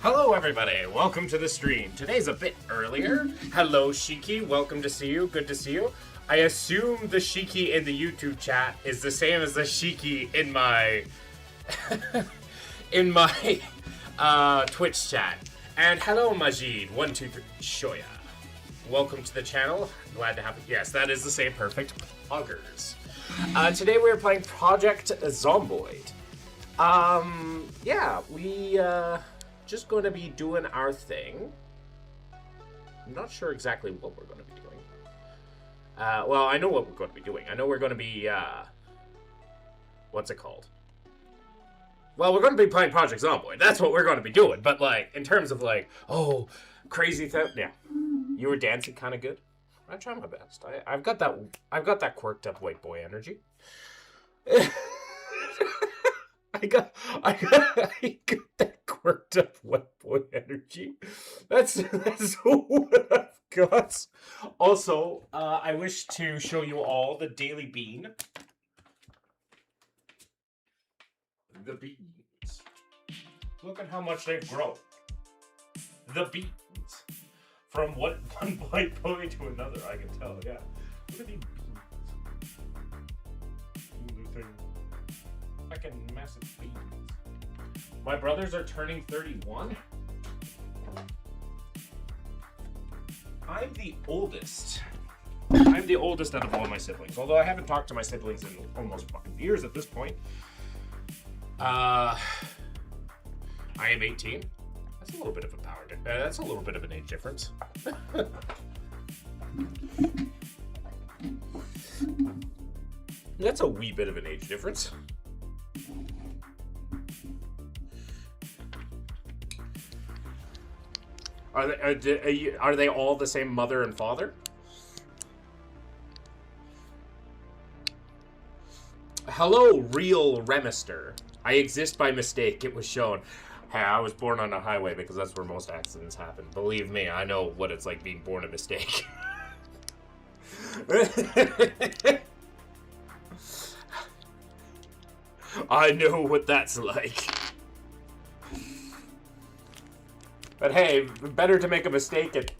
Hello everybody, welcome to the stream. Today's a bit earlier. Hello Shiki, welcome to see you, good to see you. I assume the Shiki in the YouTube chat is the same as the Shiki in my Twitch chat. And hello Majid123 Shoya. Welcome to the channel, glad to have you. Yes, that is the same, perfect. Poggers. Today we're playing Project Zomboid. Yeah, we just going to be doing our thing. I'm not sure exactly what we're going to be doing. Well, I know what we're going to be doing. I know we're going to be, what's it called? Well, we're going to be playing Project Zomboid. That's what we're going to be doing. But, like, in terms of, like, oh, crazy thing. Yeah. You were dancing kind of good. I try my best. I've got that quirked up white boy energy. I got that quirked up white boy energy. That's what I've got. Also, I wish to show you all the Daily Bean. The beans. Look at how much they've grown. The beans. From one white boy to another, I can tell, yeah. Look at these beans. They're fucking massive beans. My brothers are turning 31. I'm the oldest. I'm the oldest out of all my siblings. Although I haven't talked to my siblings in almost 5 years at this point. I am 18. That's a little bit of a power. That's a little bit of an age difference. That's a wee bit of an age difference. Are they all the same mother and father? Hello, real Remister. I exist by mistake. It was shown. Hey, I was born on a highway because that's where most accidents happen. Believe me, I know what it's like being born a mistake. I know what that's like. But hey, better to make a mistake at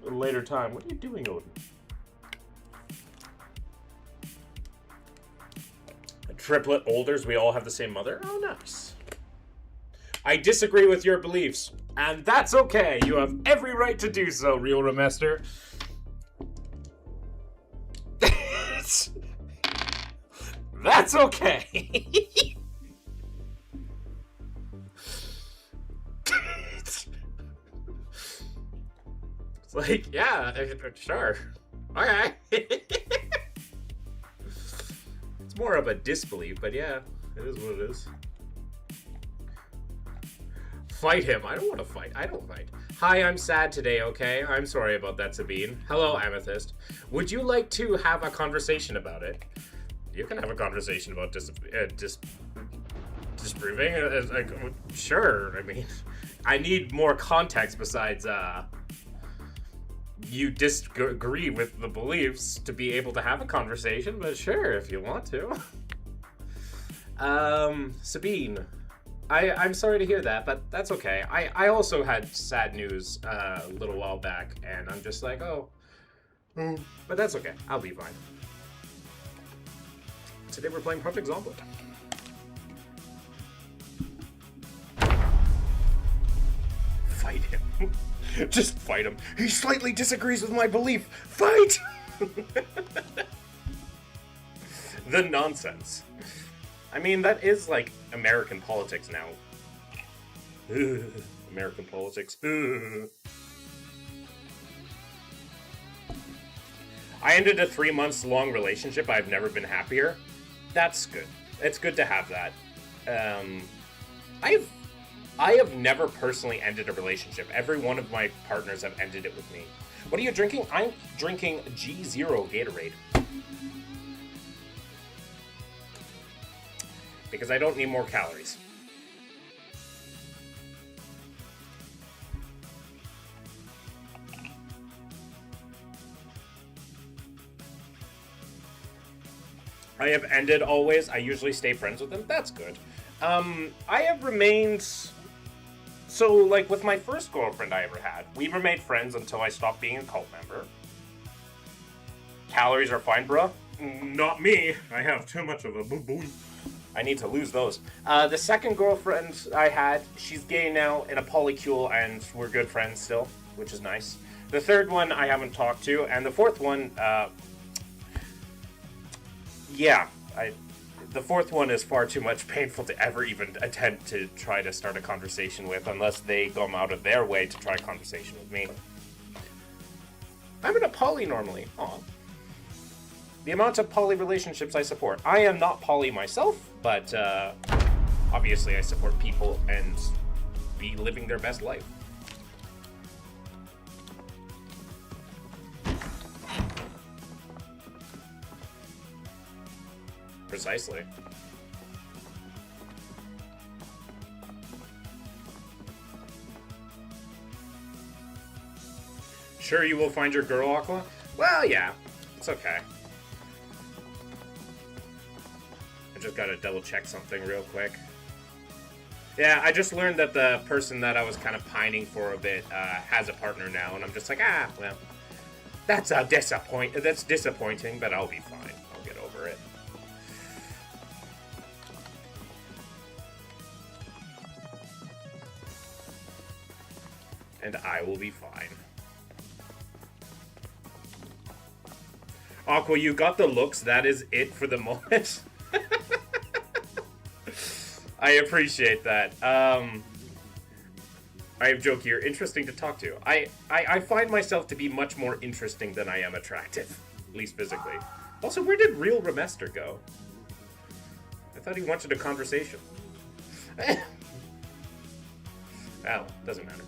a later time. What are you doing, Odin? Triplet olders, we all have the same mother? Oh, nice. I disagree with your beliefs, and that's okay. You have every right to do so, real Remester. That's okay. It's like, yeah, sure. Okay. It's more of a disbelief, but yeah, it is what it is. Fight him. I don't want to fight. I don't fight. Hi, I'm sad today, okay? I'm sorry about that, Sabine. Hello, Amethyst. Would you like to have a conversation about it? You can have a conversation about disproving. Sure, I mean, I need more context besides, you disagree with the beliefs to be able to have a conversation, but sure, if you want to. Sabine, I'm sorry to hear that, but that's okay. I also had sad news a little while back, and I'm just like, oh, but that's okay. I'll be fine. Today we're playing Perfect Zombie. Fight him. Just fight him. He slightly disagrees with my belief. Fight! The nonsense. I mean, that is like American politics now. American politics. I ended a 3 months long relationship. I've never been happier. That's good. It's good to have that. I have never personally ended a relationship. Every one of my partners have ended it with me. What are you drinking? I'm drinking G0 Gatorade. Because I don't need more calories. I have ended always. I usually stay friends with them. That's good. I have remained... So, like, with my first girlfriend I ever had, we remained friends until I stopped being a cult member. Calories are fine, bruh. Not me. I have too much of a boo-boo. I need to lose those. The second girlfriend I had, she's gay now, in a polycule, and we're good friends still, which is nice. The third one I haven't talked to, and the fourth one, the fourth one is far too much painful to ever even attempt to try to start a conversation with, unless they come out of their way to try a conversation with me. I'm in a poly normally. Aw. The amount of poly relationships I support. I am not poly myself, but obviously I support people and be living their best life. Precisely. Sure you will find your girl, Aqua? Well, yeah. It's okay. I just gotta double check something real quick. Yeah, I just learned that the person that I was kind of pining for a bit has a partner now, and I'm just like, well, that's disappointing, but I'll be fine. I'll get over it. And I will be fine. Aqua, you got the looks. That is it for the moment. I appreciate that. I have joke here. Interesting to talk to. I find myself to be much more interesting than I am attractive. At least physically. Also, where did real Remester go? I thought he wanted a conversation. Oh, doesn't matter.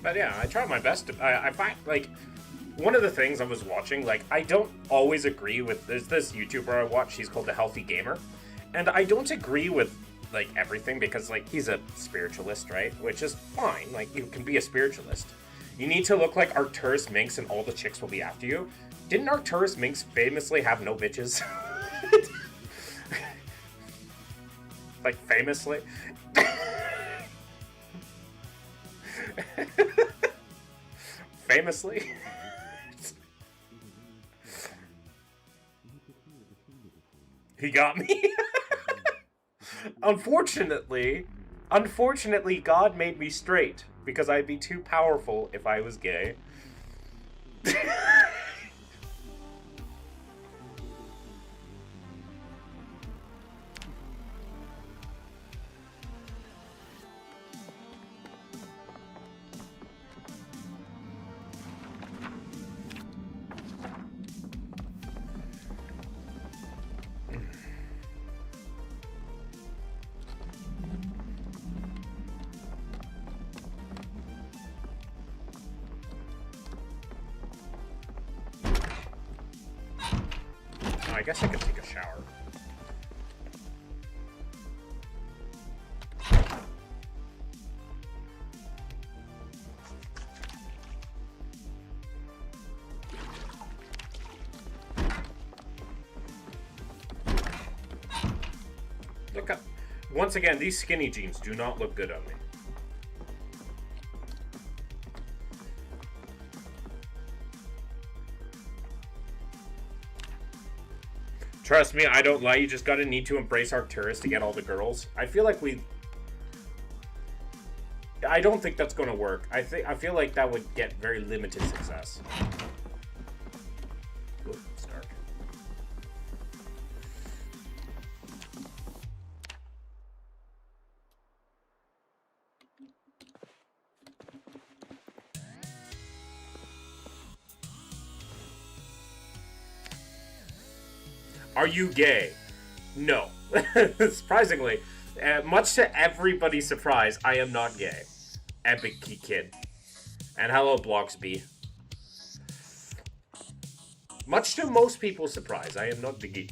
But yeah, I try my best to... I find, like, one of the things I was watching, like, I don't always agree with... There's this YouTuber I watch, he's called The Healthy Gamer. And I don't agree with, like, everything because, like, he's a spiritualist, right? Which is fine. Like, you can be a spiritualist. You need to look like Arcturus Minx and all the chicks will be after you. Didn't Arcturus Minx famously have no bitches? Like, famously? Famously? He got me. Unfortunately, God made me straight because I'd be too powerful if I was gay. I guess I could take a shower. Look up. Once again, these skinny jeans do not look good on me. Trust me, I don't lie. You just gotta need to embrace Arcturus to get all the girls. I feel like I don't think that's gonna work. I feel like that would get very limited success. Ooh, it's dark. Are you gay? No. Surprisingly, much to everybody's surprise, I am not gay. Epic Key Kid. And hello, Bloxby. Much to most people's surprise, I am not the gay.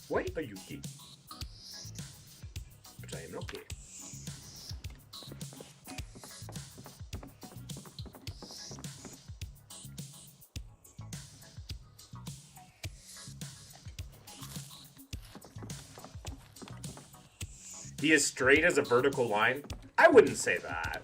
Why are you gay? But I am not gay. He is straight as a vertical line? I wouldn't say that.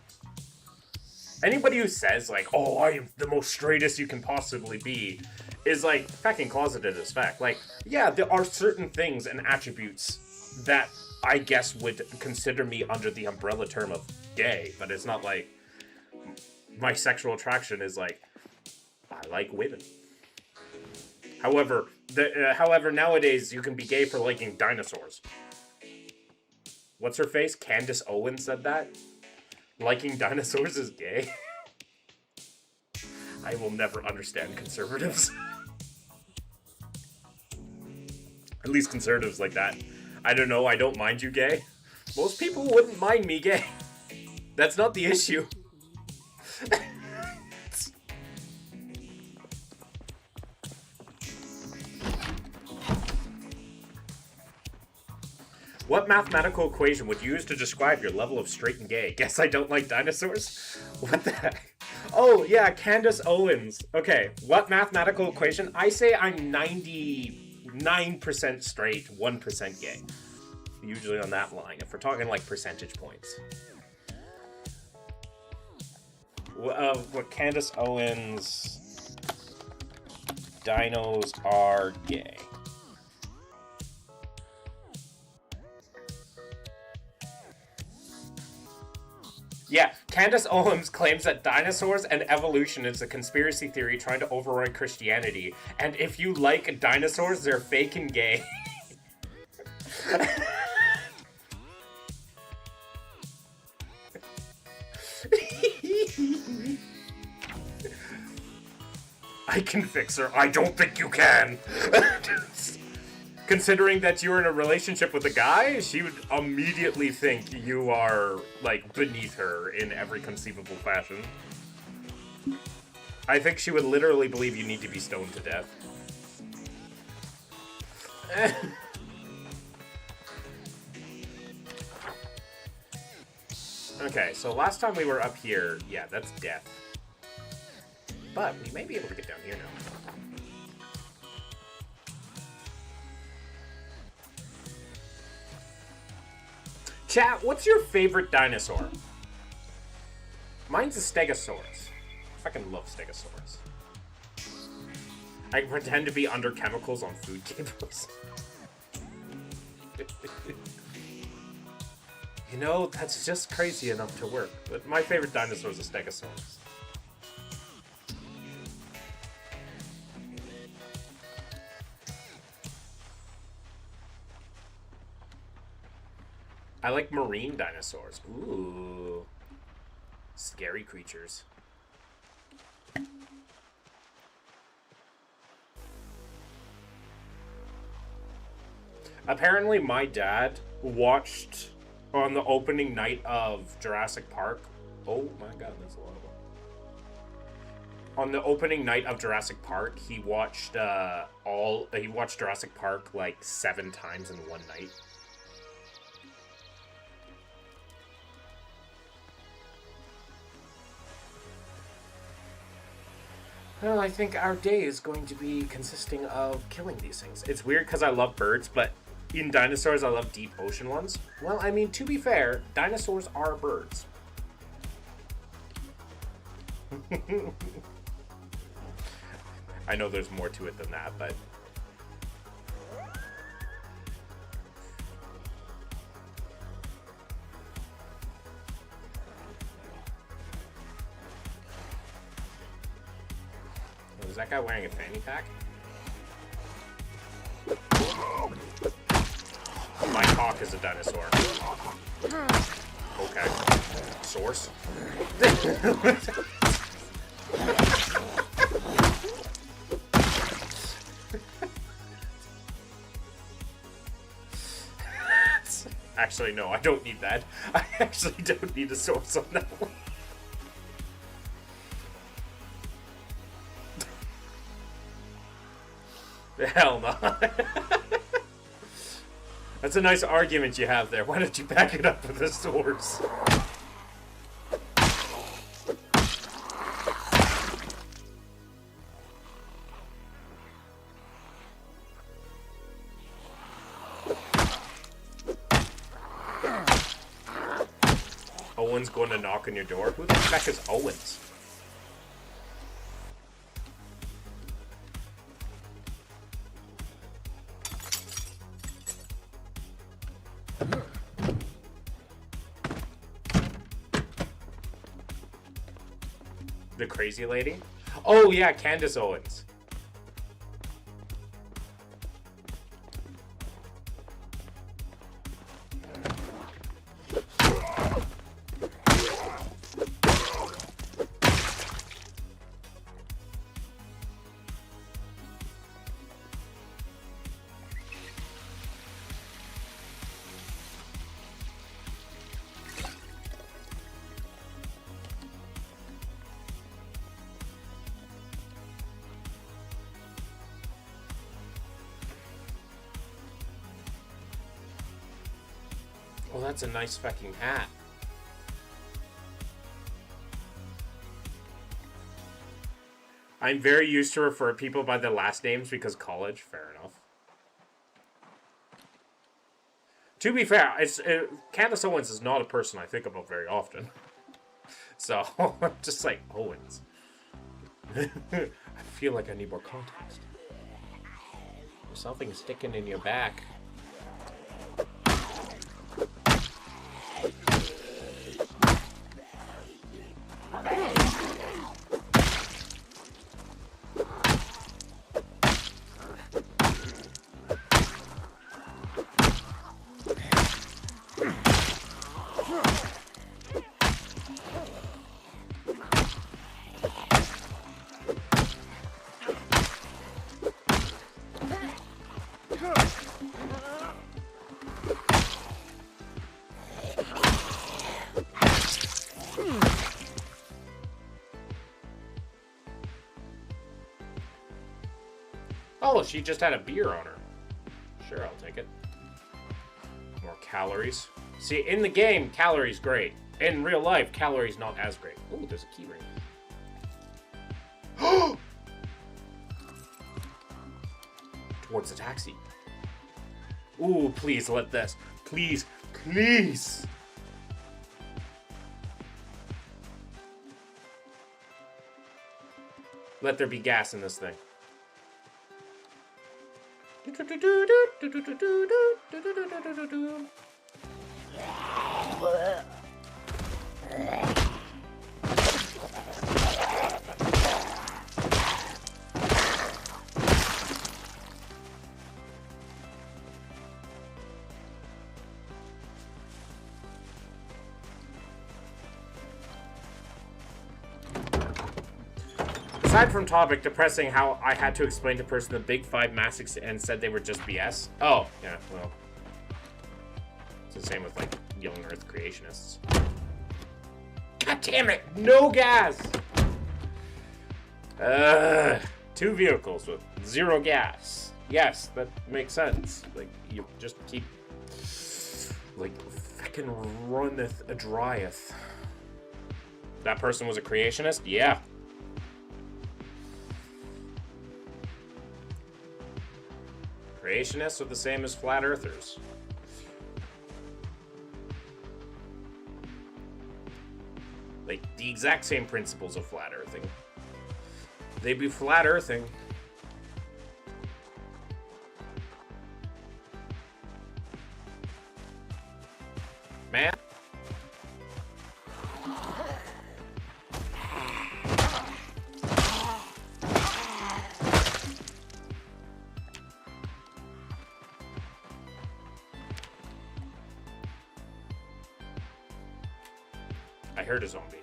Anybody who says, like, oh, I am the most straightest you can possibly be, is, like, fucking closeted as fact. Like, yeah, there are certain things and attributes that I guess would consider me under the umbrella term of gay, but it's not like my sexual attraction is, like, I like women. However, nowadays, you can be gay for liking dinosaurs. What's her face? Candace Owens said that? Liking dinosaurs is gay? I will never understand conservatives. At least conservatives like that. I don't know, I don't mind you gay. Most people wouldn't mind me gay. That's not the issue. What mathematical equation would you use to describe your level of straight and gay? Guess I don't like dinosaurs? What the heck? Oh, yeah, Candace Owens. Okay, what mathematical equation? I say I'm 99% straight, 1% gay. Usually on that line, if we're talking like percentage points. What Candace Owens... Dinos are gay. Yeah, Candace Owens claims that dinosaurs and evolution is a conspiracy theory trying to override Christianity. And if you like dinosaurs, they're fake and gay. I can fix her. I don't think you can. Considering that you're in a relationship with a guy, she would immediately think you are, like, beneath her in every conceivable fashion. I think she would literally believe you need to be stoned to death. Okay, so last time we were up here, yeah, that's death. But we may be able to get down here now. Chat, what's your favorite dinosaur? Mine's a Stegosaurus. I fucking love Stegosaurus. I can pretend to be under chemicals on food cables. You know, that's just crazy enough to work. But my favorite dinosaur is a Stegosaurus. I like marine dinosaurs. Ooh. Scary creatures. Apparently my dad watched on the opening night of Jurassic Park. Oh my god, that's a lot of them. On the opening night of Jurassic Park, he watched Jurassic Park like 7 times in one night. Well, I think our day is going to be consisting of killing these things. It's weird because I love birds, but in dinosaurs, I love deep ocean ones. Well, I mean, to be fair, dinosaurs are birds. I know there's more to it than that, but... Is that guy wearing a fanny pack? My cock is a dinosaur. Okay. Source? Actually, no, I don't need that. I actually don't need a source on that one. Hell no. That's a nice argument you have there. Why don't you back it up with a source? Owen's going to knock on your door? Who the heck is Owens? The crazy lady? Oh yeah, Candace Owens. Oh, that's a nice fucking hat. I'm very used to refer people by their last names because college. Fair enough. To be fair, Candace Owens is not a person I think about very often. So, I'm just like, Owens. I feel like I need more context. There's something sticking in your back. Oh, she just had a beer on her. Sure, I'll take it. More calories. See, in the game, calories great. In real life, calories not as great. Ooh, there's a key ring. Towards the taxi. Ooh, please let this. Please, please. Let there be gas in this thing. Aside from topic, depressing how I had to explain to person the big five massics and said they were just BS. Oh, yeah, well. It's the same with, like, young Earth creationists. God damn it! No gas! 2 vehicles with 0 gas. Yes, that makes sense. Like, you just keep... Like, fucking runneth a dryeth. That person was a creationist? Yeah. Creationists are the same as flat earthers. Like, the exact same principles of flat earthing. They be flat earthing. Man. I heard a zombie.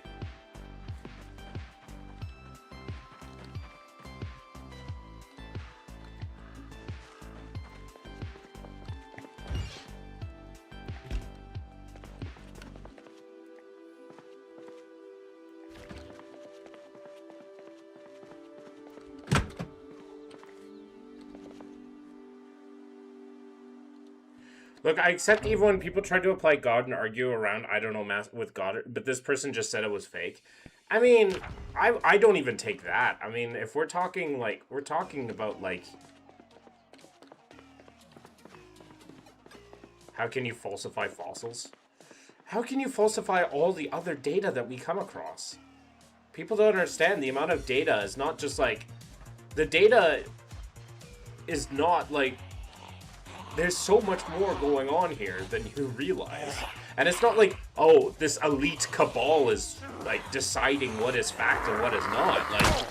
Look, I accept even when people try to apply God and argue around, I don't know, with God, but this person just said it was fake. I mean, I don't even take that. I mean, if we're talking, like, we're talking about, like, how can you falsify fossils? How can you falsify all the other data that we come across? People don't understand the amount of data is not just, like, the data is not, like, there's so much more going on here than you realize. And it's not like, oh, this elite cabal is, like, deciding what is fact and what is not. Like,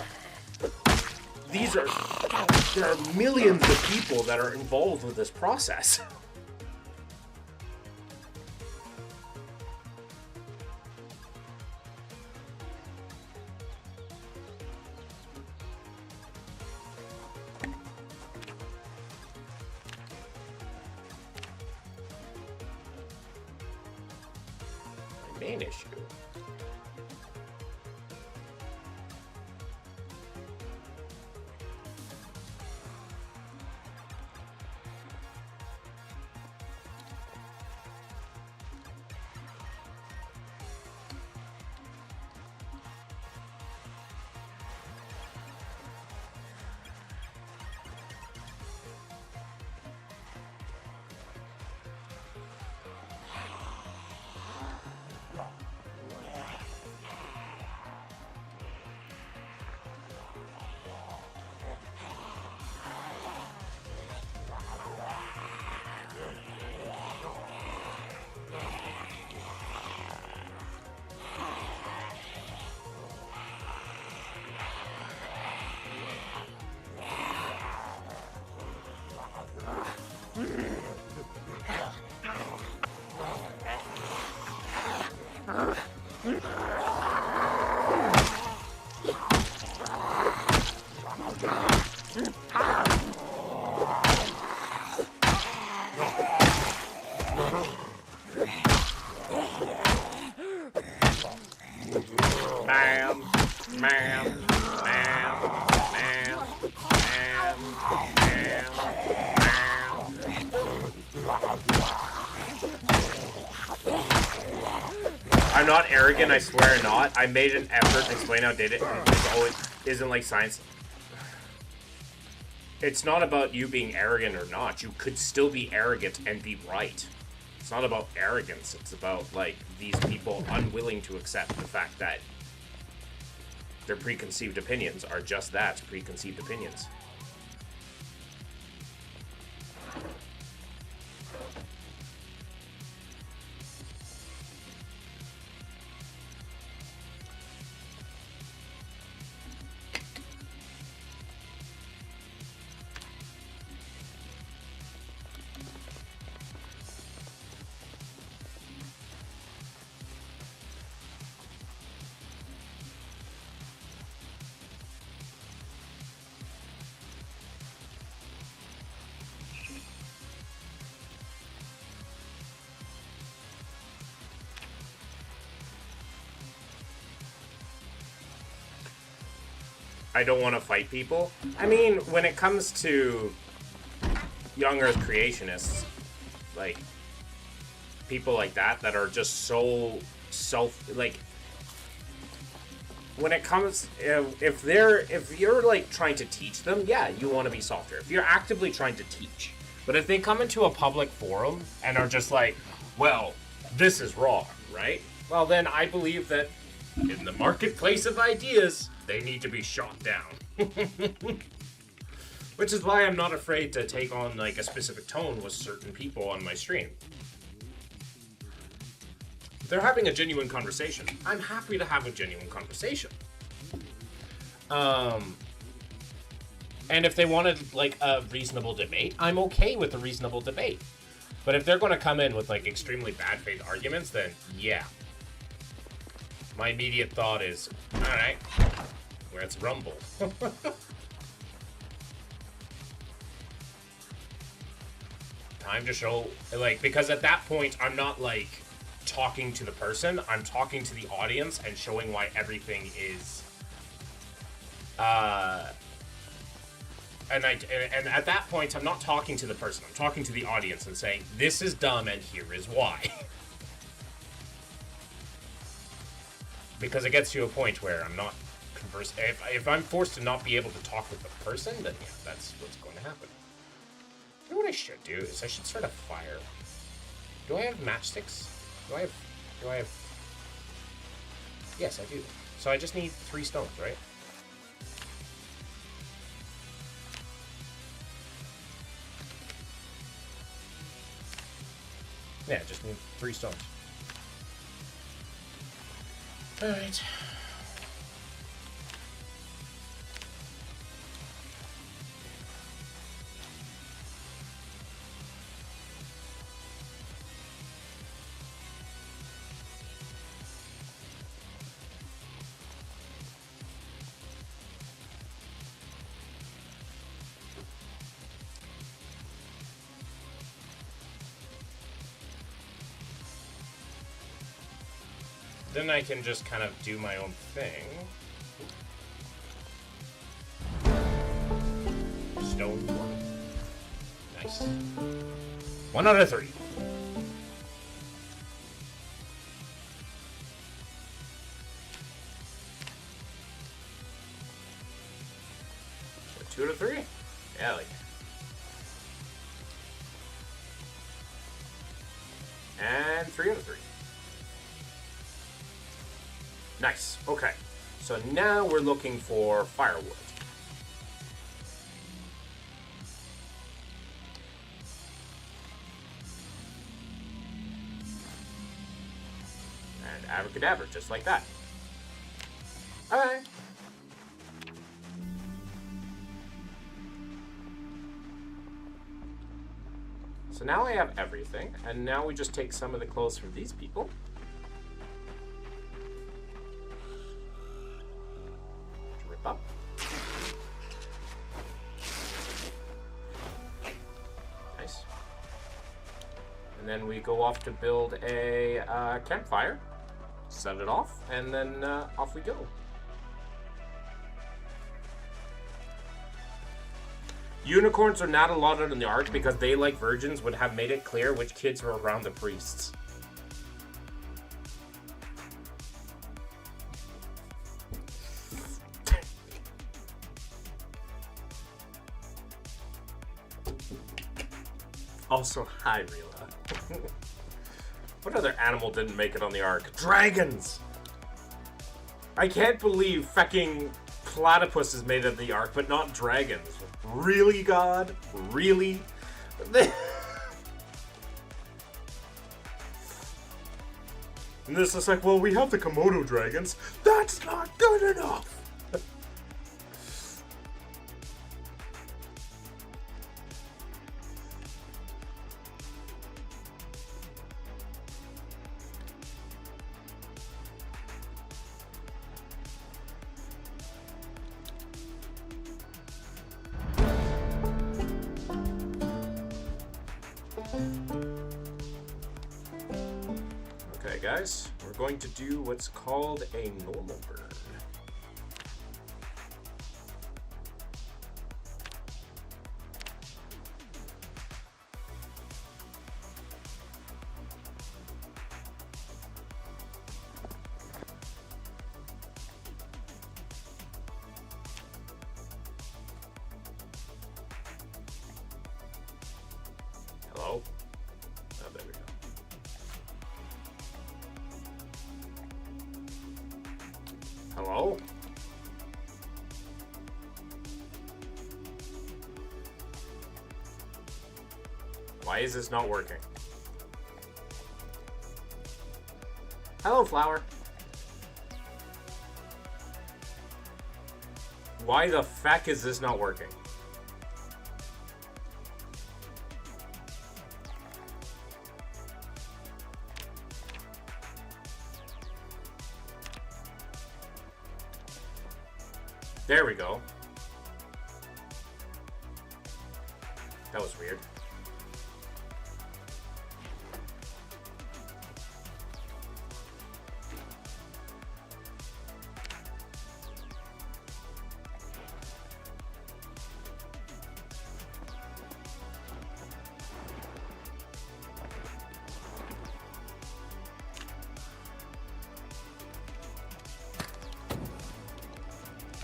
there are millions of people that are involved with this process. Main issue. I'm not arrogant, I swear not. I made an effort to explain how data isn't like science. It's not about you being arrogant or not. You could still be arrogant and be right. It's not about arrogance. It's about, like, these people unwilling to accept the fact that their preconceived opinions are just that, preconceived opinions. I don't want to fight people. I mean, when it comes to young Earth creationists, like, people like that are just so like, when it comes, if you're like trying to teach them, yeah, you want to be softer. If you're actively trying to teach, but if they come into a public forum and are just like, well, this is wrong, right? Well, then I believe that in the marketplace of ideas, they need to be shot down. Which is why I'm not afraid to take on, like, a specific tone with certain people on my stream. If they're having a genuine conversation, I'm happy to have a genuine conversation. And if they wanted, like, a reasonable debate, I'm okay with a reasonable debate. But if they're going to come in with, like, extremely bad faith arguments, then yeah. My immediate thought is, alright, let's rumble. Time to show, like, because at that point, I'm not, like, talking to the person, I'm talking to the audience and showing why everything is, and at that point, I'm not talking to the person, I'm talking to the audience and saying, this is dumb and here is why. Because it gets to a point where I'm not conversing. If I'm forced to not be able to talk with the person, then yeah, that's what's going to happen. You know what I should do is I should start a fire. Do I have matchsticks? Do I have... Yes, I do. So I just need 3 stones, right? Yeah, just need 3 stones. Alright. Then I can just kind of do my own thing. Stone 1. Nice. 1 out of 3. So 2 out of 3? Yeah, like. And 3 out of 3. Nice. Okay. So now we're looking for firewood. And abracadabra, just like that. Alright. So now I have everything, and now we just take some of the clothes from these people. Up. Nice. And then we go off to build a campfire, set it off, and then off we go. Unicorns are not allotted in the ark because they, like virgins, would have made it clear which kids were around the priests. Also, hi, Rila. What other animal didn't make it on the Ark? Dragons! I can't believe fucking platypus is made of the Ark, but not dragons. Really, God? Really? And this is like, well, we have the Komodo dragons. That's not good enough! Okay, guys, we're going to do what's called a normal bird. Hello? Oh, there we go. Hello? Why is this not working? Hello, flower. Why the fuck is this not working? There we go. That was weird.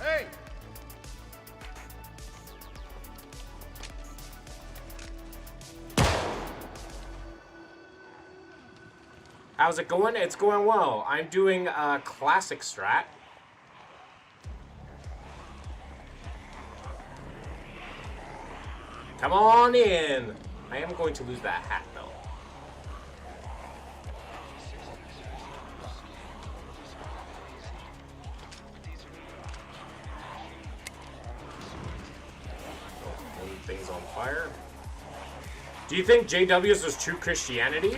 Hey! How's it going? It's going well. I'm doing a classic strat. Come on in. I am going to lose that hat, though. Things on fire. Do you think JW's was true Christianity?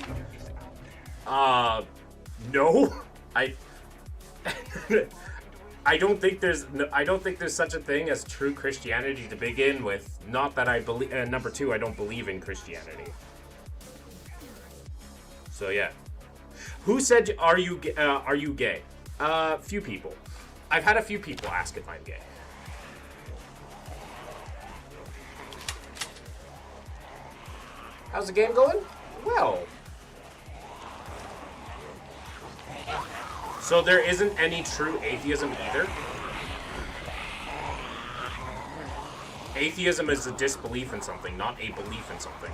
No. I don't think there's such a thing as true Christianity to begin with. Not that I believe. Number two, I don't believe in Christianity. So yeah. Who said are you gay? Few people. I've had a few people ask if I'm gay. How's the game going? Well. So there isn't any true atheism either? Atheism is a disbelief in something, not a belief in something.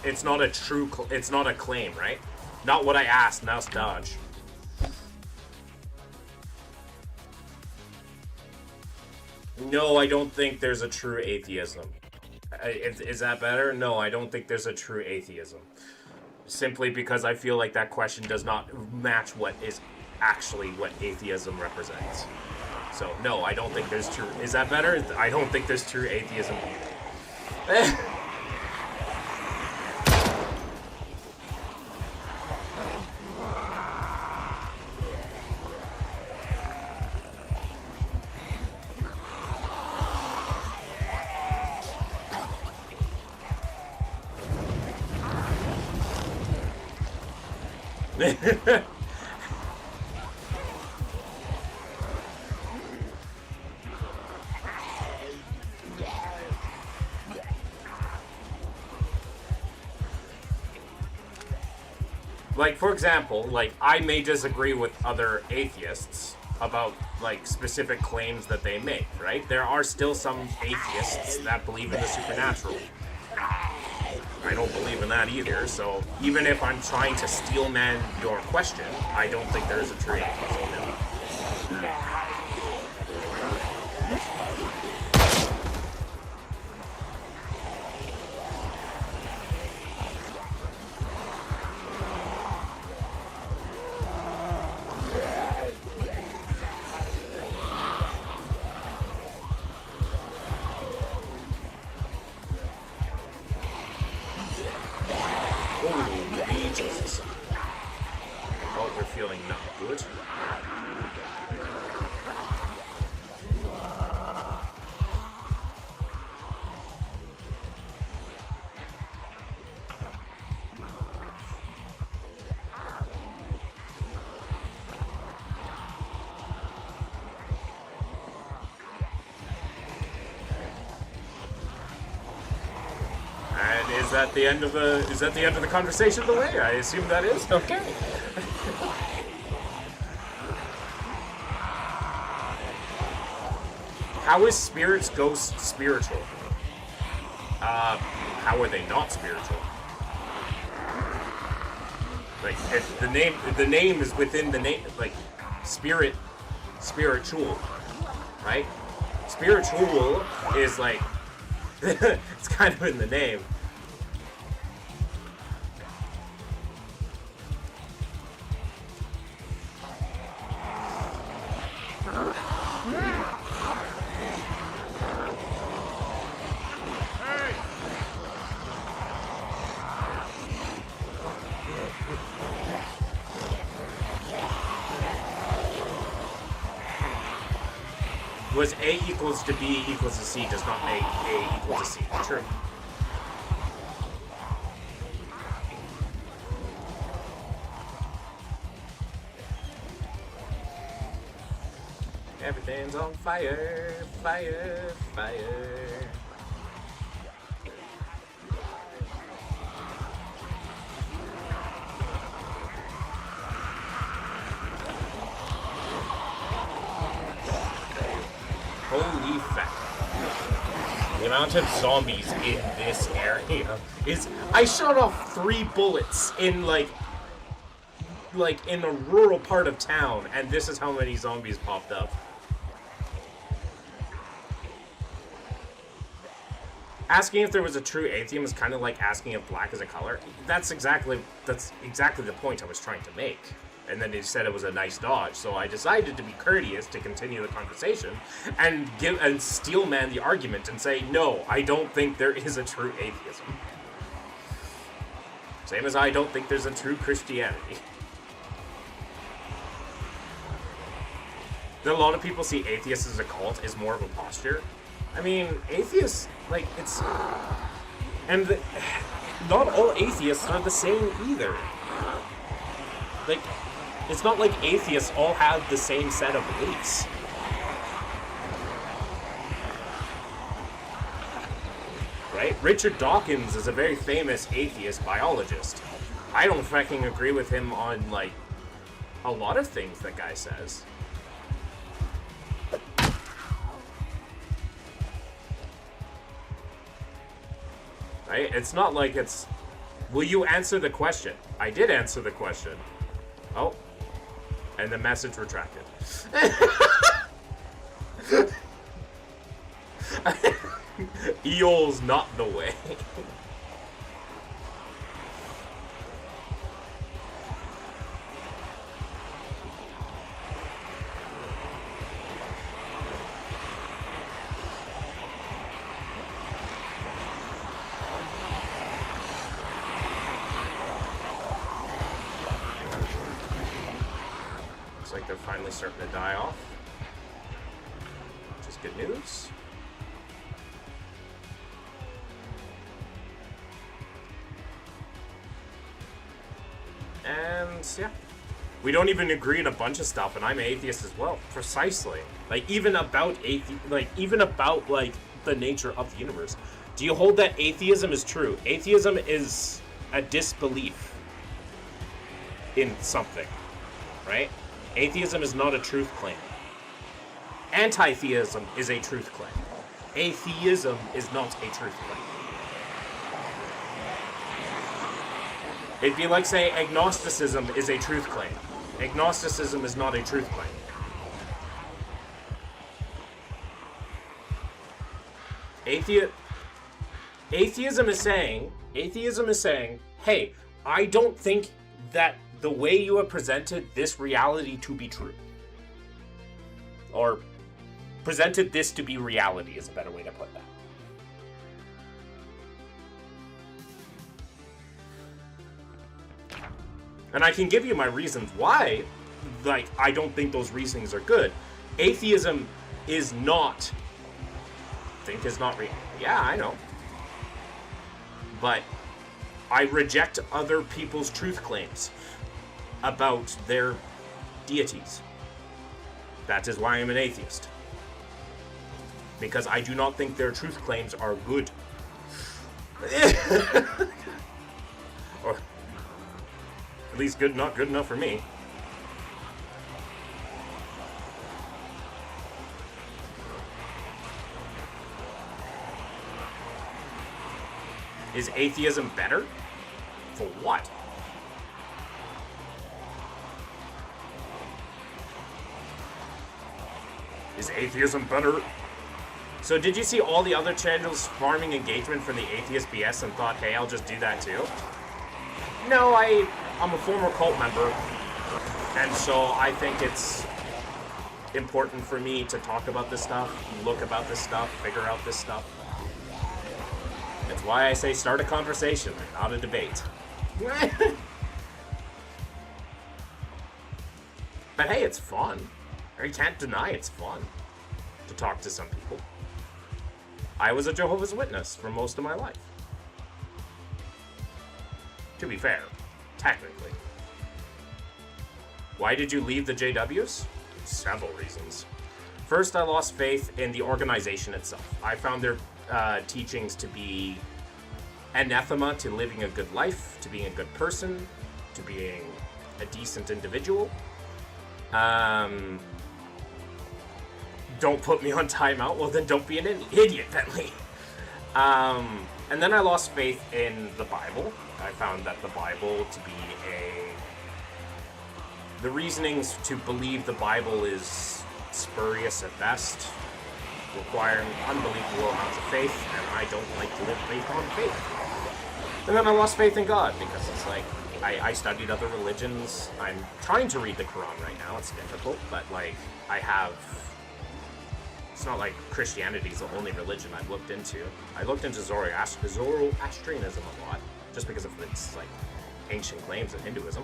It's not a true, it's not a claim, right? Not what I asked, now it's dodge. No, I don't think there's a true atheism. Is that better? No, I don't think there's a true atheism. Simply because I feel like that question does not match what is actually what atheism represents. So, no, I don't think there's true... Is that better? I don't think there's true atheism either. Like, for example, like, I may disagree with other atheists about, like, specific claims that they make, right? There are still some atheists that believe in the supernatural. I don't believe in that either, so even if I'm trying to steelman your question, I don't think there is a true atheism. Holy Jesus. Oh, we're feeling not good. Is that the end of the conversation, the way? I assume that is? Okay. How is spirits, ghosts spiritual? How are they not spiritual? Like, if the name is within the name, like, spiritual, right? Spiritual is like, it's kind of in the name. Was A equals to B equals to C does not make A equal to C. True. Everything's on fire, fire, fire. Holy fuck. The amount of zombies in this area is... I shot off 3 bullets in, like in a rural part of town, and this is how many zombies popped up. Asking if there was a true atheism is kind of like asking if black is a color. That's exactly the point I was trying to make. And then he said it was a nice dodge, so I decided to be courteous to continue the conversation and steelman the argument and say, no, I don't think there is a true atheism. Same as I don't think there's a true Christianity. A lot of people see atheists as a cult is more of a posture. I mean, atheists, like, it's... And not all atheists are the same either. Like... It's not like atheists all have the same set of beliefs. Right? Richard Dawkins is a very famous atheist biologist. I don't fucking agree with him on, like, a lot of things that guy says. Right? It's not like it's... Will you answer the question? I did answer the question. Oh. And the message retracted. Eol's not the way. Like they're finally starting to die off, which is good news. And yeah, we don't even agree on a bunch of stuff, and I'm an atheist as well. Precisely, like even about the nature of the universe. Do you hold that atheism is true? Atheism is a disbelief. in something, right? Atheism is not a truth claim. Anti-theism is a truth claim. Atheism is not a truth claim. It'd be like saying agnosticism is a truth claim. Agnosticism is not a truth claim. Atheism is saying, hey, I don't think that the way you have presented this reality to be true. Or presented this to be reality is a better way to put that. And I can give you my reasons why, like, I don't think those reasonings are good. Atheism is not real. Yeah, I know. But I reject other people's truth claims about their deities. That is why I'm an atheist. Because I do not think their truth claims are good. Or at least not good enough for me. Is atheism better? For what? Is atheism better? So did you see all the other channels farming engagement from the atheist BS and thought, hey, I'll just do that too? No, I'm a former cult member, and so I think it's important for me to talk about this stuff, look about this stuff, figure out this stuff. That's why I say start a conversation, not a debate. But hey, it's fun. You can't deny it's fun to talk to some people. I was a Jehovah's Witness for most of my life. To be fair, technically. Why did you leave the JWs? Several reasons. First, I lost faith in the organization itself. I found their teachings to be anathema to living a good life, to being a good person, to being a decent individual. Don't put me on timeout. Well, then don't be an idiot, Bentley. And then I lost faith in the Bible. I found that the Bible to be the reasonings to believe the Bible is spurious at best, requiring unbelievable amounts of faith, and I don't like to live based on faith. And then I lost faith in God, because it's like, I studied other religions. I'm trying to read the Quran right now. It's difficult, but like, it's not like Christianity is the only religion I've looked into. I looked into Zoroastrianism a lot, just because of its like ancient claims in Hinduism.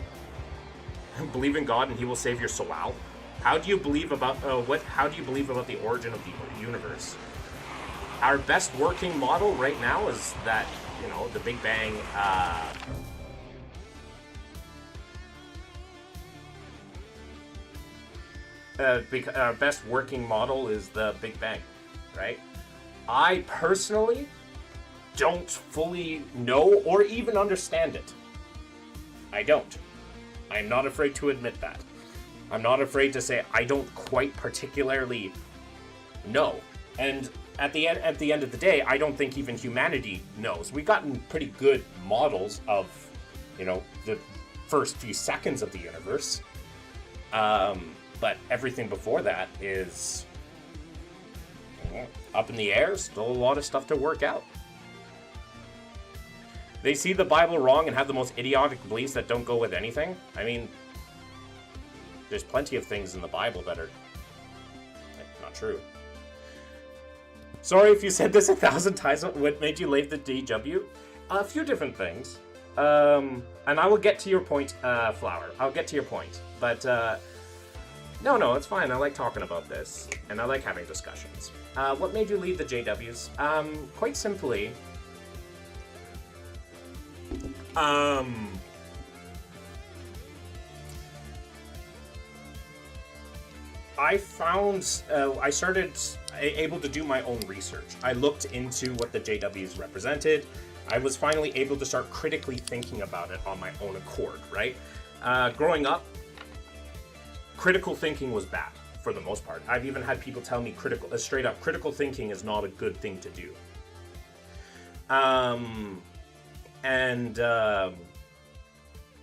Believe in God and He will save your soul. How do you believe about How do you believe about the origin of the universe? Our best working model right now is that the Big Bang. Our best working model is the Big Bang, right? I personally don't fully know or even understand it. I don't. I'm not afraid to admit that. I'm not afraid to say I don't quite particularly know. And at the end of the day, I don't think even humanity knows. We've gotten pretty good models of, the first few seconds of the universe. But everything before that is up in the air. Still a lot of stuff to work out. They see the Bible wrong and have the most idiotic beliefs that don't go with anything. I mean, there's plenty of things in the Bible that are not true. Sorry if you said this 1,000 times. What made you leave the DW? A few different things. And I will get to your point, Flower. I'll get to your point. But, no, it's fine. I like talking about this. And I like having discussions. What made you leave the JWs? Quite simply... I found I started able to do my own research. I looked into what the JWs represented. I was finally able to start critically thinking about it on my own accord, right? Growing up, critical thinking was bad for the most part. I've even had people tell me straight up, critical thinking is not a good thing to do.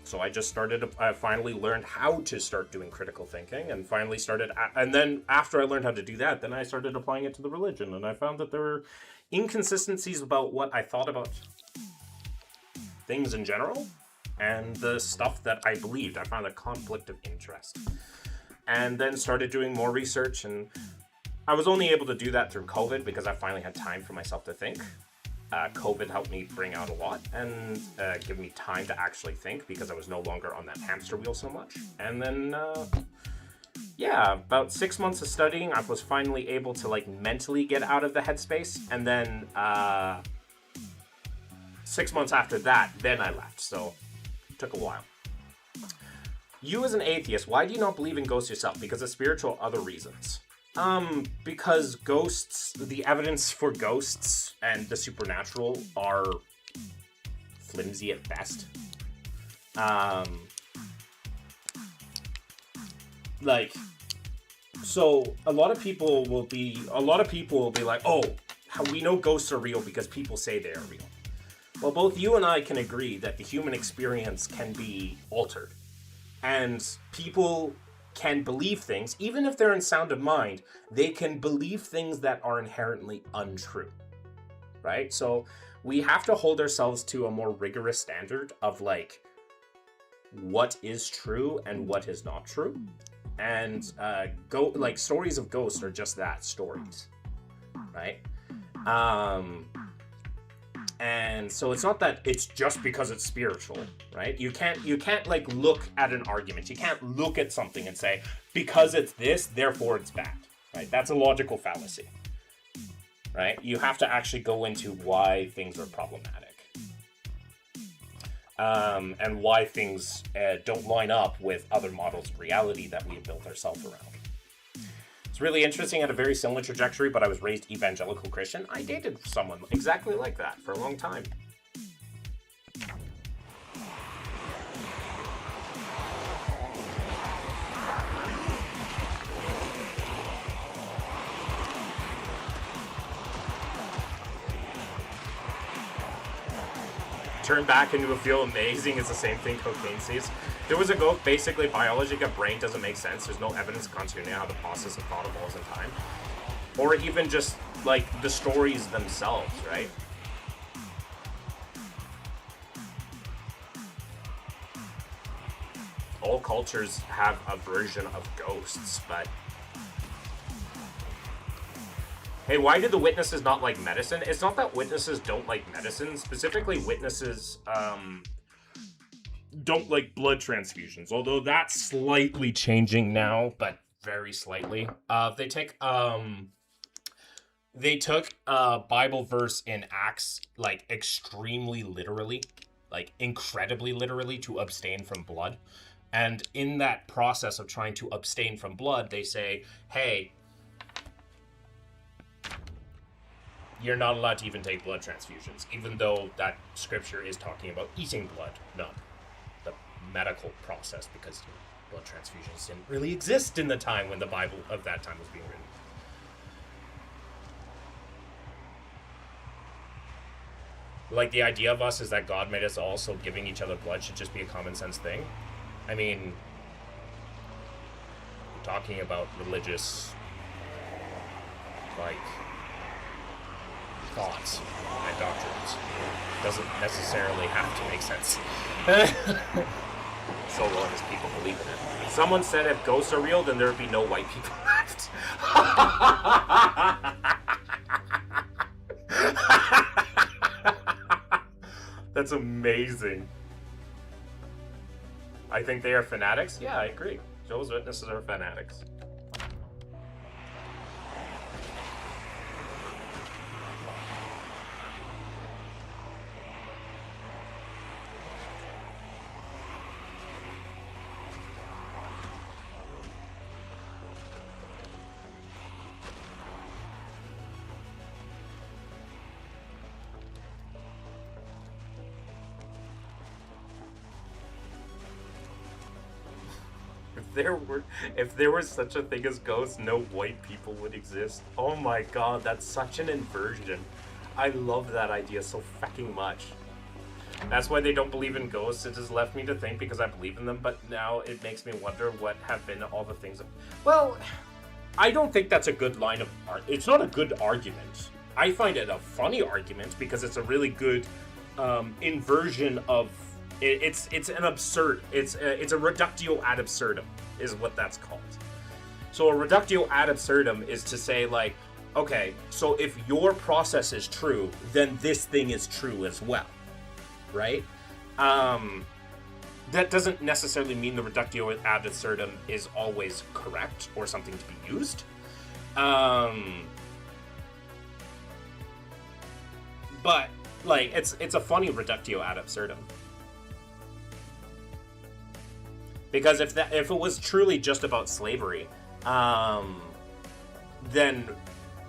So I just I finally learned how to start doing critical thinking, and finally and then after I learned how to do that, then I started applying it to the religion, and I found that there were inconsistencies about what I thought about things in general, and the stuff that I believed. I found a conflict of interest. And then started doing more research, and I was only able to do that through COVID because I finally had time for myself to think. COVID helped me bring out a lot and give me time to actually think because I was no longer on that hamster wheel so much. And then, about 6 months of studying, I was finally able to like mentally get out of the headspace. And then 6 months after that, then I left. So it took a while. You as an atheist, why do you not believe in ghosts yourself? Because of spiritual or other reasons? Because ghosts, the evidence for ghosts and the supernatural are flimsy at best. So a lot of people will be like, oh, we know ghosts are real because people say they are real. Well, both you and I can agree that the human experience can be altered. And people can believe things, even if they're in sound of mind, they can believe things that are inherently untrue, right? So we have to hold ourselves to a more rigorous standard of like what is true and what is not true. And stories of ghosts are just that, stories, right? And so it's not that it's just because it's spiritual, right? You can't like look at an argument. You can't look at something and say, because it's this, therefore it's bad, right? That's a logical fallacy, right? You have to actually go into why things are problematic. And why things don't line up with other models of reality that we have built ourselves around. It's really interesting. I had a very similar trajectory, but I was raised evangelical Christian. I dated someone exactly like that for a long time. Turn back into a feel amazing is the same thing cocaine sees. There was a ghost, basically biology of brain doesn't make sense. There's no evidence of continuity how the process of thought evolves in time. Or even just like the stories themselves, right? All cultures have a version of ghosts, but hey, why do the witnesses not like medicine? It's not that witnesses don't like medicine. Specifically, witnesses don't like blood transfusions. Although that's slightly changing now, but very slightly. They took a Bible verse in Acts like extremely literally, like incredibly literally, to abstain from blood. And in that process of trying to abstain from blood, they say, hey, you're not allowed to even take blood transfusions, even though that scripture is talking about eating blood, not the medical process, because blood transfusions didn't really exist in the time when the Bible of that time was being written. Like, the idea of us is that God made us all, so giving each other blood should just be a common sense thing. I mean, we're talking about religious, like, thoughts and doctrines. Doesn't necessarily have to make sense. So long as people believe in it. Someone said if ghosts are real, then there would be no white people left. That's amazing. I think they are fanatics. Yeah, I agree. Jehovah's Witnesses are fanatics. if there was such a thing as ghosts, no white people would exist. Oh my god, that's such an inversion. I love that idea so fucking much. That's why they don't believe in ghosts. It has left me to think because I believe in them, but now it makes me wonder what have been all the things. Well, I don't think that's a good line of art. It's not a good argument. I find it a funny argument because it's a really good inversion of. It's an absurd. It's a reductio ad absurdum is what that's called. So a reductio ad absurdum is to say like, okay, so if your process is true, then this thing is true as well, right? That doesn't necessarily mean the reductio ad absurdum is always correct or something to be used. But like it's a funny reductio ad absurdum. Because if it was truly just about slavery, then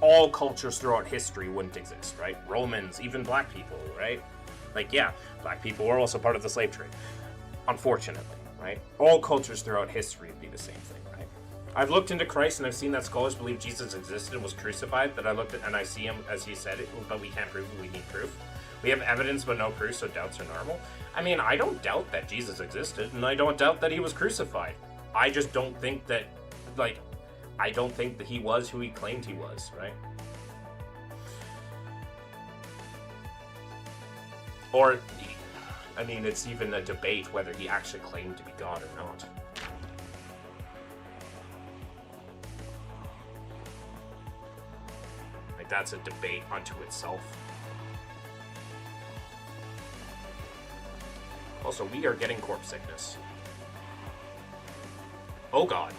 all cultures throughout history wouldn't exist, right? Romans, even black people, right? Like, yeah, black people were also part of the slave trade. Unfortunately, right? All cultures throughout history would be the same thing, right? I've looked into Christ and I've seen that scholars believe Jesus existed and was crucified, that I looked at and I see him as he said it, but we can't prove it, we need proof. We have evidence but no proof, so doubts are normal. I mean, I don't doubt that Jesus existed, and I don't doubt that he was crucified. I just don't think that, like, I don't think that he was who he claimed he was, right? Or, I mean, it's even a debate whether he actually claimed to be God or not. Like, that's a debate unto itself. Also, we are getting corpse sickness. Oh god.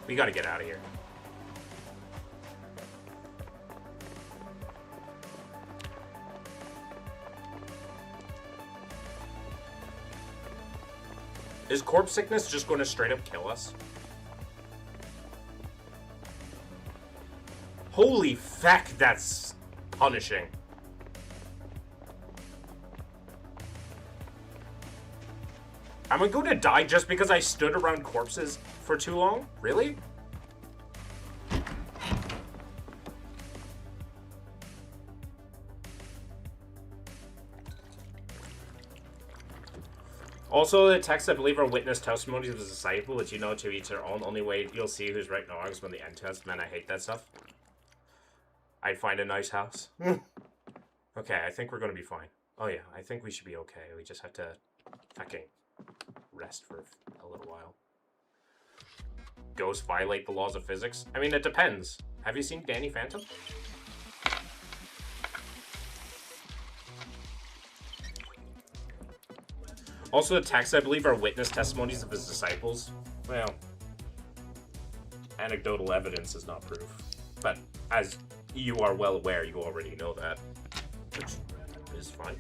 We gotta get out of here. Is corpse sickness just going to straight up kill us? Holy feck, that's punishing. Am I going to die just because I stood around corpses for too long? Really? Also, the texts I believe are witness testimonies of the disciple, which you know to each their own. Only way you'll see who's right and wrong is when the end test. Man, I hate that stuff. I'd find a nice house. Okay, I think we're going to be fine. Oh yeah, I think we should be okay. We just have to fucking rest for a little while. Ghosts violate the laws of physics? I mean, it depends. Have you seen Danny Phantom? Also, the texts, I believe, are witness testimonies of his disciples. Well, anecdotal evidence is not proof. But as you are well aware, you already know that. Which is fine.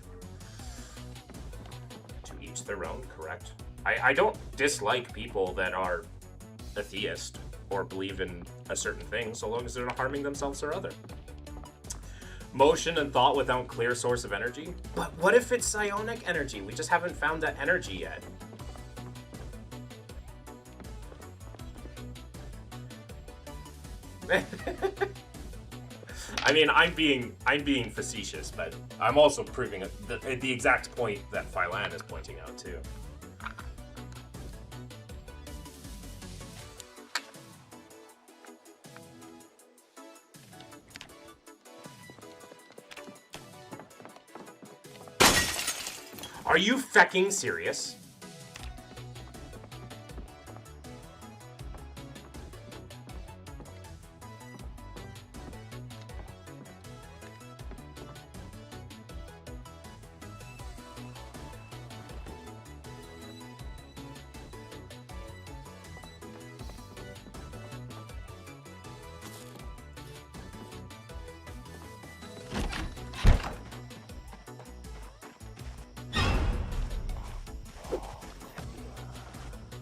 To each their own, correct? I don't dislike people that are atheist or believe in a certain thing, so long as they're not harming themselves or other. Motion and thought without clear source of energy? But what if it's psionic energy? We just haven't found that energy yet. I mean, I'm being facetious, but I'm also proving the exact point that Phylan is pointing out too. Are you fecking serious?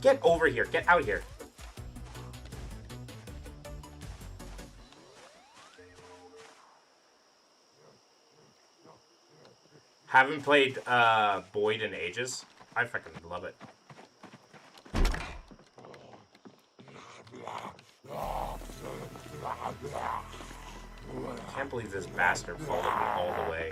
Get over here. Get out of here. Haven't played Boyd in ages. I fucking love it. I can't believe this bastard followed me all the way.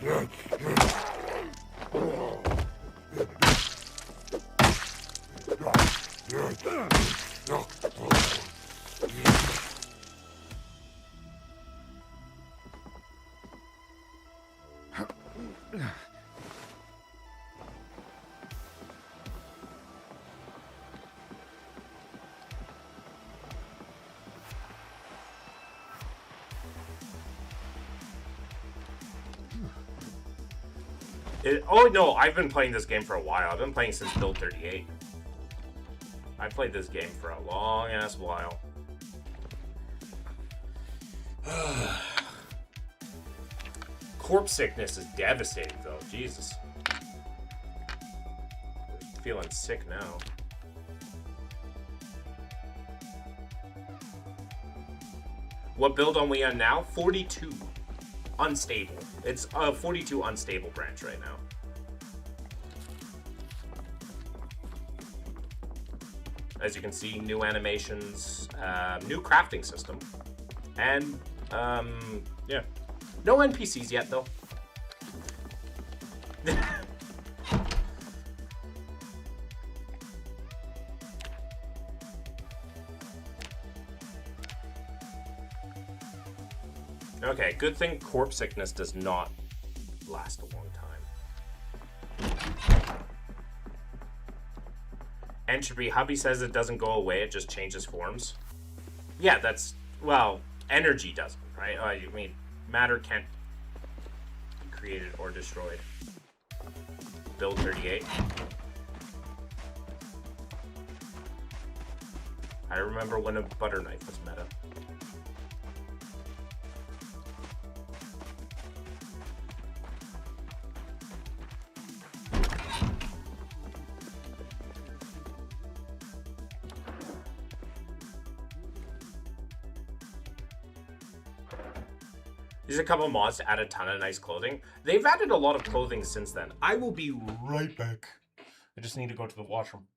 Oh no, I've been playing this game for a while. I've been playing since Build 38. I played this game for a long ass while. Corpse sickness is devastating though, Jesus. I'm feeling sick now. What build are we on now? 42. Unstable. It's a 42 unstable branch right now. As you can see, new animations, new crafting system, and yeah, no NPCs yet though. Okay, good thing corpse sickness does not last a long time. Entropy, hubby says it doesn't go away, it just changes forms. Yeah, that's, well, energy doesn't, right? I mean, matter can't be created or destroyed. Build 38. I remember when a butter knife was meta. There's a couple mods to add a ton of nice clothing. They've added a lot of clothing since then. I will be right back. I just need to go to the washroom.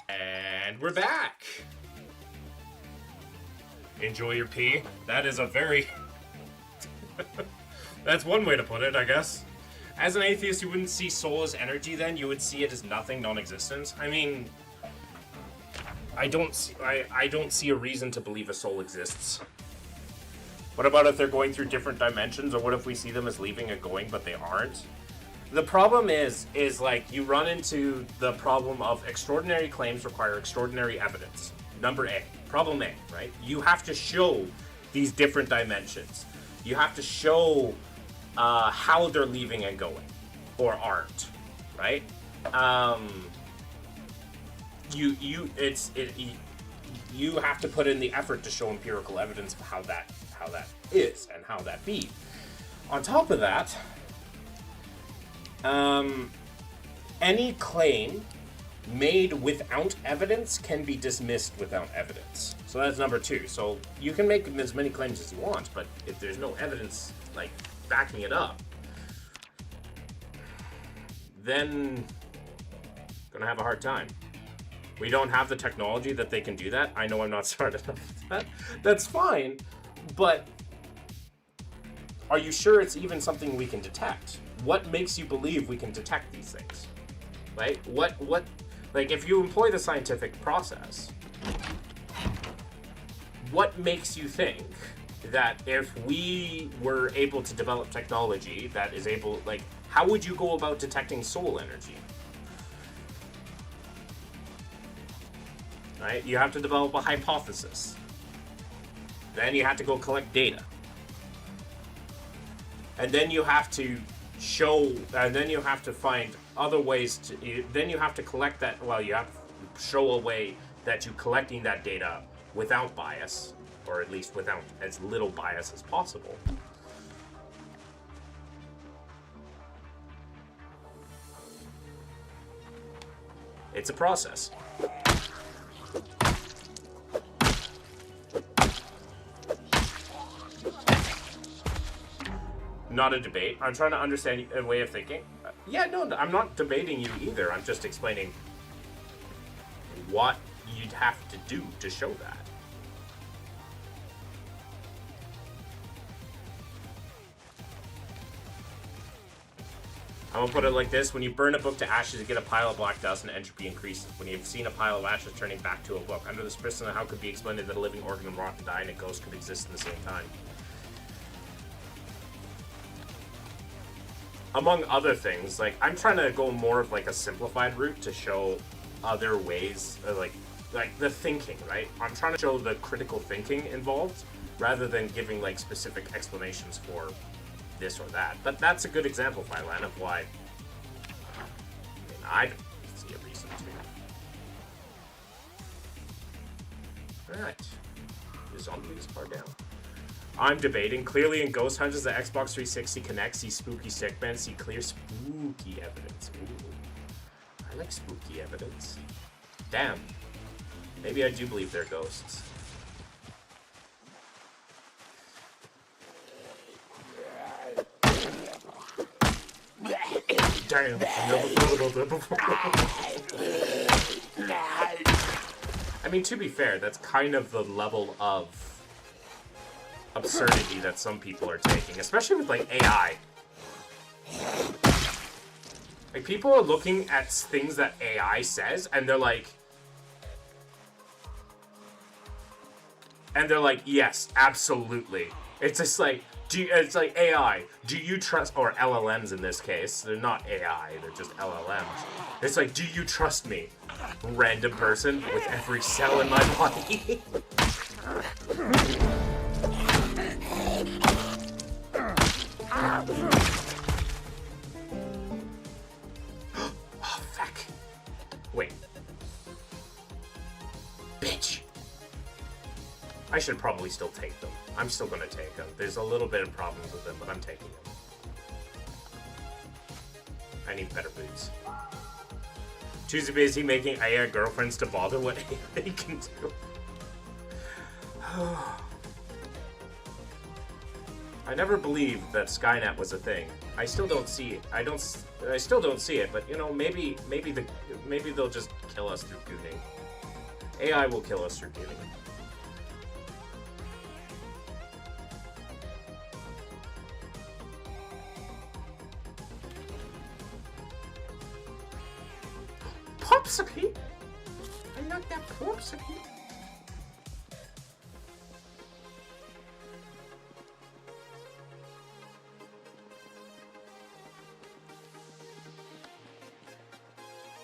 And we're back. Enjoy your pee. That is a very... That's one way to put it, I guess. As an atheist, you wouldn't see soul as energy then. You would see it as nothing, non-existent. I mean... I don't see a reason to believe a soul exists. What about if they're going through different dimensions? Or what if we see them as leaving and going, but they aren't? The problem is like you run into the problem of extraordinary claims require extraordinary evidence. Number A, problem A, right? You have to show these different dimensions. You have to show how they're leaving and going, or aren't, right? You have to put in the effort to show empirical evidence of how that is and how that be. On top of that. Any claim made without evidence can be dismissed without evidence. So that's number 2. So you can make as many claims as you want, but if there's no evidence, like, backing it up, then gonna have a hard time. We don't have the technology that they can do that. I know I'm not smart enough for that. That's fine. But are you sure it's even something we can detect? What makes you believe we can detect these things? Right? What like if you employ the scientific process, what makes you think that if we were able to develop technology that is able, like, how would you go about detecting soul energy? Right? You have to develop a hypothesis. Then you have to go collect data. And then you have to show, and then you have to find other ways to, then you have to collect that, well, you have to show a way that you're collecting that data without bias, or at least without as little bias as possible. It's a process. Not a debate. I'm trying to understand a way of thinking. Yeah, no, I'm not debating you either. I'm just explaining what you'd have to do to show that. I'm gonna put it like this. When you burn a book to ashes, you get a pile of black dust and entropy increases. When you've seen a pile of ashes turning back to a book, under this person, how could be explained that a living organ rot and die and a ghost could exist in the same time? Among other things, like, I'm trying to go more of like a simplified route to show other ways, like the thinking, right? I'm trying to show the critical thinking involved rather than giving like specific explanations for this or that. But that's a good example, Phylan, of why I don't see a reason to. Alright. The zombie is far down. I'm debating. Clearly in Ghost Hunters, the Xbox 360 Connect, see spooky stickmen, see clear spooky evidence. Ooh. I like spooky evidence. Damn. Maybe I do believe they're ghosts. Damn. I never thought about that before. I mean, to be fair, that's kind of the level of absurdity that some people are taking, especially with like AI. Like, people are looking at things that AI says and they're like, yes, absolutely. It's just like, it's like AI, do you trust, or LLMs in this case, they're not AI, they're just LLMs. It's like, do you trust me, random person with every cell in my body? Oh, fuck. Wait. Bitch. I should probably still take them. I'm still gonna take them. There's a little bit of problems with them, but I'm taking them. I need better boots. Too busy making AI girlfriends to bother what AI can do. I never believed that Skynet was a thing. I still don't see it. I still don't see it, but you know, maybe they'll just kill us through gooning. AI will kill us through gooning. Popsicle? I like that popsicle.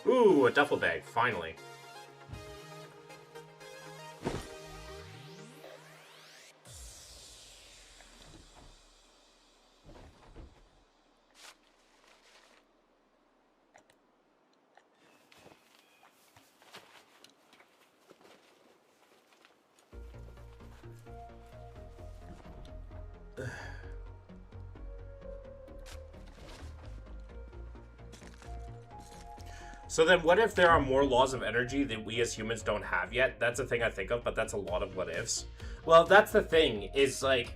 Ooh, a duffel bag, finally. So then what if there are more laws of energy that we as humans don't have yet? That's a thing I think of, but that's a lot of what ifs. Well, that's the thing, is like,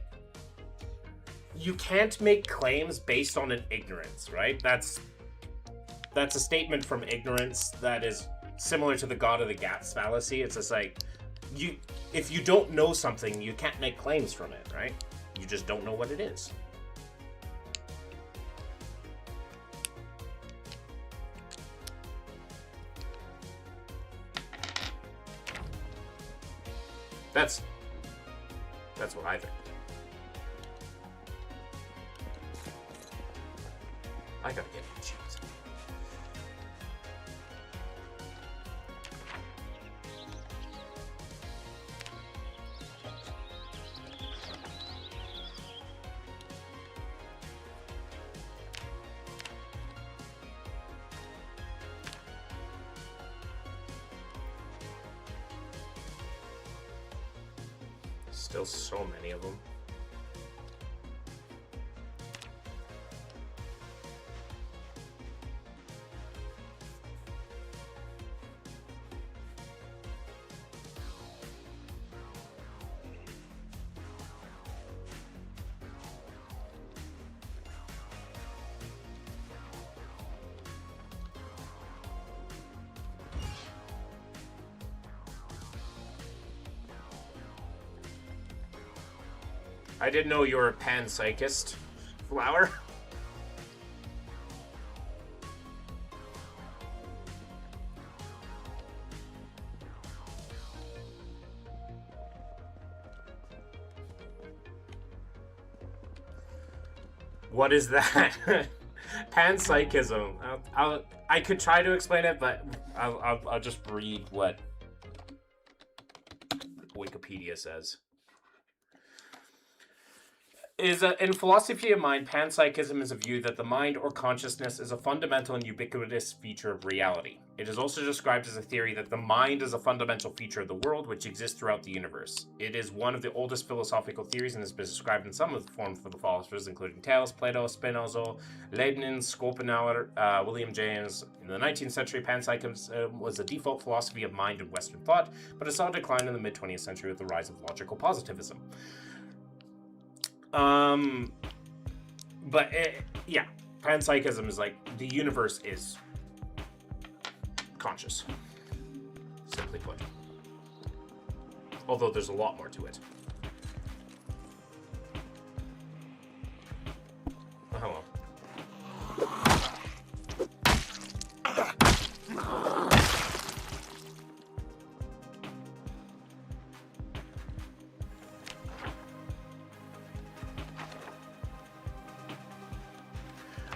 you can't make claims based on an ignorance, right? That's a statement from ignorance that is similar to the God of the Gaps fallacy. It's just like, if you don't know something, you can't make claims from it, right? You just don't know what it is. That's what I think. I gotta get cheese. Still so many of them. I didn't know you were a panpsychist, Flower. What is that? Panpsychism. I could try to explain it, but I'll just read what Wikipedia says. In philosophy of mind, panpsychism is a view that the mind or consciousness is a fundamental and ubiquitous feature of reality. It is also described as a theory that the mind is a fundamental feature of the world which exists throughout the universe. It is one of the oldest philosophical theories and has been described in some of the forms for the philosophers, including Thales, Plato, Spinoza, Leibniz, Schopenhauer, William James. In the 19th century, panpsychism was the default philosophy of mind in Western thought, but it saw a decline in the mid-20th century with the rise of logical positivism. Yeah, panpsychism is like the universe is conscious, simply put. Although there's a lot more to it. Oh, hello.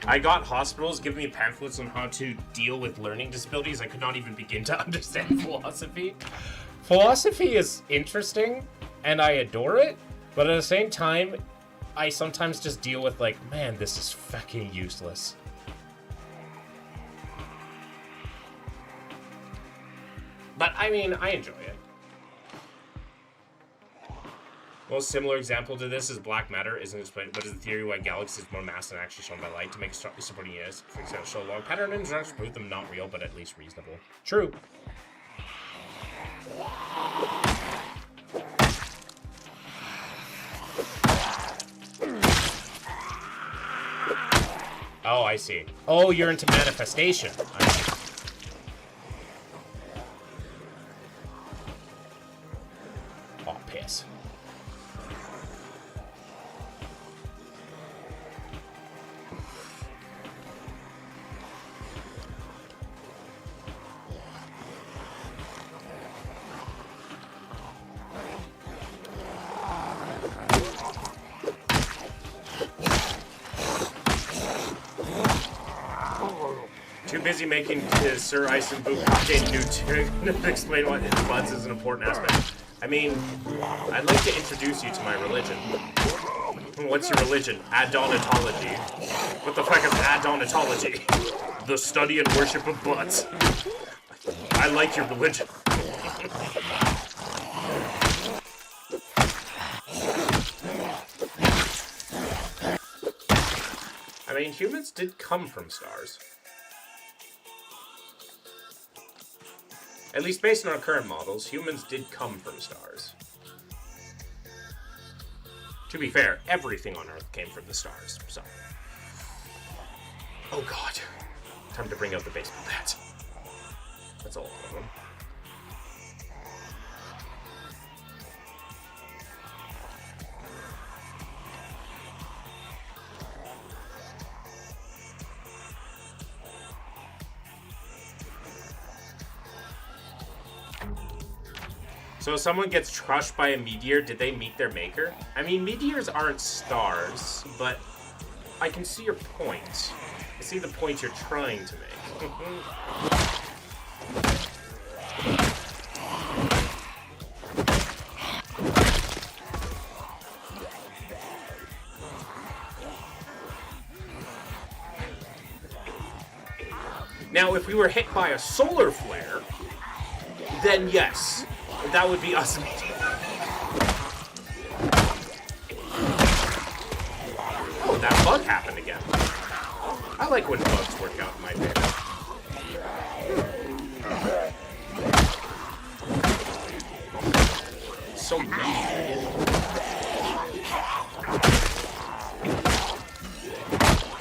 I got hospitals giving me pamphlets on how to deal with learning disabilities. I could not even begin to understand philosophy. Philosophy is interesting, and I adore it, but at the same time, I sometimes just deal with like, man, this is fucking useless. But, I mean, I enjoy it. Most similar example to this is black matter isn't explained, but is the theory why galaxies have more mass than actually shown by light to make supporting units, for example, show a long pattern and instructions prove them not real, but at least reasonable. True. Oh, I see. Oh, you're into manifestation. I see. Oh, piss. Too busy making Sir Ice and Boot update new to explain what buds is an important aspect. I mean, I'd like to introduce you to my religion. What's your religion? Adonatology. What the fuck is Adonatology? The study and worship of butts. I like your religion. I mean, humans did come from stars. At least based on our current models, humans did come from stars. To be fair, everything on Earth came from the stars, so. Oh god. Time to bring out the baseball bat. That's all of them. So if someone gets crushed by a meteor, did they meet their maker? I mean, meteors aren't stars, but I can see your point. I see the point you're trying to make. Now, if we were hit by a solar flare, then yes, that would be us. Oh, that bug happened again. I like when bugs work out in my favor. So mean.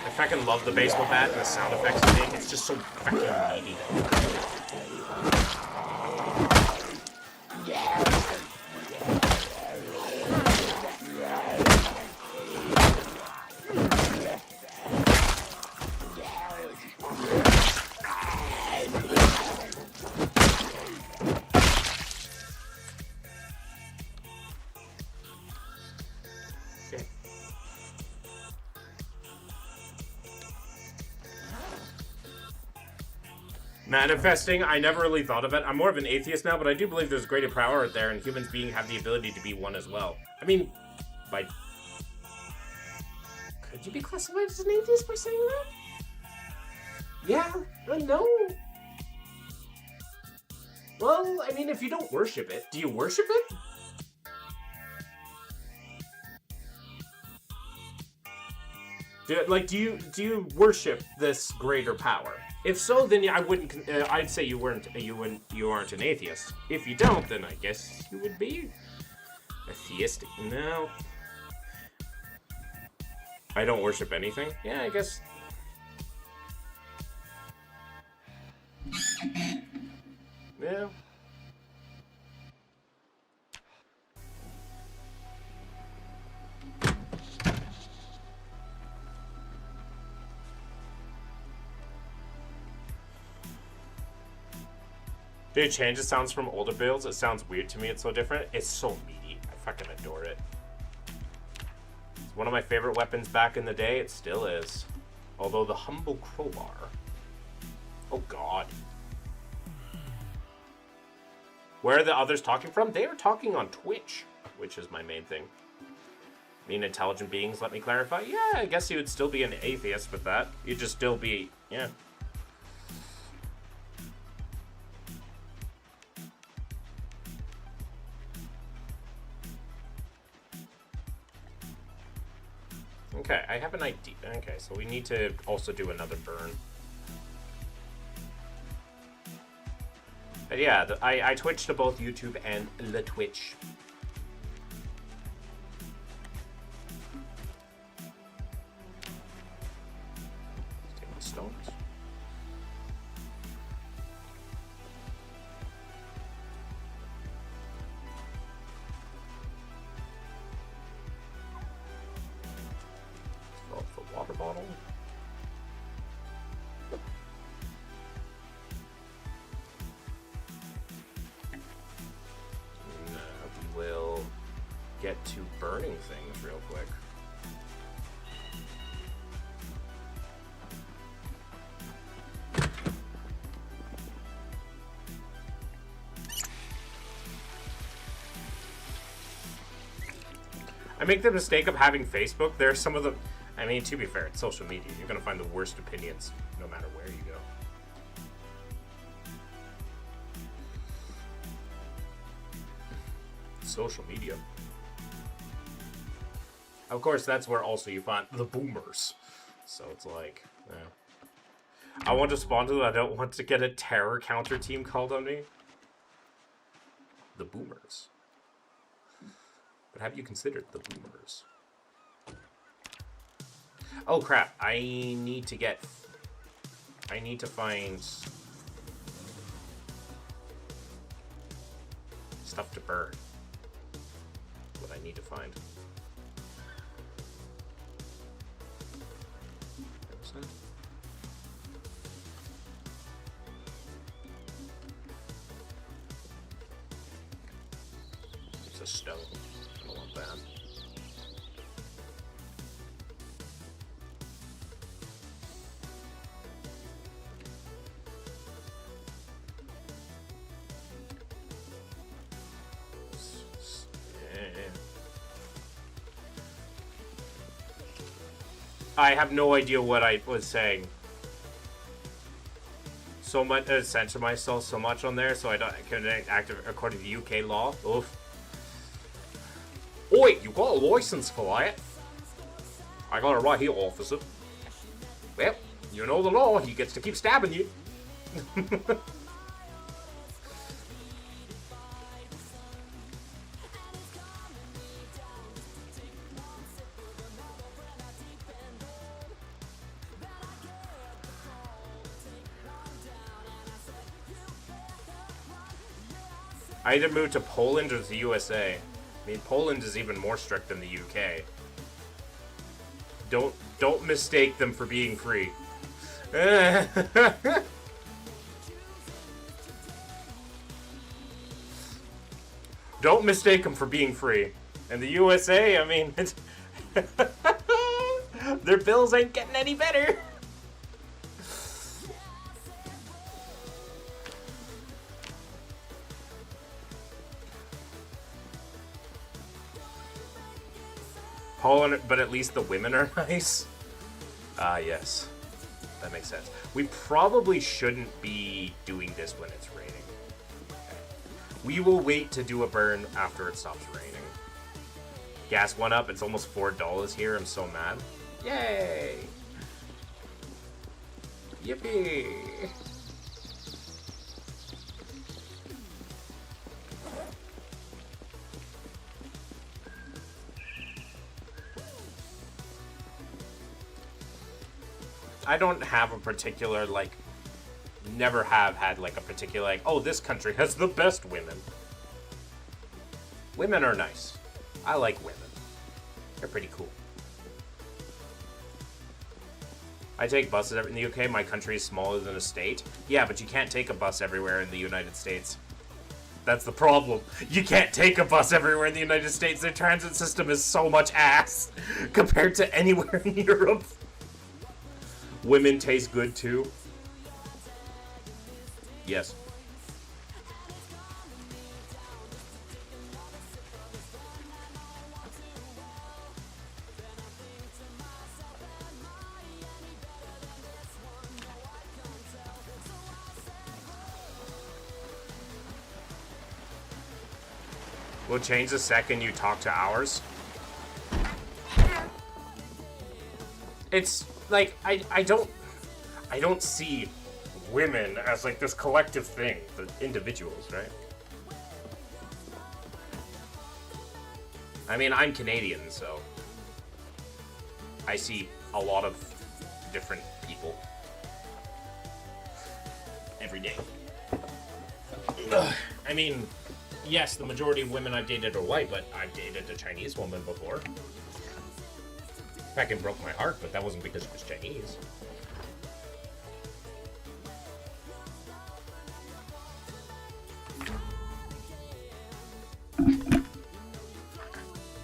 I fucking love the baseball bat and the sound effects it makes. It's just so fucking meaty. Manifesting, I never really thought of it. I'm more of an atheist now, but I do believe there's greater power out there, and humans being have the ability to be one as well. I mean, by... Could you be classified as an atheist by saying that? Yeah, no. Well, I mean, if you don't worship it, do you worship it? Do you worship this greater power? If so, then I wouldn't. I'd say you aren't an atheist. If you don't, then I guess you would be a theistic. No, I don't worship anything. Yeah, I guess. Yeah. Did it change the sounds from older builds? It sounds weird to me. It's so different. It's so meaty. I fucking adore it. It's one of my favorite weapons back in the day. It still is. Although the humble crowbar. Oh god. Where are the others talking from? They are talking on Twitch, which is my main thing. I mean, intelligent beings, let me clarify. Yeah, I guess you would still be an atheist with that. You'd just still be, yeah. Okay, I have an idea. Okay, so we need to also do another burn. But yeah, I Twitch to both YouTube and the Twitch. Let's take the stones. Water bottle. Now we will get to burning things real quick. I make the mistake of having Facebook. There's some of the... I mean, to be fair, it's social media. You're going to find the worst opinions no matter where you go. Social media. Of course, that's where also you find the boomers. So it's like, yeah. I want to spawn to them. I don't want to get a terror counter team called on me. The boomers. But have you considered the boomers? Oh crap, I need to find Stuff to burn. What I need to find. It's a stone. I don't want that. I have no idea what I was saying. So much, censor myself so much on there, so I can act according to UK law. Oof. Oi, you got a license for that? I got it right here, officer. Well, you know the law. He gets to keep stabbing you. I either move to Poland or the USA. I mean, Poland is even more strict than the UK. Don't mistake them for being free. Don't mistake them for being free. And the USA, I mean, it's their bills ain't getting any better. Poland, but at least the women are nice. Ah, yes. That makes sense. We probably shouldn't be doing this when it's raining. Okay. We will wait to do a burn after it stops raining. Gas went up. It's almost $4 here. I'm so mad. Yay! Yippee! I don't have a particular, like, never have had, like, a particular, like, oh, this country has the best women. Women are nice. I like women. They're pretty cool. I take buses in the UK. My country is smaller than a state. Yeah, but you can't take a bus everywhere in the United States. That's the problem. You can't take a bus everywhere in the United States. Their transit system is so much ass compared to anywhere in Europe. Women taste good too. Yes. We'll change the second you talk to ours. It's like I don't see women as like this collective thing, the individuals, right? I mean, I'm Canadian, so I see a lot of different people every day. I mean, yes, the majority of women I've dated are white, but I've dated a Chinese woman before. Fucking broke my heart, but that wasn't because it was Chinese.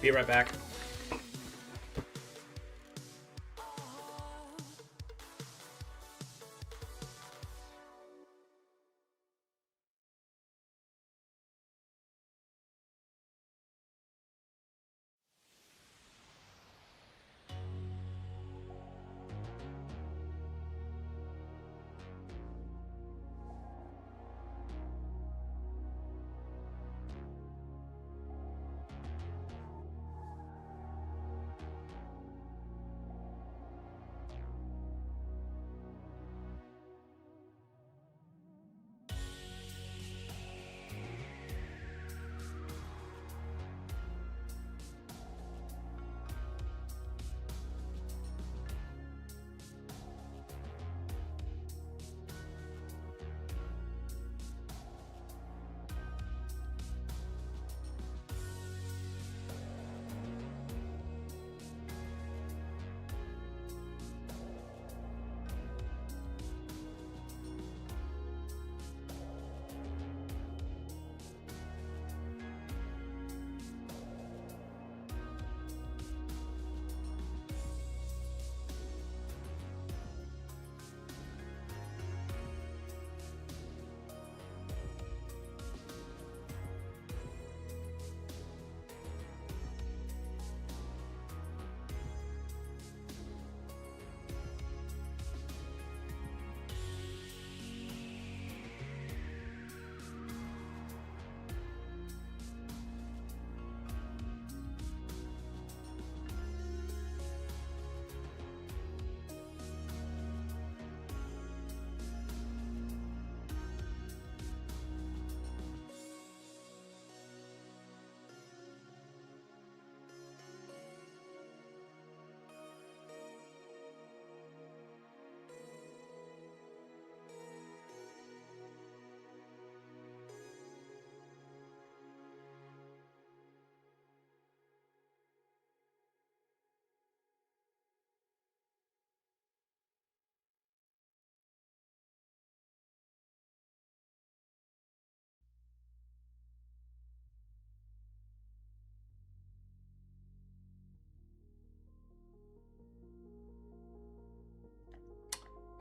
Be right back.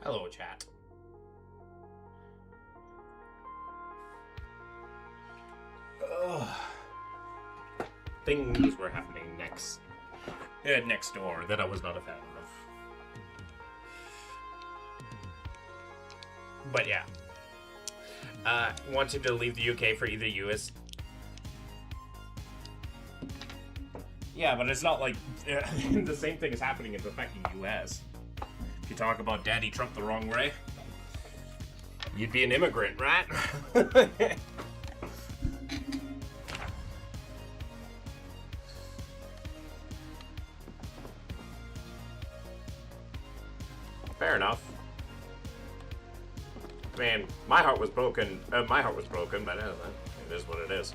Hello, chat. Ugh. Things were happening next door that I was not a fan of. But yeah. Wanted to leave the UK for either US. Yeah, but it's not like the same thing is happening in the fucking US. If you talk about Daddy Trump the wrong way, you'd be an immigrant, right? Fair enough. I mean, my heart was broken. But it is what it is.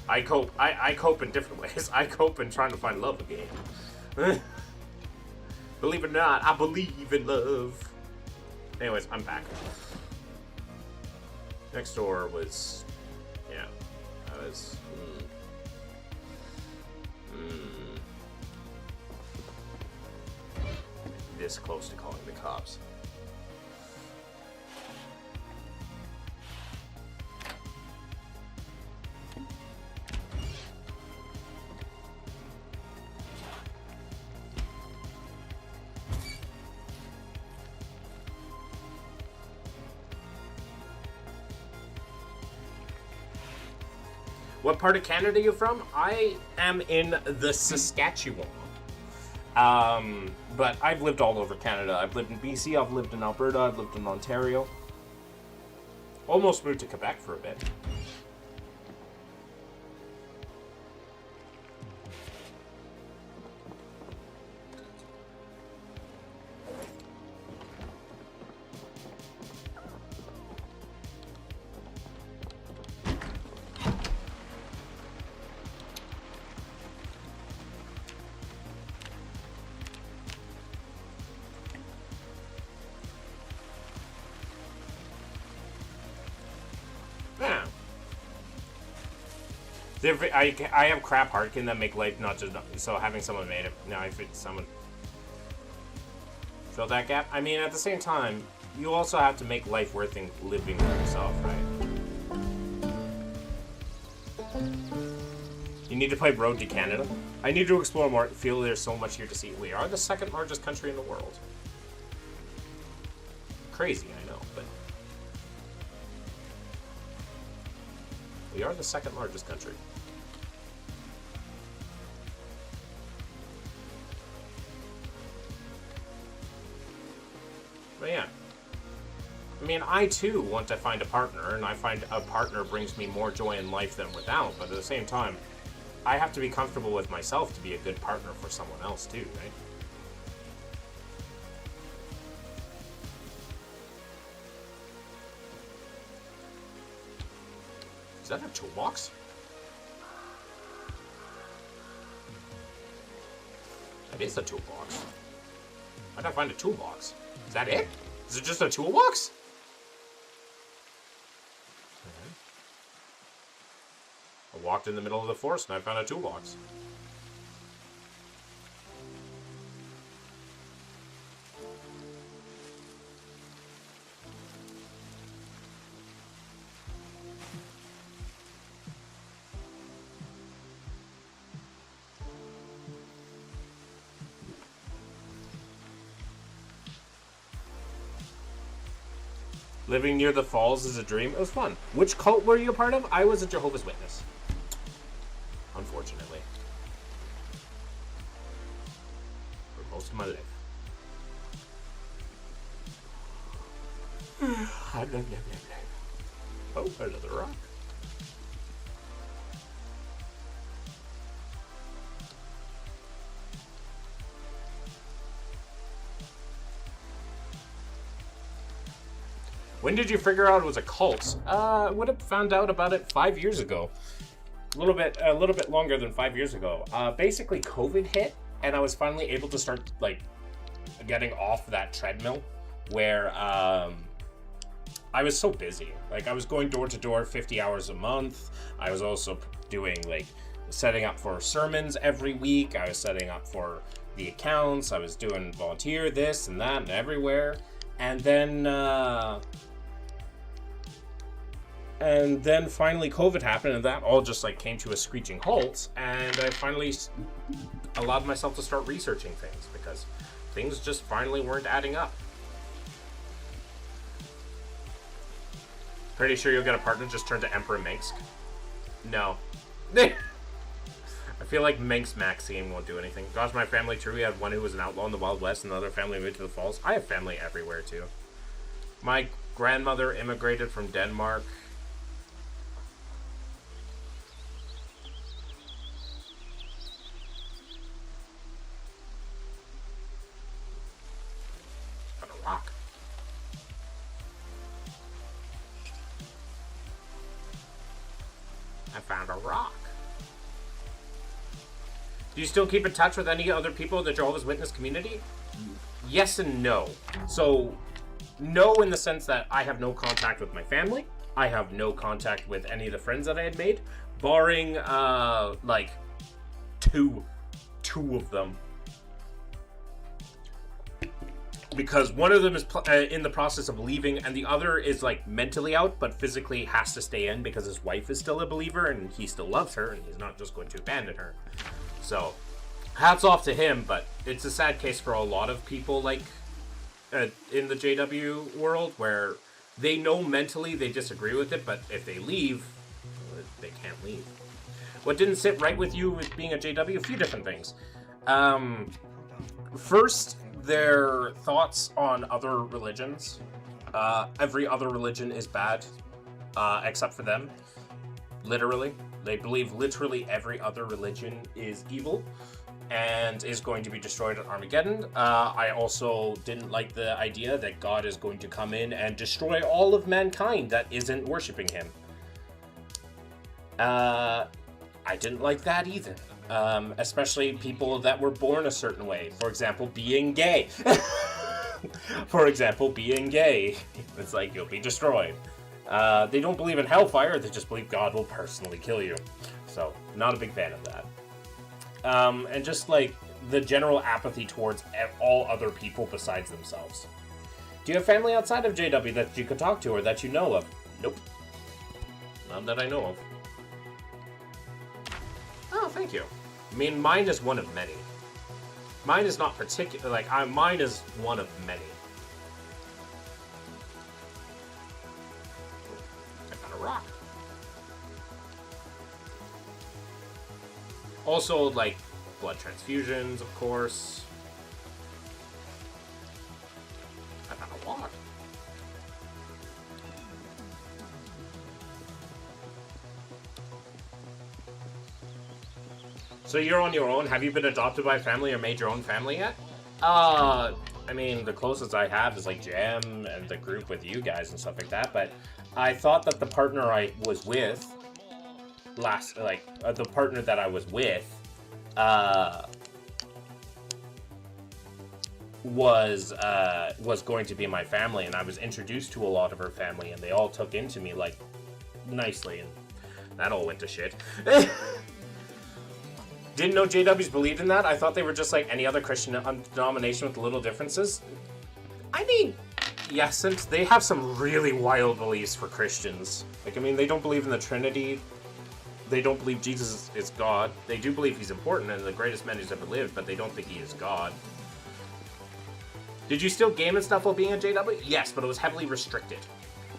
I cope in different ways. I cope in trying to find love again. Believe it or not, I believe in love. Anyways, I'm back. Next door was, yeah, I was. This close to calling the cops. What part of Canada are you from? I am in the Saskatchewan. But I've lived all over Canada. I've lived in BC, I've lived in Alberta, I've lived in Ontario. Almost moved to Quebec for a bit. I have crap Harkin that make life not just so having someone made it. Now if it's someone fill that gap. I mean, at the same time, you also have to make life worth living for yourself, right? You need to play Road to Canada. I need to explore more. Feel there's so much here to see. We are the second largest country in the world. Crazy, I know, but we are the second largest country. But yeah. I mean, I too want to find a partner, and I find a partner brings me more joy in life than without, but at the same time, I have to be comfortable with myself to be a good partner for someone else too, right? Is that a toolbox? That is a toolbox. Why'd I find a toolbox? Is that it? Is it just a toolbox? I walked in the middle of the forest and I found a toolbox. Living near the falls is a dream. It was fun. Which cult were you a part of? I was a Jehovah's Witness. Unfortunately. For most of my life. Oh, another rock. When did you figure out it was a cult? Would have found out about it 5 years ago. A little bit longer than 5 years ago. Basically, COVID hit, and I was finally able to start like getting off that treadmill, where I was so busy. Like I was going door to door 50 hours a month. I was also doing like setting up for sermons every week. I was setting up for the accounts. I was doing volunteer this and that and everywhere. And then finally COVID happened, and that all just like came to a screeching halt. And I finally allowed myself to start researching things because things just finally weren't adding up. Pretty sure you'll get a partner just turn to Emperor Minsk. No. I feel like Minx Maxine won't do anything. Gosh, my family too. We had one who was an outlaw in the Wild West, and another family moved to the Falls. I have family everywhere too. My grandmother immigrated from Denmark. On a rock. I found a rock. Do you still keep in touch with any other people in the Jehovah's Witness community? Yes and no. So, no in the sense that I have no contact with my family. I have no contact with any of the friends that I had made, barring, like, two of them. Because one of them is in the process of leaving, and the other is, like, mentally out, but physically has to stay in because his wife is still a believer, and he still loves her, and he's not just going to abandon her. So, hats off to him, but it's a sad case for a lot of people, like, in the JW world, where they know mentally they disagree with it, but if they leave, they can't leave. What didn't sit right with you with being a JW? A few different things. First, their thoughts on other religions. Every other religion is bad, except for them. Literally. They believe literally every other religion is evil and is going to be destroyed at Armageddon. I also didn't like the idea that God is going to come in and destroy all of mankind that isn't worshiping him. I didn't like that either. Especially people that were born a certain way. For example, being gay. It's like, you'll be destroyed. They don't believe in hellfire, they just believe God will personally kill you. So, not a big fan of that. And just like the general apathy towards all other people besides themselves. Do you have family outside of JW that you could talk to or that you know of? Nope. None that I know of. Oh, thank you. I mean, mine is one of many. Mine is not particular, like, mine is one of many. I found a rock. Also, like, blood transfusions, of course. I found a rock. So you're on your own? Have you been adopted by a family or made your own family yet? I mean, the closest I have is like Jam and the group with you guys and stuff like that, but I thought that the partner I was with, the partner that I was with, was going to be my family, and I was introduced to a lot of her family, and they all took into me, like, nicely, and that all went to shit. Didn't know JWs believed in that. I thought they were just like any other Christian denomination with little differences. I mean, yes, and they have some really wild beliefs for Christians. Like, I mean, they don't believe in the Trinity. They don't believe Jesus is God. They do believe he's important and the greatest man who's ever lived, but they don't think he is God. Did you still game and stuff while being a JW? Yes, but it was heavily restricted.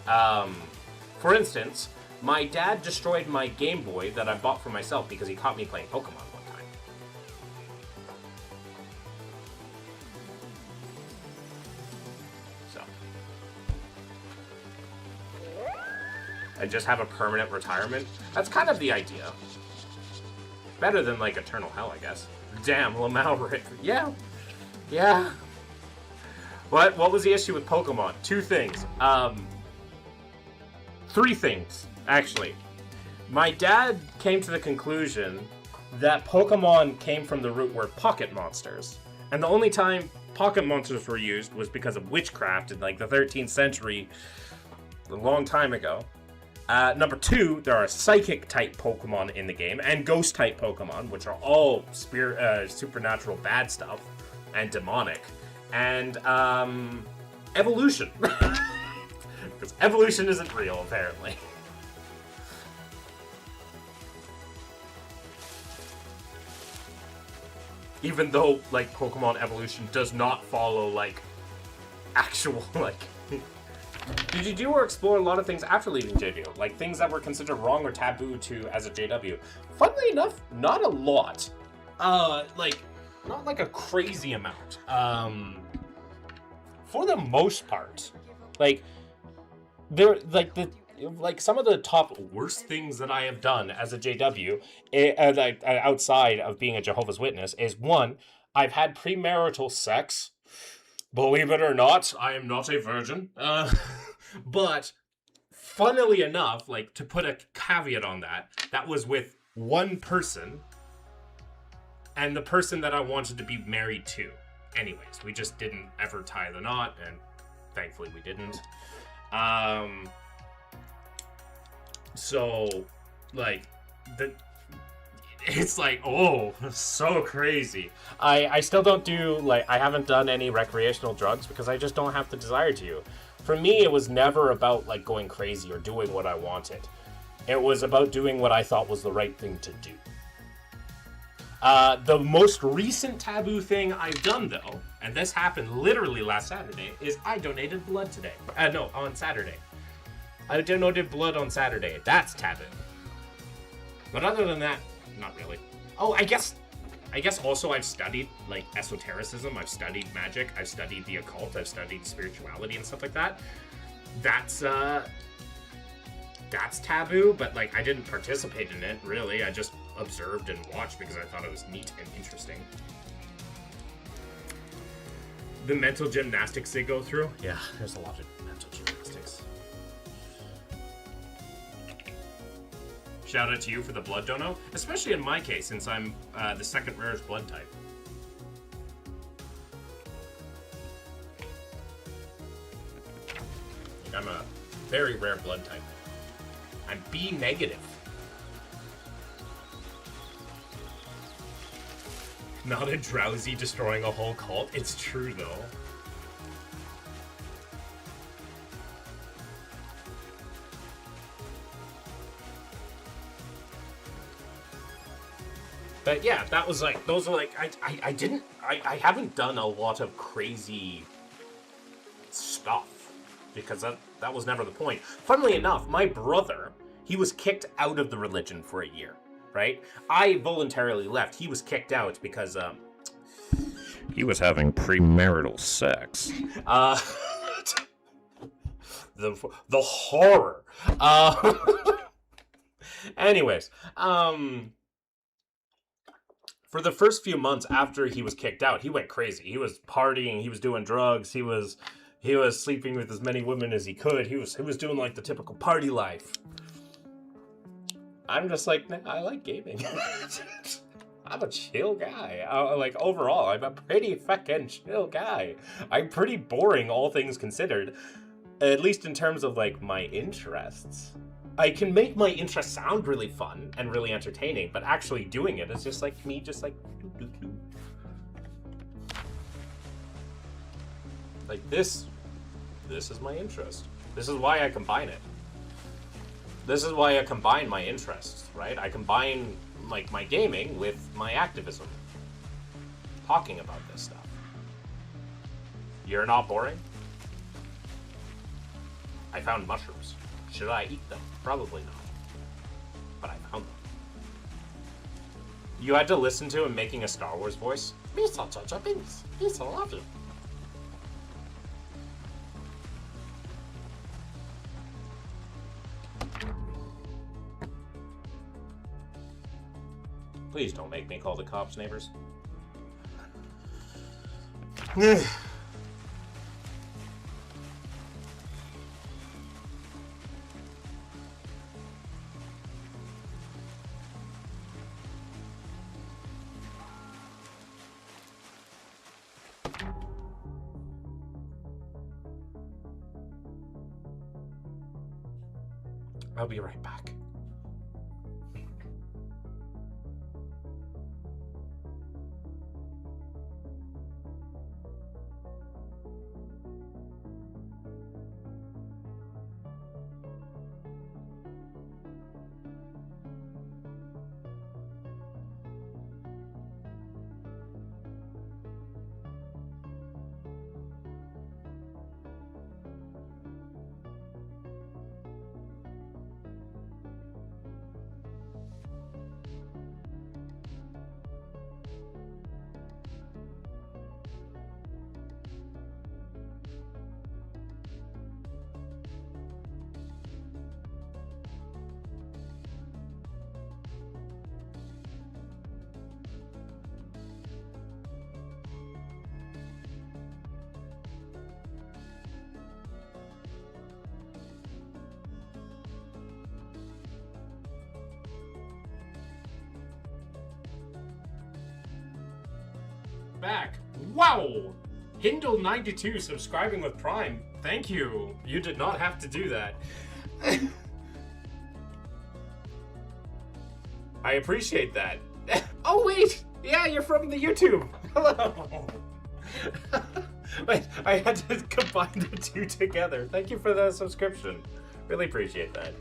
For instance, my dad destroyed my Game Boy that I bought for myself because he caught me playing Pokemon one time. So. I just have a permanent retirement. That's kind of the idea. Better than, like, eternal hell, I guess. Damn, Lamau Rick. Yeah. Yeah. What was the issue with Pokemon? Two things. Three things, actually. My dad came to the conclusion that Pokemon came from the root word pocket monsters. And the only time pocket monsters were used was because of witchcraft in, like, the 13th century, a long time ago. Number 2, there are psychic type Pokemon in the game and ghost type Pokemon, which are all supernatural bad stuff and demonic. And evolution. Because evolution isn't real, apparently. Even though, like, Pokemon evolution does not follow, like, actual, like... Did you do or explore a lot of things after leaving JW? Like, things that were considered wrong or taboo to as a JW? Funnily enough, not a lot. Like, not like a crazy amount. For the most part. Like, there, like, some of the top worst things that I have done as a JW, outside of being a Jehovah's Witness, is 1, I've had premarital sex. Believe it or not, I am not a virgin. But, funnily enough, like, to put a caveat on that, that was with one person, and the person that I wanted to be married to. Anyways, we just didn't ever tie the knot, and thankfully we didn't. So, like, it's like, oh, so crazy. I still don't do, like, I haven't done any recreational drugs because I just don't have the desire to. For me, it was never about, like, going crazy or doing what I wanted. It was about doing what I thought was the right thing to do. The most recent taboo thing I've done, though, and this happened literally last Saturday, is I donated blood today. No, on Saturday. I donated blood on Saturday. That's taboo. But other than that, not really. Oh, I guess also I've studied, like, esotericism, I've studied magic, I've studied the occult, I've studied spirituality and stuff like that. That's taboo, but, like, I didn't participate in it, really. I just observed and watched because I thought it was neat and interesting. The mental gymnastics they go through? Yeah, there's a lot of mental gymnastics. Shout out to you for the blood dono, especially in my case, since I'm the second rarest blood type. I'm a very rare blood type. I'm B negative. Not a drowsy destroying a whole cult. It's true though. But yeah, that was like, those are like, I haven't done a lot of crazy stuff because that was never the point. Funnily enough, my brother, he was kicked out of the religion for a year, right? I voluntarily left. He was kicked out because, he was having premarital sex. The horror. Anyways, for the first few months after he was kicked out, he went crazy. He was partying, he was doing drugs, he was sleeping with as many women as he could. He was doing like the typical party life. I'm just like, I like gaming. I'm a chill guy. Like, overall, I'm a pretty fucking chill guy. I'm pretty boring, all things considered. At least in terms of, like, my interests. I can make my interests sound really fun and really entertaining, but actually doing it is just like me, just like, doo-doo-doo. Like, this is my interest. This is why I combine it. This is why I combine my interests, right? I combine, like, my gaming with my activism. Talking about this stuff. You're not boring? I found mushrooms. Should I eat them? Probably not. But I found them. You had to listen to him making a Star Wars voice? Misa Jaja Binks. Misa love you. Please don't make me call the cops, neighbors. I'll be right back. Back. Wow! Hindle92 subscribing with Prime. Thank you. You did not have to do that. I appreciate that. Oh, wait! Yeah, you're from the YouTube. Hello. Wait, I had to combine the two together. Thank you for the subscription. Really appreciate that.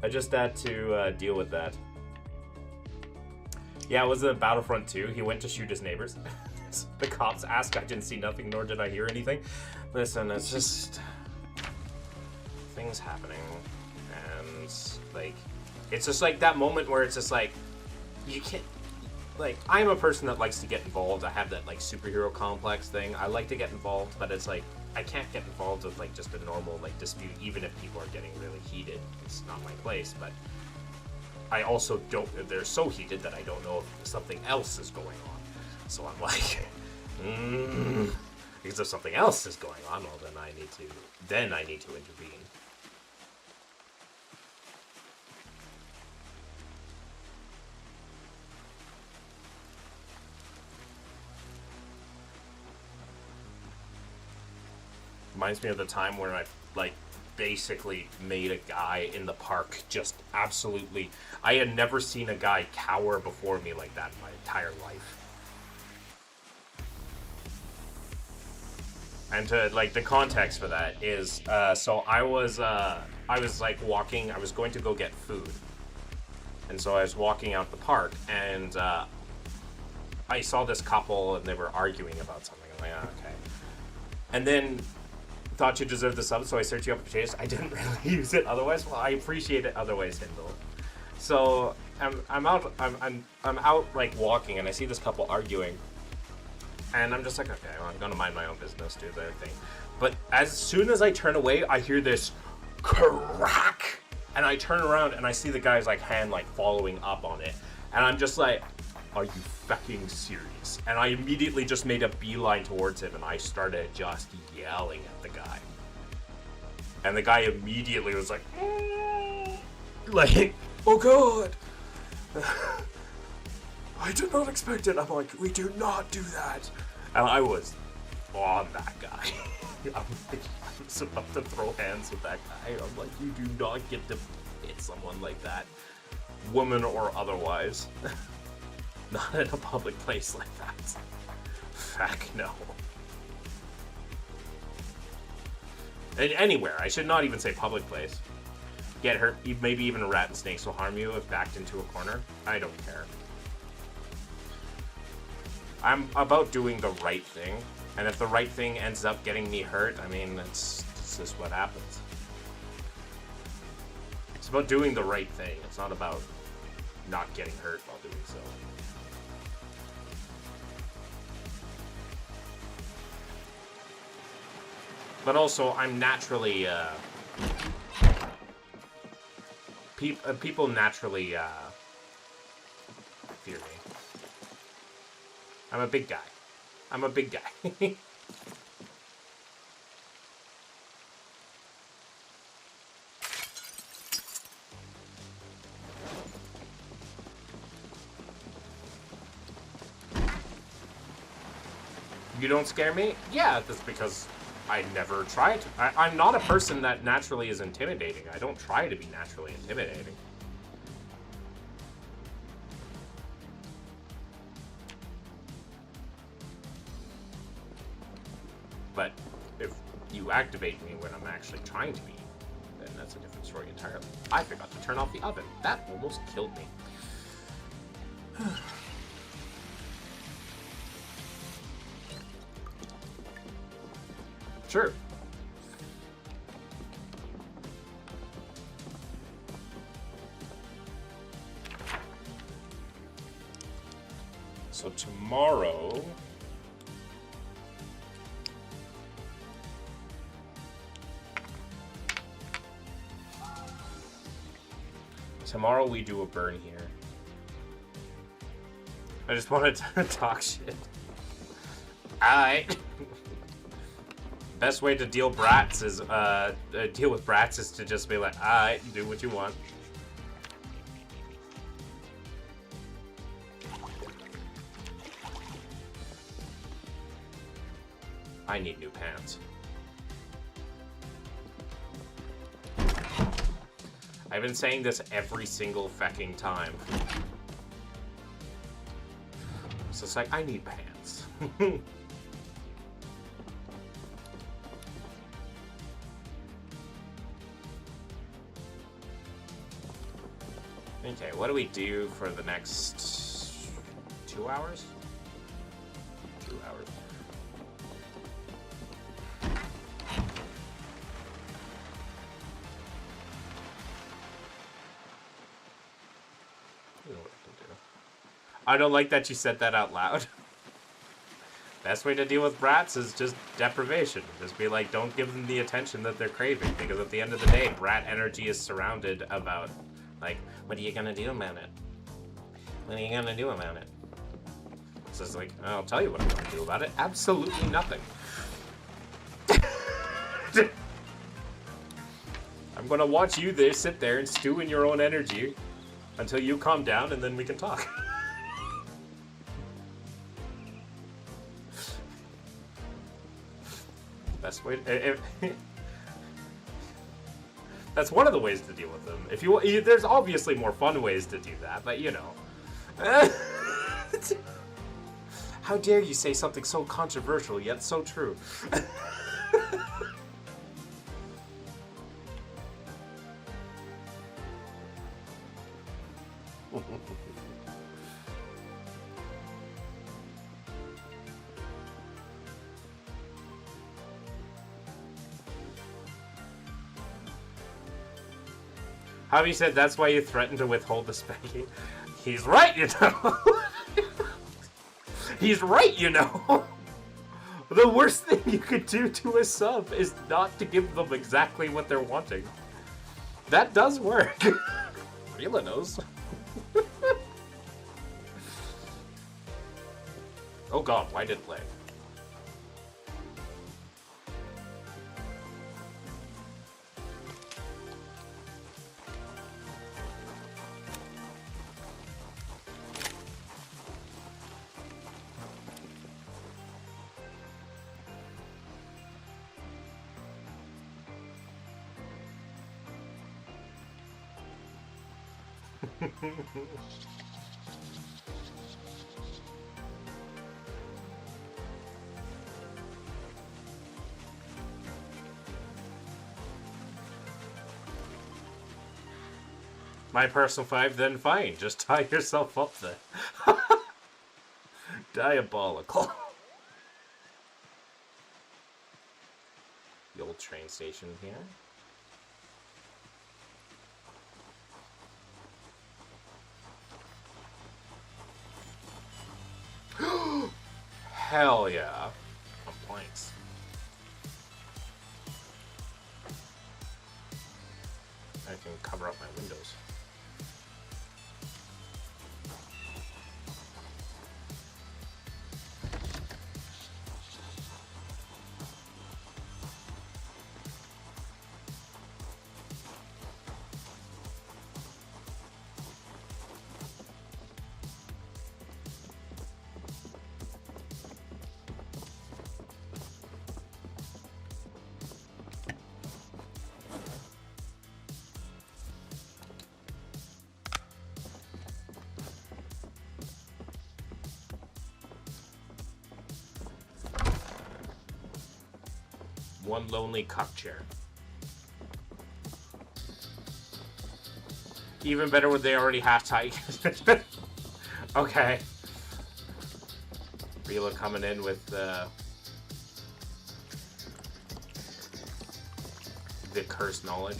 I just had to deal with that. Yeah, it was in Battlefront 2. He went to shoot his neighbors. The cops asked, I didn't see nothing, nor did I hear anything. Listen, it's just things happening, and like, it's just like that moment where it's just like, you can't, like, I'm a person that likes to get involved. I have that like superhero complex thing. I like to get involved, but it's like, I can't get involved with like just a normal like dispute, even if people are getting really heated. It's not my place, but I also don't, they're so heated that I don't know if something else is going on. So I'm like, because if something else is going on, well, then I need to intervene. Reminds me of the time where I, like, basically made a guy in the park just absolutely, I had never seen a guy cower before me like that in my entire life. And to, like, the context for that is, so I was like walking, I was going to go get food. And so I was walking out the park, and I saw this couple, and they were arguing about something. I'm like, oh, okay. And then thought you deserved the sub, so I searched you up potatoes. I didn't really use it otherwise. Well, I appreciate it otherwise, Hindle. So I'm out like walking, and I see this couple arguing. And I'm just like, okay, well, I'm gonna mind my own business, do their thing. But as soon as I turn away, I hear this crack, and I turn around and I see the guy's like hand like following up on it, and I'm just like, are you fucking serious? And I immediately just made a beeline towards him, and I started just yelling at the guy. And the guy immediately was like, oh god. I did not expect it. I'm like, we do not do that. And I was on that guy. I was about to throw hands with that guy. I'm like, you do not get to hit someone like that. Woman or otherwise. Not in a public place like that. Fuck no. And anywhere. I should not even say public place. Get hurt. Maybe even a rat and snakes will harm you if backed into a corner. I don't care. I'm about doing the right thing, and if the right thing ends up getting me hurt, I mean, it's just what happens. It's about doing the right thing. It's not about not getting hurt while doing so. But also, I'm naturally, people naturally, fear me. I'm a big guy. I'm a big guy. You don't scare me? Yeah, that's because I never tried. I'm not a person that naturally is intimidating. I don't try to be naturally intimidating. But if you activate me when I'm actually trying to be, then that's a different story entirely. I forgot to turn off the oven. That almost killed me. Sure. So tomorrow... Tomorrow we do a burn here. I just wanted to talk shit. Alright. Best way to deal with brats is to just be like, alright, do what you want. I need new pants. I've been saying this every single fucking time. It's just like, I need pants. Okay, what do we do for the next 2 hours? 2 hours. I don't like that you said that out loud. Best way to deal with brats is just deprivation. Just be like, don't give them the attention that they're craving, because at the end of the day, brat energy is surrounded about, like, what are you gonna do about it? What are you gonna do about it? So it's like, I'll tell you what I'm gonna do about it. Absolutely nothing. I'm gonna watch you there, sit there and stew in your own energy until you calm down, and then we can talk. Best way to, that's one of the ways to deal with them. If you, there's obviously more fun ways to do that, but you know. How dare you say something so controversial yet so true? Javi said that's why you threatened to withhold the spanking. He's right, you know. He's right, you know. The worst thing you could do to a sub is not to give them exactly what they're wanting. That does work. Rila knows. Oh god, why did it lag? My personal 5, then fine. Just tie yourself up there. Diabolical. The old train station here. Hell yeah. On planks. I can cover up my windows. One lonely cup chair. Even better when they already have tight. Okay. Rila coming in with the cursed knowledge.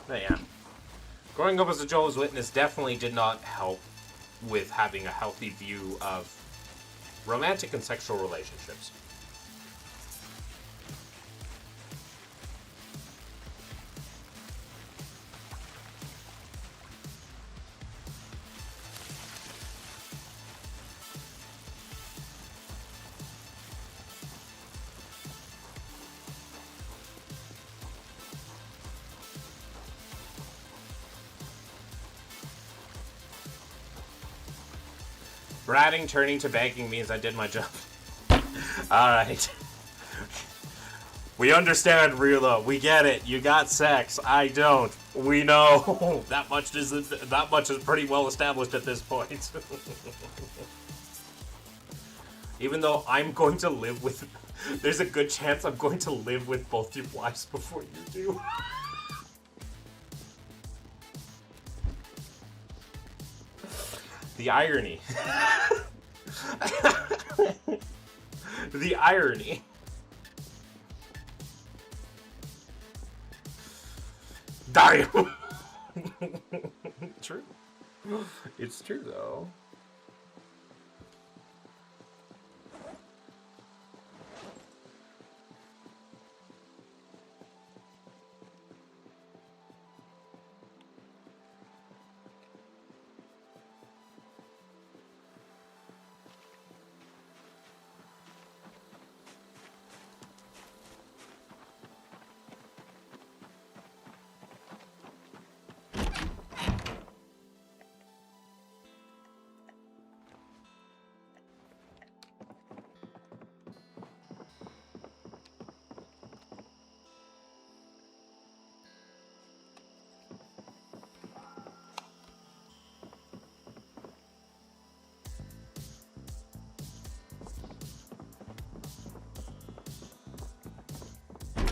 But yeah. Growing up as a Jehovah's Witness definitely did not help with having a healthy view of romantic and sexual relationships. Bratting turning to begging means I did my job. Alright. We understand, Rila. We get it. You got sex. I don't. We know. That much is pretty well established at this point. Even though I'm going to live with... There's a good chance I'm going to live with both your wives before you do. The irony. The irony. Dario. True. It's true though.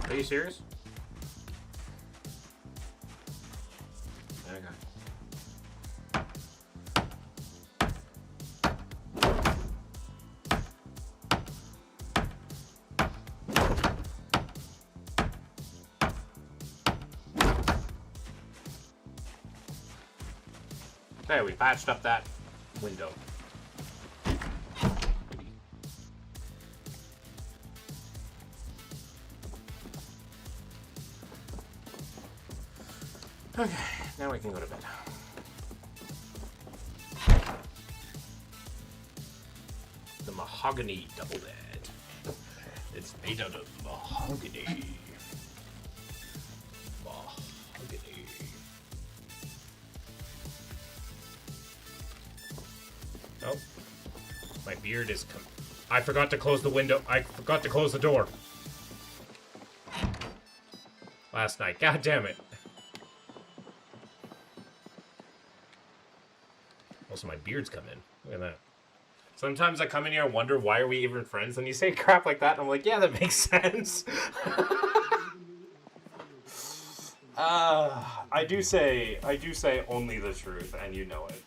Are you serious? Okay. Okay, we patched up that window. Okay, now we can go to bed. The mahogany double bed. It's made out of mahogany. Mahogany. Oh, my beard is I forgot to close the window. I forgot to close the door. Last night. God damn it. Also, my beard's come in. Look at that. Sometimes I come in here and wonder, why are we even friends? And you say crap like that, and I'm like, yeah, that makes sense. I do say only the truth, and you know it.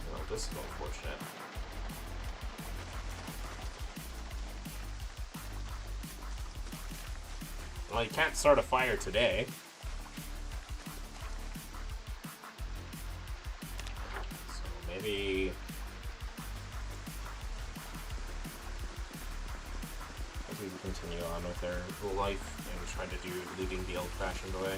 Well, this is unfortunate. Well, you can't start a fire today. So maybe... we continue on with our life and try to do leaving the old-fashioned way.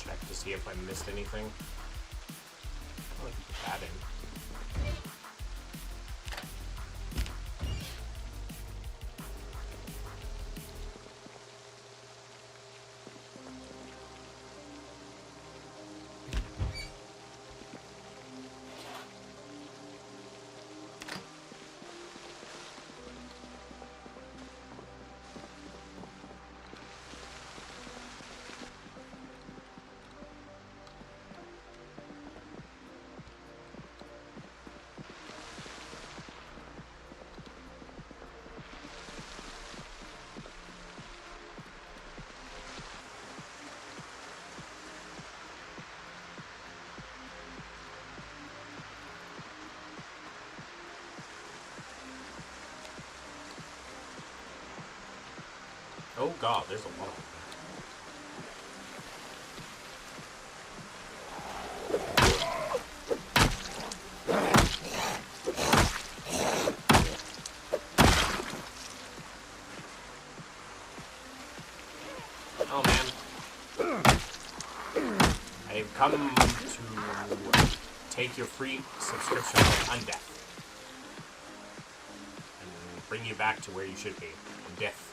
Check to see if I missed anything. I'll put that in. Oh god, there's a lot of them. Oh man. I've come to take your free subscription to Undeath. And bring you back to where you should be, in death.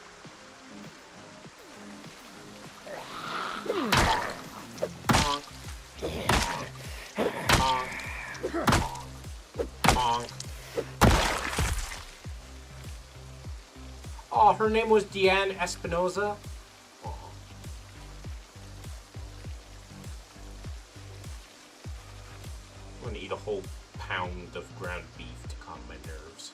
Oh, her name was Deanne Espinoza. Oh. I'm gonna eat a whole pound of ground beef to calm my nerves.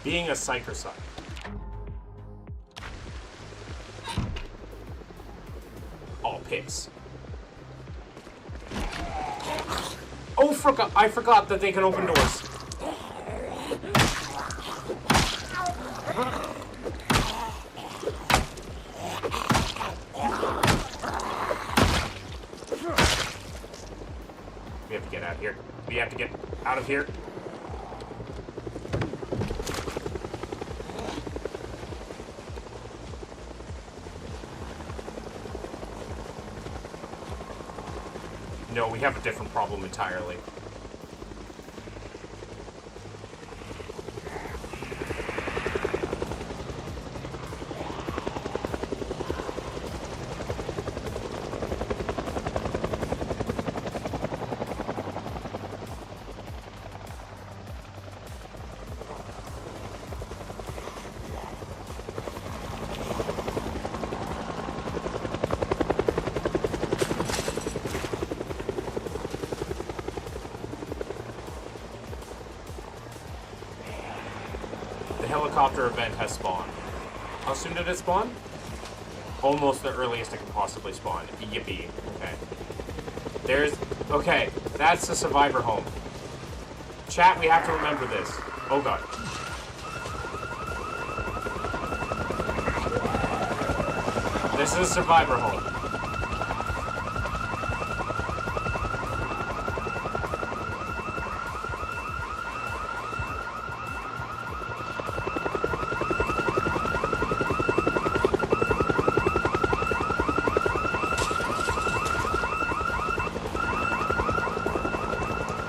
Being a psych or psych. Oh, piss. Oh, I forgot that they can open doors. We have to get out of here. We have to get out of here. No, we have a different problem entirely. Helicopter event has spawned. How soon did it spawn? Almost the earliest it can possibly spawn. Yippee. Okay. Okay, that's the survivor home. Chat, we have to remember this. Oh god. This is a survivor home.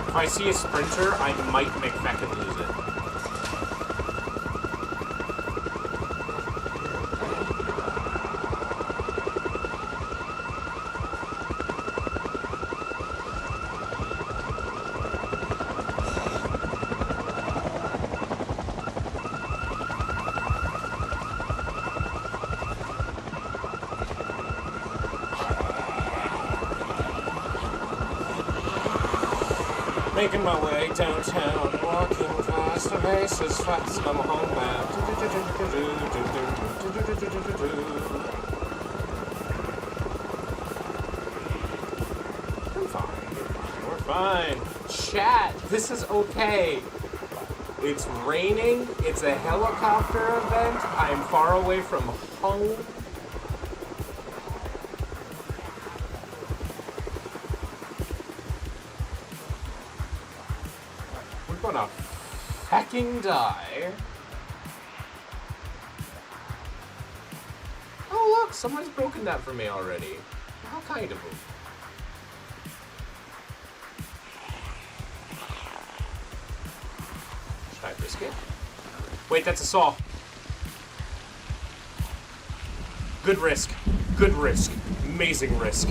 If I see a sprinter, I might McFeckin lose it. Making my way downtown, walking past the faces fast, I'm homebound. I'm fine, we're fine. Chat, this is okay. It's raining, it's a helicopter event, I'm far away from home. Gonna fucking die. Oh look, someone's broken that for me already. How kind of them. Should I risk it? Wait, that's a saw. Good risk. Good risk. Amazing risk.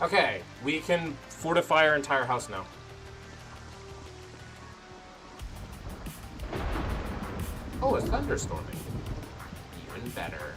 Okay, we can fortify our entire house now. Oh, it's thunderstorming. Even better.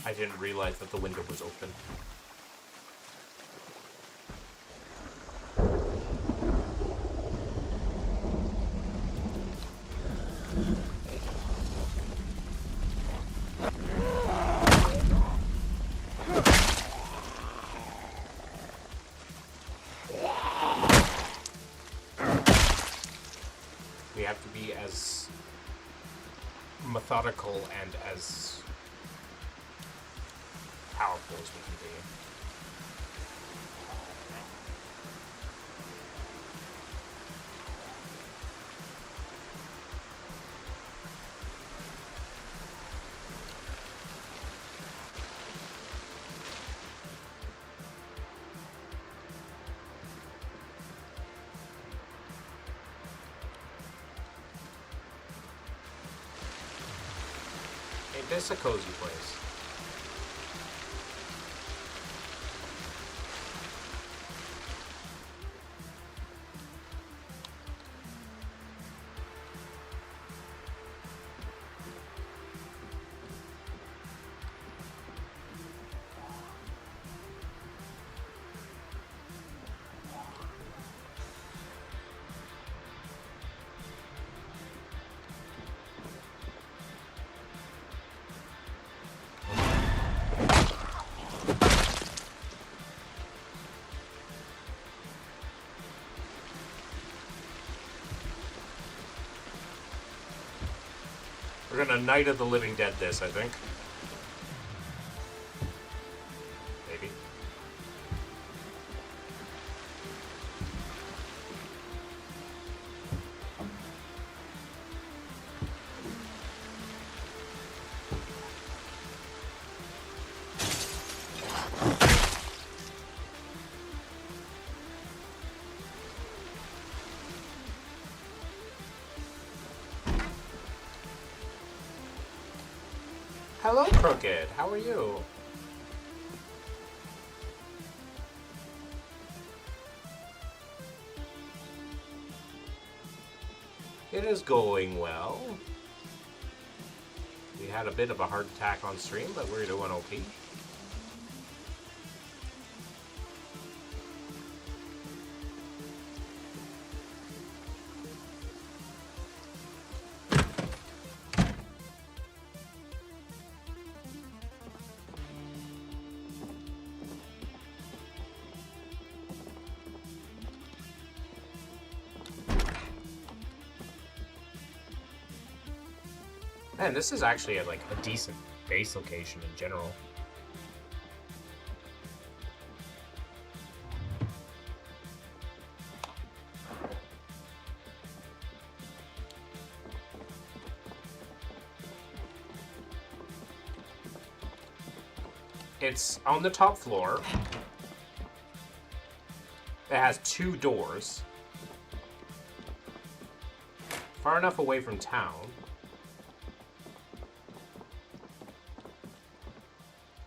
I didn't realize that the window was open. We have to be as methodical and as powerful as we can be. Ain't this a cozy place? We're gonna Night of the Living Dead this, I think. Maybe. Hello, Crooked. How are you? It is going well. We had a bit of a heart attack on stream, but we're doing okay. Man, this is actually a decent base location in general. It's on the top floor. It has 2 doors. Far enough away from town.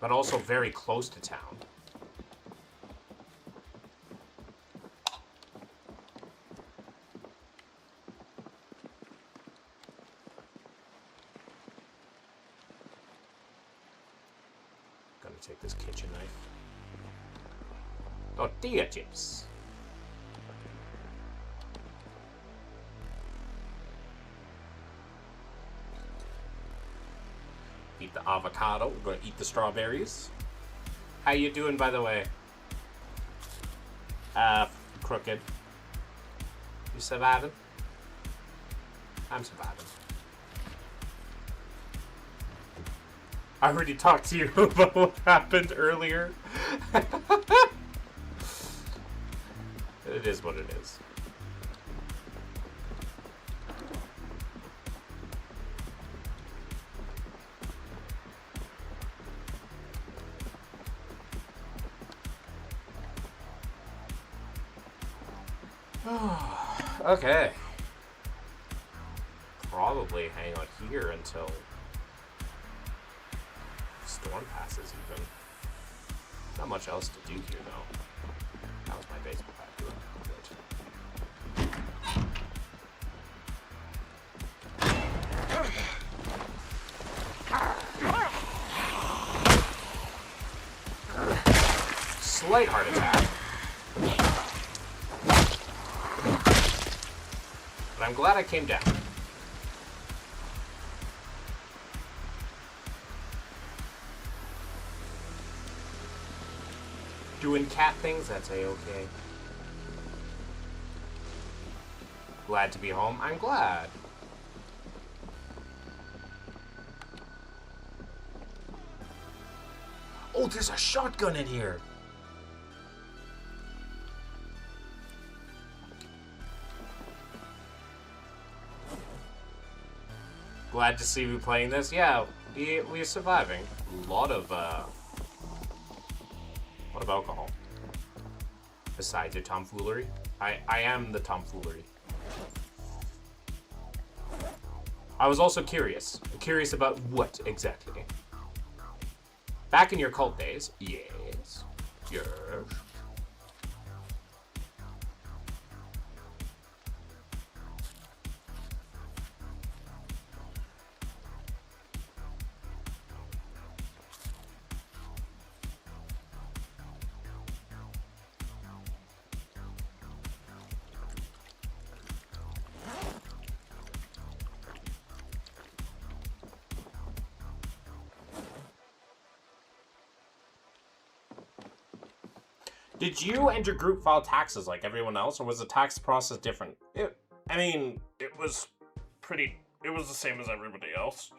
But also very close to town. Gonna take this kitchen knife. Tortilla chips. Eat the avocado. We're gonna eat the strawberries. How you doing, by the way? Crooked. You surviving? I'm surviving. I already talked to you about what happened earlier. It is what it is. Okay. Probably hang out here until storm passes even. Not much else to do here though. That was my baseball bat doing good. Slight heart attack. But I'm glad I came down. Doing cat things, that's a-okay. Glad to be home. I'm glad. Oh, there's a shotgun in here. Glad to see you playing this. Yeah, we're surviving. A lot of alcohol. Besides the tomfoolery. I am the tomfoolery. I was also curious. Curious about what exactly? Back in your cult days. Yes. Yes. Did you and your group file taxes like everyone else, or was the tax process different? It was pretty It was the same as everybody else.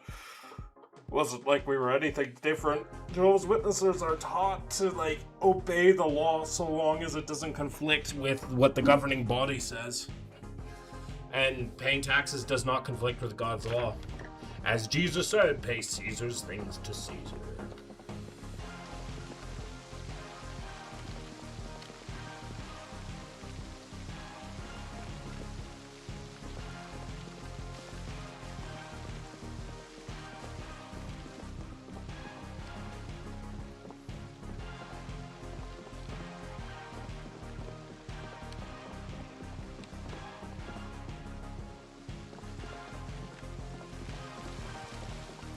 Wasn't like we were anything different. Jehovah's Witnesses are taught to, like, obey the law so long as it doesn't conflict with what the governing body says. And paying taxes does not conflict with God's law. As Jesus said, pay Caesar's things to Caesar.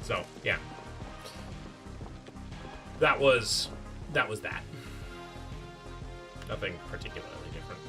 So, yeah. That was that. Nothing particularly different.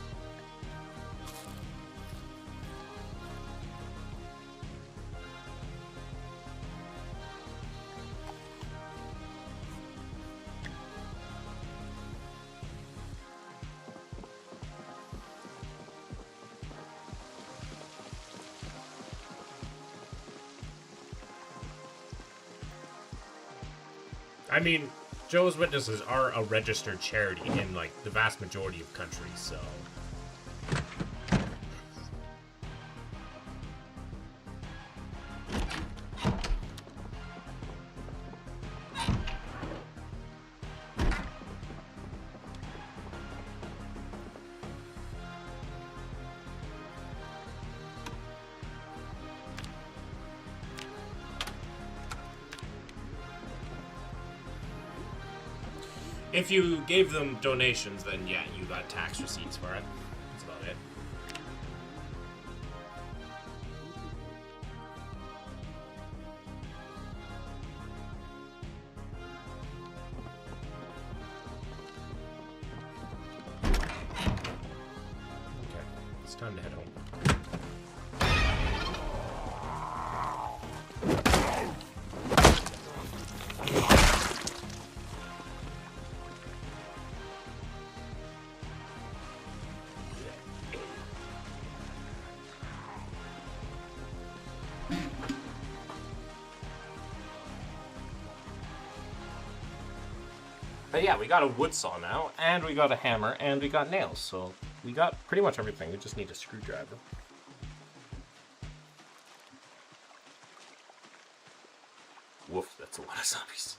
I mean, Jehovah's Witnesses are a registered charity in, like, the vast majority of countries, so... If you gave them donations, then yeah, you got tax receipts for it. That's about it. Okay, it's time to head home. But yeah, we got a wood saw now, and we got a hammer, and we got nails, so we got pretty much everything. We just need a screwdriver. Woof, that's a lot of zombies.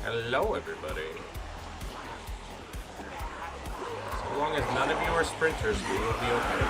Hello, everybody. So long as none of you are sprinters, we will be okay.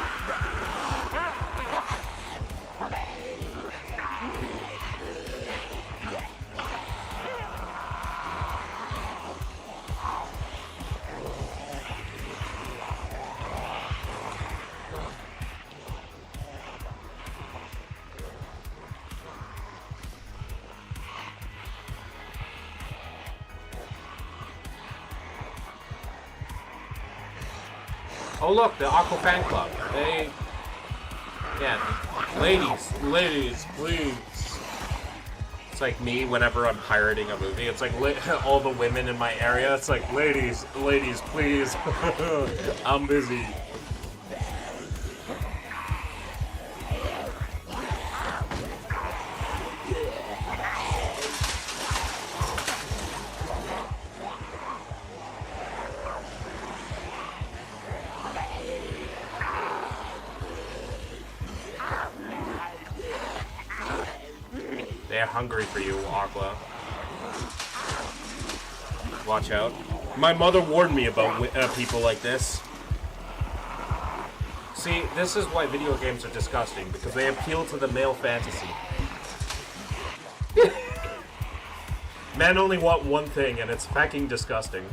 Oh look, the Aqua Fan Club. They... Yeah. Ladies, please. It's like me whenever I'm pirating a movie. It's like all the women in my area. It's like, ladies, please. I'm busy. They're hungry for you, Aqua. Watch out. My mother warned me about people like this. See, this is why video games are disgusting, because they appeal to the male fantasy. Men only want one thing, and it's fucking disgusting.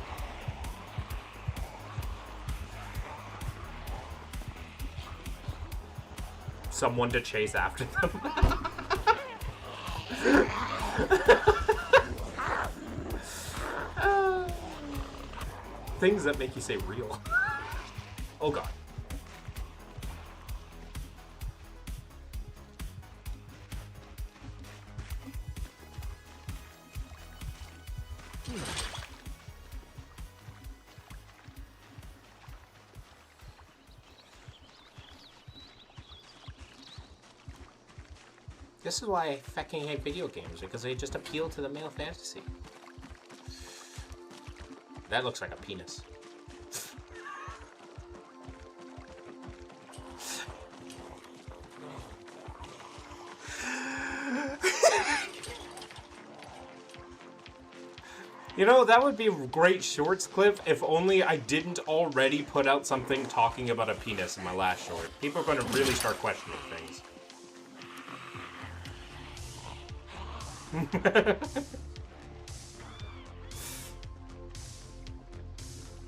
Someone to chase after them. Things that make you say real. Oh god. This is why I fucking hate video games, because they just appeal to the male fantasy. That looks like a penis. You know, that would be a great shorts clip if only I didn't already put out something talking about a penis in my last short. People are going to really start questioning things.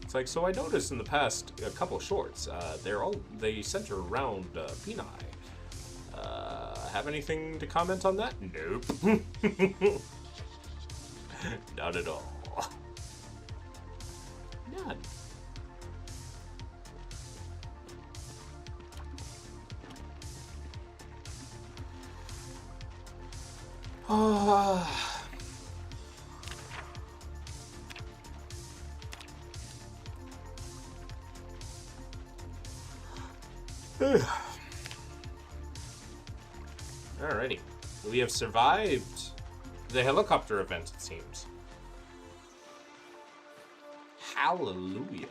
It's like, so I noticed in the past a couple shorts, they center around peni. Have anything to comment on that? Nope. Not at all. None. Alrighty. We have survived the helicopter event, it seems. Hallelujah.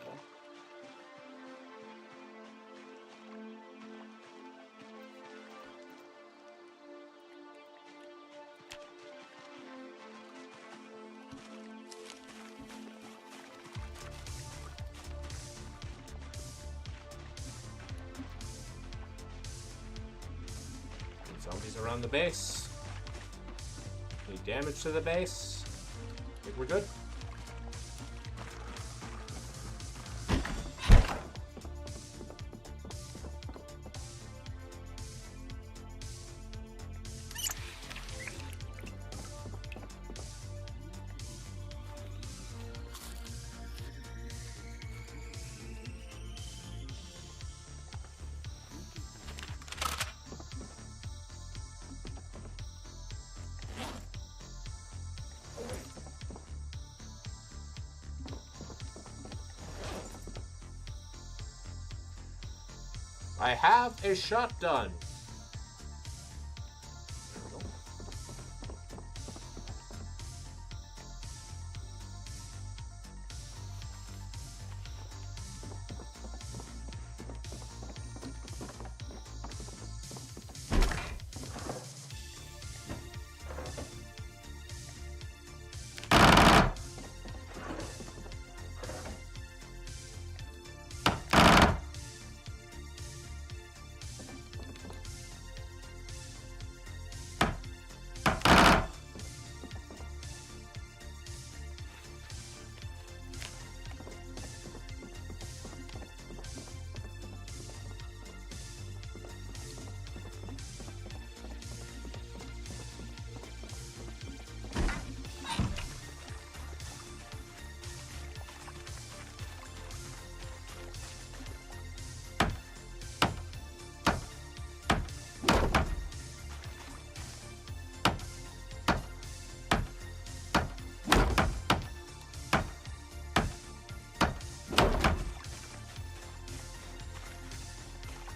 Zombies around the base. Any damage to the base? I think we're good. I have a shotgun.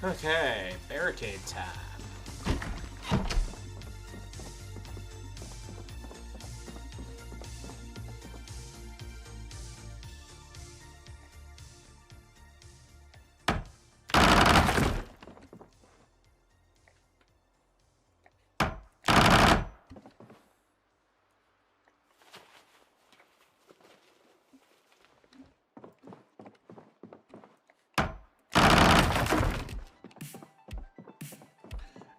Okay, barricade time.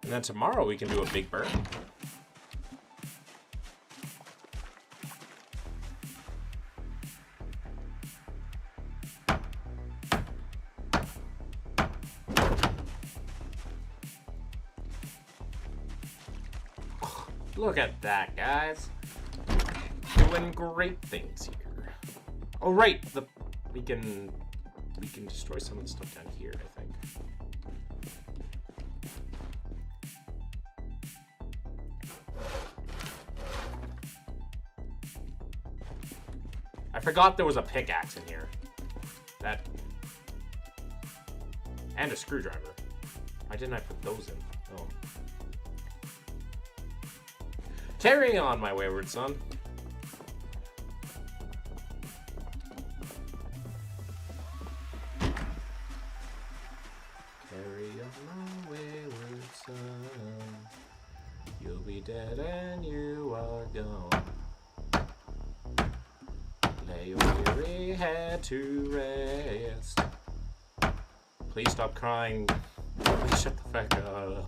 And then tomorrow we can do a big burn. Look at that, guys. Doing great things here. Oh right, we can destroy some of the stuff down here, I think. I forgot there was a pickaxe in here. That... And a screwdriver. Why didn't I put those in? Oh. Carry on, my wayward son. Carry on, my wayward son. You'll be dead and you are gone. Lay your weary head to rest. Please stop crying. Please shut the fuck up.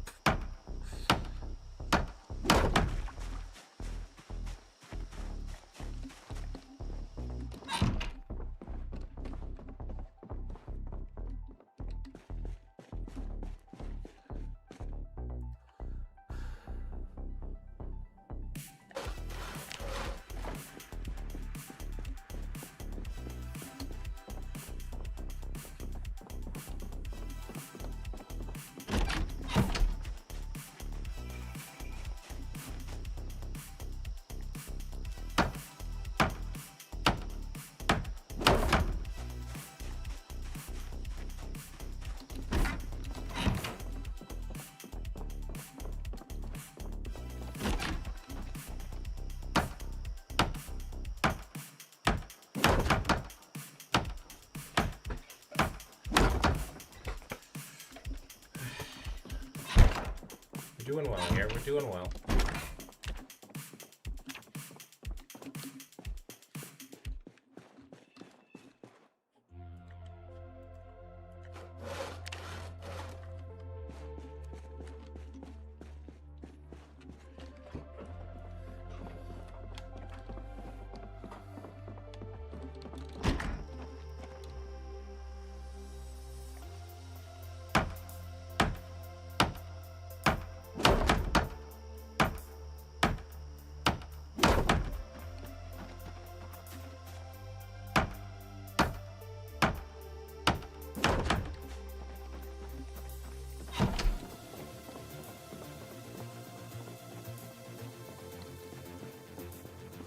We're doing well here. We're doing well.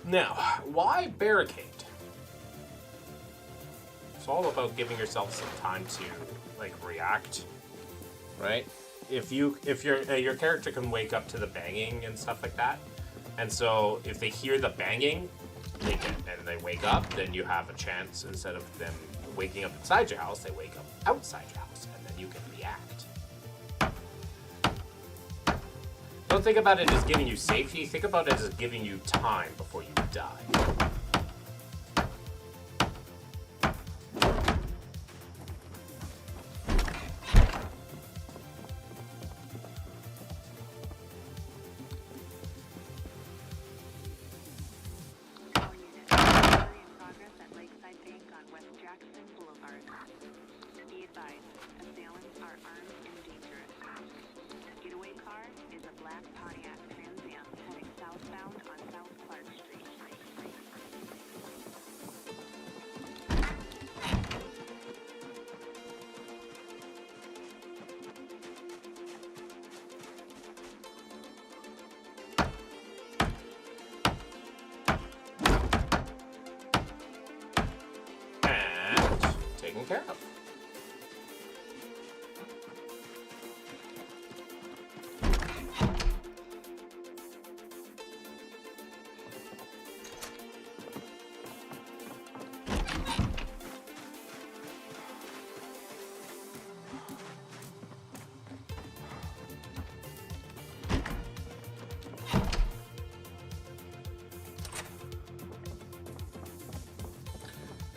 Now, why barricade? It's all about giving yourself some time to react, right? If your character can wake up to the banging and stuff like that, and so if they hear the banging, and they wake up, then you have a chance. Instead of them waking up inside your house, they wake up outside your house, and then you can react. Don't think about it as giving you safety. Think about it as giving you time before you die. Taken care of.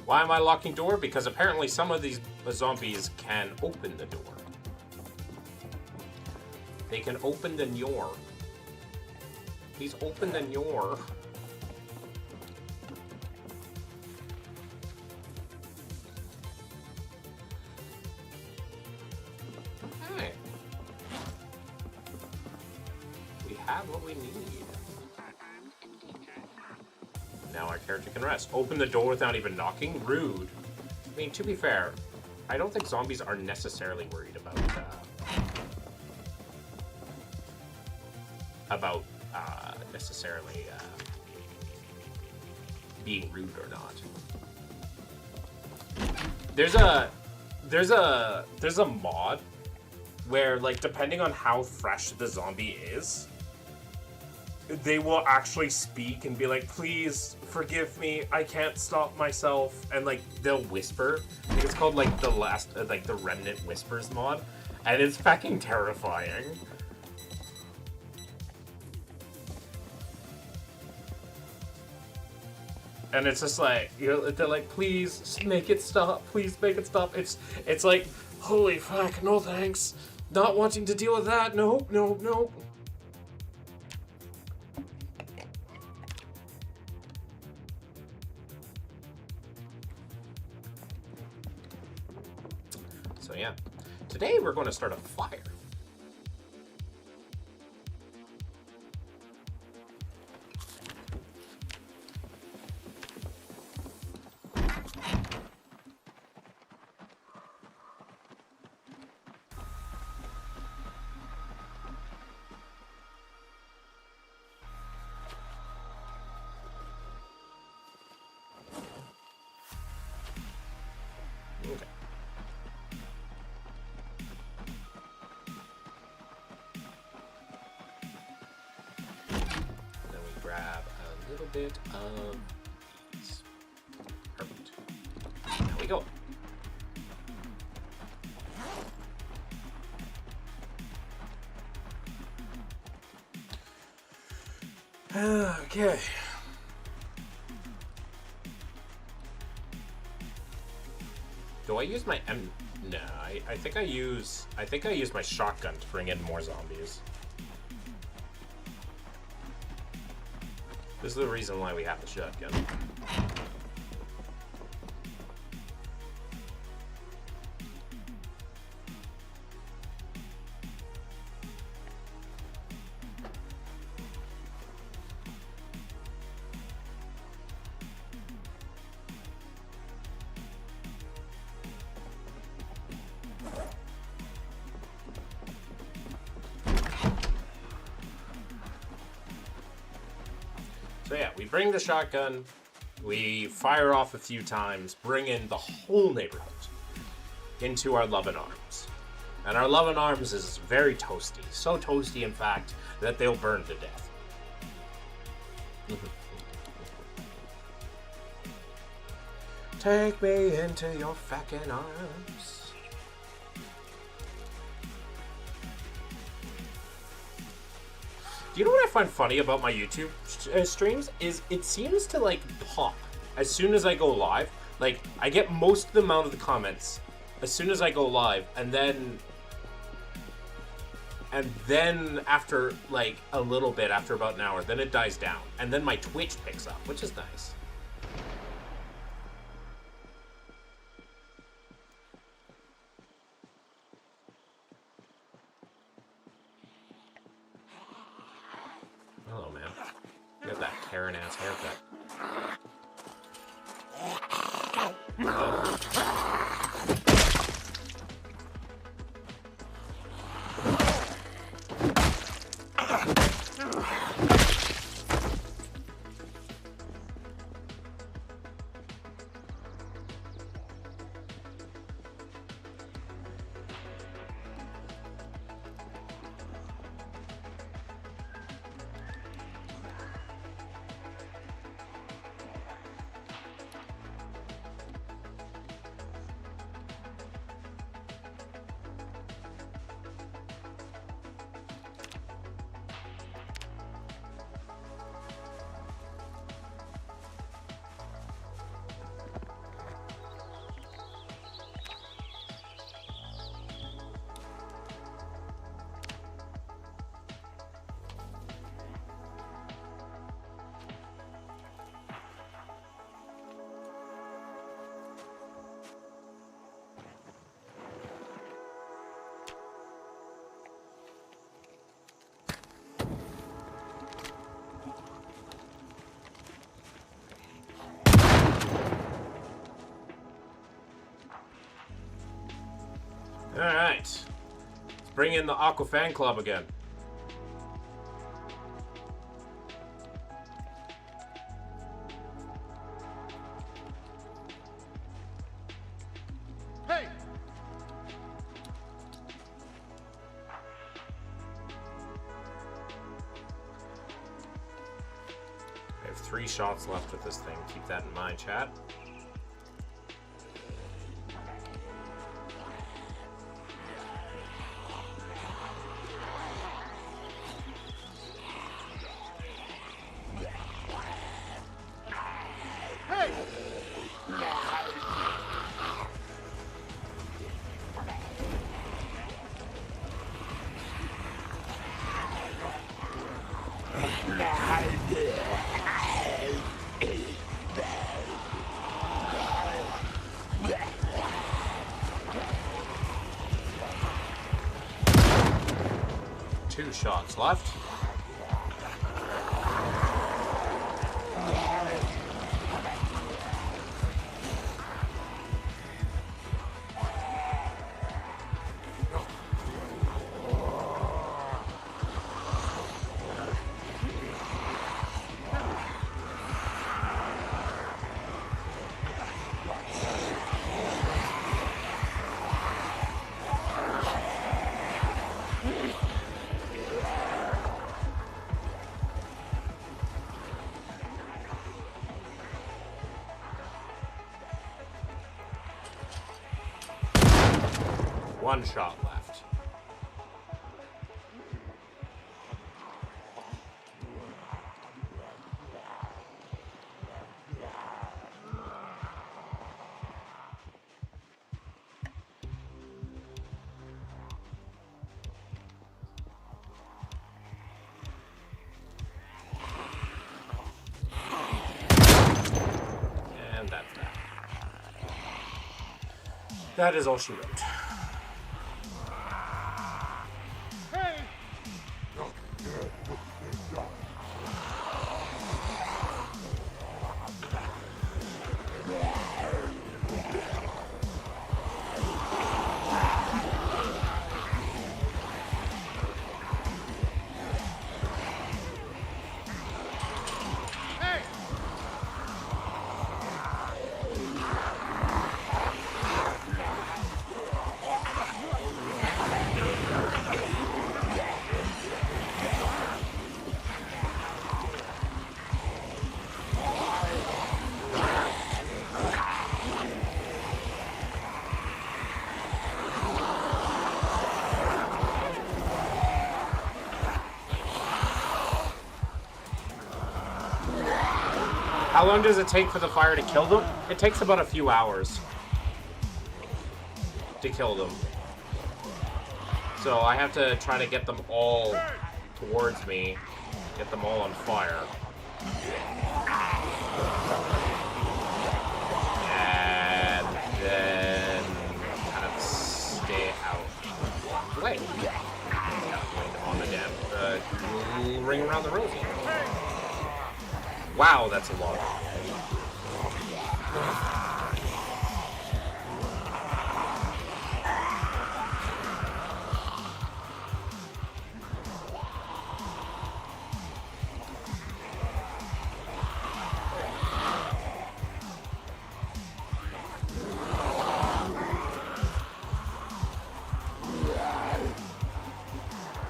Why am I locking door? Because apparently some of these zombies can open the door. They can open the door. Please open the door. Okay. We have what we need. Now our character can rest. Open the door without even knocking? Rude. I mean, to be fair, I don't think zombies are necessarily worried about necessarily being rude or not. There's a mod where, like, depending on how fresh the zombie is, they will actually speak and be like, please forgive me, I can't stop myself, and like they'll whisper. I think it's called like the last like the Remnant Whispers mod, and it's fucking terrifying. And it's just like, you know, they're like, please make it stop, please make it stop. It's like, holy fuck, no thanks, not wanting to deal with that, no. So yeah, today we're going to start a fire. Okay. Then we grab a little bit of these. Perfect. There we go. Okay. Do I use my No, I think I use my shotgun to bring in more zombies. This is the reason why we have the shotgun. So yeah, we bring the shotgun, we fire off a few times, bring in the whole neighborhood into our love and arms. And our love and arms is very toasty. So toasty, in fact, that they'll burn to death. Take me into your fucking arms. You know what I find funny about my YouTube streams is it seems to like pop as soon as I go live. Like I get most of the amount of the comments as soon as I go live, and then after like a little bit, after about an hour, then it dies down, and then my Twitch picks up, which is nice. Hello, man. You got that Karen-ass haircut. Alright. Let's bring in the Aqua Fan Club again. Hey! 3 shots left with this thing. Keep that in mind, chat. Two shots left. One shot left. And that's that. That is all she wrote. How long does it take for the fire to kill them? It takes about a few hours to kill them. So I have to try to get them all towards me, get them all on fire. And then kind of stay out. Wait. On the damn ring around the rosy. Wow, that's a lot.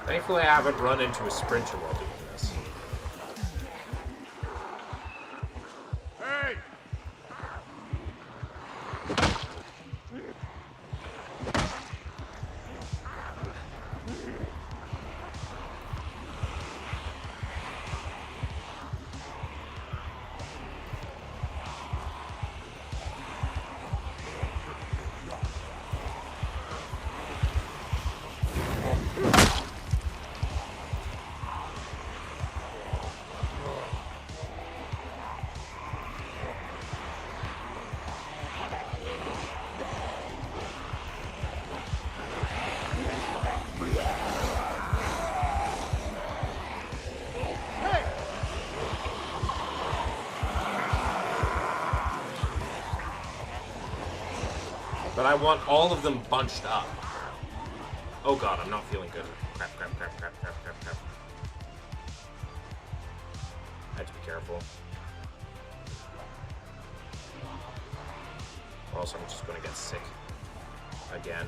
Thankfully, I haven't run into a sprinter while doing this. But I want all of them bunched up. Oh god, I'm not feeling good. Crap. I have to be careful. Or else I'm just gonna get sick again.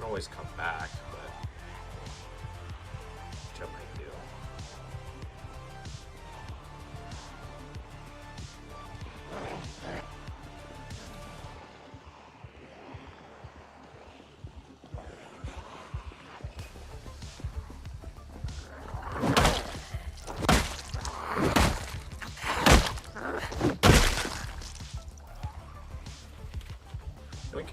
always come back, but which I might do. Yoink.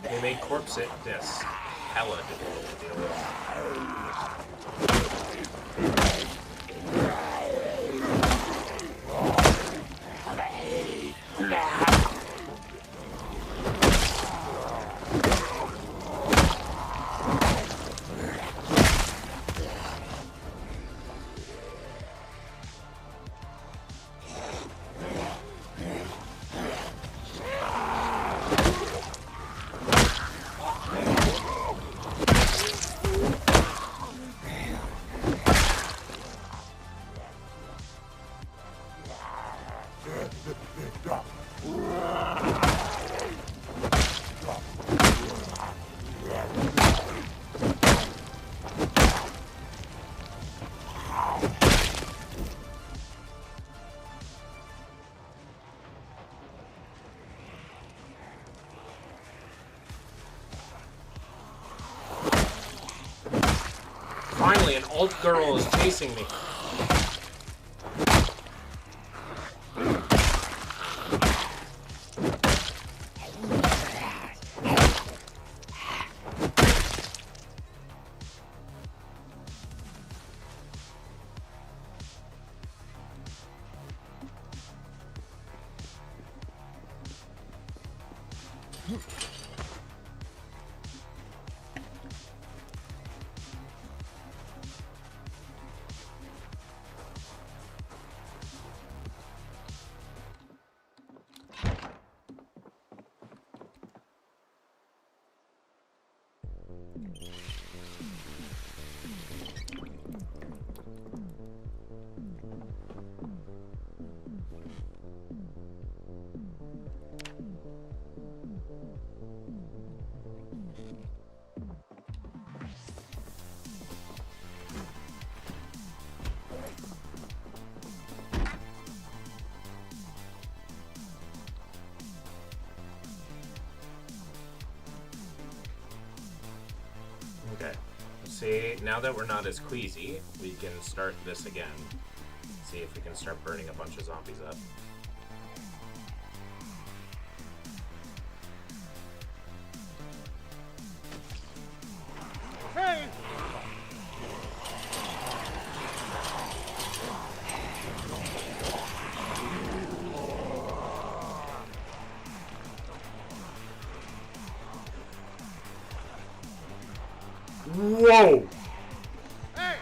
They made corpse it this hella difficult to deal with. Finally, an alt girl is chasing me. Okay. See, now that we're not as queasy, we can start this again. See if we can start burning a bunch of zombies up. Hey! Whoa! Hey!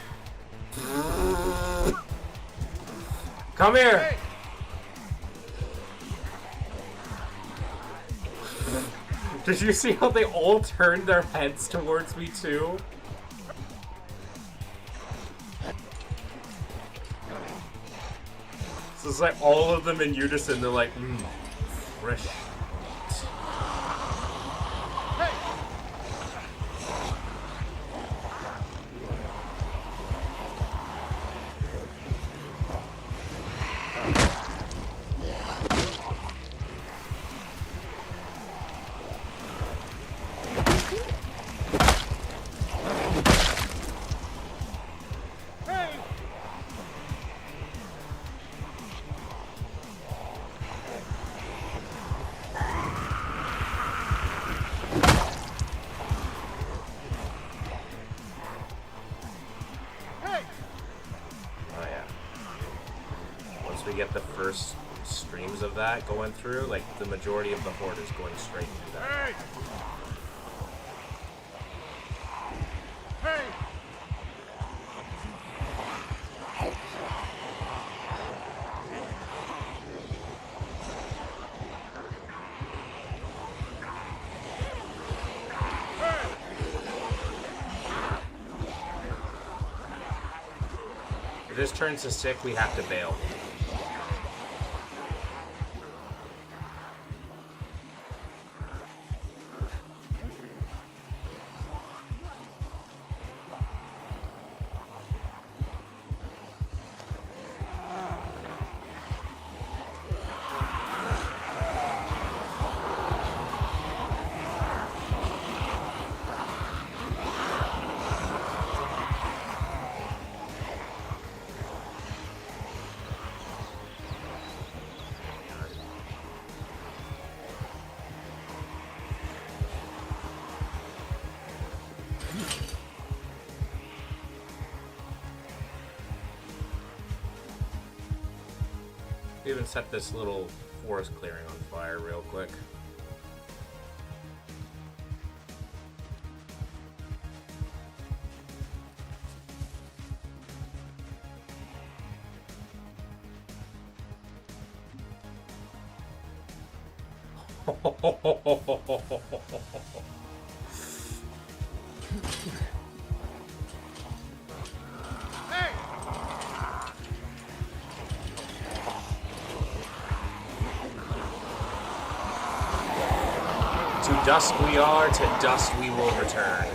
Come here! Hey! Did you see how they all turned their heads towards me too? So it's like all of them in unison, they're like, fresh. of that going through, like the majority of the horde is going straight through that. Hey! If this turns to sick, we have to bail. Even set this little forest clearing on fire real quick. To dust we are, to dust we will return.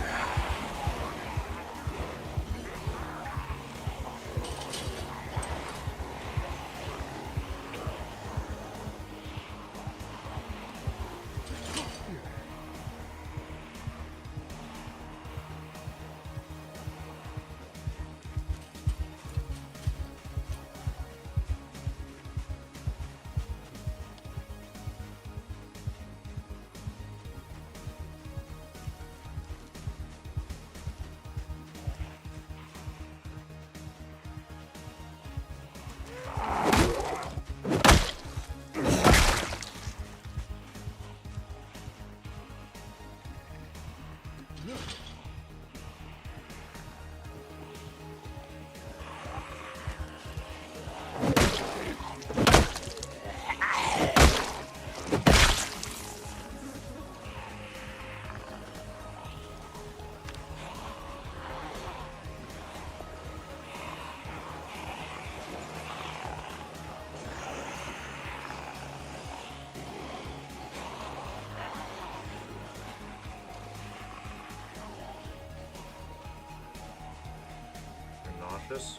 Nauseous.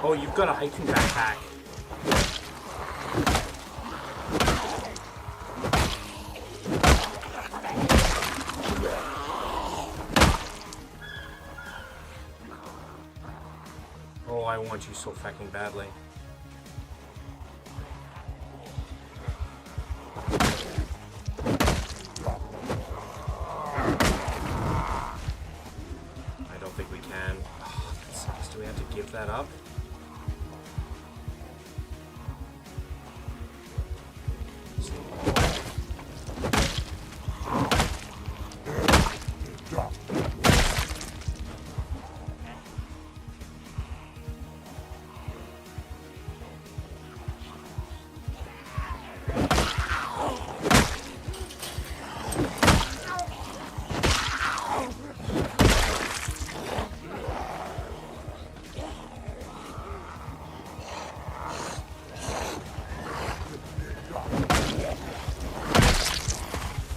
Oh, you've got a hiking backpack. Oh, I want you so fucking badly. I don't think we can. Oh, that sucks. Do we have to give that up?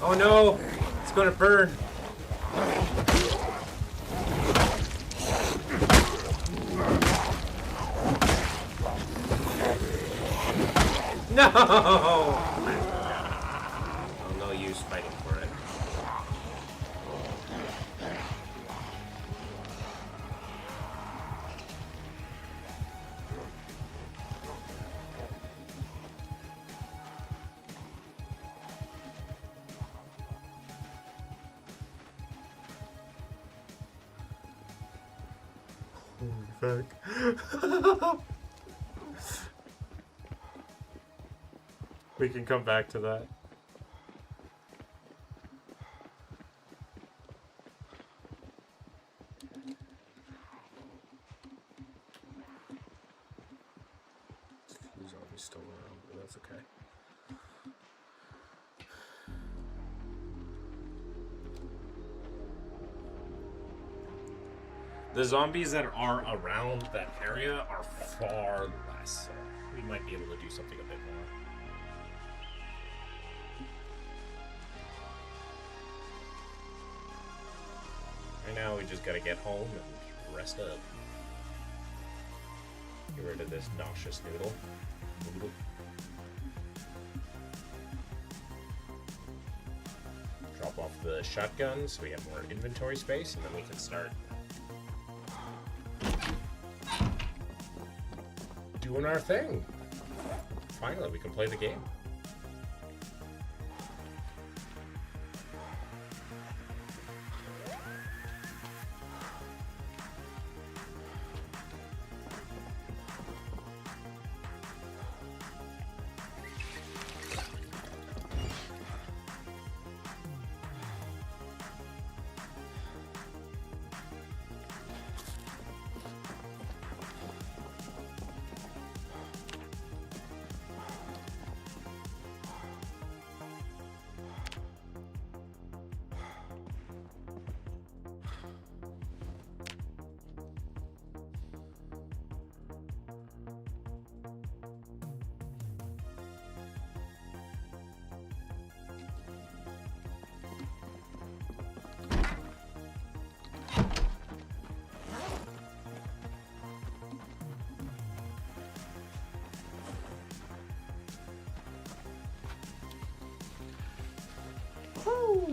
Oh no, it's gonna burn. No! Oh, no use fighting for it. Holy fuck. We can come back to that. He's always still around, but that's okay. The zombies that are around that area are far less. So we might be able to do something a bit more. Right now, we just gotta get home and rest up. Get rid of this nauseous noodle. Drop off the shotgun so we have more inventory space, and then we can start doing our thing. Finally, we can play the game.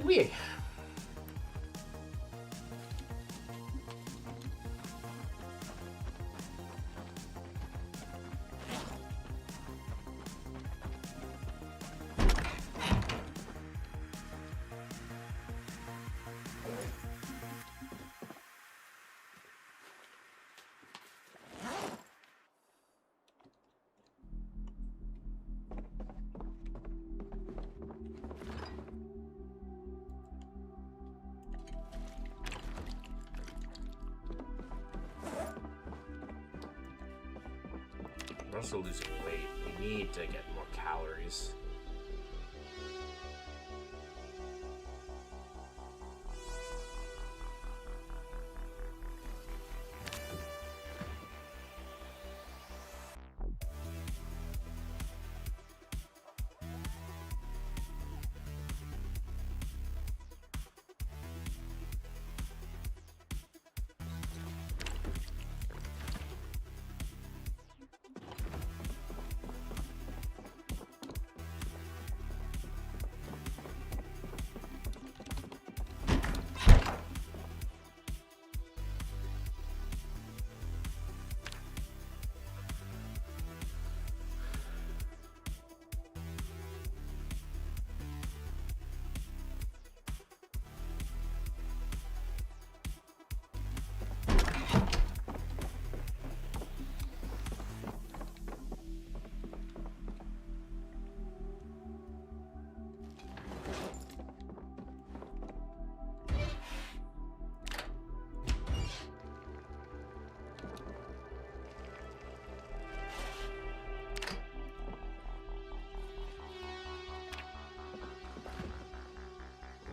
Wee. We're also losing weight. We need to get more calories.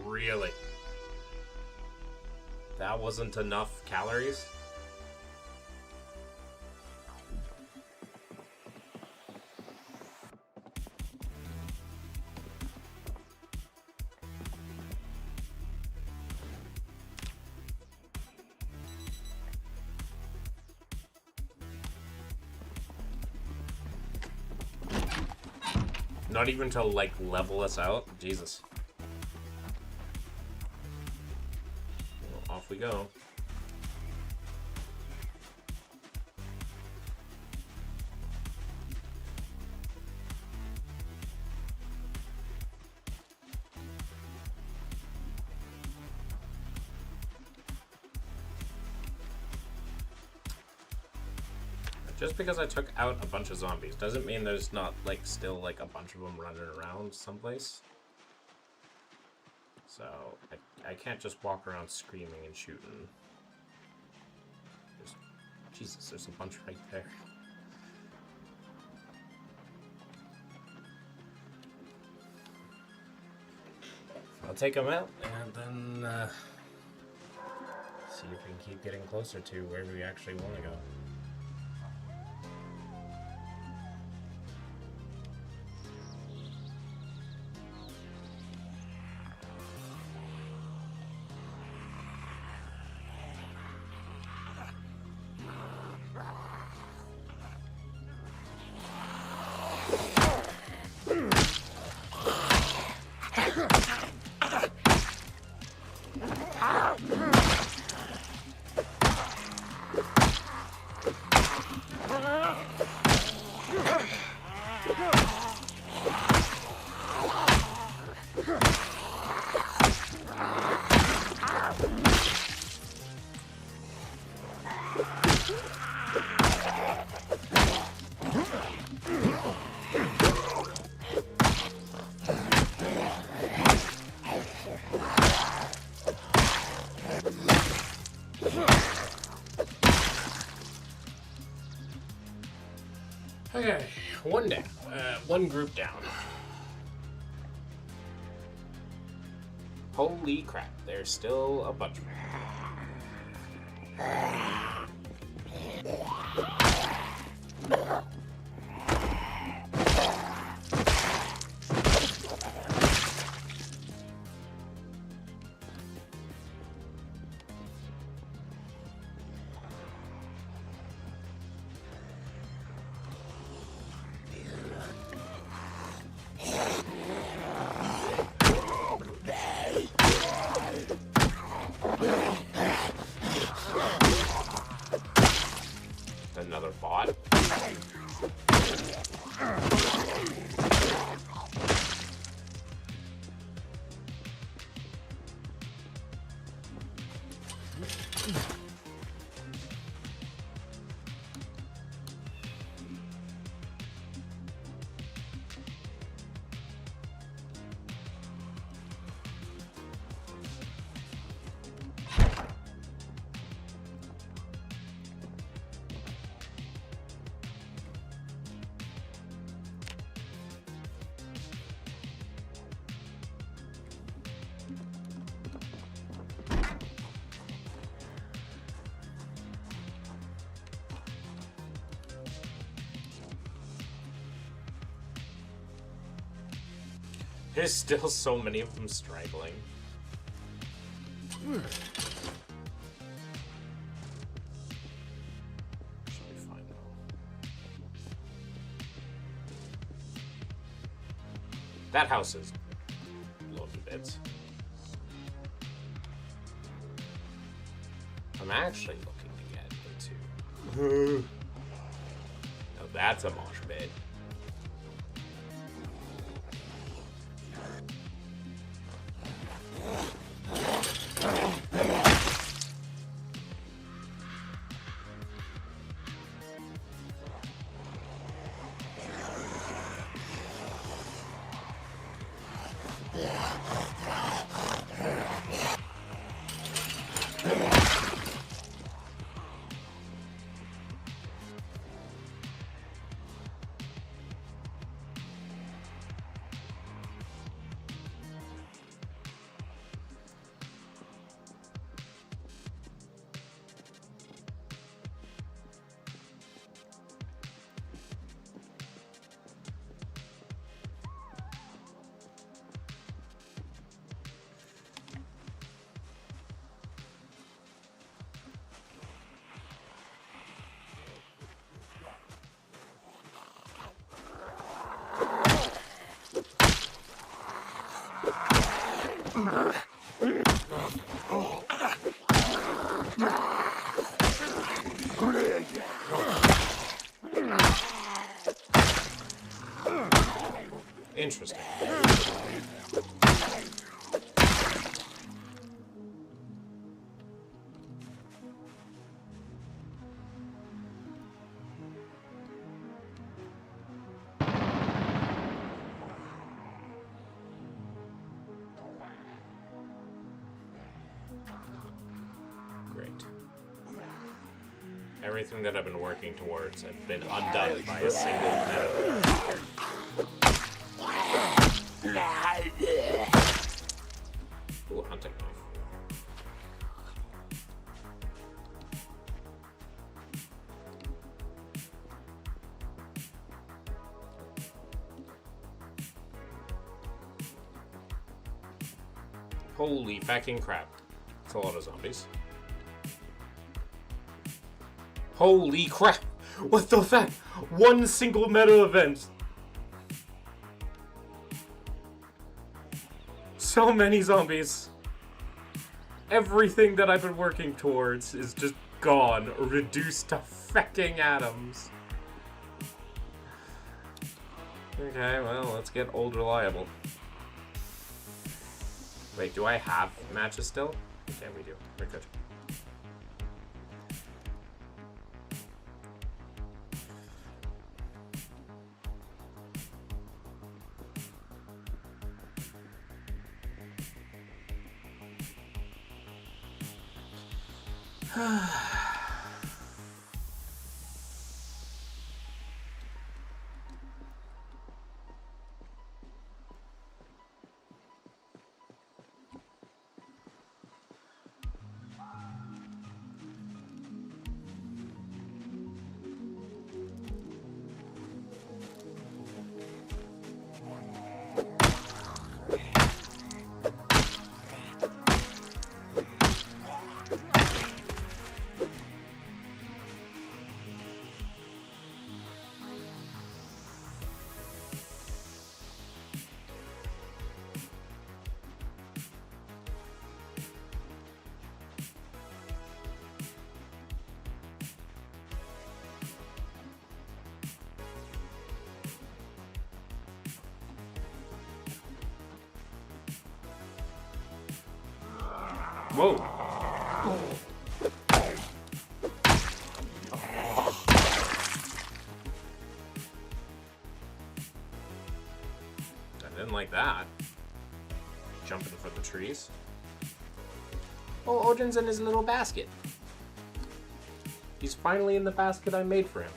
Really? That wasn't enough calories? Not even to, like, level us out? Jesus. Well, off we go. Just because I took out a bunch of zombies doesn't mean there's not, like, still, like, a bunch of them running around someplace. So, I can't just walk around screaming and shooting. Jesus, there's a bunch right there. I'll take them out, and then, see if we can keep getting closer to where we actually want to go. Okay, one down. One group down. Holy crap, there's still a bunch of them. Another bot. There's still so many of them straggling. Should be fine though. That house is blown to bits. I'm actually looking to get into. Now that's a mosh pit. Interesting. Great. Everything that I've been working towards has been undone by a single metal. Ooh, hunting knife. Holy fucking crap. It's a lot of zombies. Holy crap! What the fuck? One single meta event! So many zombies. Everything that I've been working towards is just gone, reduced to fucking atoms. Okay, well, let's get old reliable. Wait, do I have matches still? Okay, we do. We're good. Whoa. I didn't like that. Jumping for the trees. Oh, Odin's in his little basket. He's finally in the basket I made for him.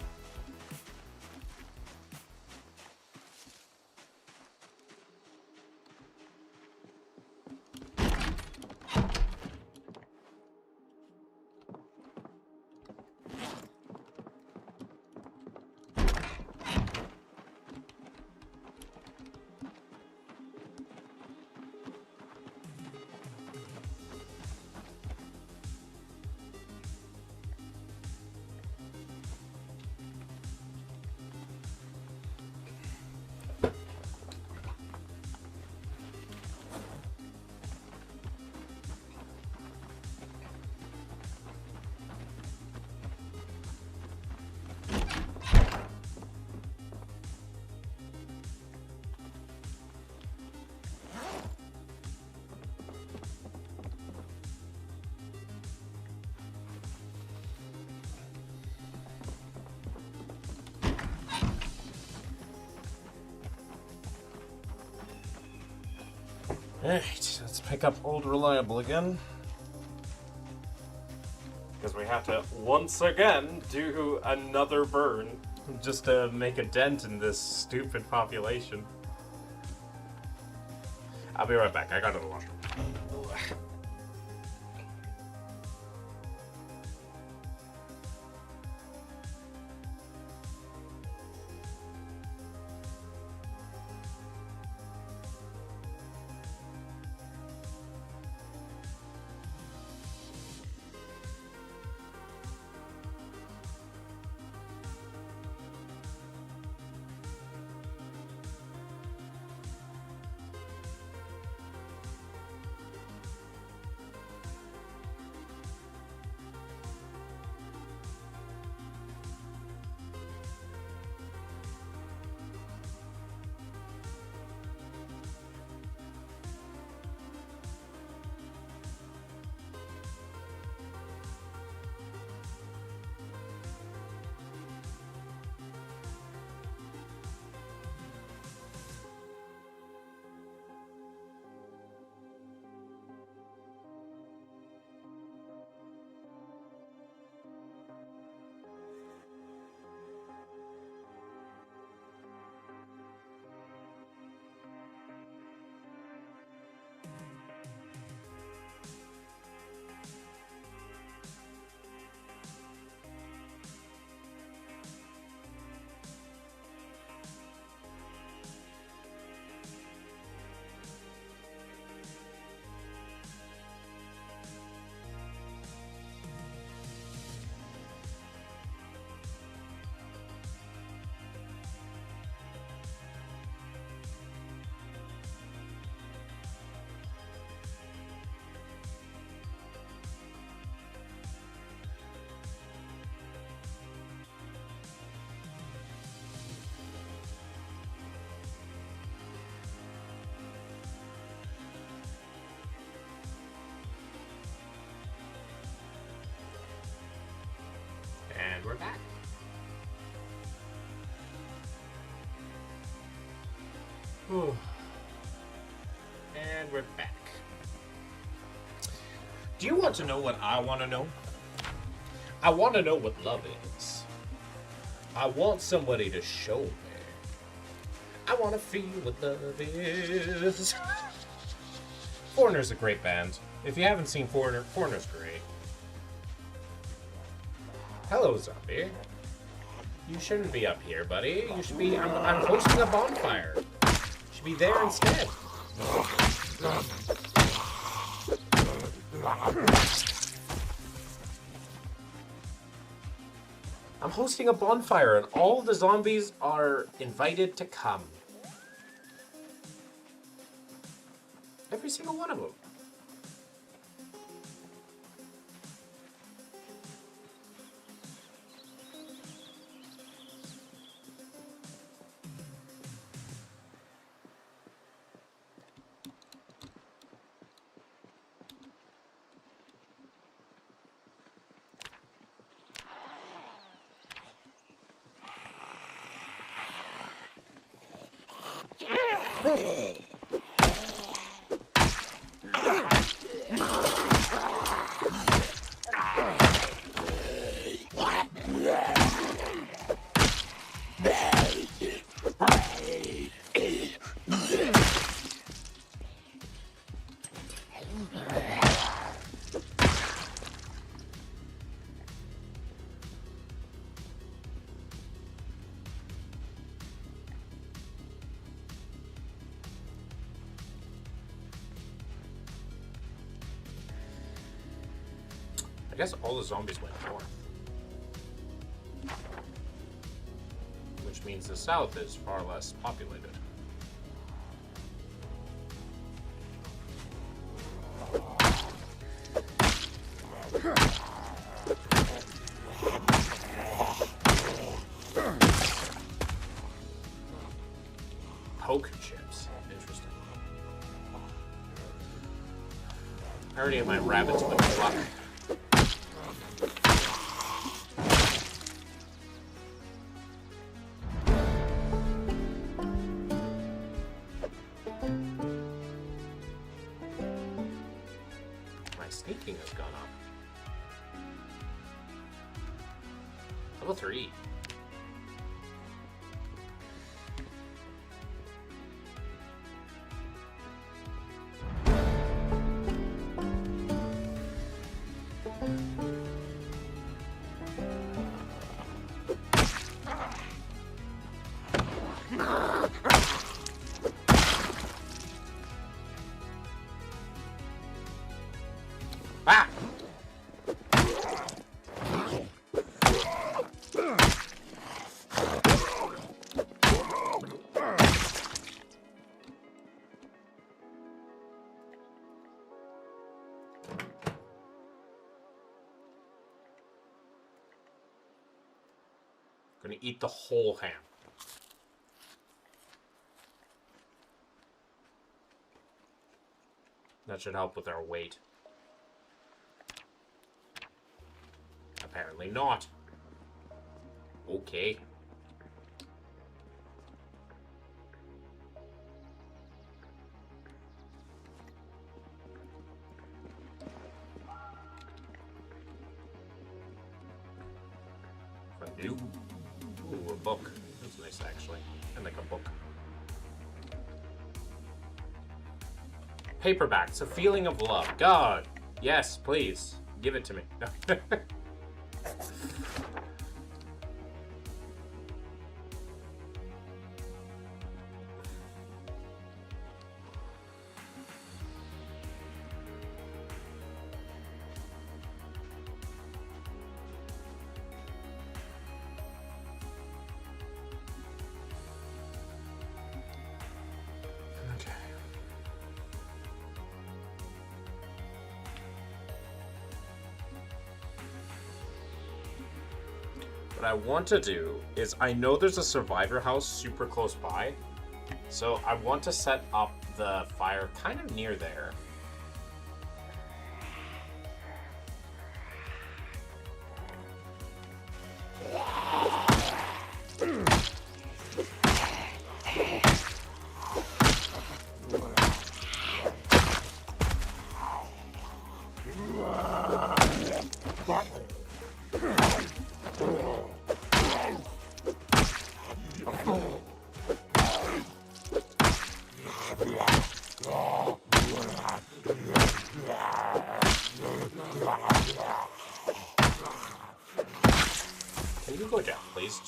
Alright, let's pick up Old Reliable again. Because we have to, once again, do another burn. Just to make a dent in this stupid population. I'll be right back, I gotta go to the washroom. And we're back. Whew. And we're back. Do you want to know what I want to know? I want to know what love is. I want somebody to show me. I want to feel what love is. Foreigner's a great band. If you haven't seen Foreigner, Foreigner's great. Hello, zombie. You shouldn't be up here, buddy. You should be... I'm hosting a bonfire. You should be there instead. I'm hosting a bonfire, and all the zombies are invited to come. Every single one of them. I guess all the zombies went north. Which means the south is far less populated. Poke chips. Interesting. I already have my rabbits with the luck. Sneaking has gone up. Level 3. Ah! Gonna eat the whole ham. That should help with our weight. Apparently not. Okay. Ooh, a book. That's nice, actually. I like a book. Paperback. It's a feeling of love. God. Yes, please. Give it to me. What I want to do is, I know there's a survivor house super close by, so I want to set up the fire kind of near there.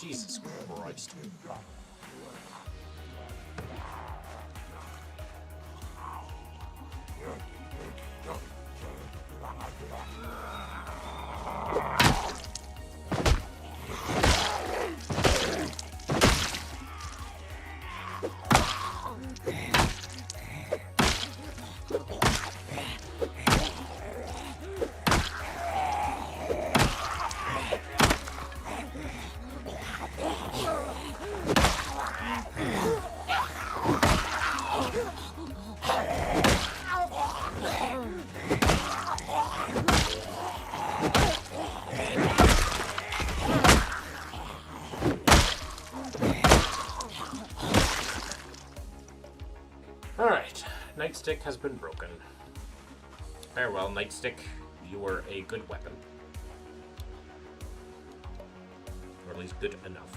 Jesus Christ. Alright, Nightstick has been broken. Farewell, Nightstick. You were a good weapon. Or at least good enough.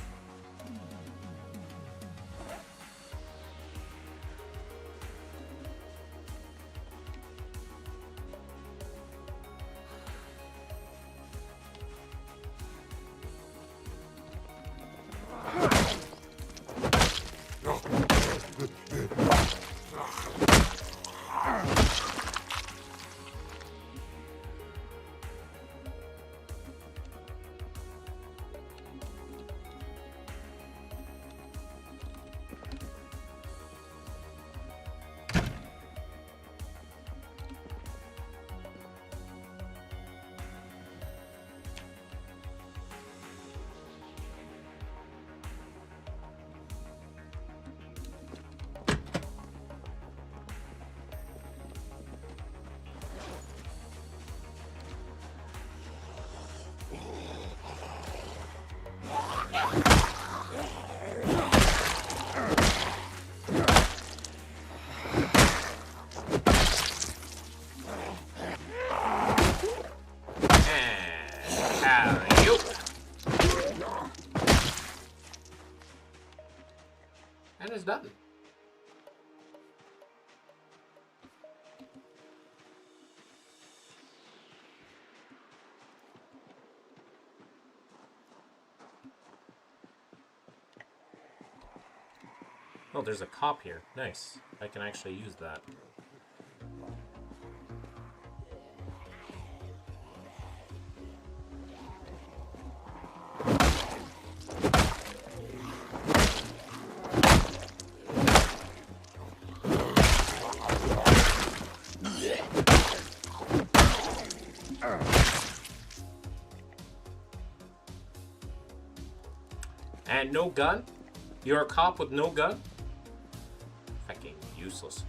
And it's done. Oh, there's a cop here. Nice. I can actually use that. And no gun? You're a cop with no gun? Fucking useless.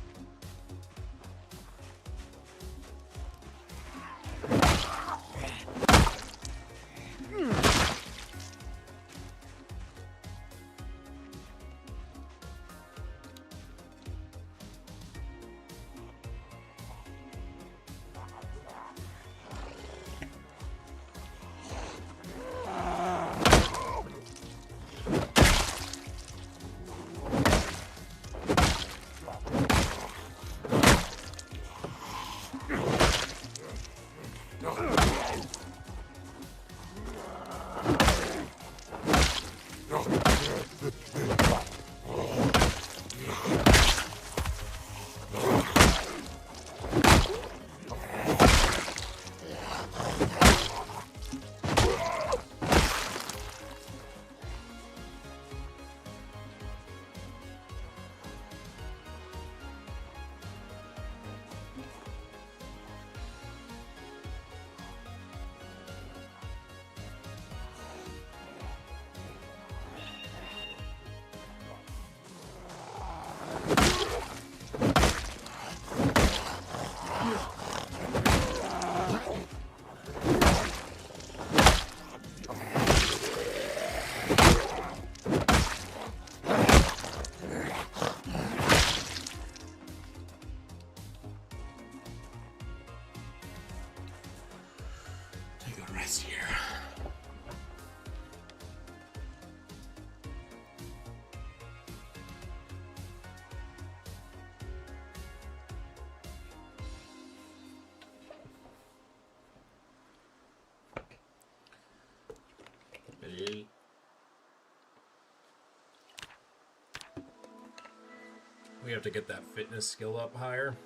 We have to get that fitness skill up higher.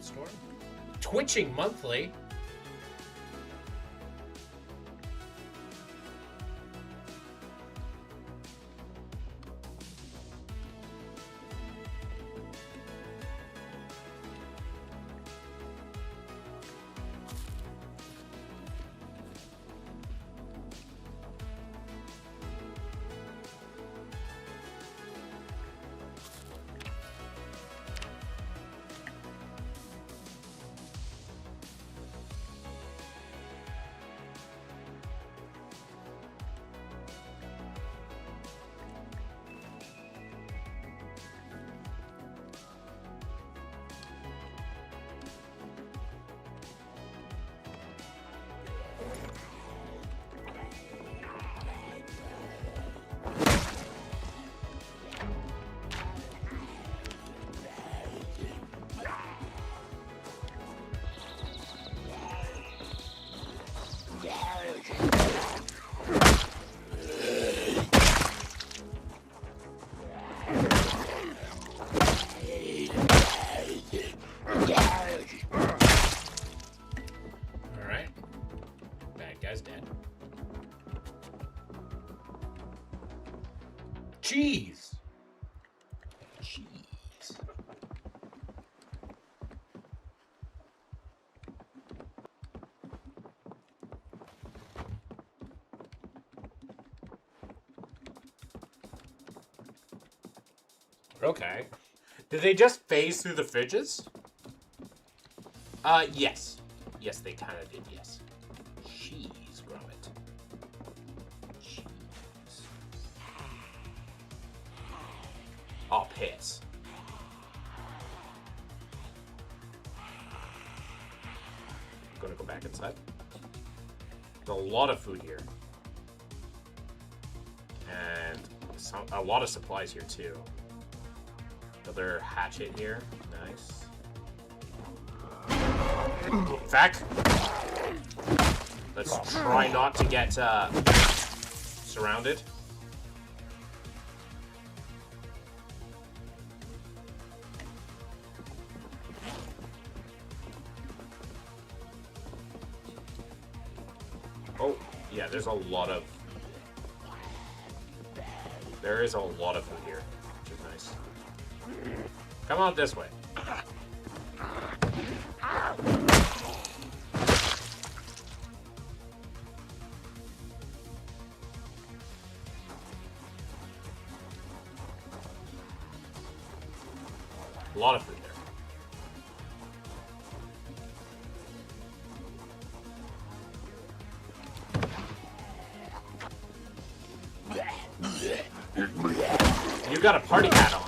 Store. Twitching monthly. Cheese. Cheese. Okay. Did they just phase through the fridges? Yes. Yes, they kind of did, yes. Cheese, grommet. Cheese. Oh, piss. I'm gonna go back inside. There's a lot of food here. And a lot of supplies here, too. Another hatchet here. Nice. Feck! Let's try not to get surrounded. Oh, yeah, there's a lot of... There is a lot of food here, which is nice. Come on this way. A lot of food there. You got a party hat on.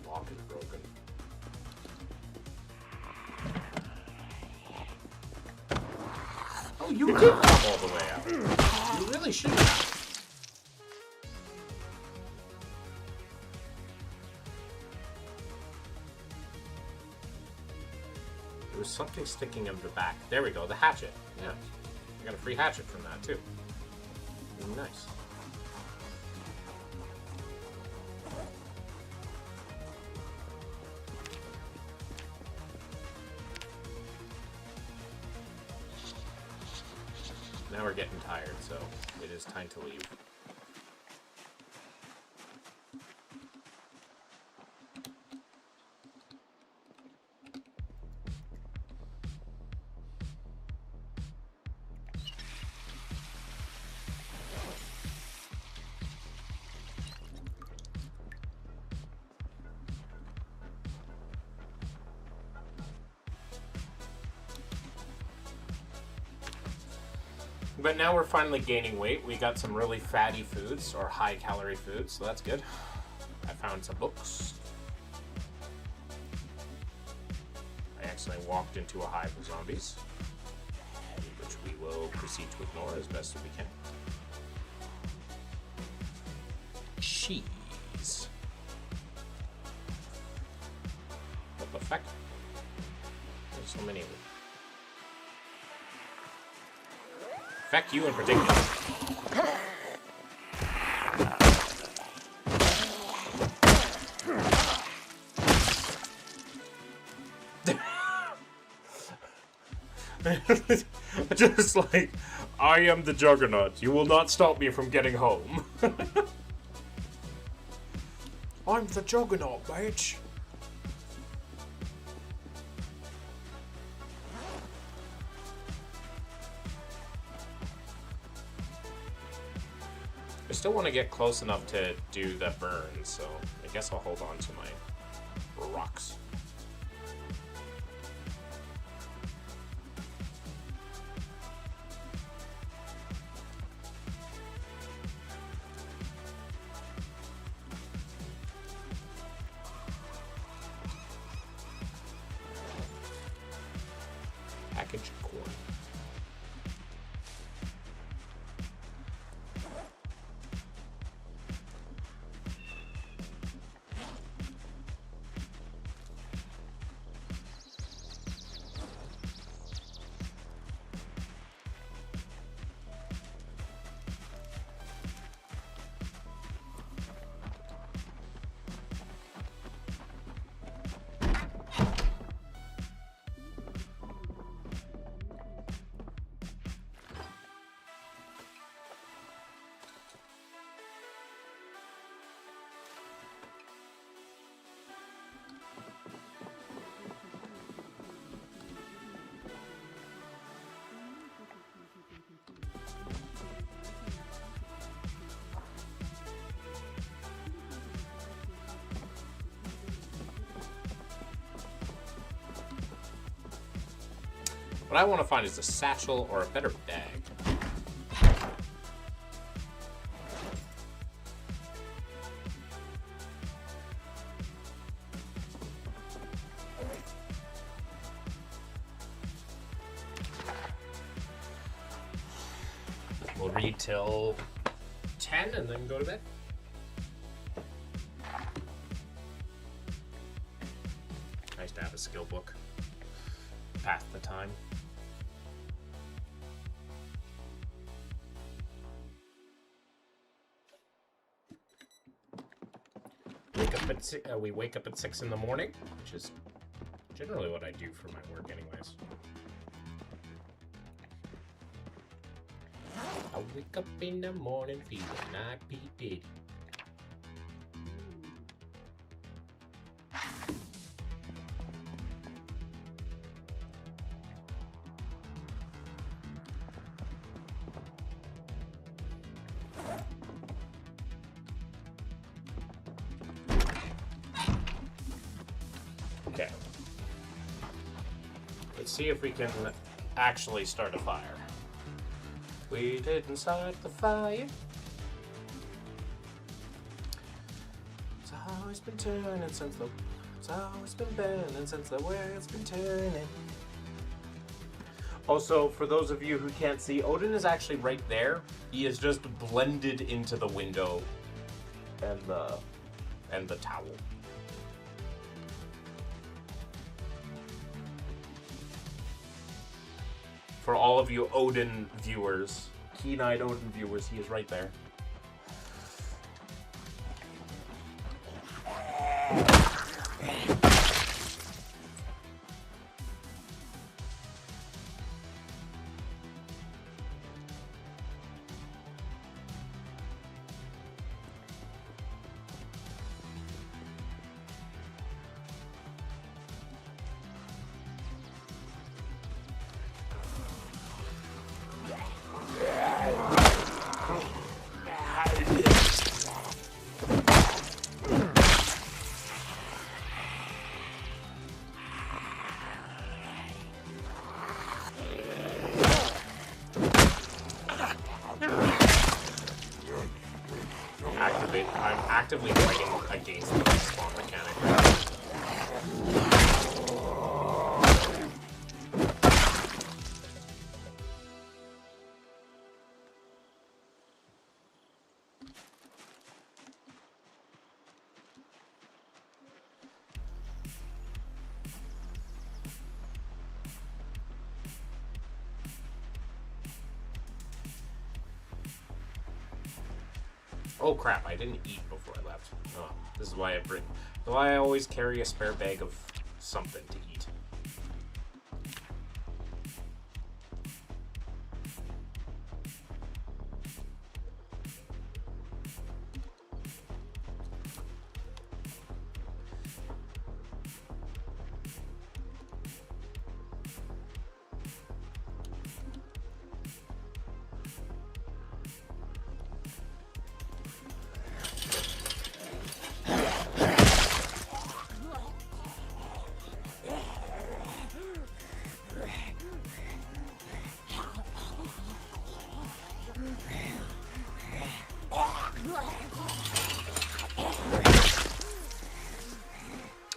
Lock is broken. Oh, you did come all the way out. You really should have. There was something sticking in the back. There we go, the hatchet. Yeah. I got a free hatchet from that, too. Really nice. Now we're getting tired, so it is time to leave. But now we're finally gaining weight. We got some really fatty foods, or high-calorie foods, so that's good. I found some books. I accidentally walked into a hive of zombies, which we will proceed to ignore as best as we can. Cheese. What the fuck? There's so many of them. Feck you in particular. Just like, I am the Juggernaut. You will not stop me from getting home. I'm the Juggernaut, bitch. I still want to get close enough to do the burn, so I guess I'll hold on to my rocks. Packaged corn. What I want to find is a satchel or a better bag. We'll read till 10 and then go to bed. Nice to have a skill book. Pass the time. We wake up at 6 in the morning, which is generally what I do for my work anyways. I wake up in the morning feeling like P. Diddy. Okay. Let's see if we can actually start a fire. We didn't start the fire. It's always been turning since the... It's always been burning since the world's been turning. Also, for those of you who can't see, Odin is actually right there. He is just blended into the window and the towel. For all of you Odin viewers, keen-eyed Odin viewers, he is right there. actively fighting against the spawn mechanic right now. Oh crap, I didn't eat before I left. Oh, this is why I always carry a spare bag of something to eat.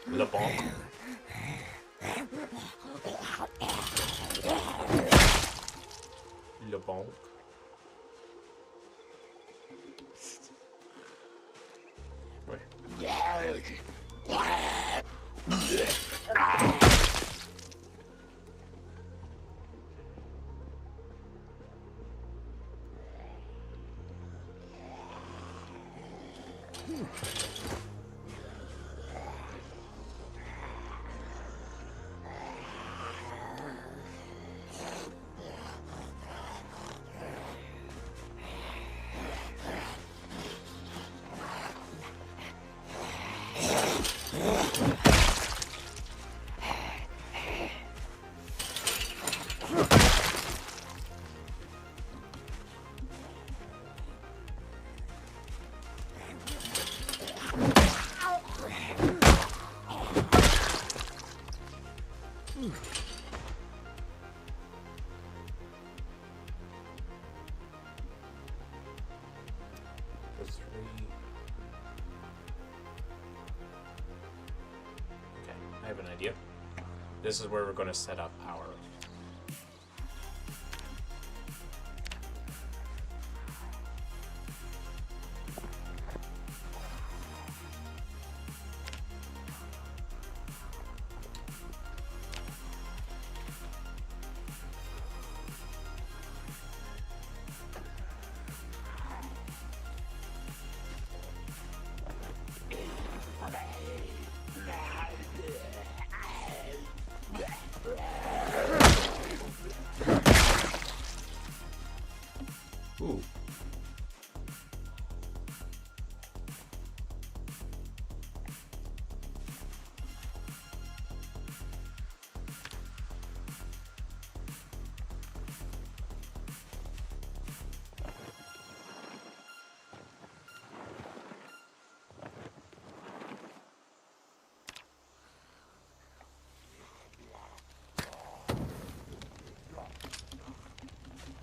Le bonk. Le bonk. I have an idea. This is where we're going to set up our... Ooh.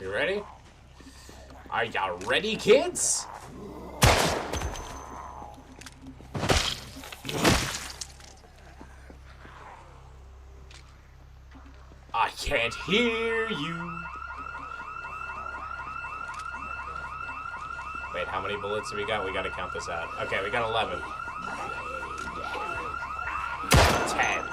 You ready? Are y'all ready, kids? I can't hear you. Wait, how many bullets do we got? We gotta count this out. Okay, we got 11. 10.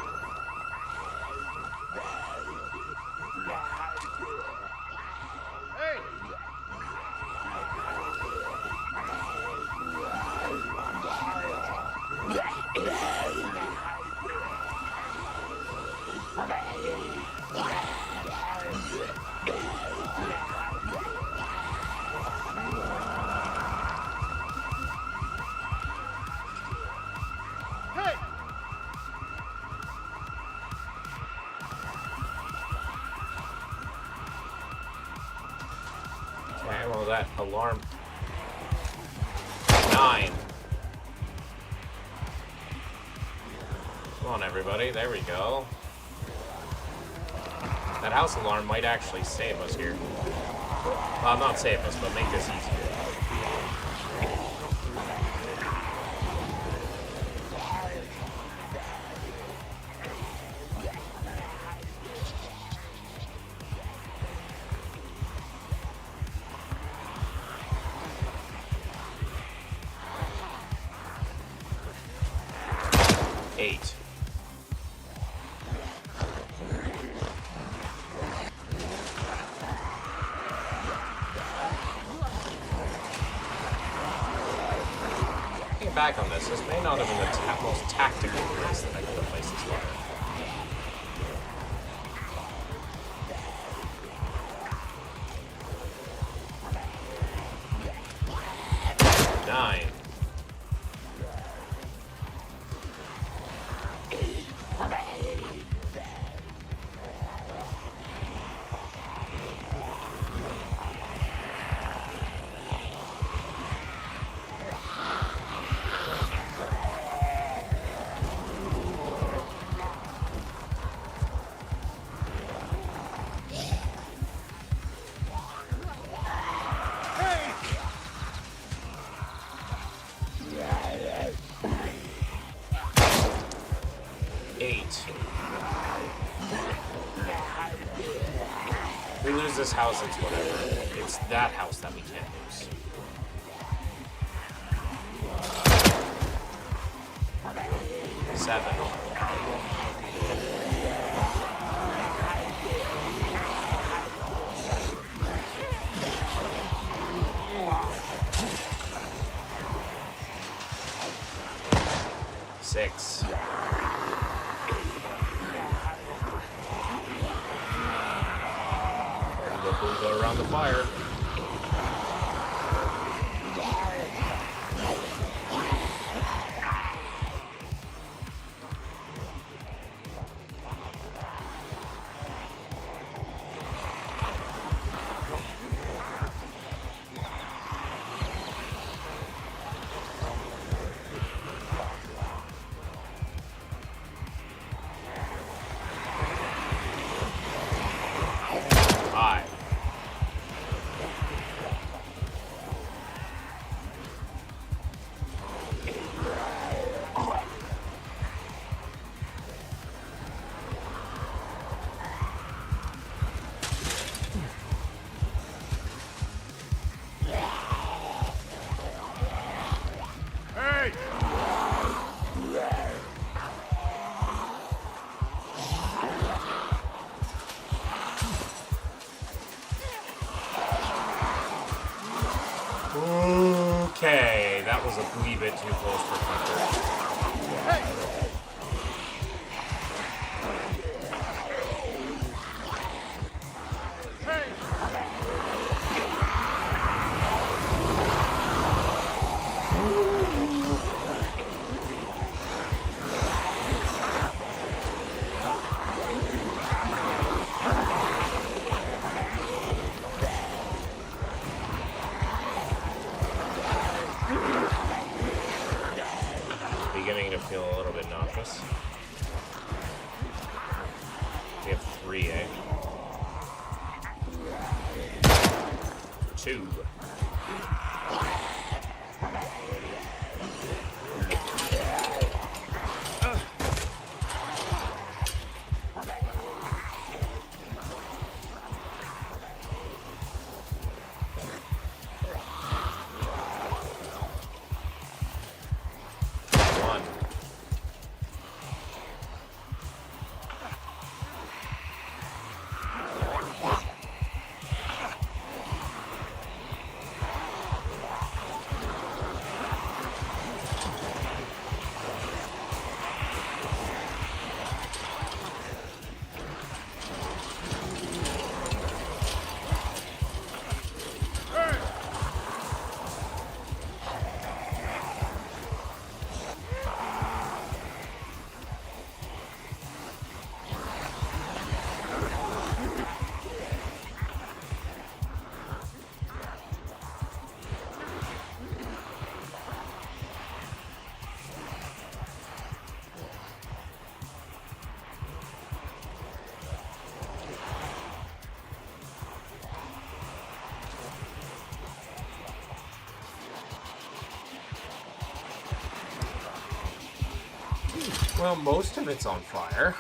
Okay, well that alarm. 9. Come on, everybody. There we go. That house alarm might actually save us here. Well, not save us, but make this easier. back on this. This may not have been the most tactical place that I could have placed this fire. 9. We lose this house, it's whatever. It's that house that we can't lose. Seven. Six. We'll go around the fire. Okay, that was a wee bit too close for comfort. Beginning to feel a little bit nauseous. We have 3, eh? 2. Well, most of it's on fire.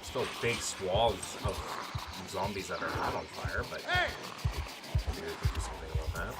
Still big swaths of zombies that are not on fire, but maybe we can do something about that.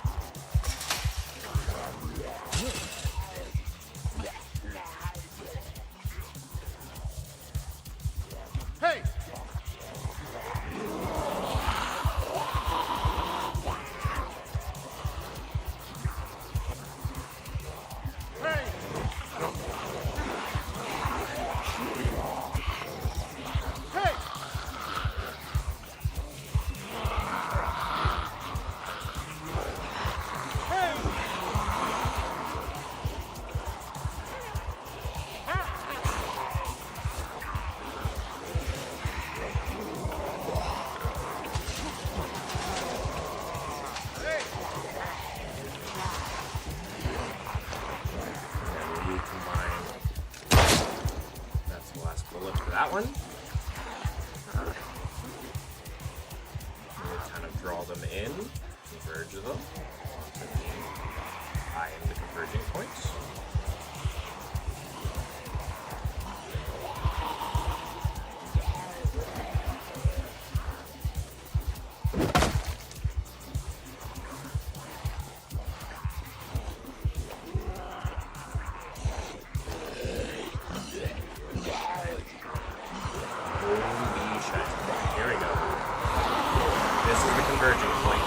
one. We'll kind of draw them in, converge them. I am the converging points. Holy shit. Here we go. This is the converging point.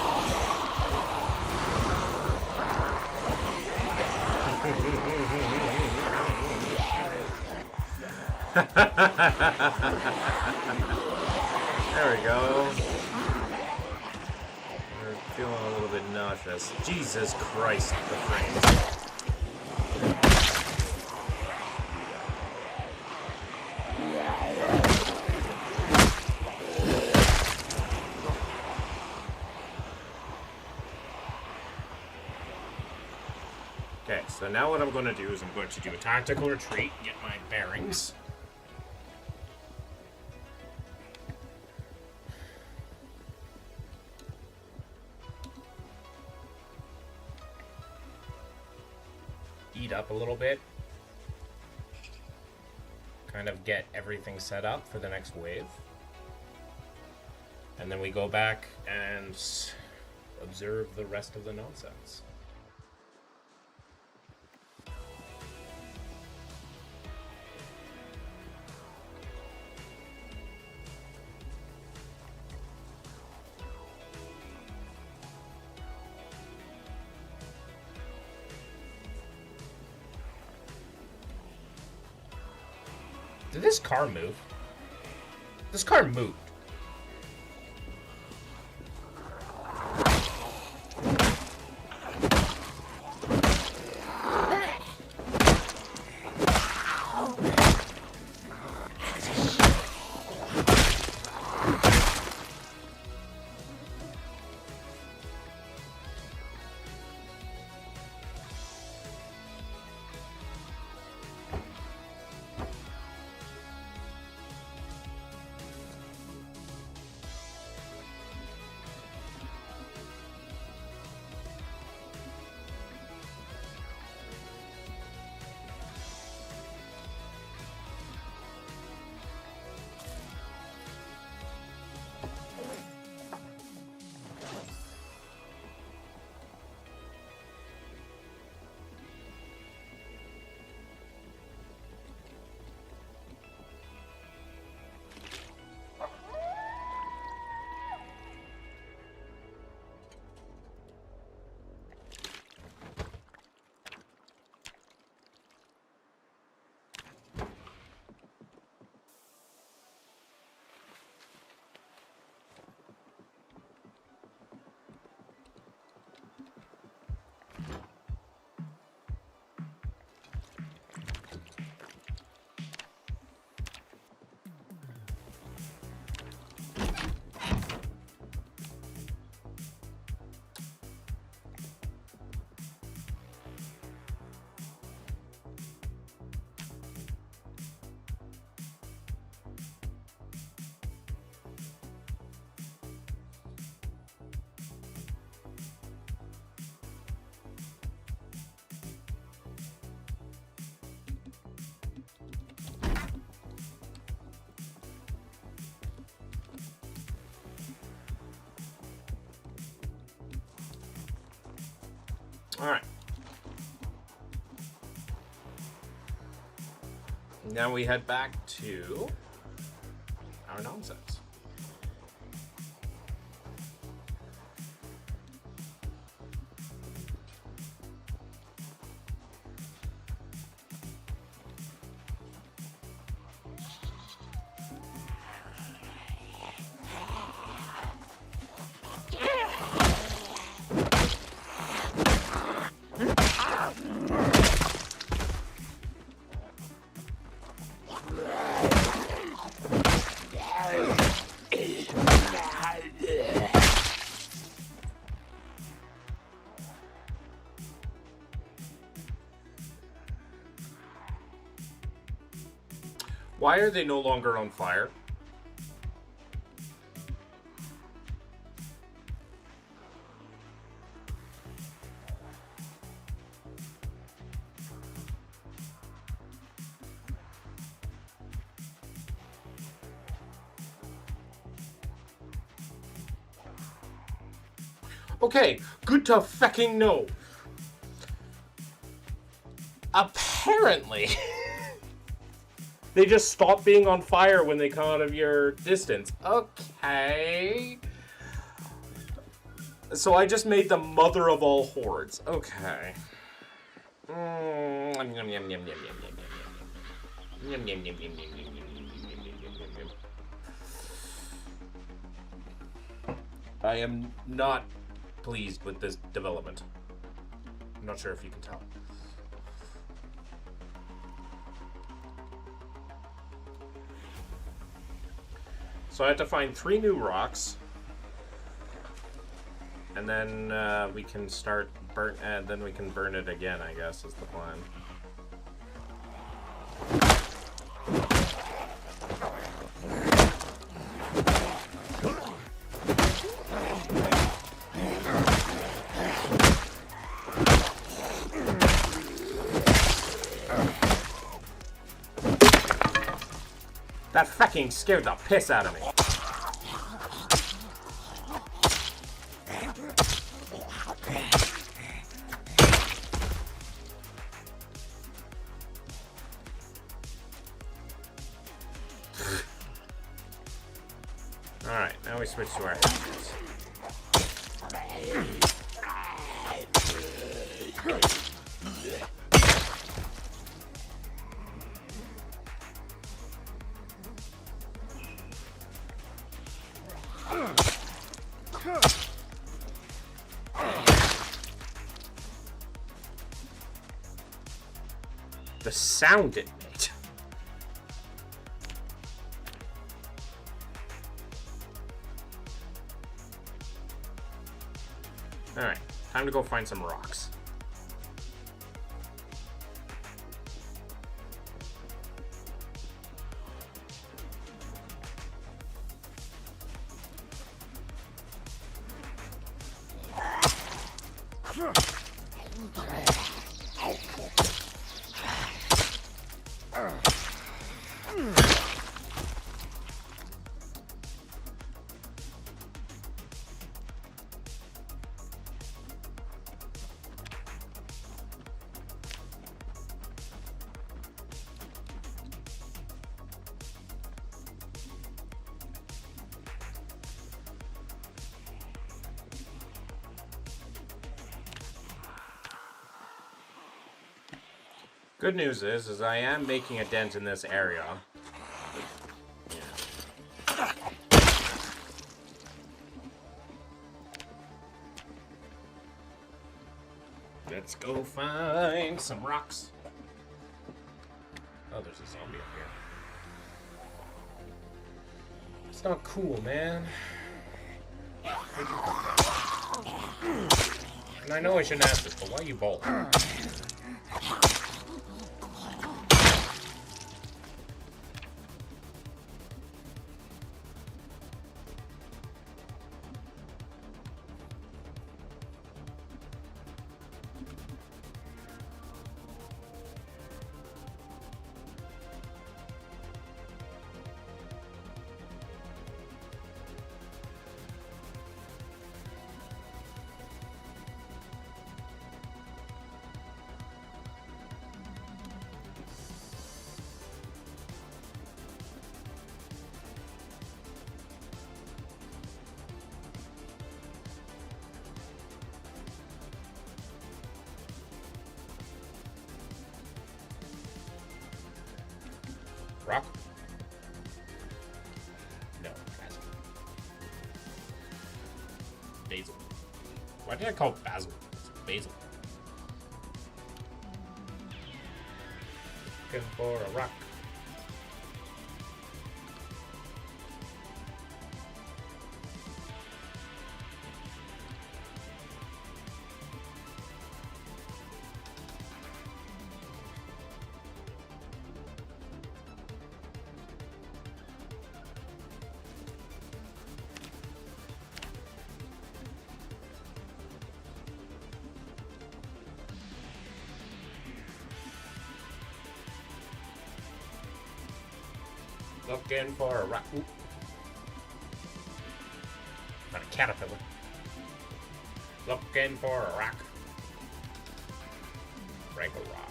There we go. We're feeling a little bit nauseous. Jesus Christ, the frames. Okay, so now what I'm going to do is I'm going to do a tactical retreat, get my bearings. Eat up a little bit. Kind of get everything set up for the next wave. And then we go back and observe the rest of the nonsense. Did this car move? This car moved. All right. Now we head back to our nonsense. Why are they no longer on fire? Okay, good to fucking know. Apparently, they just stop being on fire when they come out of your distance. Okay. So I just made the mother of all hordes. Okay. I am not pleased with this development. I'm not sure if you can tell. So I have to find 3 new rocks, and then we can start then we can burn it again, I guess, is the plan. That fucking scared the piss out of me. Alright, now we switch to our engines. The sound it made. Alright, time to go find some rocks. Good news is I am making a dent in this area. Let's go find some rocks. Oh, there's a zombie up here. It's not cool, man. Where'd you come from? And I know I shouldn't ask this, but why are you bald? Rock? No, basil. Basil. Why did I call it basil? It's basil. Looking for a rock. Looking for a rock. Ooh. Not a caterpillar. Looking for a rock. Break a rock.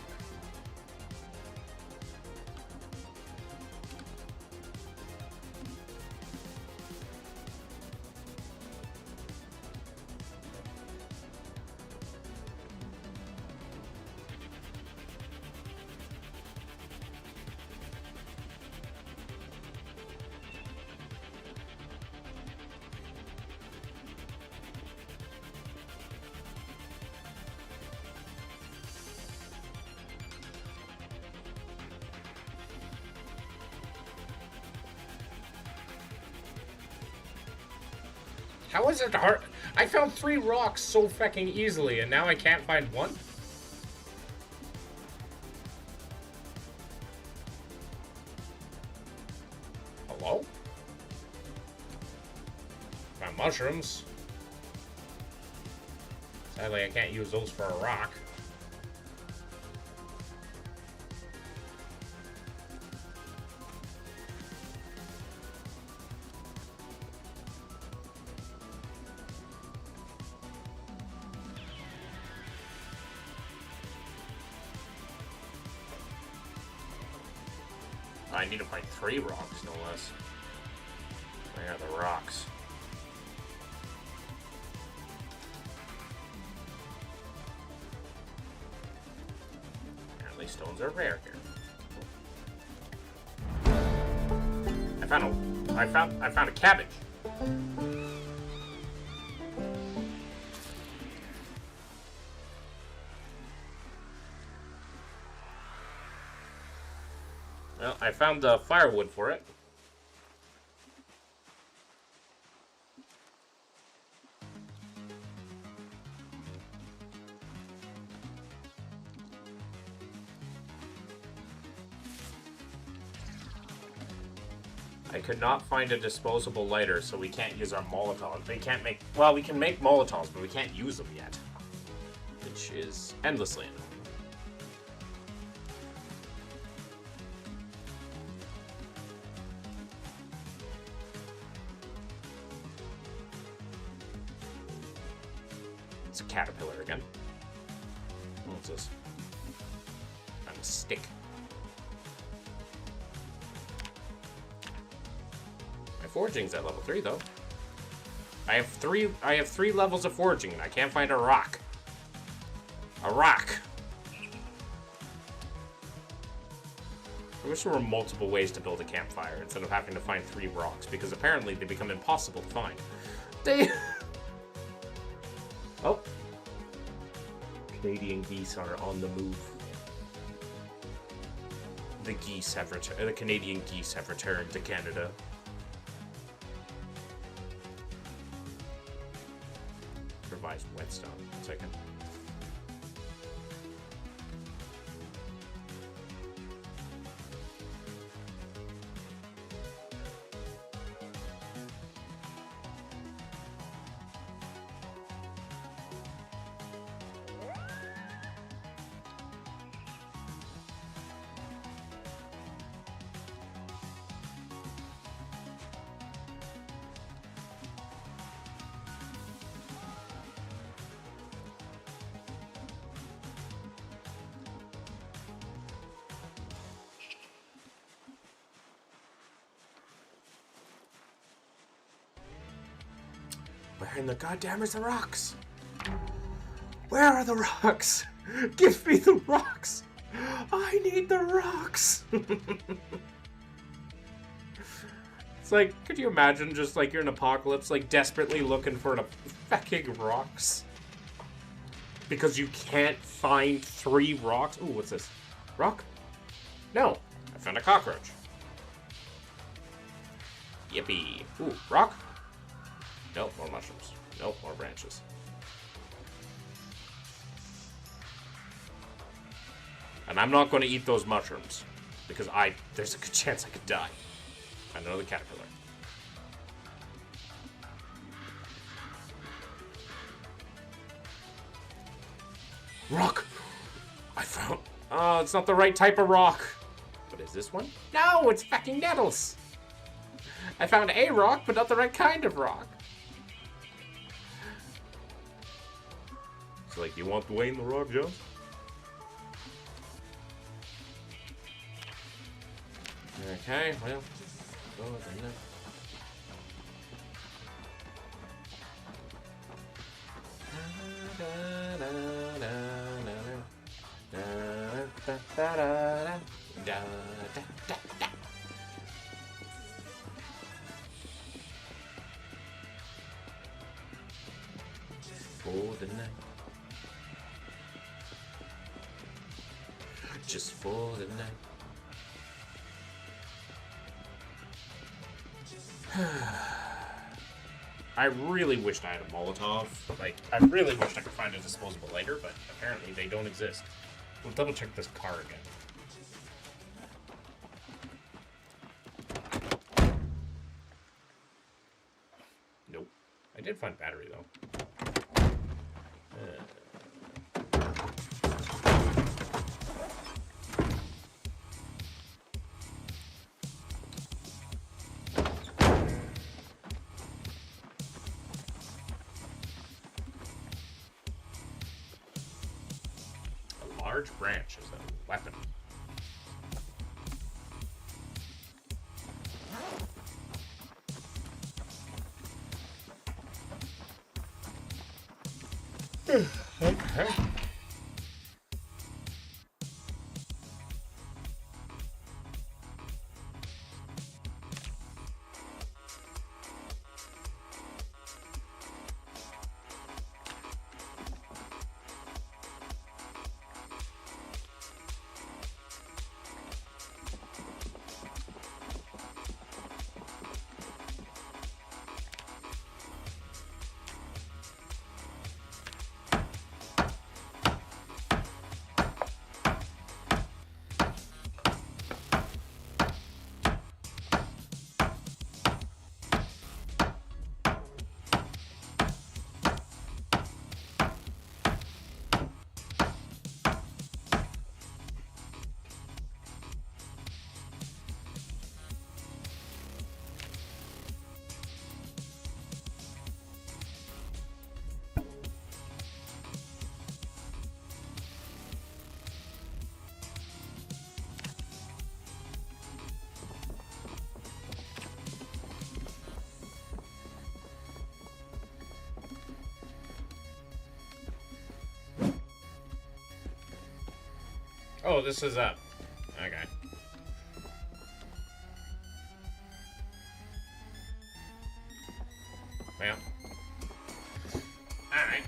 How is it hard? I found 3 rocks so fucking easily, and now I can't find one? Hello? Found mushrooms. Sadly, I can't use those for a rock. I need to find 3 rocks, no less. Where are the rocks? Apparently stones are rare here. I found a cabbage. Well, I found the firewood for it. I could not find a disposable lighter, so we can't use our Molotovs. We can make Molotovs, but we can't use them yet. Which is endlessly annoying. It's a caterpillar again. What's this? Found a stick. My foraging's at level 3 though. I have three levels of foraging and I can't find a rock. A rock. I wish there were multiple ways to build a campfire instead of having to find 3 rocks, because apparently they become impossible to find. Oh. Canadian geese are on the move. The Canadian geese have returned to Canada. Revised whetstone. 1 second. Where in the goddamn is the rocks? Where are the rocks? Give me the rocks! I need the rocks! It's like, could you imagine just like you're in Apocalypse, like desperately looking for the fucking rocks? Because you can't find 3 rocks? Ooh, what's this? Rock? No, I found a cockroach. Yippee. Ooh, rock? Nope, more mushrooms. Nope, more branches. And I'm not going to eat those mushrooms, because there's a good chance I could die. Another caterpillar. Rock! I found... Oh, it's not the right type of rock. But is this one? No, it's fucking nettles! I found a rock, but not the right kind of rock. It's like, you want Dwayne The Rock Johnson? Okay, well. Oh, for the night. Just for the night. I really wished I had a Molotov. Like, I really wished I could find a disposable lighter, but apparently they don't exist. We'll double check this car again. Nope. I did find battery, though. Large branch is a weapon. Okay. Oh, this is up. Okay. Well. Alright.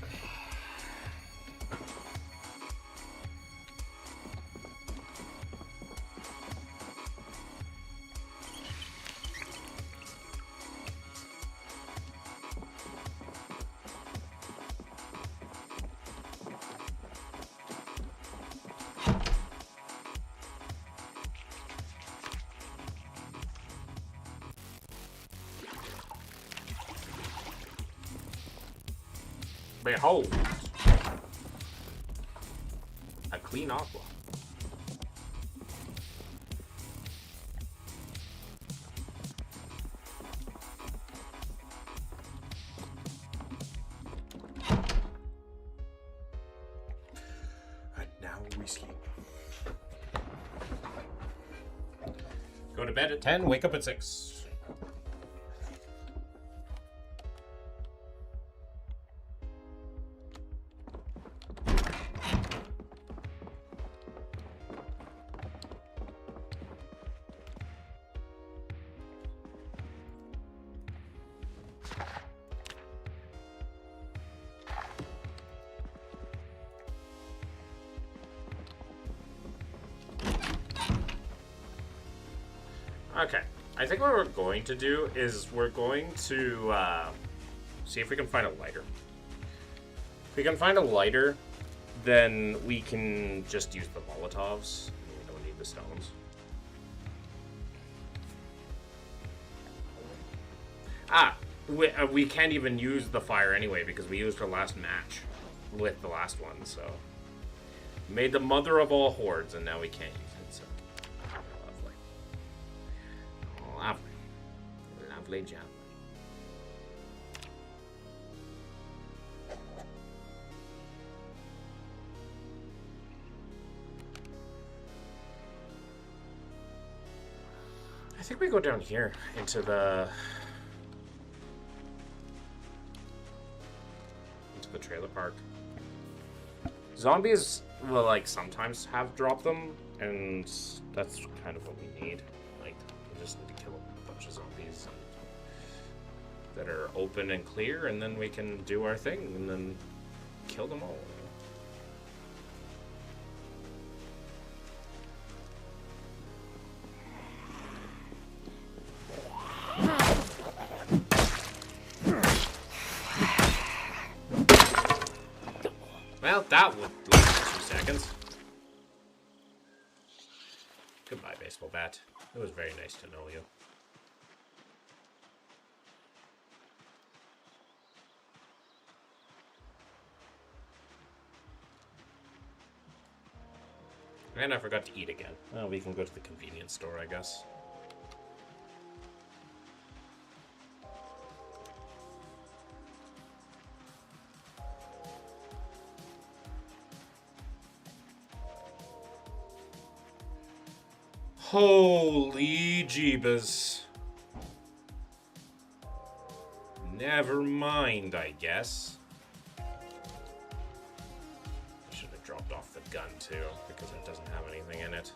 Behold, a clean aqua. And now whiskey. Go to bed at 10, wake up at 6. Okay, I think what we're going to do is we're going to see if we can find a lighter. If we can find a lighter, then we can just use the Molotovs. We don't need the stones. We can't even use the fire anyway because we used our last match with the last one, so... Made the mother of all hordes, and now we can't use it, so... Lovely. Lovely. gently, gently. I think we go down here into the trailer park. Zombies will like sometimes have drop them, and that's kind of what we need. Like, we just need to kill a bunch of zombies that are open and clear, and then we can do our thing and then kill them all. Well, that would last 2 seconds. Goodbye, baseball bat. It was very nice to know you. And I forgot to eat again. Well, we can go to the convenience store, I guess. Holy jeebus. Never mind, I guess. I should have dropped off the gun too, because it doesn't have anything in it.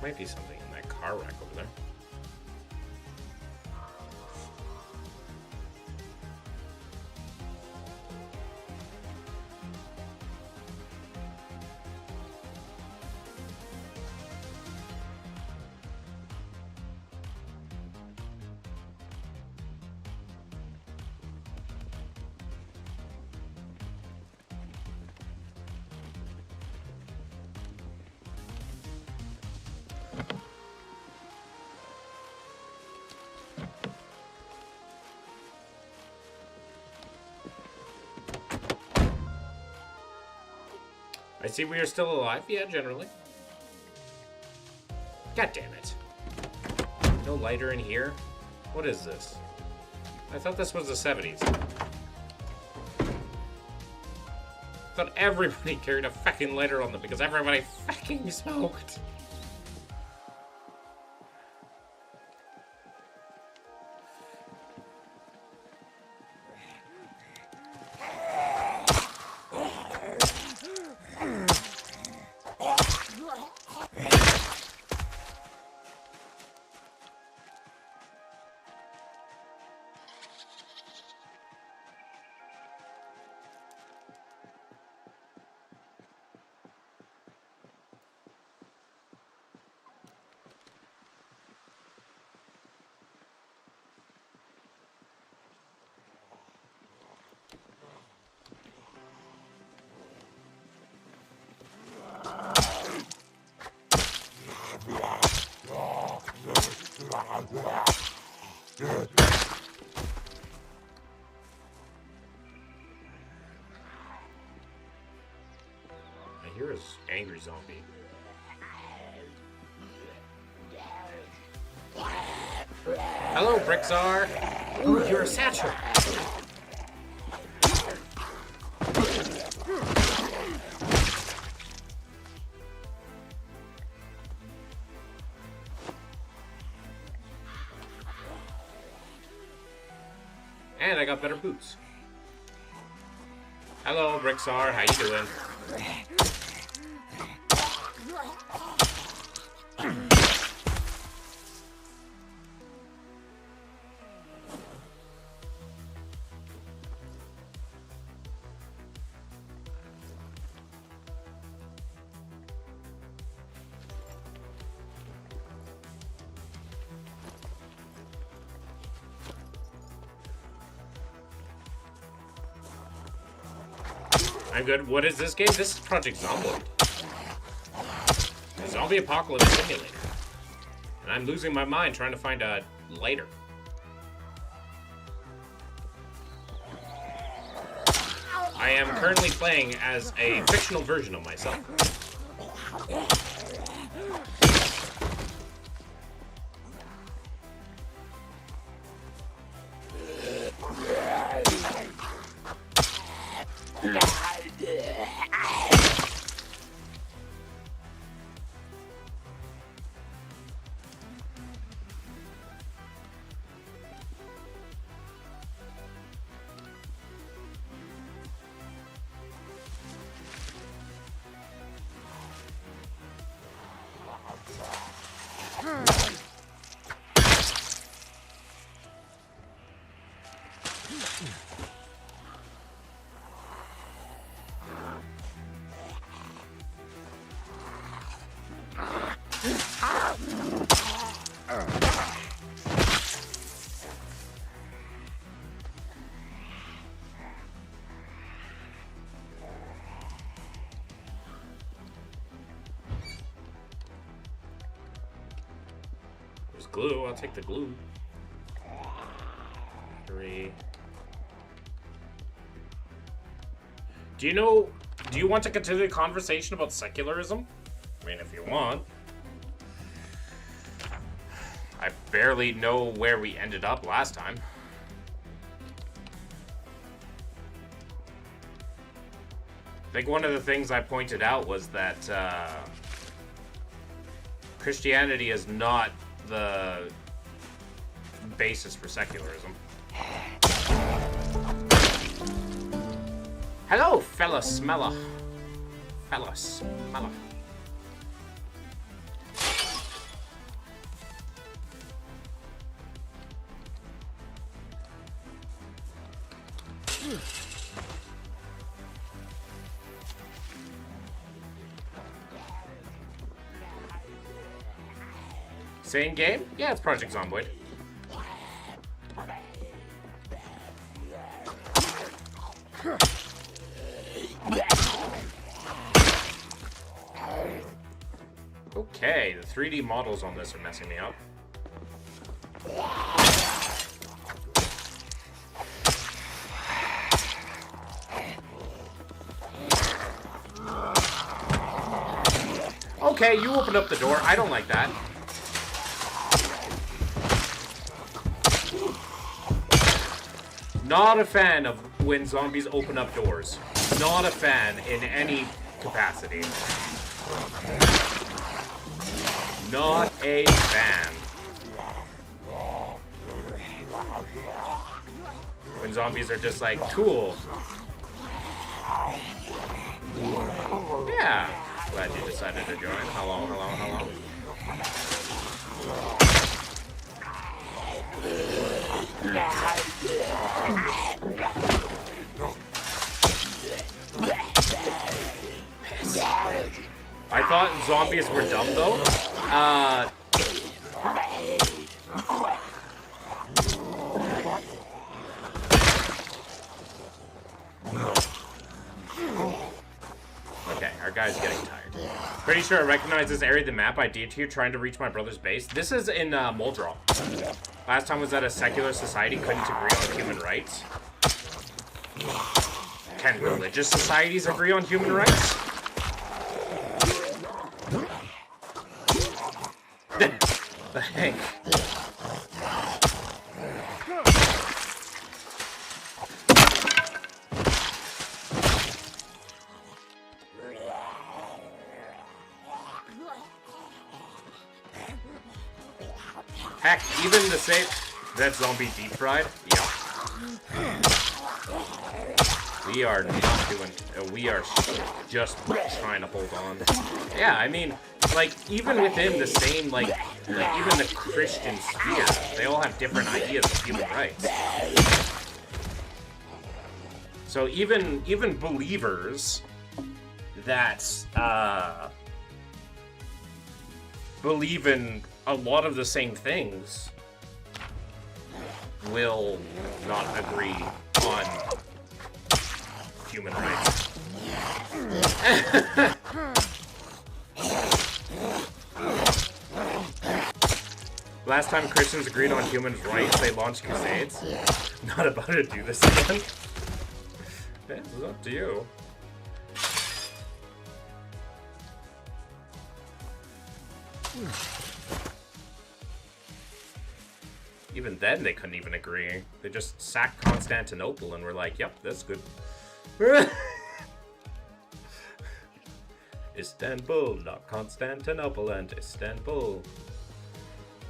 Might be something in that car wreck over there. I see we are still alive. Yeah, generally. God damn it. No lighter in here? What is this? I thought this was the 70s. I thought everybody carried a fucking lighter on them because everybody fucking smoked. I hear his angry zombie. Hello, Brickzar. Ooh, you're a satchel. And I got better boots. Hello, Brickzar. How you doing? I'm good. What is this game? This is Project Zomboid. A zombie apocalypse simulator. And I'm losing my mind trying to find a lighter. I am currently playing as a fictional version of myself. There's glue. I'll take the glue. 3. Do you want to continue the conversation about secularism? I mean, if you want. I barely know where we ended up last time. I think one of the things I pointed out was that Christianity is not the basis for secularism. Hello, fella smeller. Fella smeller. Same game? Yeah, it's Project Zomboid. Okay, the 3D models on this are messing me up. Okay, you opened up the door. I don't like that. Not a fan of when zombies open up doors. Not a fan in any capacity. Not a fan. When zombies are just like, cool. Yeah. Glad you decided to join. Hello, hello, hello. I thought zombies were dumb though. Okay, our guy's getting tired. Pretty sure I recognize this area of the map I did here trying to reach my brother's base. This is in Muldrow. Last time was that a secular society couldn't agree on human rights. Can religious societies agree on human rights? The heck? Heck, even the same... That zombie deep fried? Yeah. We are not doing... we are just trying to hold on. Yeah, I mean, like, even within the same, like even the Christian sphere, they all have different ideas of human rights. So even believers that believe in a lot of the same things will not agree on human rights. Last time Christians agreed on human rights, they launched crusades. Not about to do this again. It's up to you. Even then, they couldn't even agree. They just sacked Constantinople and were like, yep, that's good. Istanbul, not Constantinople, and Istanbul.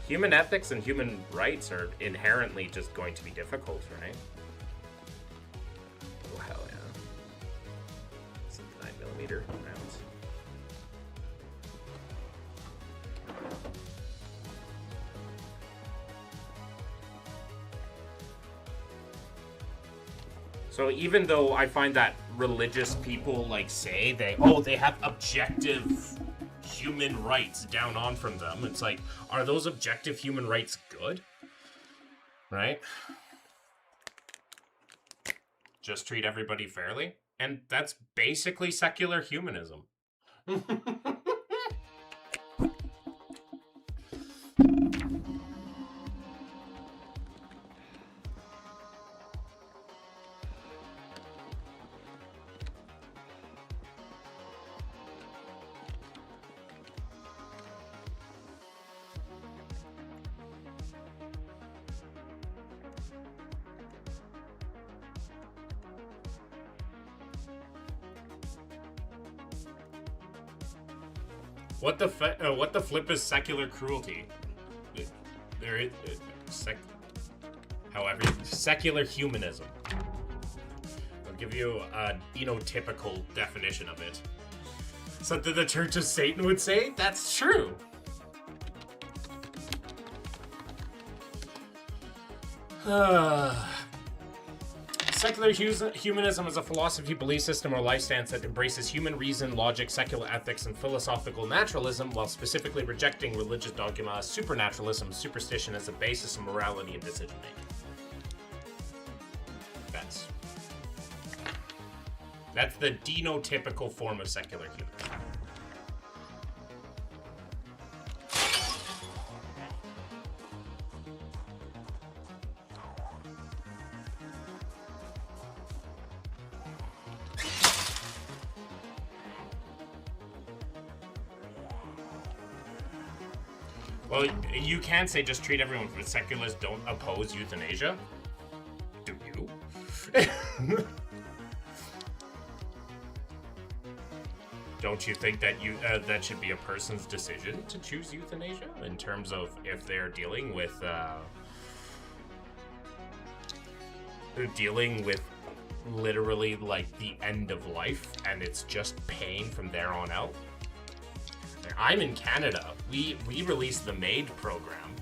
Human ethics and human rights are inherently just going to be difficult, right? Oh, hell yeah. Some 9mm rounds. So even though I find that religious people like say they have objective human rights down on from them, it's like, are those objective human rights good? Right? Just treat everybody fairly? And that's basically secular humanism. What the flip is secular cruelty? There is however, secular humanism. I'll give you a typical definition of it. Something the Church of Satan would say. That's true. Secular humanism is a philosophy, belief system, or life stance that embraces human reason, logic, secular ethics, and philosophical naturalism, while specifically rejecting religious dogma, supernaturalism, and superstition as a basis of morality and decision-making. That's the denotypical form of secular humanism. Well, you can say just treat everyone, but secularists don't oppose euthanasia. Do you? Don't you think that that should be a person's decision to choose euthanasia in terms of if they're dealing with literally like the end of life and it's just pain from there on out? I'm in Canada. We released the MAID program,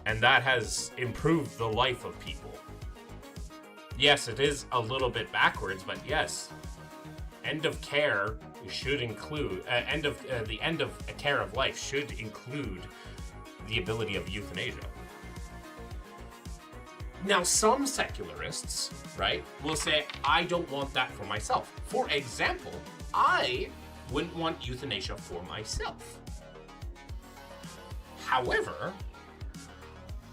and that has improved the life of people. Yes, it is a little bit backwards, but yes, end of care should include the end of care of life should include the ability of euthanasia. Now, some secularists, right, will say, I don't want that for myself. For example, I wouldn't want euthanasia for myself. However,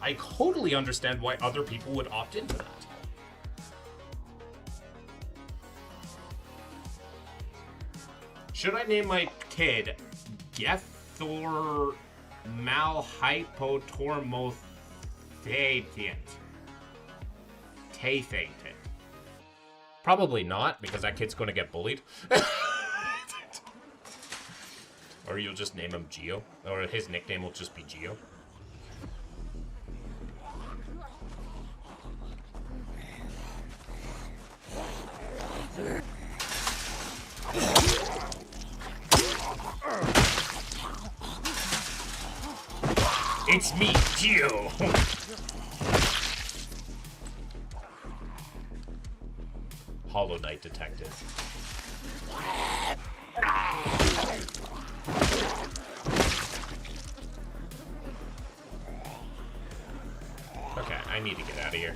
I totally understand why other people would opt into that. Should I name my kid Gethor Malhypotormothatient? Probably not, because that kid's going to get bullied. Or you'll just name him Geo. Or his nickname will just be Geo. It's me, Geo! Hollow Knight detected. Okay, I need to get out of here.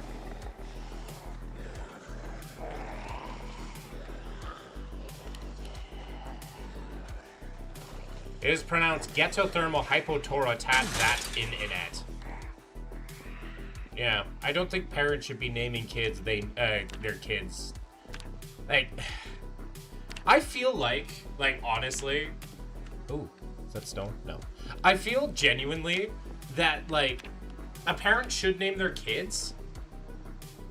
It is pronounced getothermal hypotorotat that in inet. Yeah, I don't think parents should be naming kids their kids. Like, I feel like honestly, ooh, is that stone? No. I feel genuinely that like a parent should name their kids,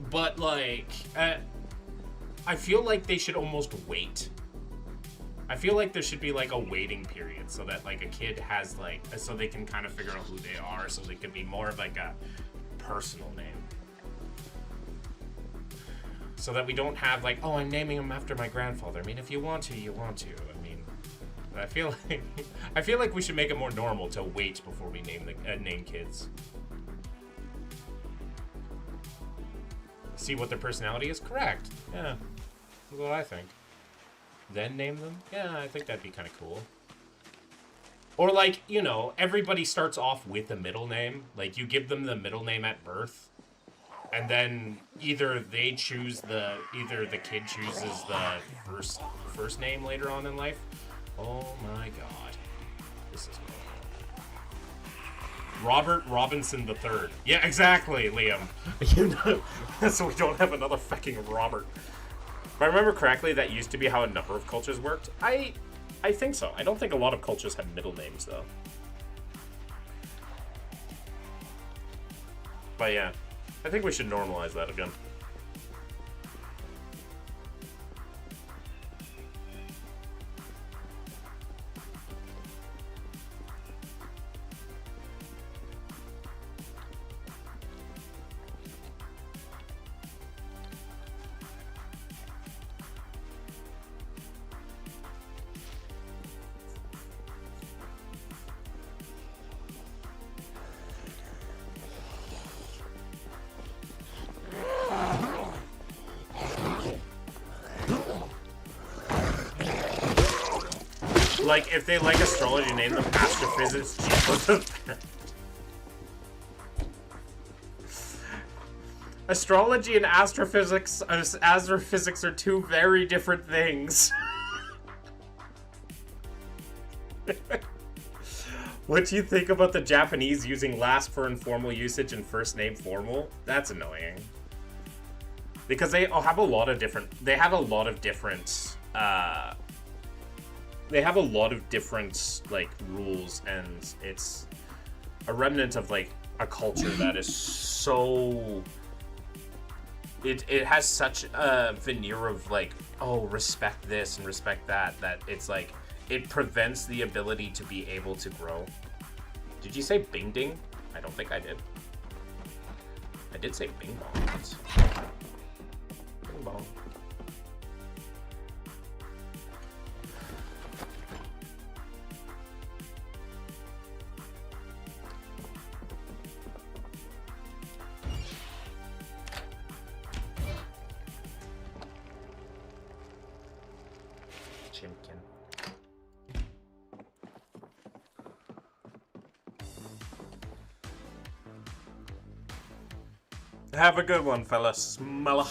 but like I feel like they should almost wait. I feel like there should be like a waiting period so that like a kid has like, so they can kind of figure out who they are, so they can be more of like a personal name. So that we don't have like, oh, I'm naming him after my grandfather. I mean, if you want to, you want to. I mean, I feel like we should make it more normal to wait before we name kids. See what their personality is? Correct. Yeah, that's what I think. Then name them? Yeah, I think that'd be kind of cool. Or like, you know, everybody starts off with a middle name. Like, you give them the middle name at birth, and then either the kid chooses the first name later on in life. Oh my god. This is cool. Robert Robinson III. Yeah, exactly, Liam. You know, so we don't have another fucking Robert. If I remember correctly, that used to be how a number of cultures worked. I think so. I don't think a lot of cultures have middle names, though. But yeah, I think we should normalize that again. Like, if they like astrology, name them astrophysics. Astrology and astrophysics are two very different things. What do you think about the Japanese using last for informal usage and first name formal? That's annoying. Because they have a lot of different like rules, and it's a remnant of like a culture that is so it has such a veneer of like, oh, respect this and respect that it's like it prevents the ability to be able to grow. Did you say bing ding? I don't think I did. I did say bing bong once. Bing bong. Chimkin. Have a good one, fella. Smella.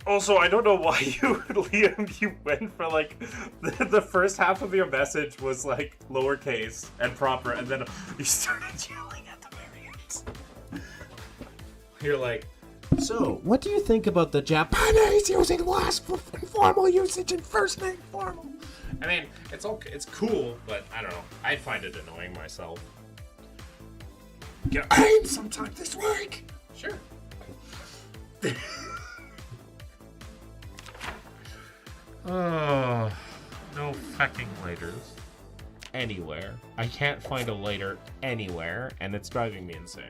Also, I don't know why Liam, you went for like the first half of your message was like lowercase and proper, and then you started yelling at the very end. You're like, so what do you think about the Japanese using last for informal usage and first name formal? I mean, it's okay, it's cool, but I don't know. I find it annoying myself. Get aim sometime this week. Sure. Oh, no fucking lighters anywhere. I can't find a lighter anywhere, and it's driving me insane.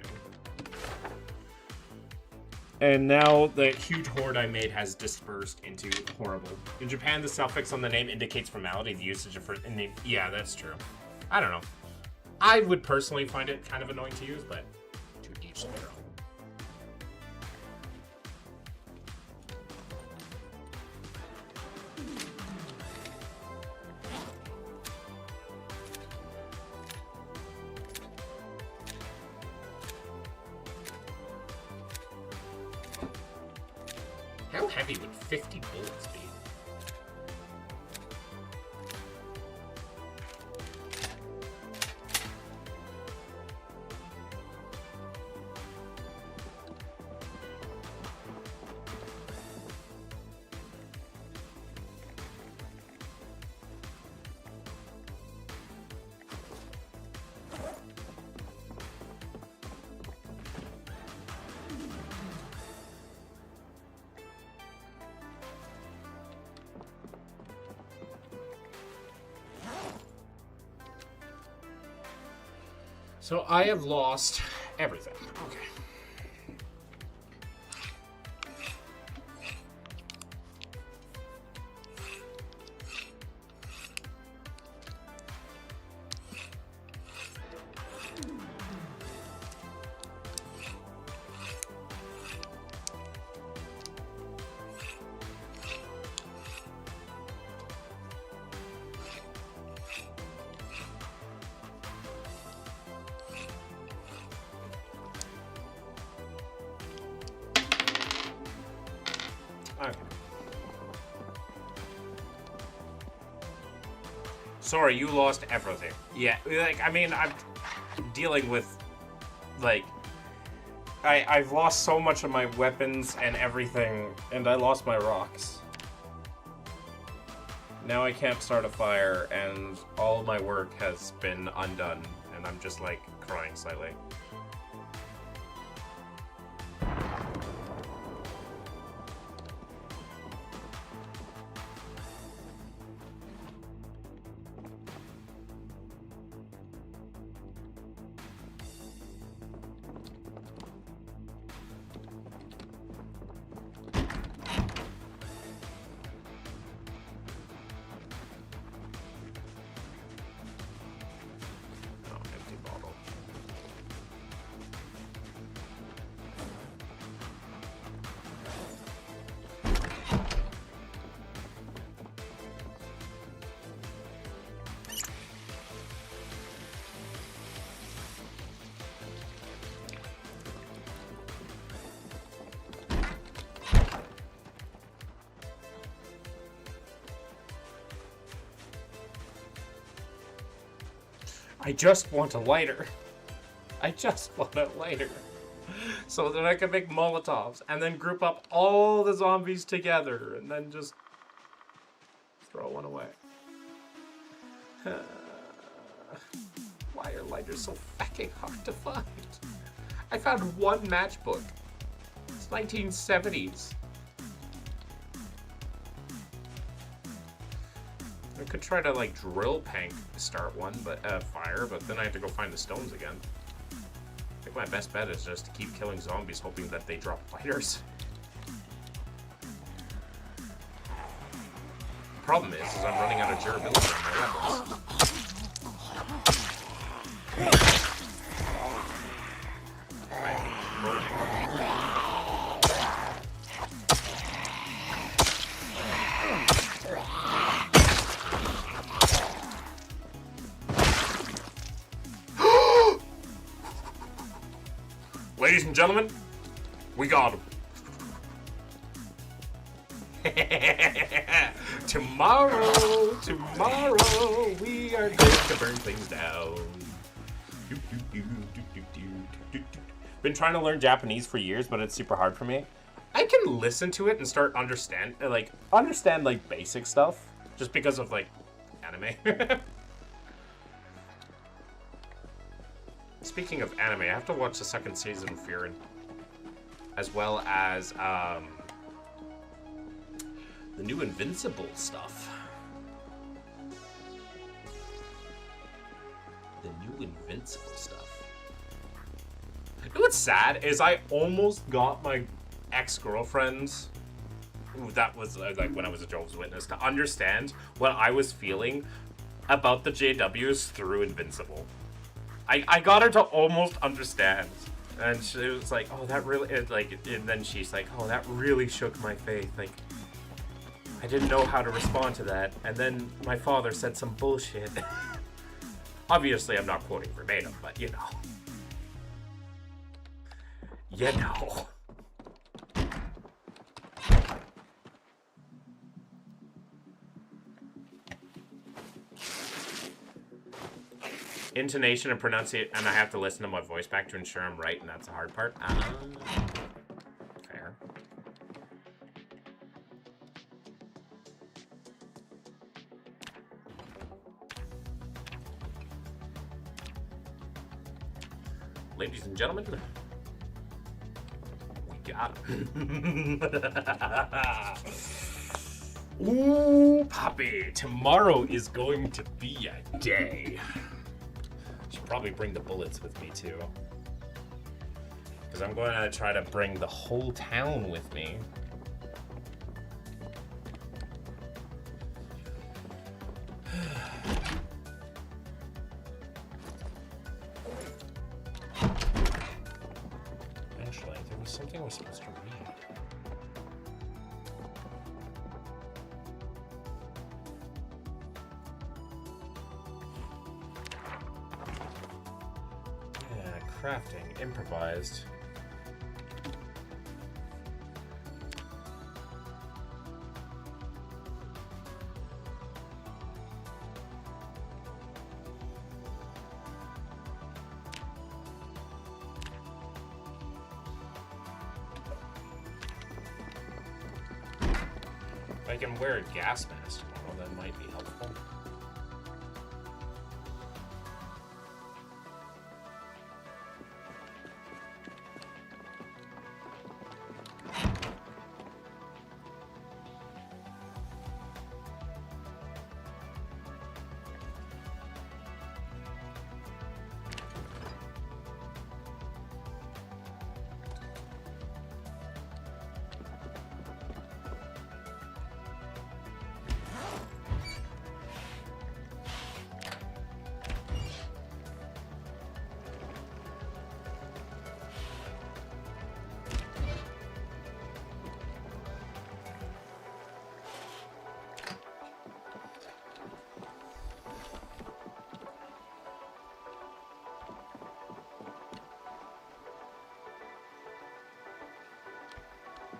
And now the huge hoard I made has dispersed into horrible. In Japan, the suffix on the name indicates formality, the usage of first name. Yeah, that's true. I don't know. I would personally find it kind of annoying to use, but to each their own. How heavy would 50 bullets be? So I have lost everything. Okay. Okay. Sorry, you lost everything. Yeah, like, I mean, I'm dealing with, like, I've lost so much of my weapons and everything, and I lost my rocks. Now I can't start a fire, and all my work has been undone, and I'm just, like, crying slightly. I just want a lighter. I just want a lighter. So that I can make Molotovs and then group up all the zombies together and then just throw one away. Why are lighters so fucking hard to find? I found one matchbook. It's 1970s. I could try to, like, drill pank start one, but fire, but then I have to go find the stones again. I think my best bet is just to keep killing zombies, hoping that they drop lighters. Problem is I'm running out of durability on my weapons. Ladies and gentlemen, we got him. Tomorrow, we are going to burn things down. Been trying to learn Japanese for years, but it's super hard for me. I can listen to it and start understand basic stuff, just because of, like, anime. Speaking of anime, I have to watch the second season of Fearin', as well as the new Invincible stuff. The new Invincible stuff. You know what's sad is I almost got my ex-girlfriend, that was like when I was a Jehovah's Witness, to understand what I was feeling about the JWs through Invincible. I got her to almost understand, and she was like, "Oh, that really," and then she's like, "Oh, that really shook my faith. Like, I didn't know how to respond to that, and then my father said some bullshit." Obviously, I'm not quoting verbatim, but you know. You know. intonation and pronunciation, and I have to listen to my voice back to ensure I'm right, and that's the hard part. Fair. Ladies and gentlemen, we got him. Ooh, Poppy, tomorrow is going to be a day. Should probably bring the bullets with me too. Because I'm going to try to bring the whole town with me. Eventually, there was something I was supposed to read. Crafting, improvised. If I can wear a gas mask tomorrow, that might be helpful.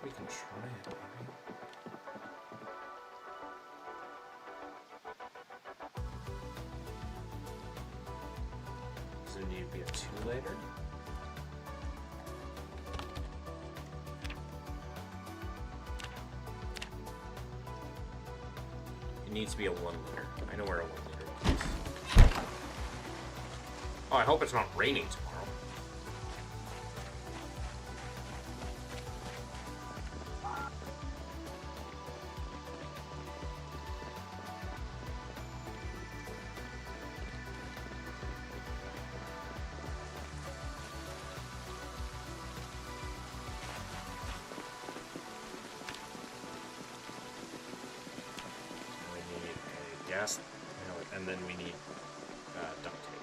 We can try it, maybe. Does it need to be a 2 later? It needs to be a 1 liter. I know where a 1 liter is. Oh, I hope it's not raining tomorrow. Gas, and then we need duct tape.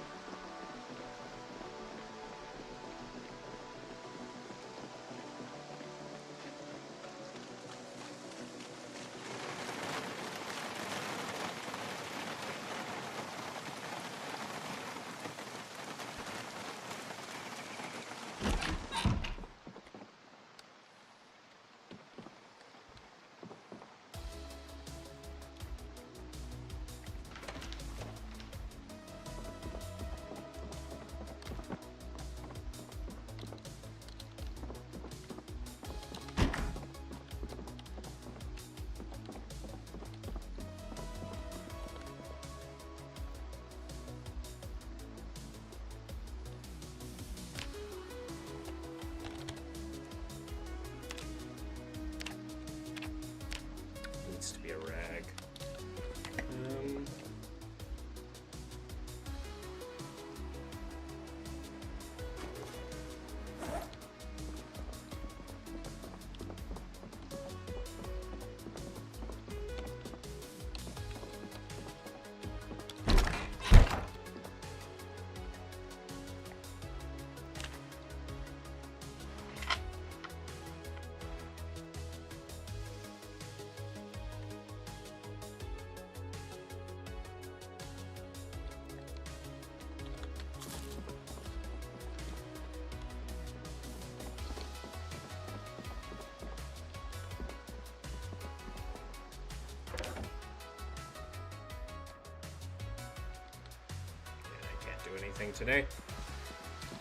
anything today.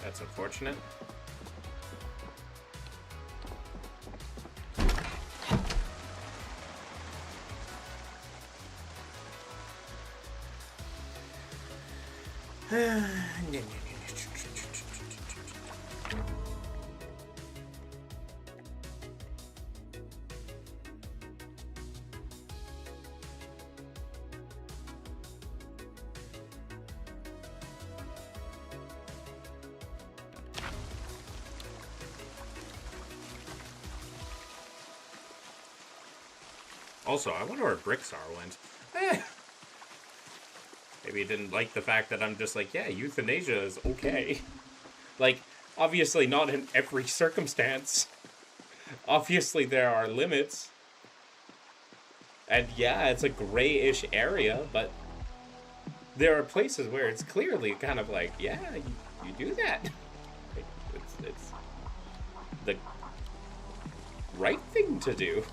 That's unfortunate. Also, I wonder where Bricksar went. Maybe he didn't like the fact that I'm just like, yeah, euthanasia is okay. Like, obviously not in every circumstance. Obviously there are limits. And yeah, it's a grayish area, but there are places where it's clearly kind of like, yeah, you do that. Like, it's the right thing to do.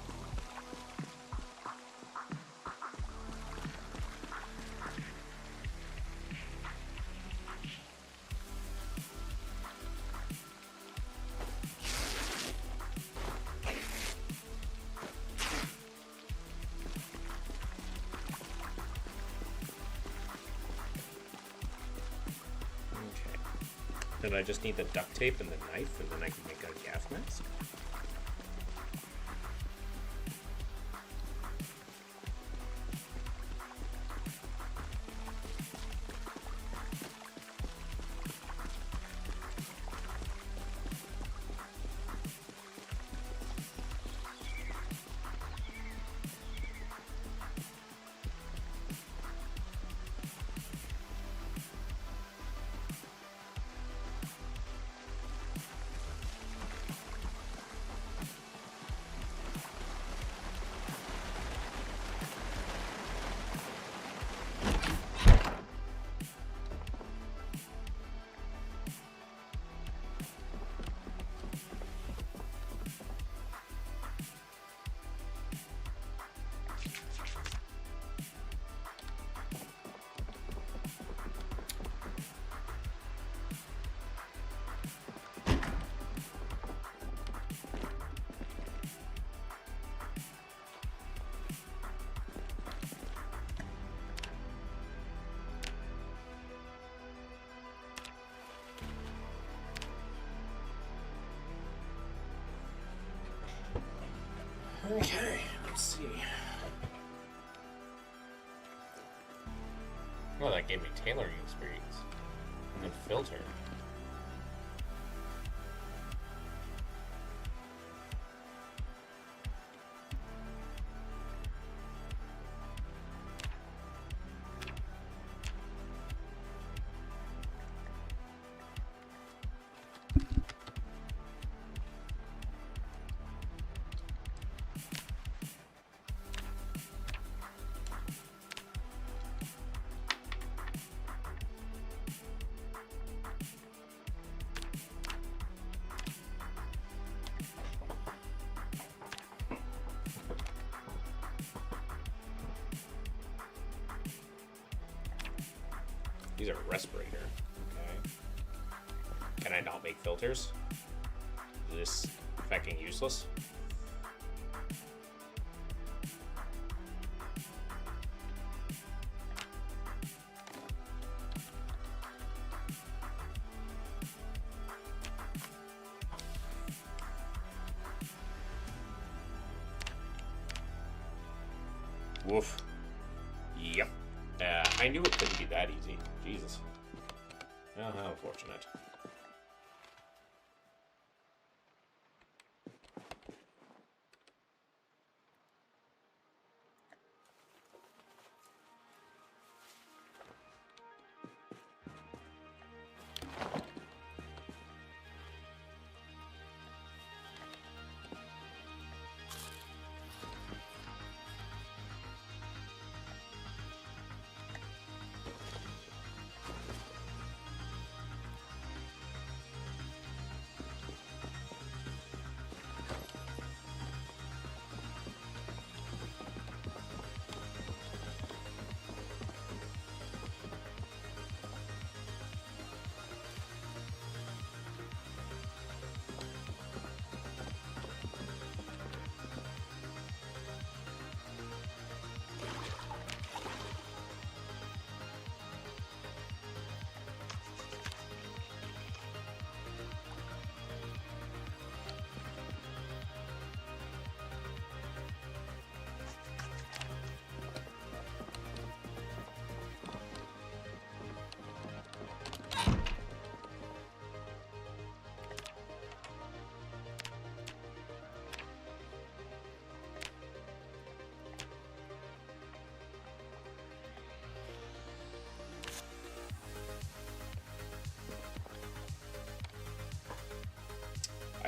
Then I just need the duct tape and the knife, and then I can make a gas mask. Okay, let's see. Well, that gave me tailoring experience. And filter. These are respirator. Okay. Can I not make filters? Is this fucking useless? Woof. Yep. I knew it couldn't be that easy. Jesus. Oh, how unfortunate.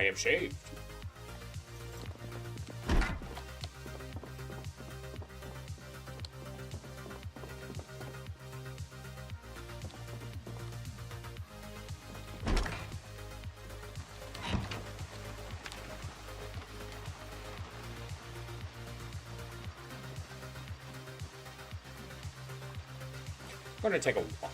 have shaved. I'm gonna take a walk.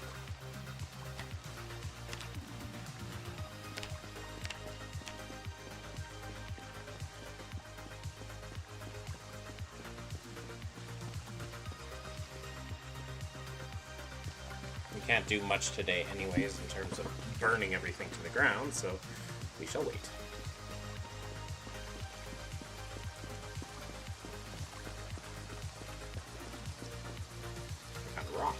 We can't do much today anyways in terms of burning everything to the ground, so we shall wait. What kind of rock?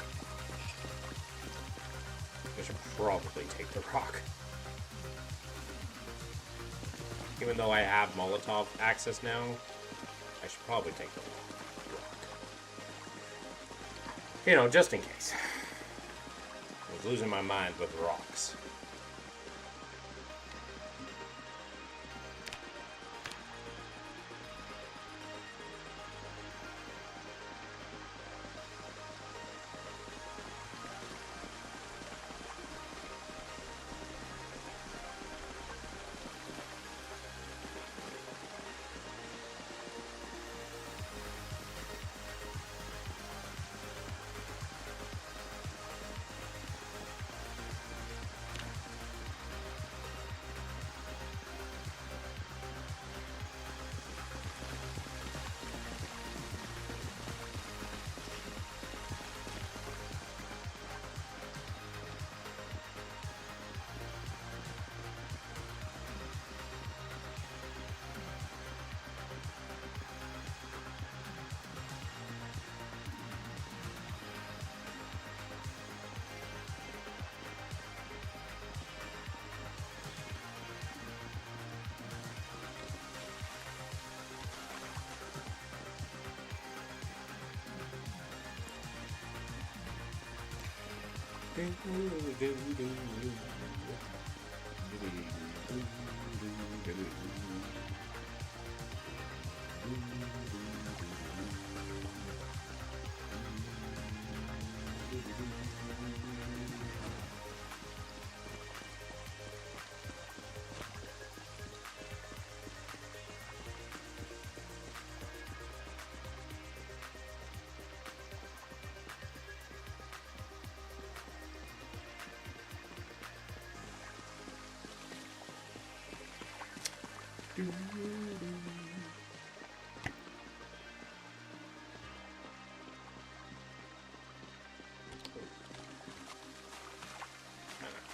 I should probably take the rock. Even though I have Molotov access now, I should probably take the rock. You know, just in case. I was losing my mind with rocks.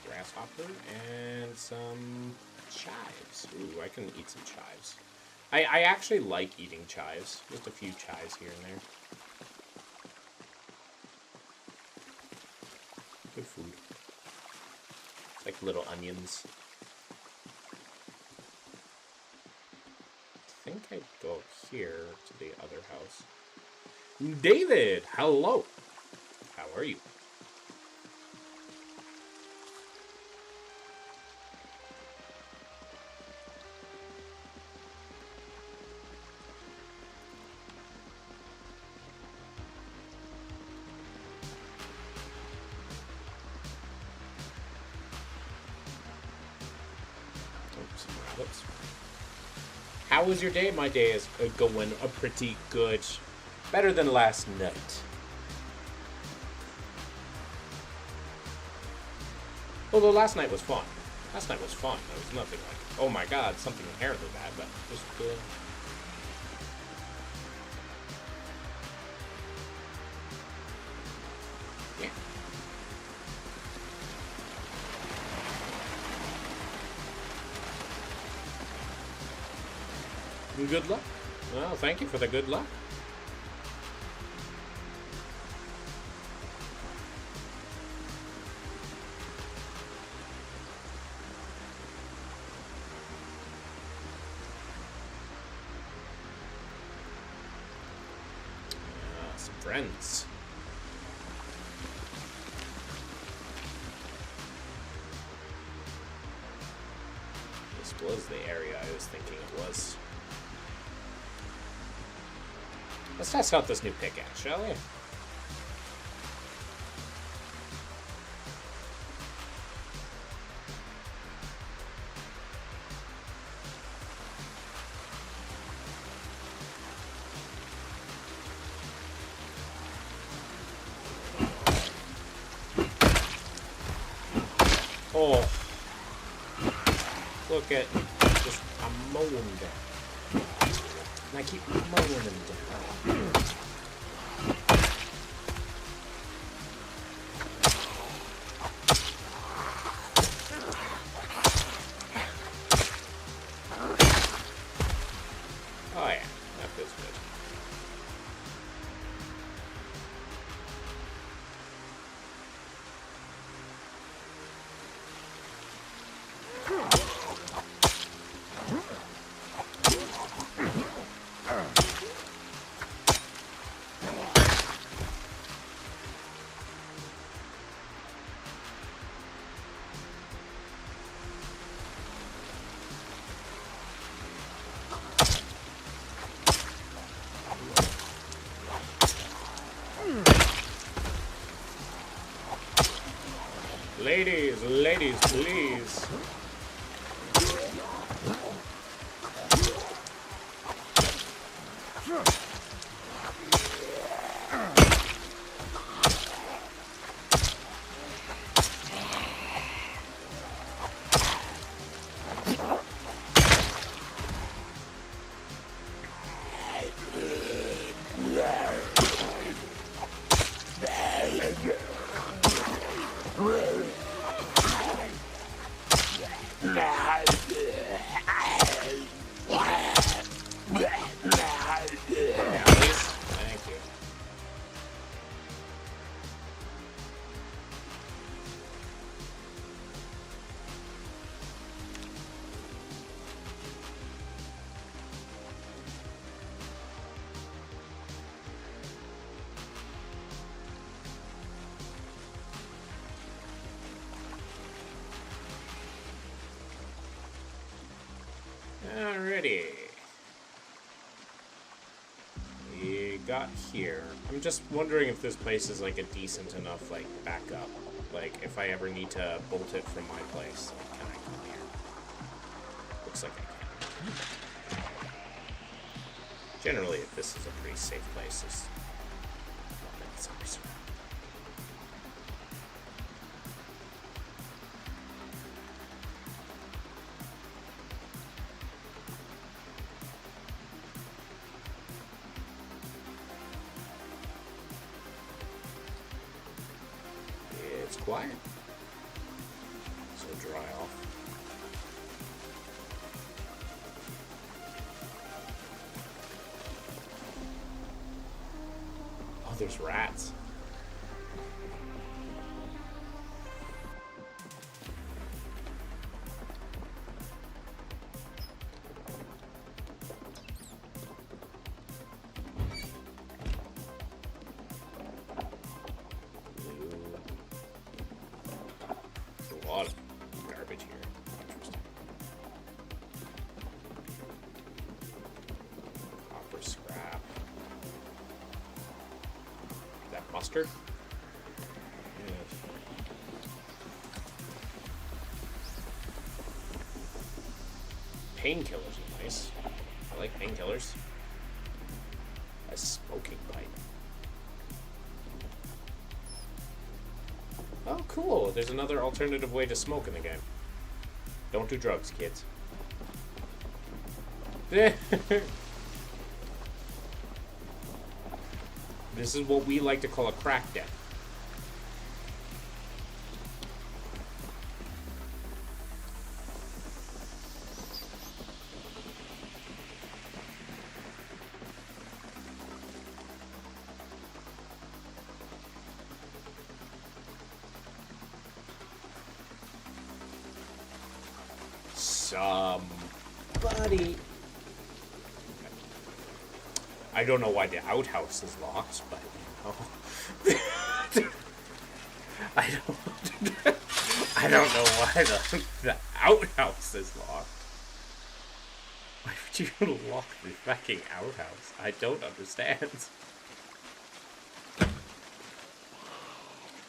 Grasshopper and some chives. Ooh, I can eat some chives. I actually like eating chives. Just a few chives here and there. Good food. It's like little onions. I think I'd go here to the other house. David, hello. How are you? Oops. How was your day? My day is going pretty good. Better than last night. Although last night was fun. Last night was fun. There was nothing like, oh my god, something inherently bad, but just yeah. Good luck. Well, thank you for the good luck. Some friends. was the area I was thinking it was. Let's test out this new pickaxe, shall we? Oh, look at just I'm mowing down, and I keep mowing them down. Oh yeah, that feels good. Ladies, please. Alrighty. We got here. I'm just wondering if this place is like a decent enough like backup. Like if I ever need to bolt it from my place. Like, can I come here? Looks like I can. Generally, if this is a pretty safe place, it's always quiet. So dry off. Oh, there's rats. Mustard. Painkillers are nice. I like painkillers. A smoking pipe. Oh, cool. There's another alternative way to smoke in the game. Don't do drugs, kids. This is what we like to call a crack death. Somebody... I don't know why the outhouse is locked, but you know. I don't know why the outhouse is locked. you lock the fucking outhouse? I don't understand.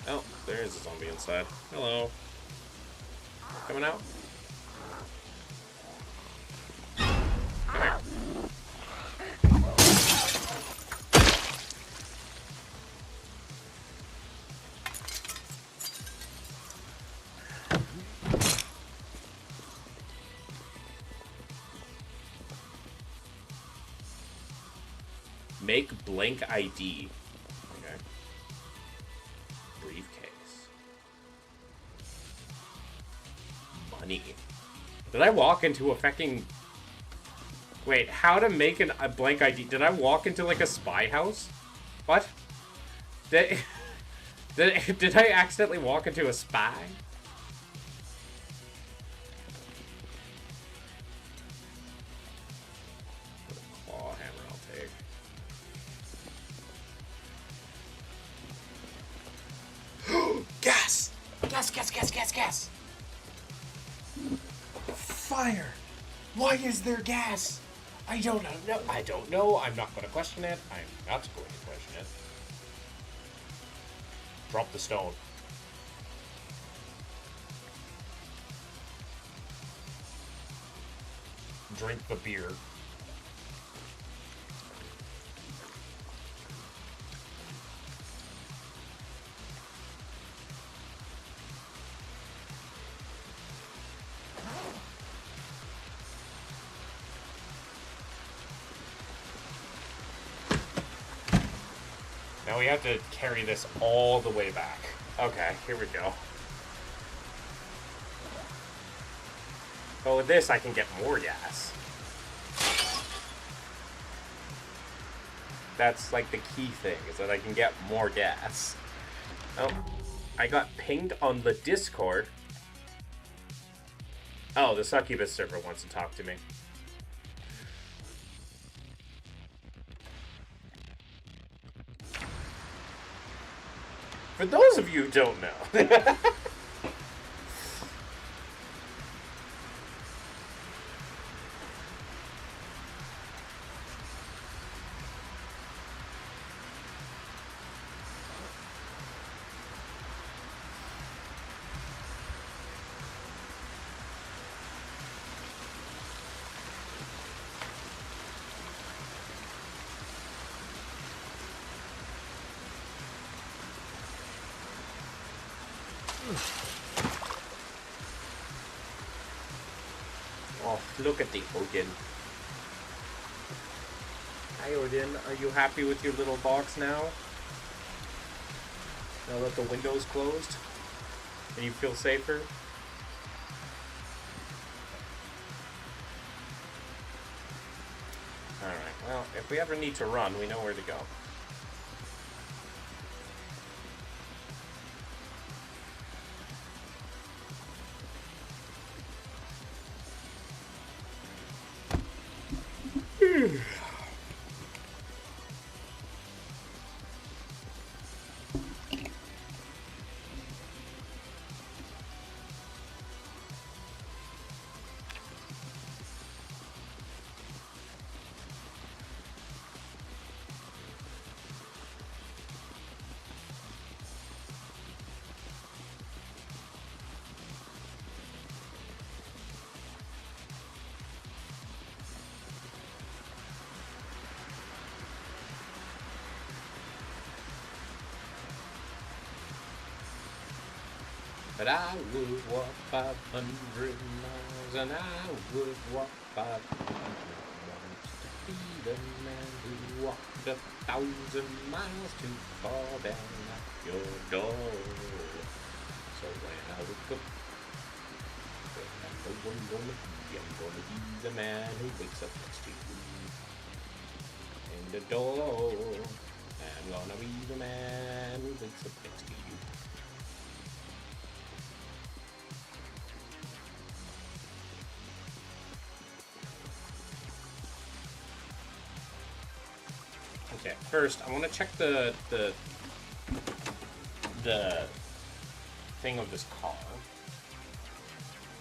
Oh, there is a zombie inside. Hello. Coming out? Come here. Make blank ID. Okay. Briefcase. Money. Did I walk into a fucking... Wait, how to make a blank ID? Did I walk into like a spy house? What? Did I accidentally walk into a spy? Claw hammer I'll take. Gas! Gas, gas, gas, gas, gas! Fire! Why is there gas? I don't know. No, I don't know. I'm not going to question it. I'm not going to question it. Drop the stone. Drink the beer. Now we have to carry this all the way back. Okay, here we go. But with this, I can get more gas. That's like the key thing, is that I can get more gas. Oh, I got pinged on the Discord. Oh, the Succubus server wants to talk to me. For those of you who don't know. Oh, look at the Odin. Hi Odin, are you happy with your little box now? Now that the window's closed? And you feel safer? Alright, well, if we ever need to run, we know where to go. But I would walk 500 miles, and I would walk 500 miles to be the man who walked 1,000 miles too far down at your door. So when I wake up, when I know I'm gonna be the man who wakes up next to you in the door. I'm gonna be the man who wakes up next to you. Okay, first I want to check the thing of this car.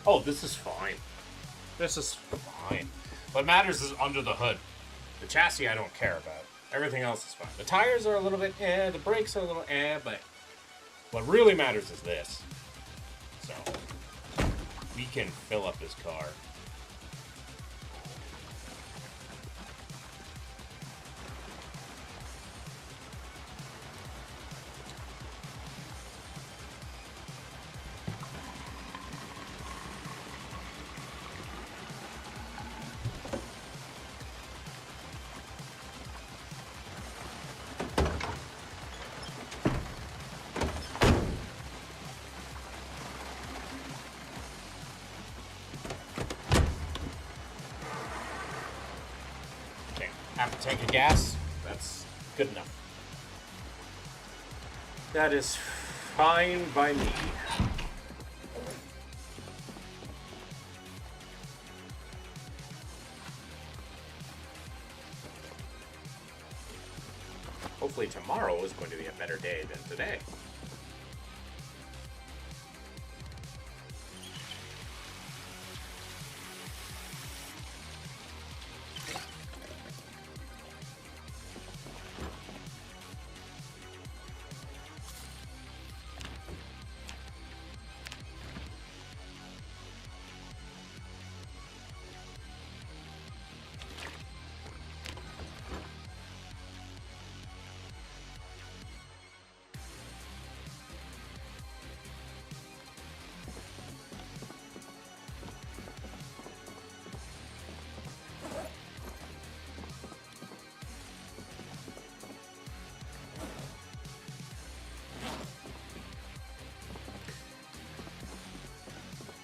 Oh, this is fine. This is fine. What matters is under the hood. The chassis I don't care about. Everything else is fine. The tires are a little bit the brakes are a little but what really matters is this. So, we can fill up this car. Half a tank of gas, that's good enough. That is fine by me. Hopefully tomorrow is going to be a better day than today.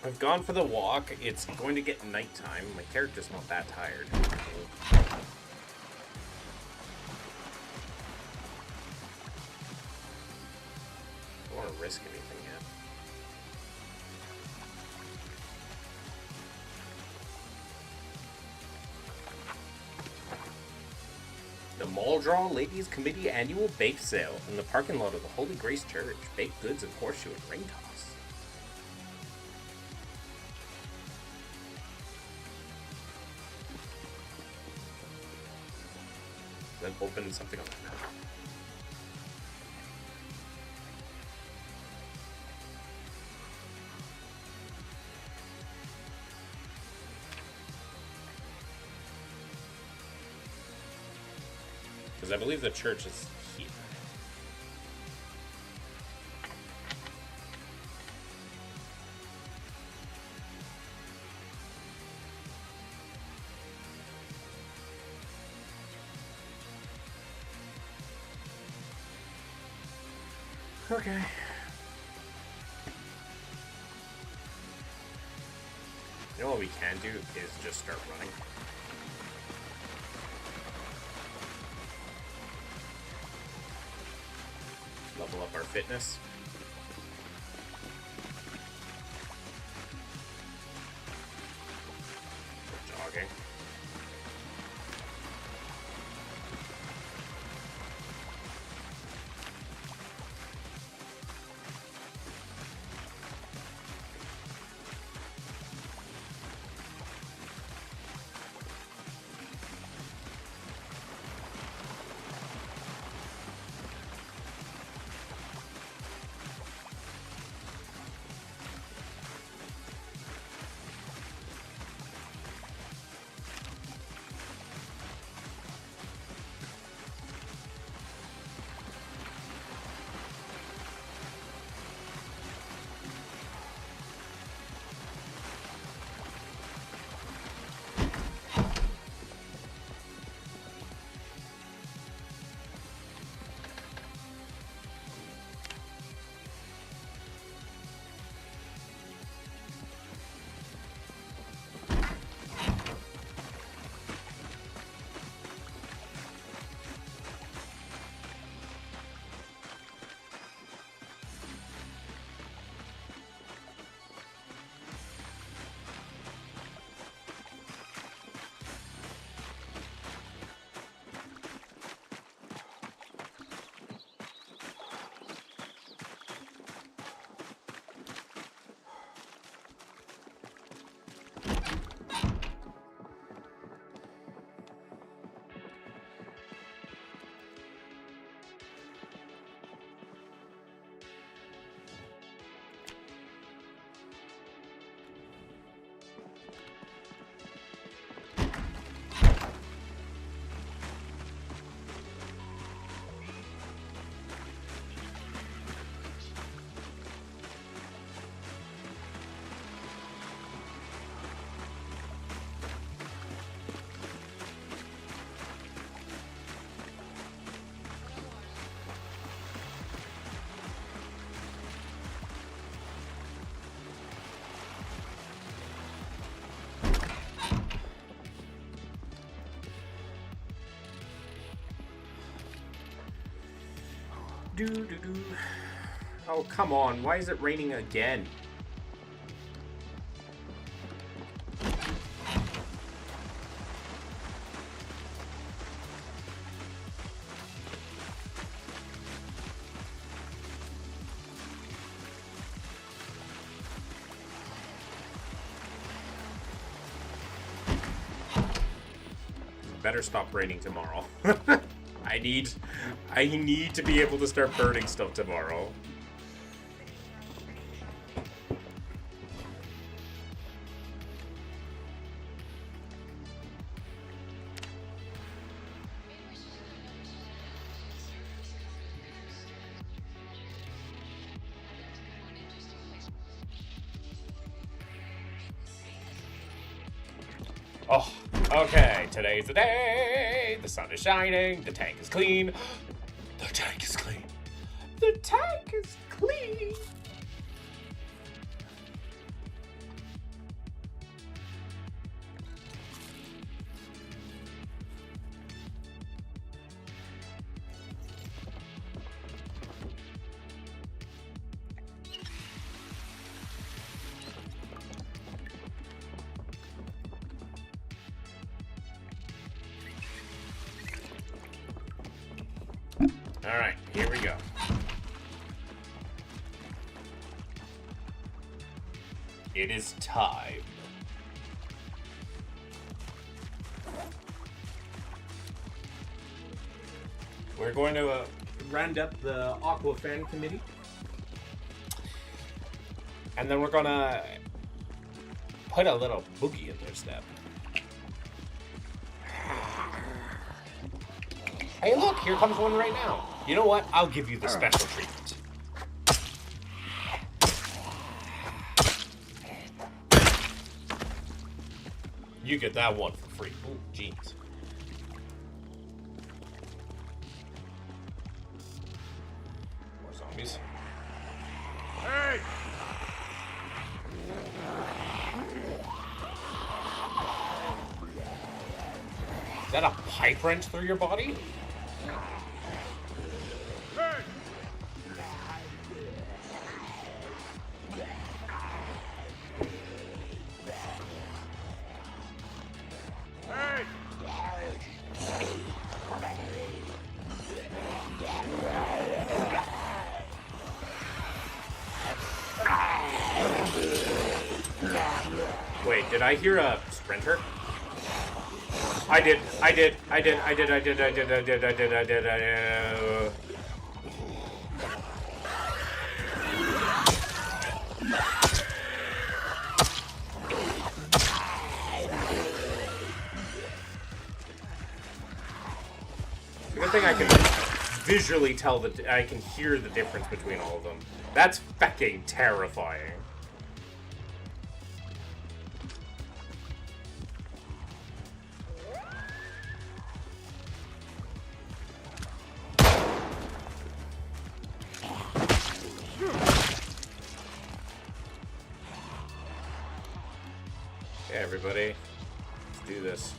I've gone for the walk. It's going to get nighttime. My character's not that tired. I don't want to risk anything yet. The Mall Draw Ladies Committee Annual Bake Sale in the parking lot of the Holy Grace Church. Baked goods and horseshoe and ring toss. Then open something on that map. Because I believe the church is here. Okay. You know what we can do is just start running. Level up our fitness. Jogging. Oh, come on. Why is it raining again? Better stop raining tomorrow. I need to be able to start burning stuff tomorrow. Oh, okay, today's the day. The sun is shining. The tank is clean. The tank is clean. The tank is clean. All right, here we go. It is time. We're going to round up the Aqua Fan Committee. And then we're going to put a little boogie in their step. Hey, look, here comes one right now. You know what? I'll give you the special treatment. You get that one for free. Ooh, jeez. More zombies. Hey! Is that a pipe wrench through your body? Wait, did I hear a sprinter? I did. Good thing I can visually tell that I can hear the difference between all of them. That's fucking terrifying. Okay, everybody, let's do this.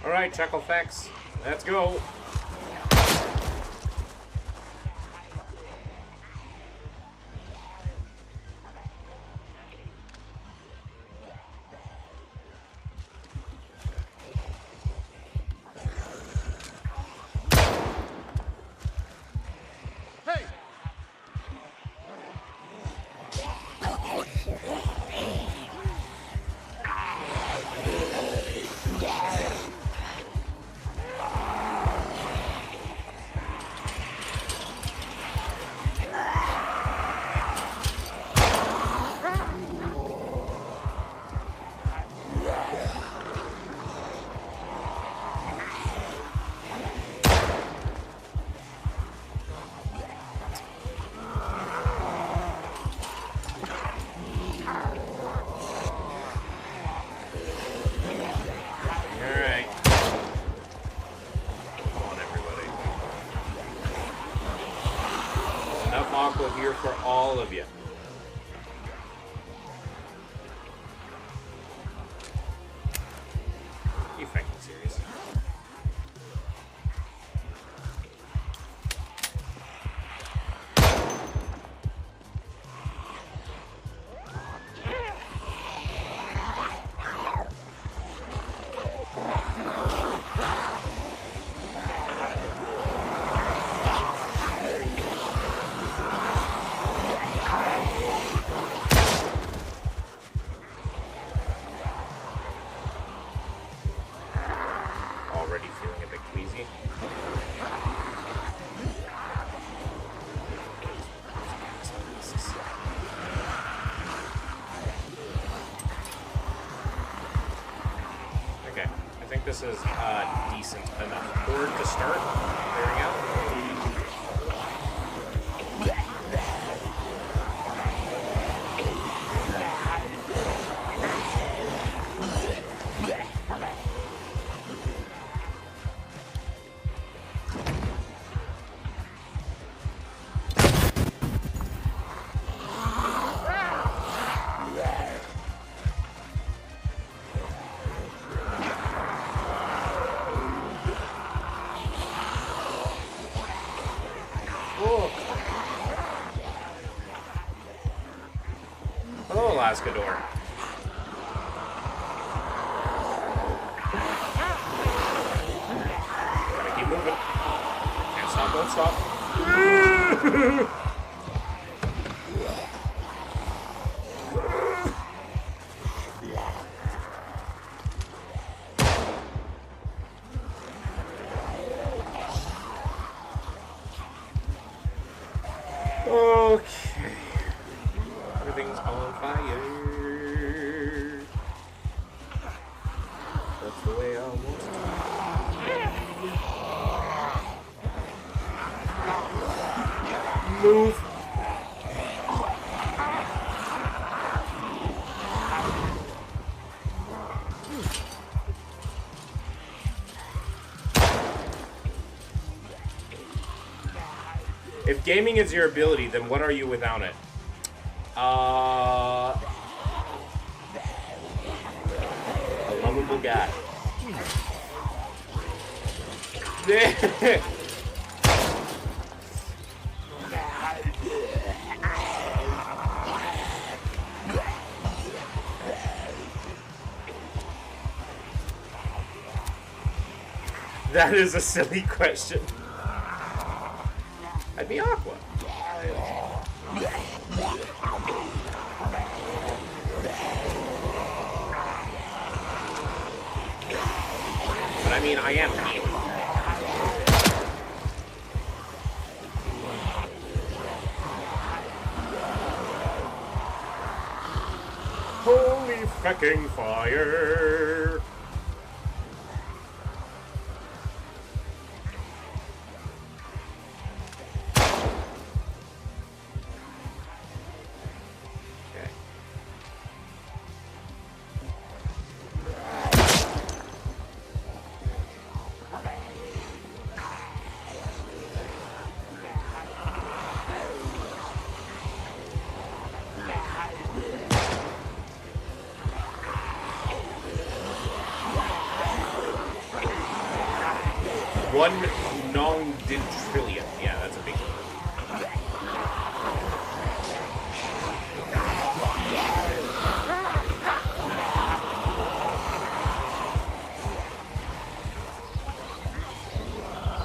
Alright, Chucklefax, let's go. here for all of you. Are you fucking serious? Already feeling a bit queasy. Okay, I think this is decent enough board to start clearing out. Hello, Alaskador. Gotta keep moving. Can't stop, don't stop. Okay. Everything's on fire. That's the way I want it. Move. If gaming is your ability, then what are you without it? A lovable guy. That is a silly question. I'd be Aqua. But I mean, I am Aqua. Holy fucking fire! One non-trillion. Yeah, that's a big one.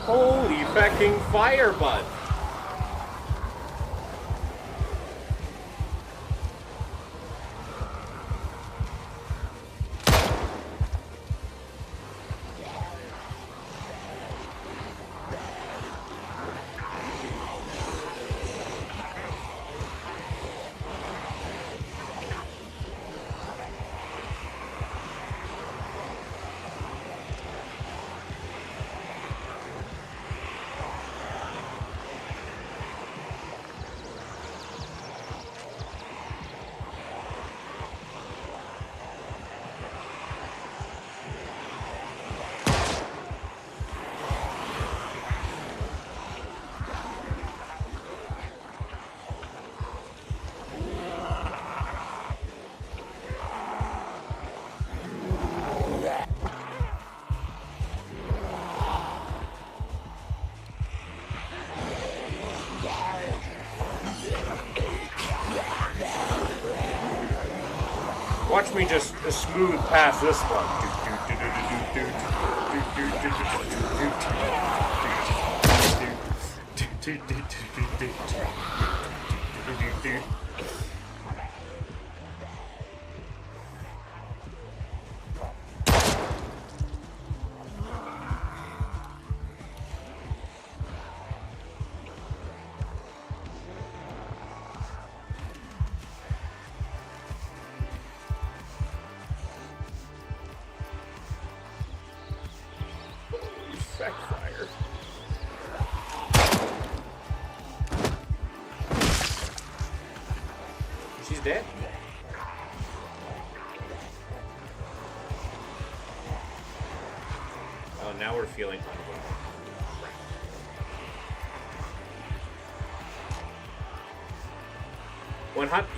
Holy fucking firebud! watch me just smooth past this one. Effect fire. She's dead. Oh, now we're feeling unwell.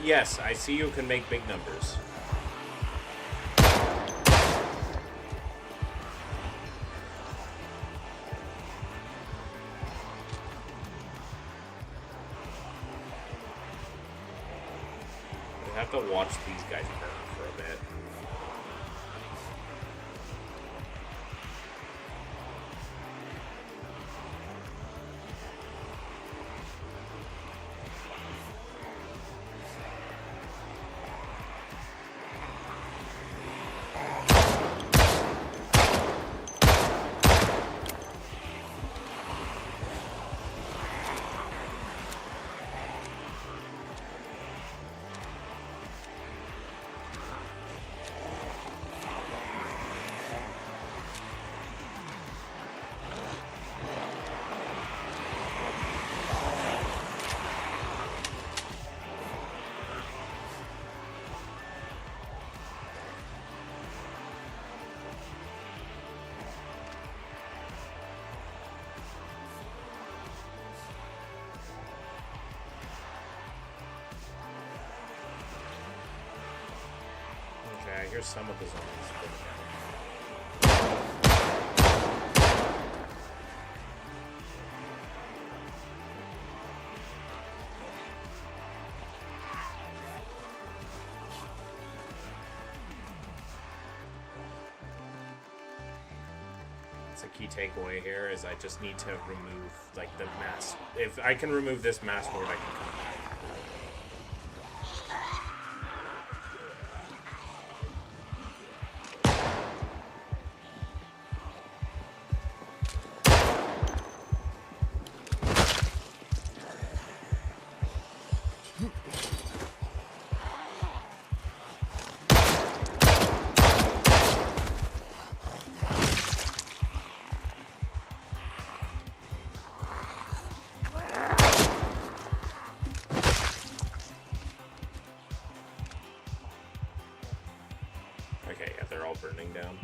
Yes, I see you can make big numbers. I have to watch these guys burn for a bit. Okay, here's some of the zombies. That's a key takeaway here is I just need to remove like the mass. If I can remove this mass ward, I can come back. Okay, yeah, they're all burning down.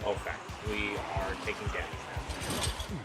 Oh, fact. We are taking damage now.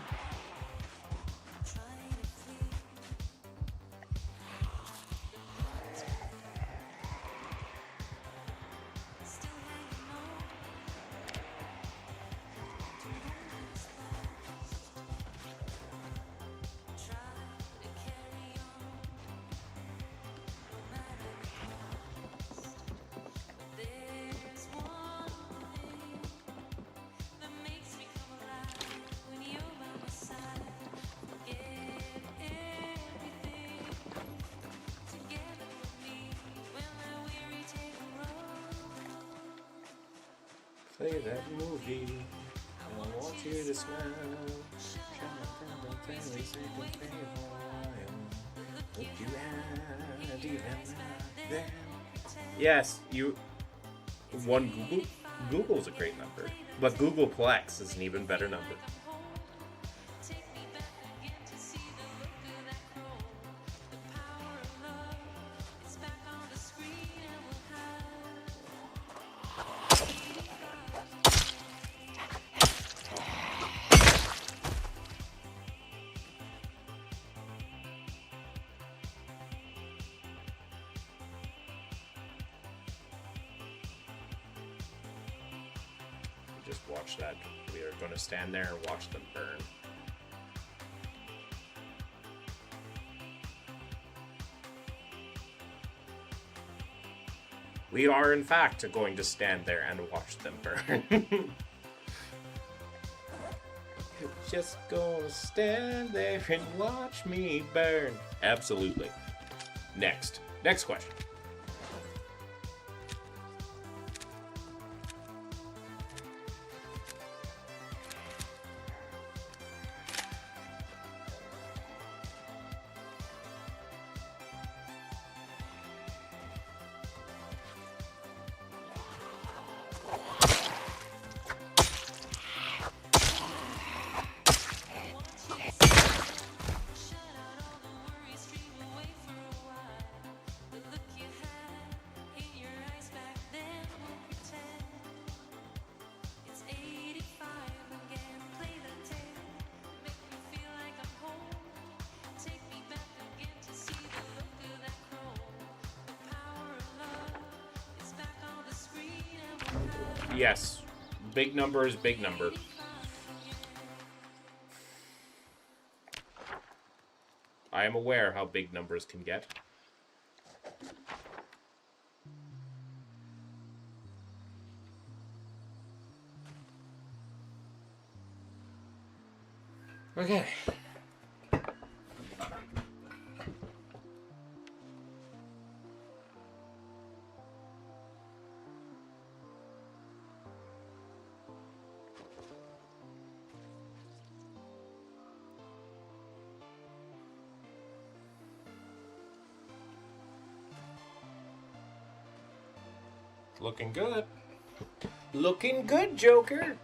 Play that movie. I want you to smile. Yes, you. One Google. Google's a great number, but Googleplex is an even better number. just watch that. We are going to stand there and watch them burn. We are, in fact, going to stand there and watch them burn. You're just gonna stand there and watch me burn. Absolutely. Next question. Yes, big number is big number. I am aware how big numbers can get. Okay. Looking good. Looking good, Joker.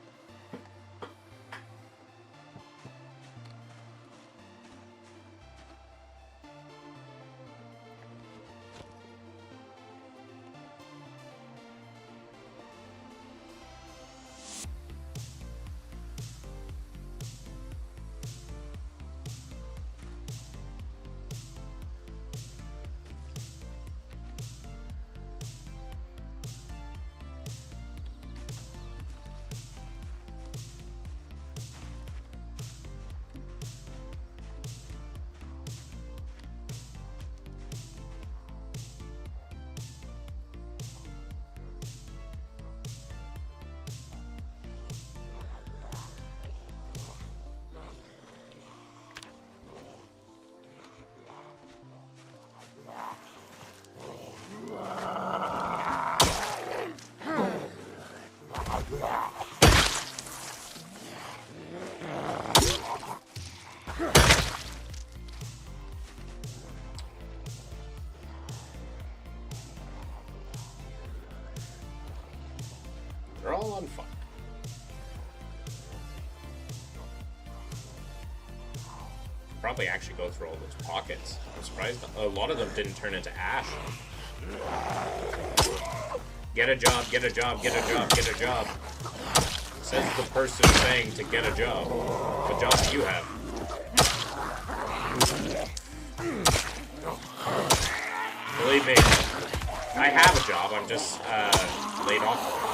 They're all on fire. Probably actually go through all those pockets. I'm surprised a lot of them didn't turn into ash. Get a job, get a job, get a job, get a job. Says the person saying to get a job. What job do you have? Believe me, I have a job. I'm just laid off.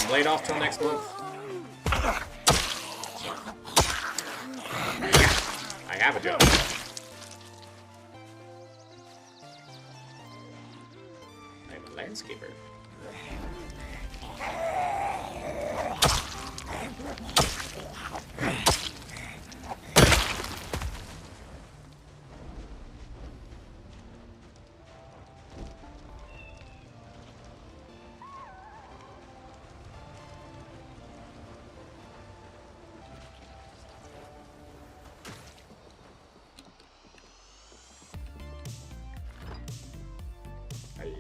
I'm laid off till next month. I have a job. I'm a landscaper.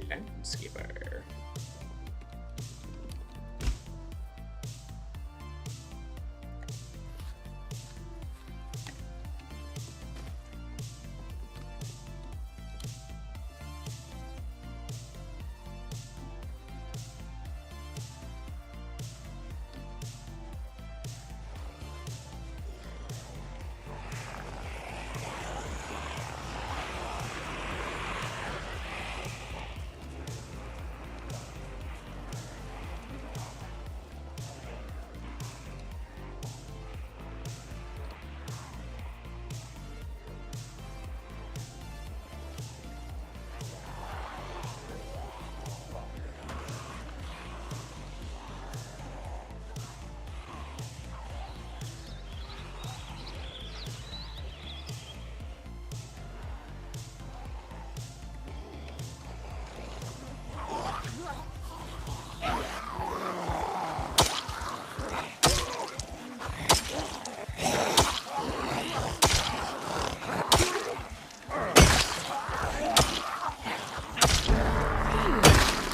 Landscaper.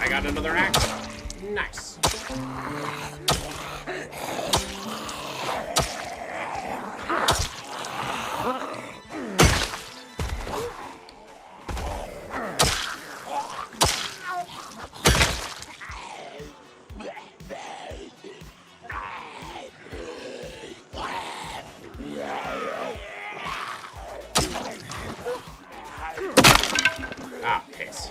I got another axe. Nice. Ah, piss.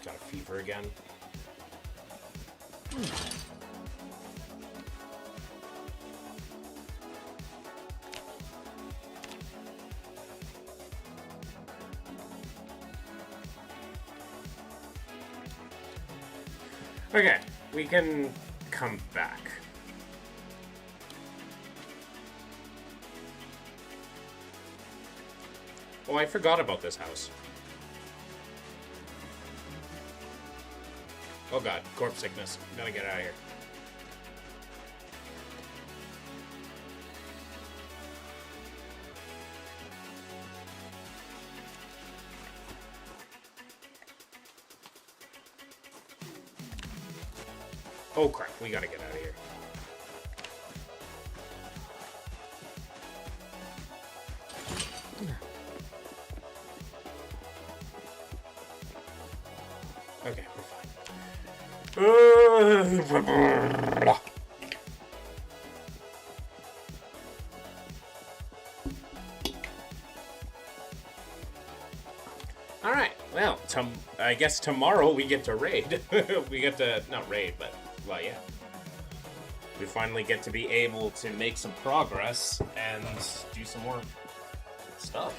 Got a fever again. Okay, we can come back. Oh, I forgot about this house. Oh god, corpse sickness. Gotta get out of here. Oh crap, we gotta get out of here. Okay, we're fine. Alright, well, I guess tomorrow we get to raid. We get to, not raid, but, well, yeah. We finally get to be able to make some progress and do some more stuff.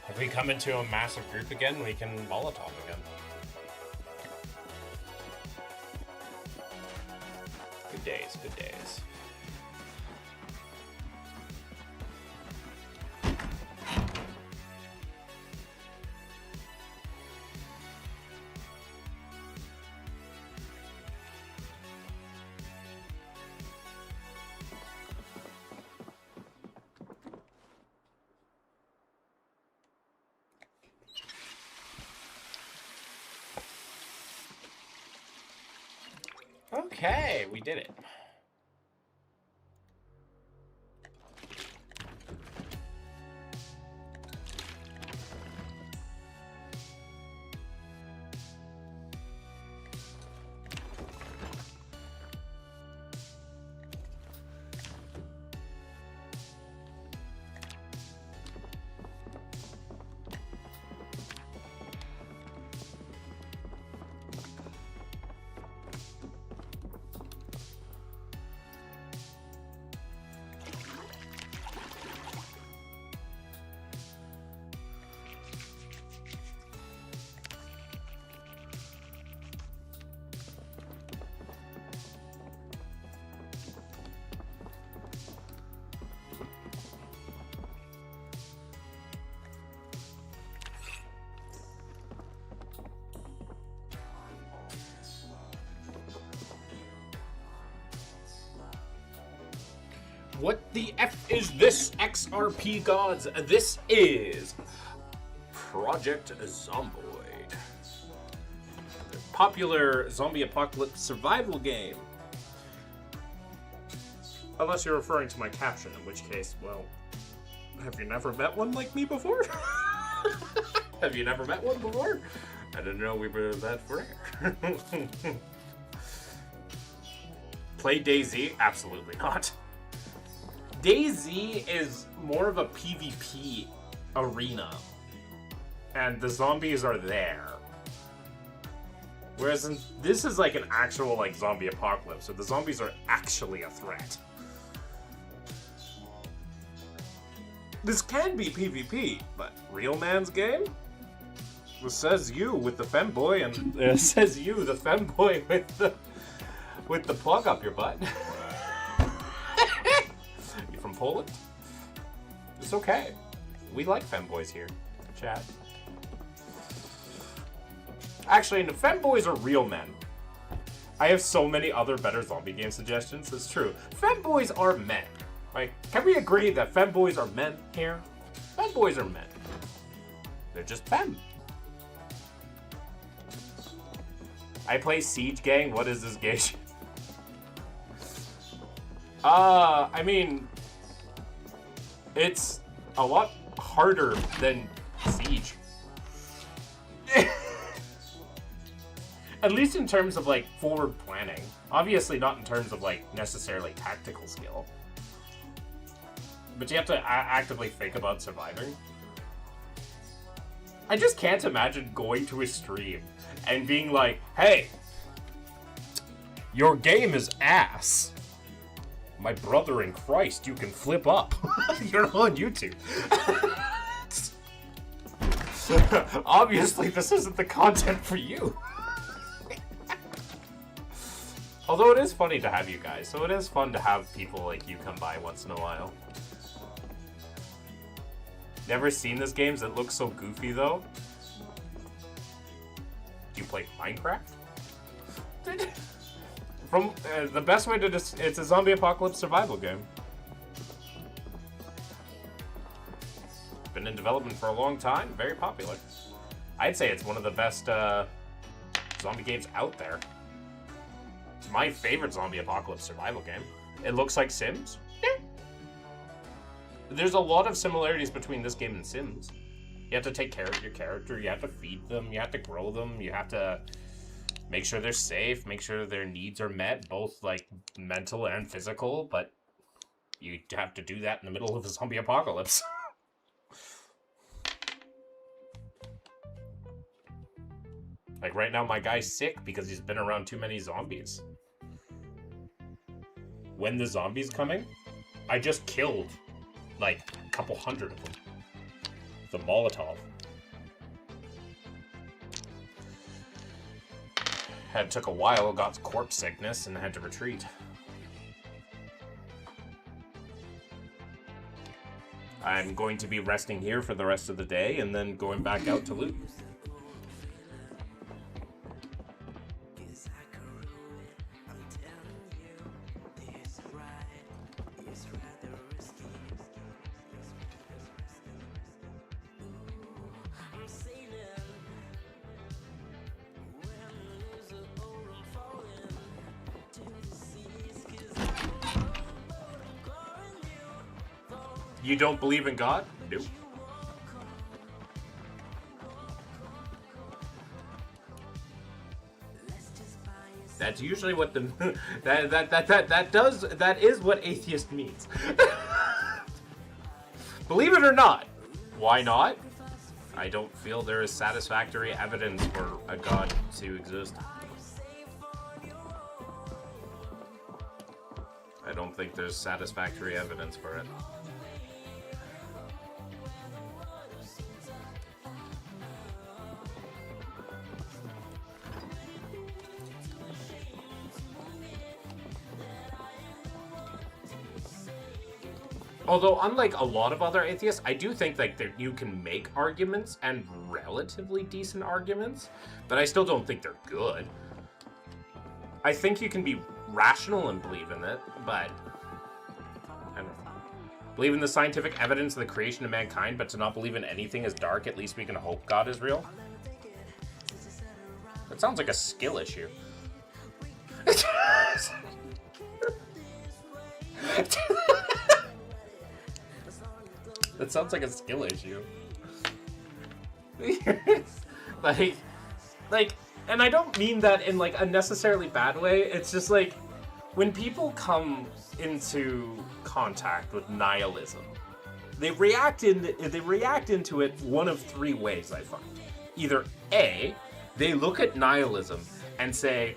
If we come into a massive group again, we can Molotov again. Good days, good days. Okay, we did it. What the F is this, XRP gods? This is Project Zomboid. A popular zombie apocalypse survival game. Unless you're referring to my caption, in which case, well, have you never met one like me before? Have you never met one before? I didn't know we were that rare. Play DayZ? Absolutely not. DayZ is more of a PvP arena, and the zombies are there. Whereas this is like an actual like zombie apocalypse, so the zombies are actually a threat. This can be PvP, but real man's game? It says you with the femboy, and it says you, the femboy, with the plug up your butt. You from Poland? It's okay. We like femboys here. Chat. Actually, the femboys are real men. I have so many other better zombie game suggestions. It's true. Femboys are men. Like, can we agree that femboys are men here? Femboys are men. They're just fem. I play Siege Gang. What is this gay shit? I mean, it's a lot harder than Siege. At least in terms of, like, forward planning. Obviously not in terms of, like, necessarily tactical skill. But you have to actively think about surviving. I just can't imagine going to a stream and being like, hey, your game is ass. My brother in Christ, you can flip up. You're on YouTube. Obviously, this isn't the content for you. Although it is funny to have you guys, so it is fun to have people like you come by once in a while. Never seen this game? It looks so goofy though. Do you play Minecraft? From the best way to it's a zombie apocalypse survival game. Been in development for a long time, very popular. I'd say it's one of the best zombie games out there. It's my favorite zombie apocalypse survival game. It looks like Sims. Yeah. There's a lot of similarities between this game and Sims. You have to take care of your character, you have to feed them, you have to grow them, you have to make sure they're safe, make sure their needs are met, both like mental and physical, but you have to do that in the middle of a zombie apocalypse. Like right now my guy's sick because he's been around too many zombies. When the zombies coming, I just killed like a couple hundred of them. The Molotov. Took a while, got corpse sickness, and had to retreat. I'm going to be resting here for the rest of the day, and then going back out to loot. You don't believe in God? Nope. That's usually what the that is what atheist means. Believe it or not. Why not? I don't feel there is satisfactory evidence for a God to exist. I don't think there's satisfactory evidence for it. Although, unlike a lot of other atheists, I do think like that you can make arguments and relatively decent arguments, but I still don't think they're good. I think you can be rational and believe in it, but I don't know. Believe in the scientific evidence of the creation of mankind, but to not believe in anything as dark, at least we can hope God is real. That sounds like a skill issue. That sounds like a skill issue. like, and I don't mean that in like a necessarily bad way. It's just like, when people come into contact with nihilism, they react into it one of three ways, I find. Either A, they look at nihilism and say,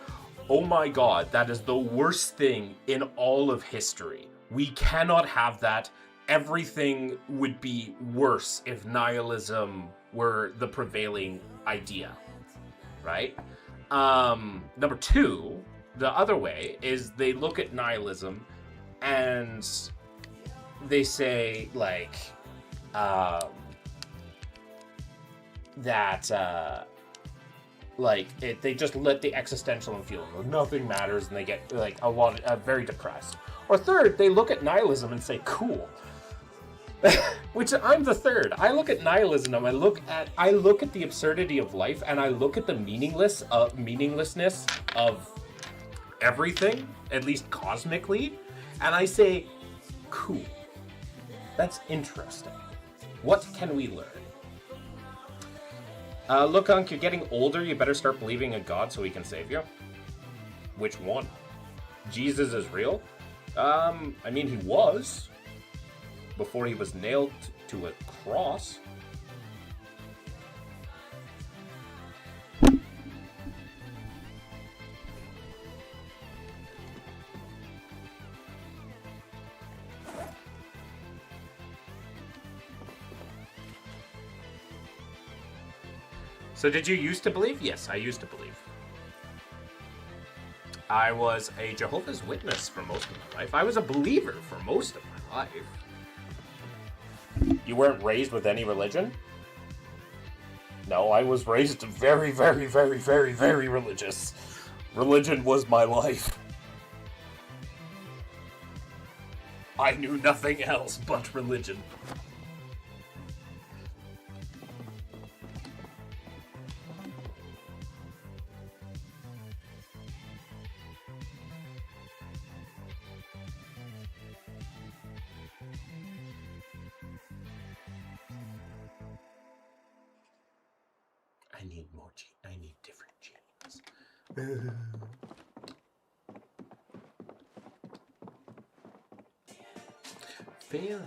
oh my god, that is the worst thing in all of history. We cannot have that. Everything would be worse if nihilism were the prevailing idea, right? Number two, the other way is they look at nihilism and they say, like, they just let the existential and feel nothing matters, and they get like very depressed. Or third, they look at nihilism and say, cool. Which I'm the third. I look at nihilism and I look at the absurdity of life, and I look at the meaninglessness of everything, at least cosmically, and I say, cool. That's interesting. What can we learn? Look, Unc, you're getting older. You better start believing in God so he can save you. Which one? Jesus is real? I mean, he was. Before he was nailed to a cross. So did you used to believe? Yes, I used to believe. I was a Jehovah's Witness for most of my life. I was a believer for most of my life. You weren't raised with any religion? No, I was raised very, very, very, very, very religious. Religion was my life. I knew nothing else but religion. I need different genes. Feeling.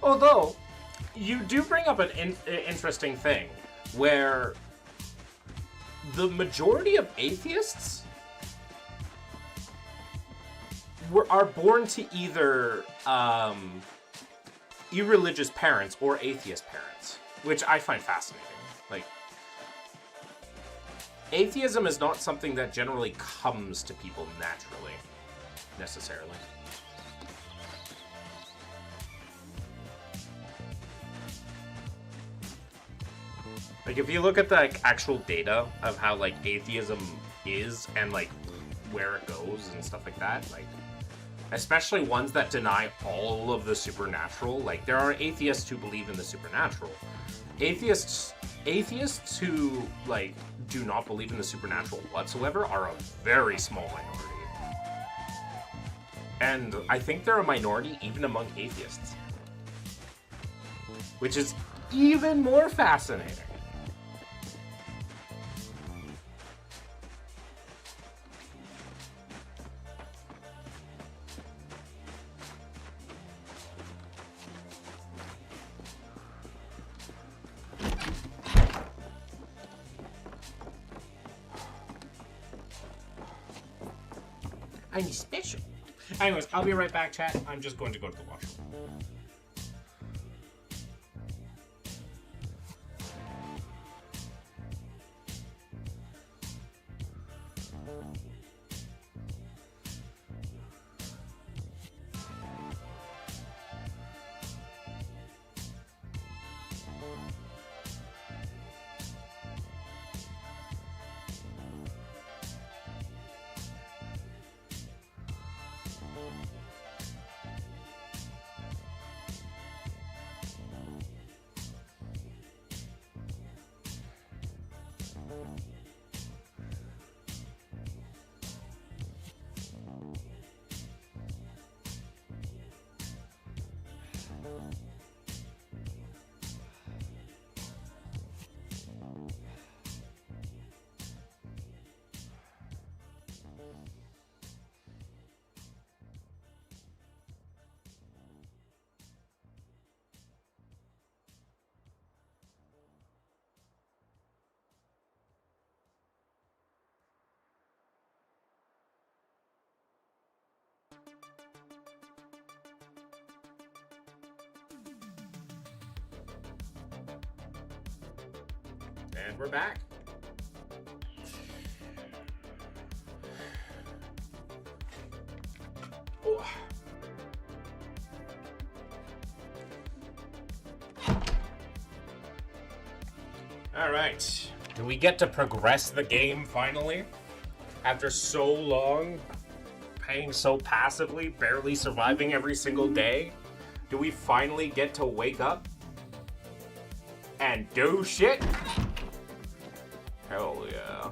Although, you do bring up an interesting thing, where the majority of atheists are born to either irreligious parents or atheist parents, which I find fascinating. Like, atheism is not something that generally comes to people naturally, necessarily. Like, if you look at the actual data of how, like, atheism is and, like, where it goes and stuff like that, like, especially ones that deny all of the supernatural, like, there are atheists who believe in the supernatural. Atheists who, like, do not believe in the supernatural whatsoever are a very small minority. And I think they're a minority even among atheists. Which is even more fascinating. I'm special. Anyways, I'll be right back, chat. I'm just going to go to the washroom. And we're back. Oh. All right. Do we get to progress the game finally? After so long, paying so passively, barely surviving every single day, do we finally get to wake up and do shit? Hell yeah.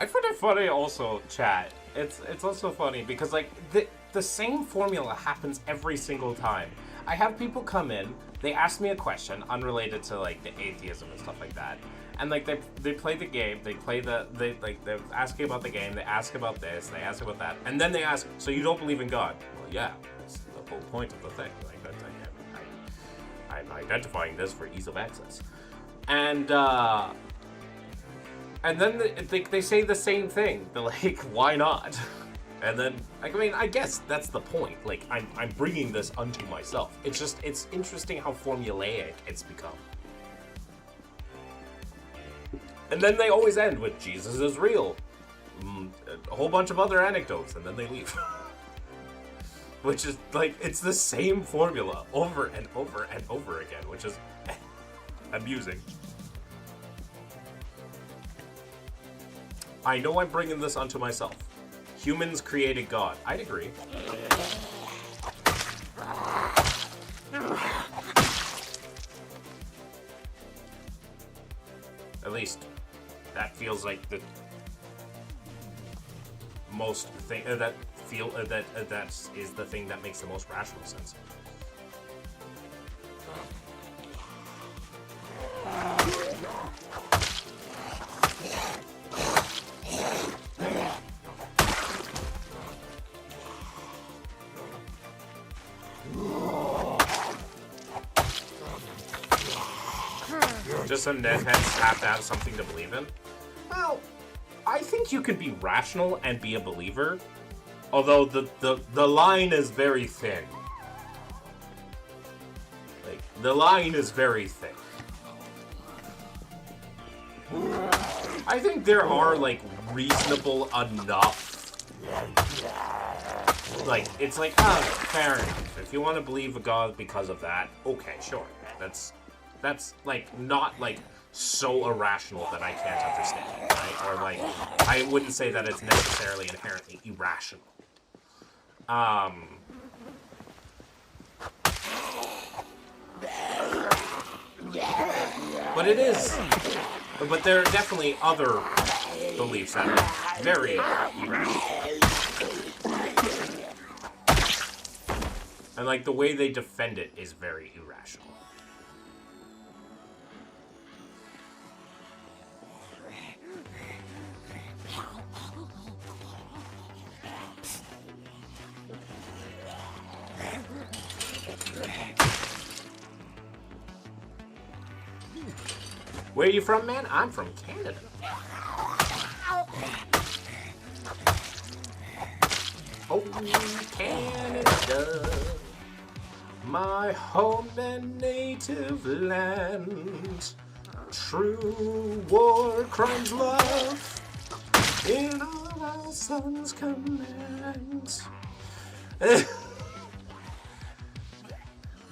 I find it funny also, chat. It's also funny because like the same formula happens every single time. I have people come in, they ask me a question unrelated to like the atheism and stuff like that. And like they play the game, they're asking about the game, they ask about this, they ask about that, and then they ask, so you don't believe in God? Well, yeah, that's the whole point of the thing. Like that's I'm identifying this for ease of access. And then they say the same thing. They're like, why not? And then, I mean, I guess that's the point. Like, I'm bringing this unto myself. It's just, it's interesting how formulaic it's become. And then they always end with, Jesus is real. A whole bunch of other anecdotes, and then they leave. Which is, like, it's the same formula over and over and over again, which is amusing. I know I'm bringing this unto myself. Humans created God. I'd agree. At least, that feels like the most thing that is the thing that makes the most rational sense. Just some netheads have to have something to believe in? Well, I think you can be rational and be a believer, although the line is very thin. Like, the line is very thin. I think there are, like, reasonable enough... Like, it's like, fair enough. If you want to believe a God because of that, okay, sure. That's like not like so irrational that I can't understand, right? Or like I wouldn't say that it's necessarily inherently irrational. But it is. But there are definitely other beliefs that are very irrational. And like the way they defend it is very irrational. Where are you from, man? I'm from Canada. Oh, Canada, my home and native land. True war crimes love in all our sons' commands.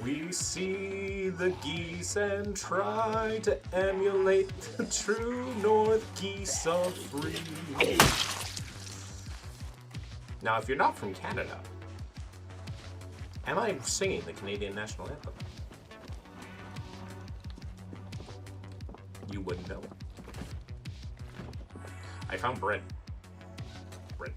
We see the geese and try to emulate the true North geese are free. Now, if you're not from Canada, am I singing the Canadian national anthem? You wouldn't know. I found bread. Bread.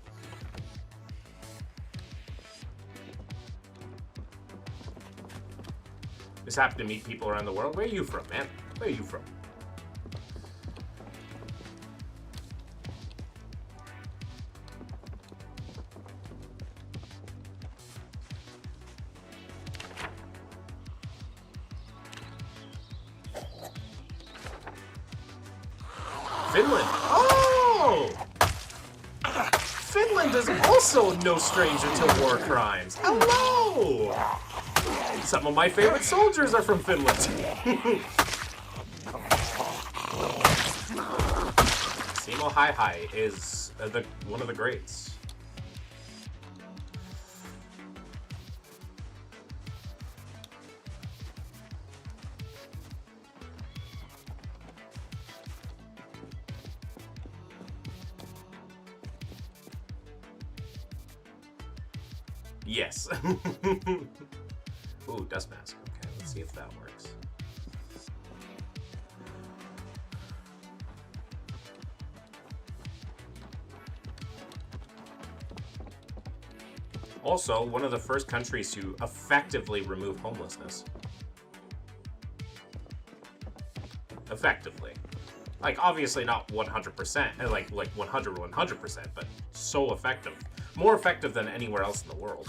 Just happen to meet people around the world. Where are you from, man? Where are you from? Finland. Oh! Finland is also no stranger to war crimes. Hello! Some of my favorite soldiers are from Finland. Simo Hai Hai is one of the greats. Yes. Ooh, dust mask. Okay, let's see if that works. Also, one of the first countries to effectively remove homelessness. Effectively. Like, obviously not 100%, like 100%, but so effective. More effective than anywhere else in the world.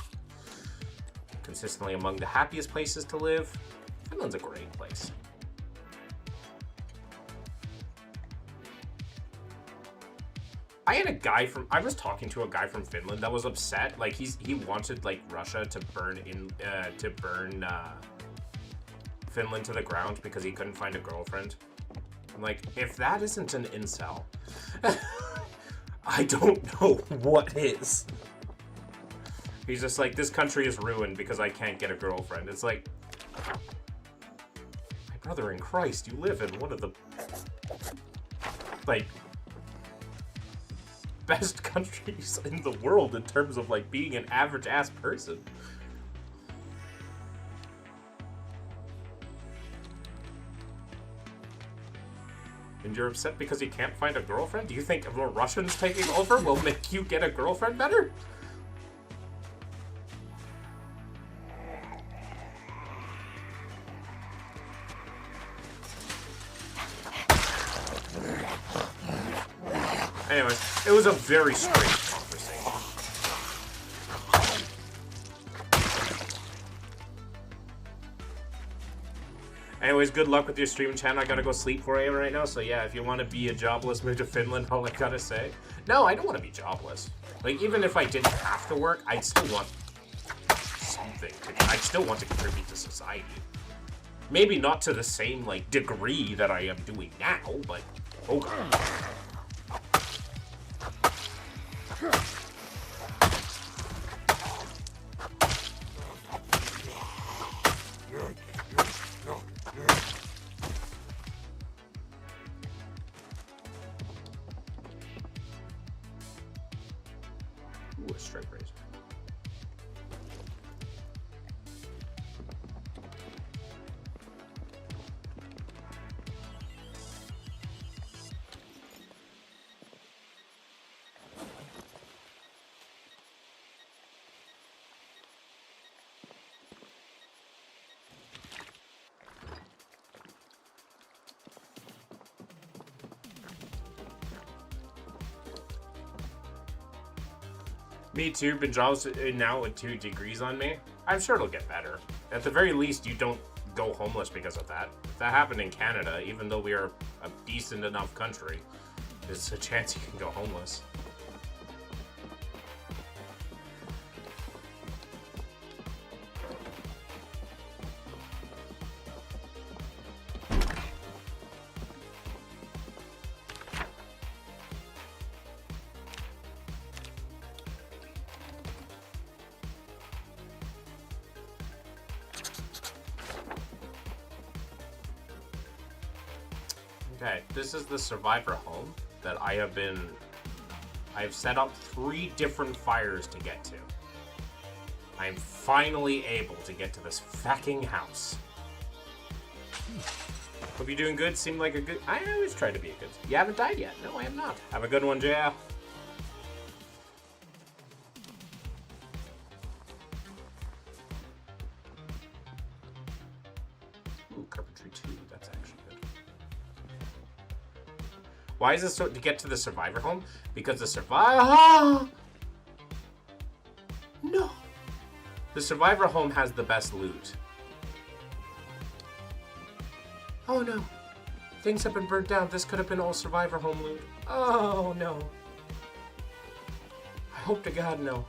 Consistently among the happiest places to live. Finland's a great place. I was talking to a guy from Finland that was upset. Like he wanted like Russia to burn Finland to the ground because he couldn't find a girlfriend. I'm like, if that isn't an incel, I don't know what is. He's just like, this country is ruined because I can't get a girlfriend. It's like, my brother in Christ, you live in one of the, like, best countries in the world in terms of, like, being an average-ass person. And you're upset because you can't find a girlfriend? Do you think the Russians taking over will make you get a girlfriend better? Anyways, it was a very strange conversation. Anyways, good luck with your streaming channel. I gotta go sleep for you right now. So yeah, if you want to be a jobless, move to Finland, all I gotta say. No, I don't want to be jobless. Like, even if I didn't have to work, I'd still want something. I'd still want to contribute to society. Maybe not to the same, like, degree that I am doing now, but okay. Ooh, a straight razor. Me too, been jobs now with 2 degrees on me. I'm sure it'll get better. At the very least, you don't go homeless because of that. If that happened in Canada, even though we are a decent enough country, there's a chance you can go homeless. Okay, this is the survivor home that I've set up 3 different fires to get to. I'm finally able to get to this fucking house. Hope you're doing good. Seem like a good... I always try to be a good... You haven't died yet. No, I am not. Have a good one, JL. Ooh, Carpentry 2. That's actually good. Why is this so... To get to the survivor home? Because the survivor... No. The survivor home has the best loot. Oh no. Things have been burnt down. This could have been all survivor home loot. Oh no. I hope to God no.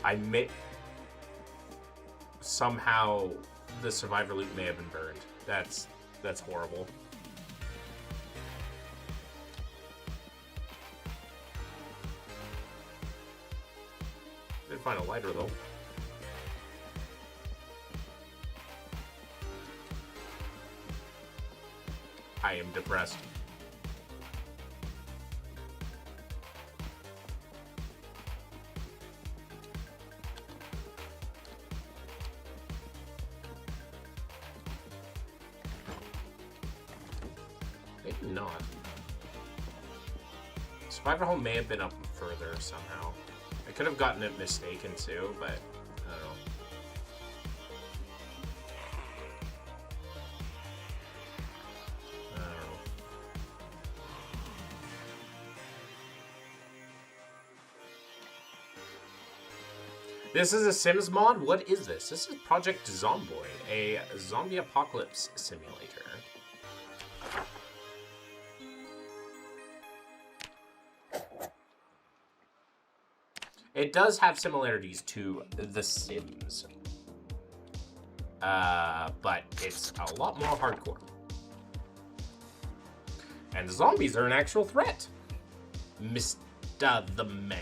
I may... Somehow, the survivor loot may have been burned. That's horrible. Did find a lighter, though. I am depressed. Maybe not. Survivor home may have been up further somehow. I could have gotten it mistaken too, but I don't know. This is a Sims mod? What is this? This is Project Zomboid, a zombie apocalypse simulator. It does have similarities to The Sims, but it's a lot more hardcore. And the zombies are an actual threat. Mr. the Man.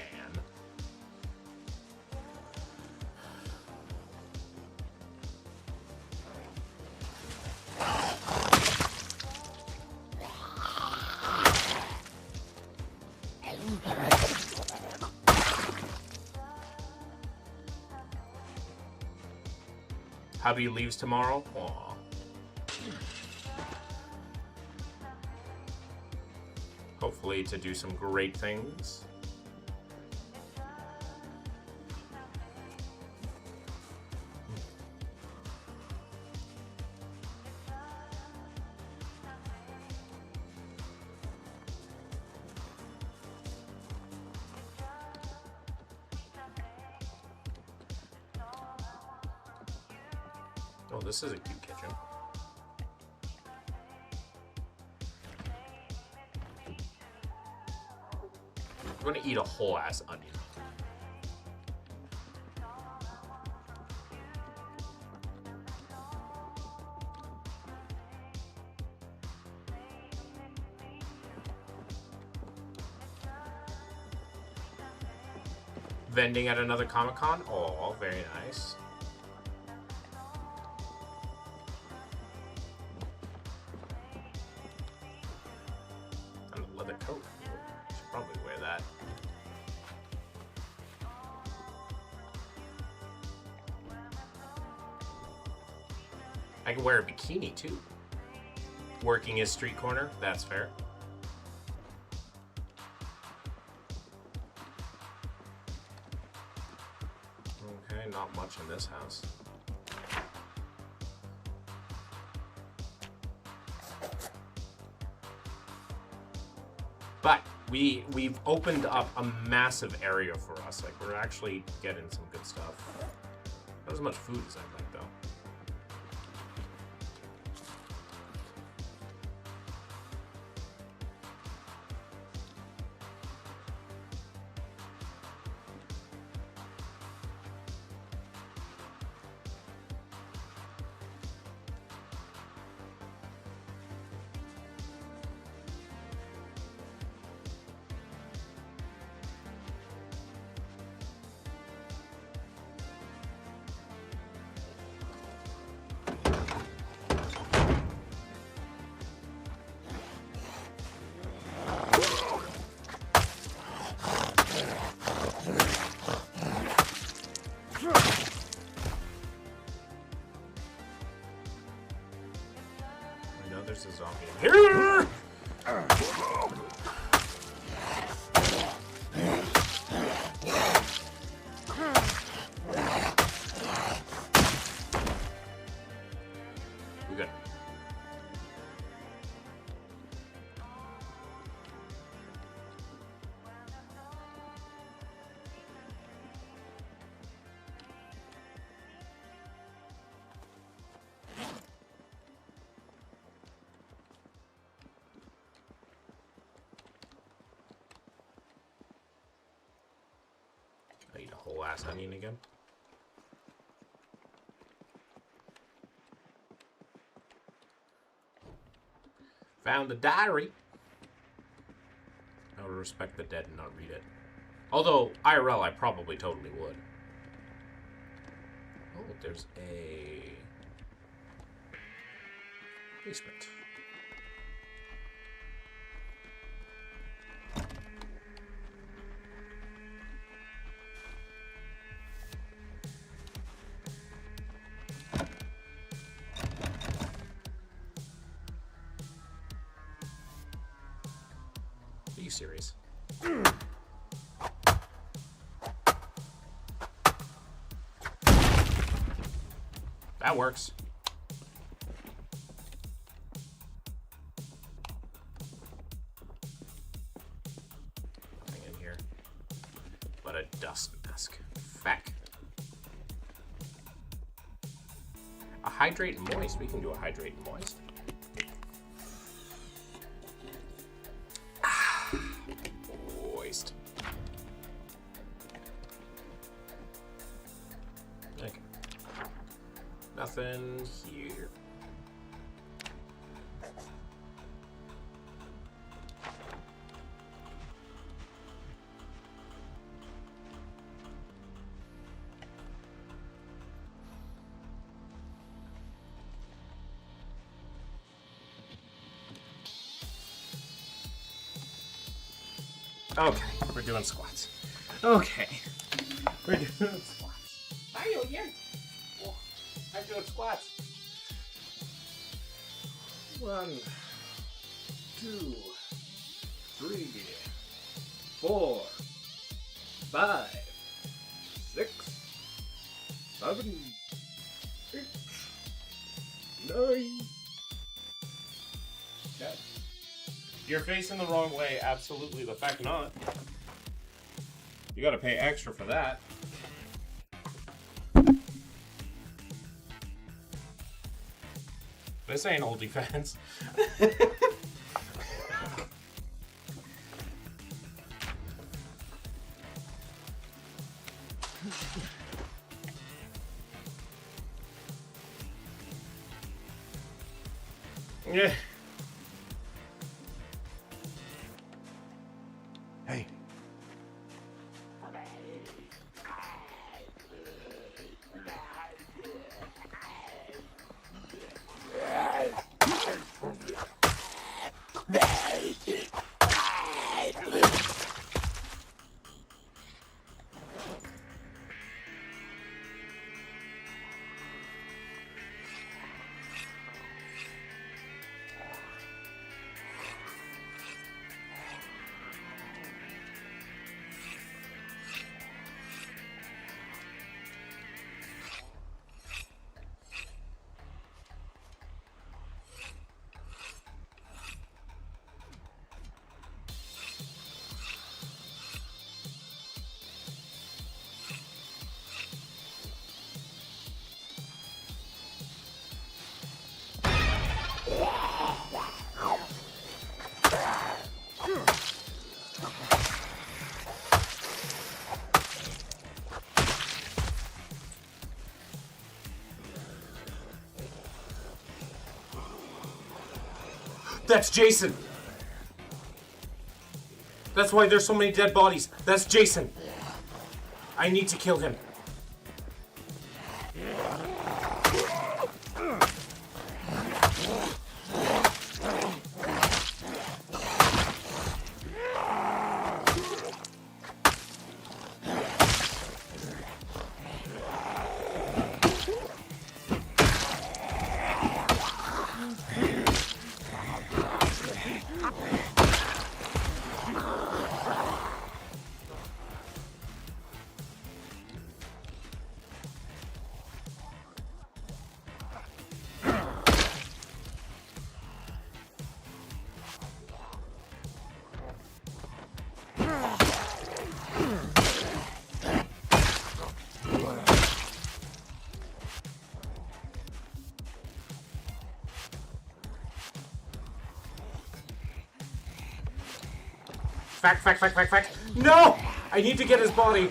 Hubby leaves tomorrow? Aww. Hopefully to do some great things. Oh, this is a cute kitchen. I'm gonna eat a whole ass onion. Vending at another Comic-Con? Oh, very nice. Coat. Should probably wear that. I can wear a bikini too. Working his street corner, that's fair. Okay, not much in this house. But we've opened up a massive area for us. Like, we're actually getting some good stuff. Not as much food as I'd like, though. glass onion again. Found the diary. I would respect the dead and not read it. Although, IRL, I probably totally would. Oh, there's a basement. Series. That works. Nothing in here but a dust mask. Feck. A hydrate and moist. We can do a hydrate and moist. Okay. Nothing here. Okay, we're doing squats. Okay. We're doing squats. Hi, again. Oh, I'm doing squats. 1, 2, 3, 4, 5, 6, 7, 8, 9, 10. You're facing the wrong way. Absolutely the fact not. You gotta pay extra for that. This ain't oldie fans. Yeah. Hey. That's Jason. That's why there's so many dead bodies. That's Jason. I need to kill him. Fact. No! I need to get his body.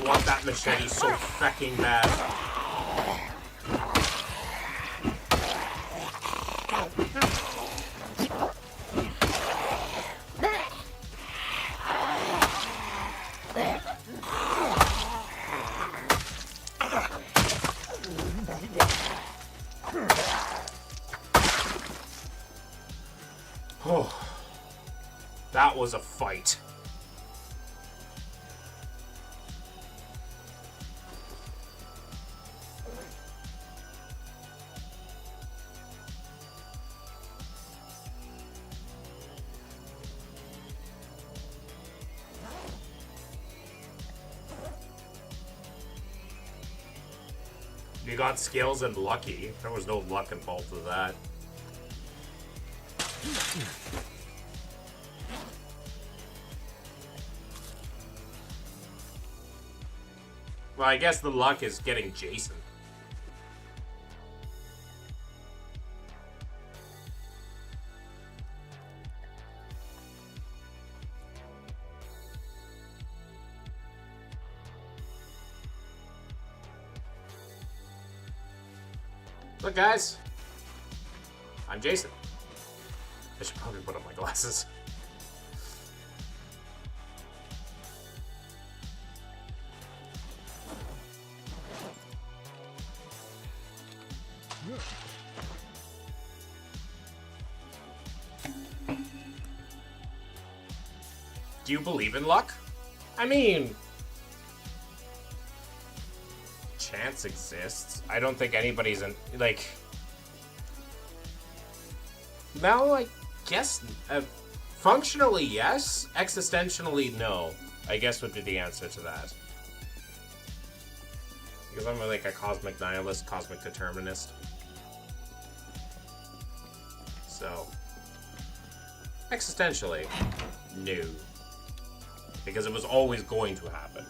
I want that machete so fucking bad. Oh, that was a fight. You got skills and lucky. There was no luck involved with that. Well, I guess the luck is getting Jason. Look, guys. I'm Jason. I should probably put on my glasses. Do you believe in luck? I mean, chance exists. I don't think anybody's in, like... No, I guess... functionally, yes. Existentially, no. I guess would be the answer to that. Because I'm like a cosmic nihilist, cosmic determinist. So... Existentially, no. Because it was always going to happen.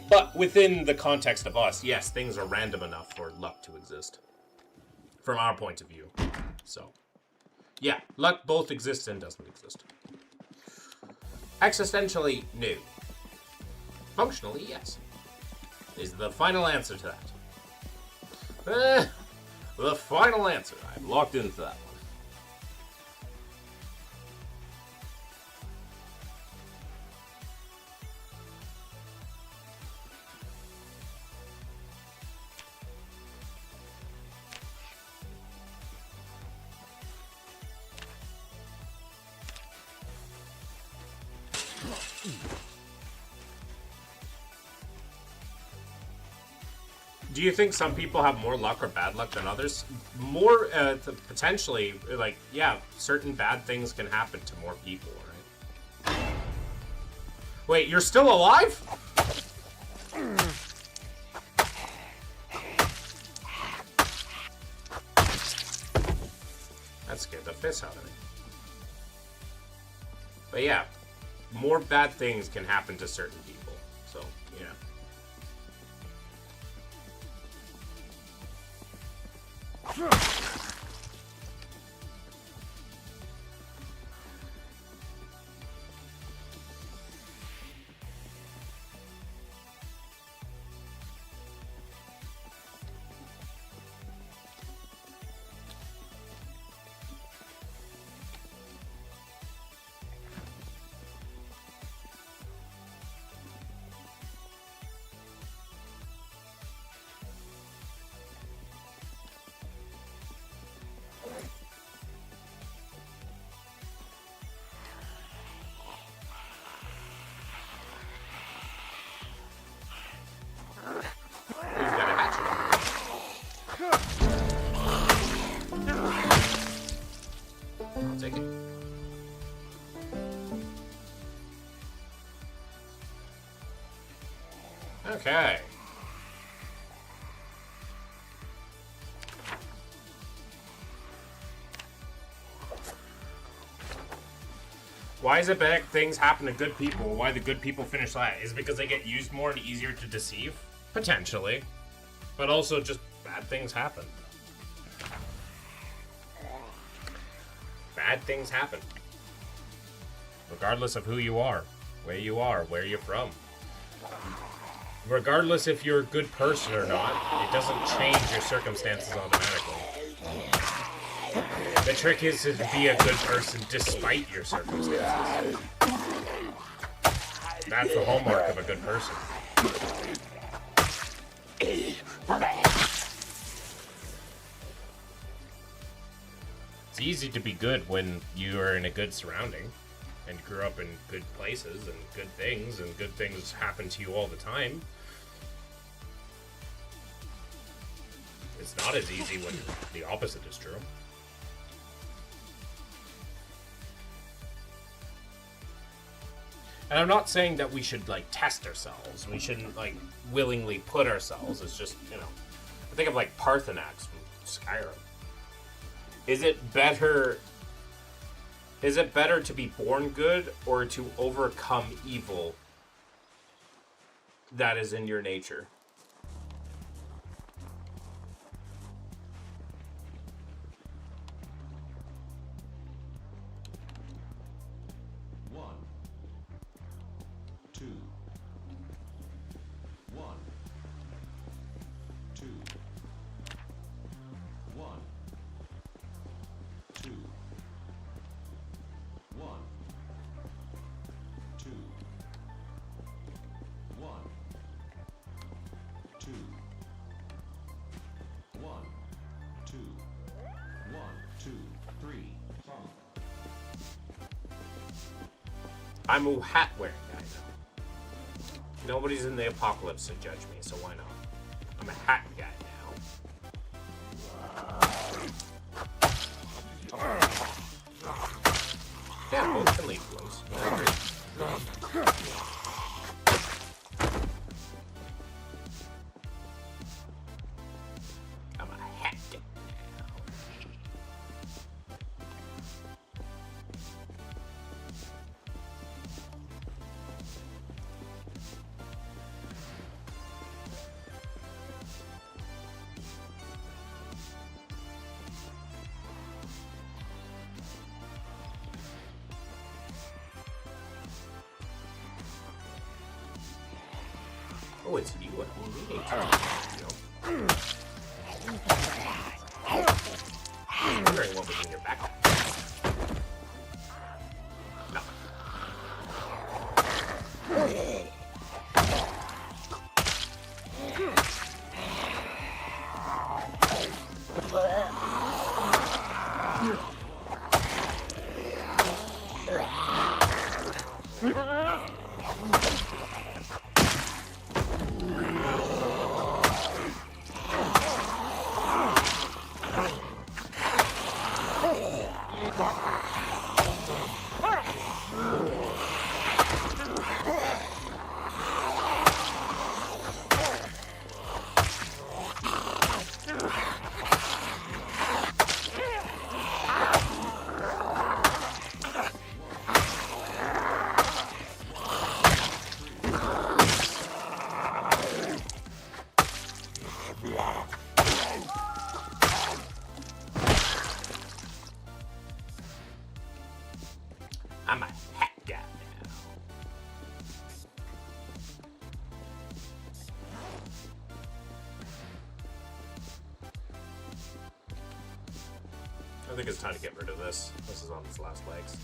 But within the context of us, yes, things are random enough for luck to exist. From our point of view. So, yeah, luck both exists and doesn't exist. Existentially, no. Functionally, yes. Is the final answer to that. The final answer. I'm locked into that one. Do you think some people have more luck or bad luck than others? More, potentially, like, yeah, certain bad things can happen to more people, right? Wait, you're still alive? That scared the piss out of me. But yeah, more bad things can happen to certain people, so, yeah. Okay. Why is it bad things happen to good people? Why the good people finish last? Is it because they get used more and easier to deceive? Potentially. But also just bad things happen. Bad things happen. Regardless of who you are, where you're from. Regardless if you're a good person or not, it doesn't change your circumstances automatically. The trick is to be a good person despite your circumstances. That's the hallmark of a good person. It's easy to be good when you are in a good surrounding and you grew up in good places and good things happen to you all the time. It's not as easy when the opposite is true. And I'm not saying that we should, like, test ourselves. We shouldn't, like, willingly put ourselves. It's just, you know, I think of, like, Parthenax from Skyrim. Is it better to be born good or to overcome evil that is in your nature? I'm a hat wearing guy now. Nobody's in the apocalypse to judge me, so why not? I'm a hat guy now. Yeah, both can leave close. I'm a hat guy now. Oh, it's you. I'm wondering what was in your backpack. No. I'm a hat guy now. I think it's time to get rid of this. This is on its last legs.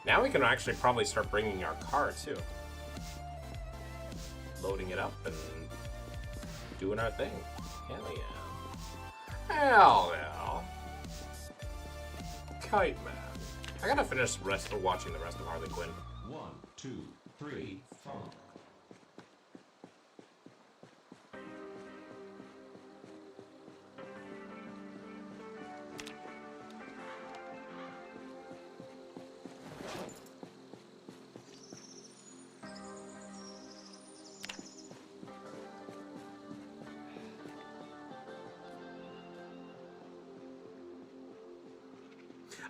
Now we can actually probably start bringing our car too. Loading it up and doing our thing. Hell yeah. Hell yeah. Kite man. I gotta finish watching the rest of Harley Quinn. 1, 2, 3, funk.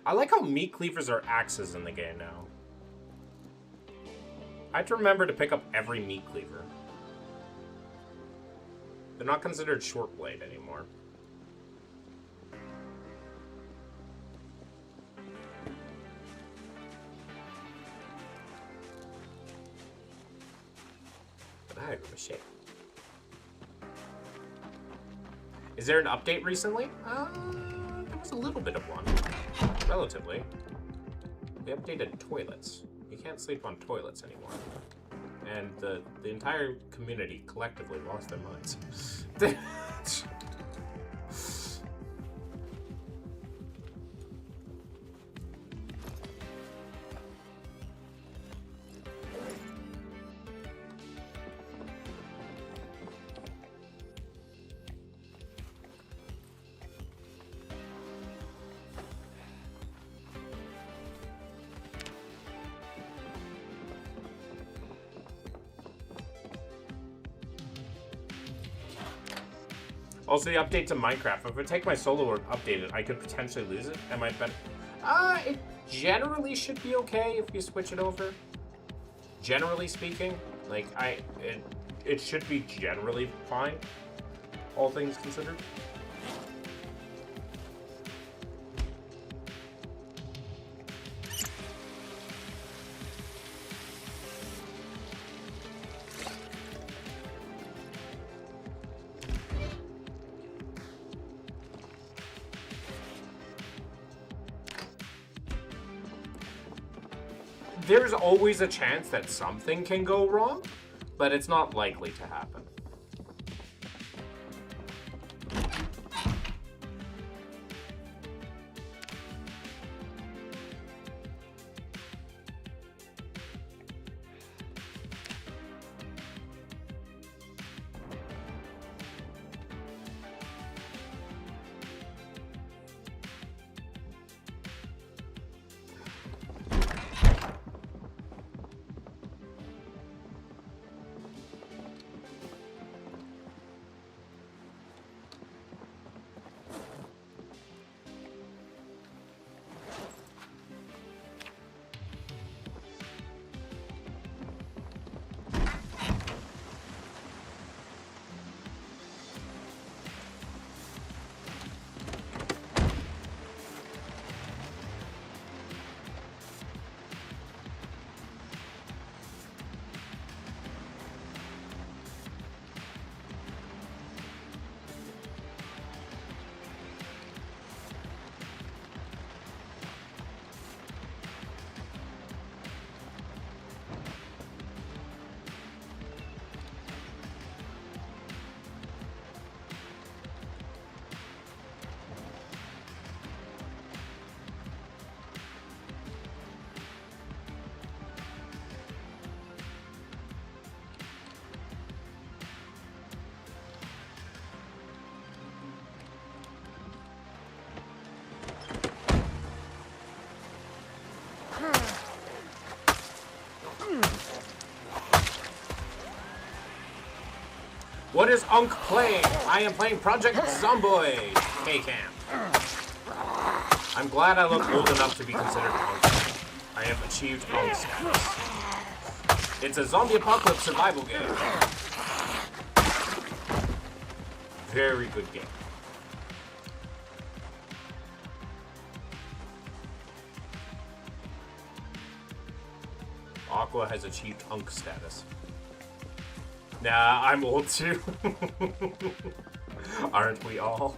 I like how meat cleavers are axes in the game now. I have to remember to pick up every meat cleaver. They're not considered short blade anymore. But I give a shit. Is there an update recently? There was a little bit of one. Relatively. They updated toilets. You can't sleep on toilets anymore. And the entire community collectively lost their minds. Also, the update to Minecraft. If I take my solo or update it, I could potentially lose it. Am I better? It generally should be okay if you switch it over. Generally speaking, like it should be generally fine. All things considered. There's always a chance that something can go wrong, but it's not likely to happen. What is Unk playing? I am playing Project Zomboid. Hey, Cam. I'm glad I look old enough to be considered Unk. I have achieved Unk status. It's a zombie apocalypse survival game. Very good game. Aqua has achieved Unk status. Nah, I'm old too. Aren't we all?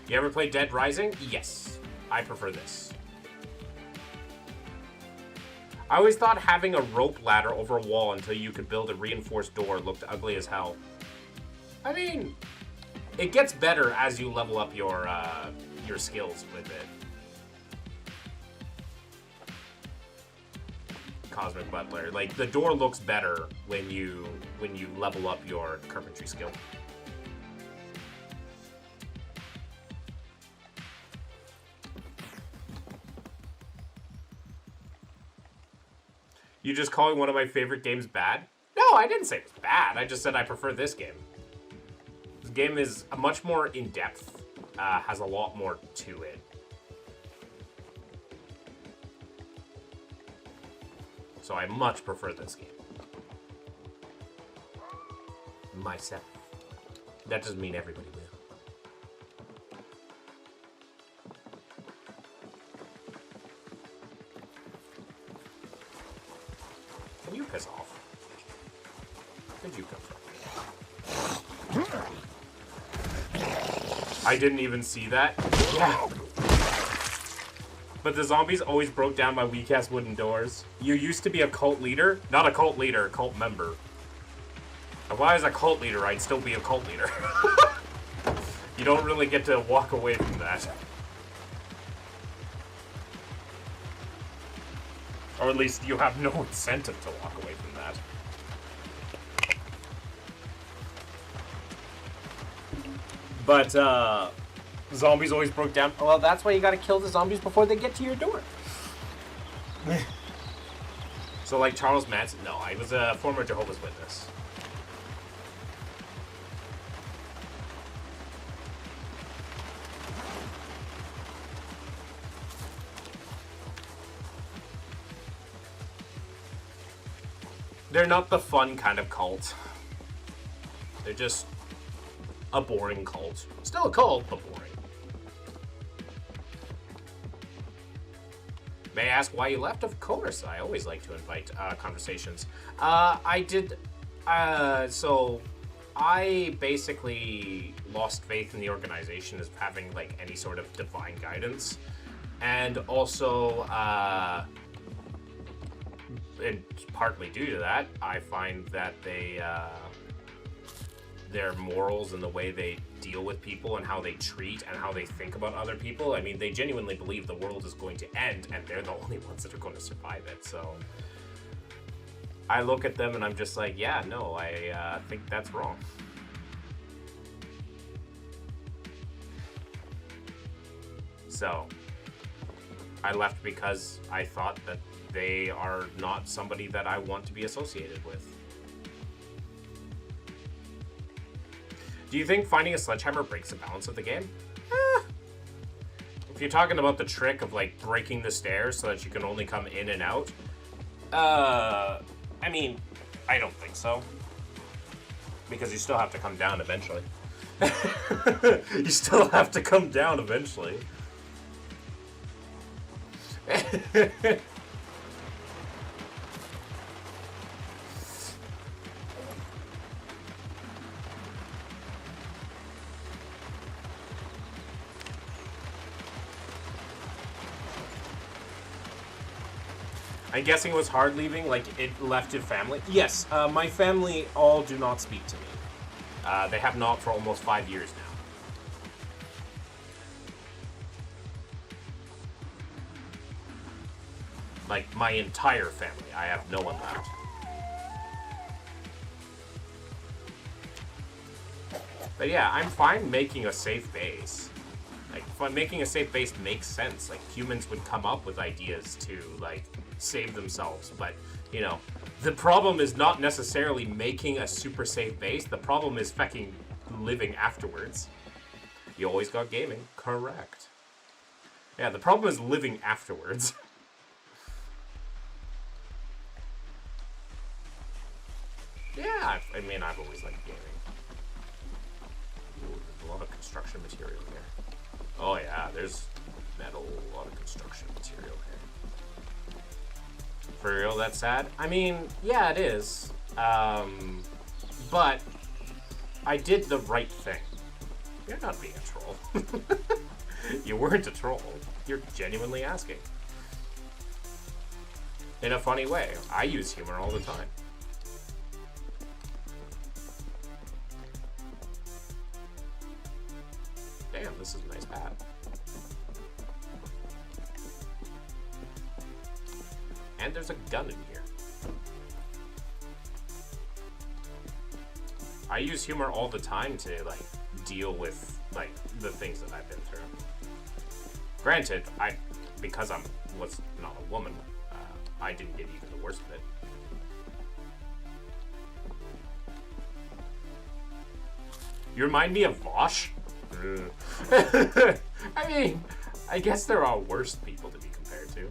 You ever play Dead Rising? Yes. I prefer this. I always thought having a rope ladder over a wall until you could build a reinforced door looked ugly as hell. I mean, it gets better as you level up your skills with it. Cosmic Butler, like the door looks better when you level up your carpentry skill. You just calling one of my favorite games bad? No, I didn't say it was bad. I just said I prefer this game. This game is much more in-depth. Has a lot more to it. So I much prefer this game. Myself. That doesn't mean everybody will. Can you piss off? Where did you come from? I didn't even see that. Yeah. But the zombies always broke down my weak-ass wooden doors. You used to be a cult leader? Not a cult leader, a cult member. If I was a cult leader, I'd still be a cult leader. You don't really get to walk away from that. Or at least you have no incentive to walk away from that. But, zombies always broke down. Well, that's why you gotta kill the zombies before they get to your door. So, like Charles Manson? No, I was a former Jehovah's Witness. They're not the fun kind of cult. They're just a boring cult. Still a cult, but boring. May I ask why you left? Of course, I always like to invite conversations. So I basically lost faith in the organization as having like any sort of divine guidance, and also, and partly due to that, I find that their morals and the way they deal with people and how they treat and how they think about other people. I mean, they genuinely believe the world is going to end and they're the only ones that are going to survive it. So I look at them and I'm just like, yeah, no, I think that's wrong. So I left because I thought that they are not somebody that I want to be associated with. Do you think finding a sledgehammer breaks the balance of the game? If you're talking about the trick of like breaking the stairs so that you can only come in and out, I mean, I don't think so. Because you still have to come down eventually. You still have to come down eventually. I'm guessing it was hard leaving, like it left your family? Yes, my family all do not speak to me. They have not for almost 5 years now. Like, my entire family. I have no one left. But yeah, I'm fine making a safe base. Like, making a safe base makes sense. Like, humans would come up with ideas to, like, save themselves. But, you know, the problem is not necessarily making a super safe base. The problem is fucking living afterwards. You always got gaming. Correct. Yeah, the problem is living afterwards. Yeah, I mean, I've always liked gaming. Ooh, there's a lot of construction material here. Oh yeah, there's metal, a lot of construction material here. For real, that's sad? I mean, yeah, it is. But I did the right thing. You're not being a troll. You weren't a troll. You're genuinely asking. In a funny way. I use humor all the time. Damn, this is a nice pad. And there's a gun in here. I use humor all the time to, like, deal with, like, the things that I've been through. Granted, because I was not a woman, I didn't get even the worst of it. You remind me of Vosh? I mean, I guess there are worse people to be compared to.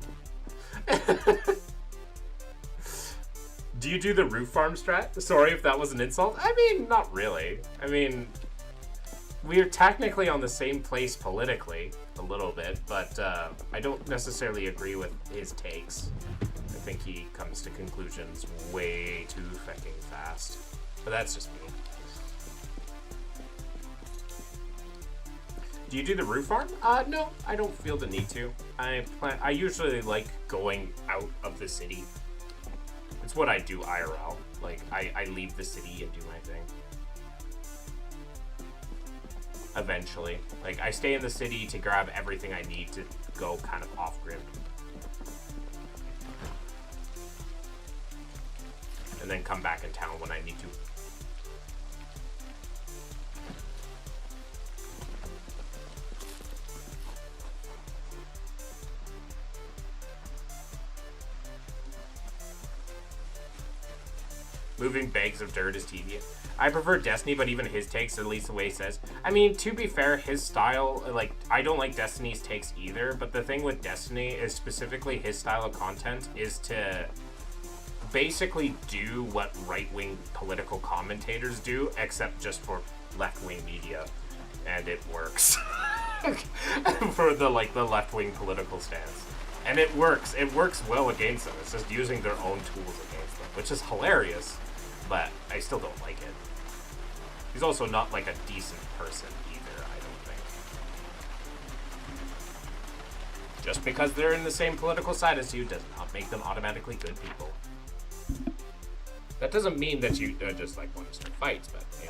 Do you do the roof farm strat? Sorry if that was an insult. I mean, not really. I mean, we're technically on the same place politically, a little bit, but I don't necessarily agree with his takes. I think he comes to conclusions way too fucking fast. But that's just me. Do you do the roof farm? No, I don't feel the need to. I usually like going out of the city. It's what I do IRL. Like, I leave the city and do my thing. Eventually. Like, I stay in the city to grab everything I need to go kind of off-grid. And then come back in town when I need to. Moving bags of dirt is tedious. I prefer Destiny, but even his takes, at least the way he says. I mean, to be fair, his style, like, I don't like Destiny's takes either, but the thing with Destiny is specifically his style of content is to basically do what right-wing political commentators do, except just for left-wing media. And it works. For the left-wing political stance. And it works. It works well against them. It's just using their own tools against them, which is hilarious. But I still don't like it. He's also not like a decent person either, I don't think. Just because they're in the same political side as you does not make them automatically good people. That doesn't mean that you just like want to start fights, but yeah.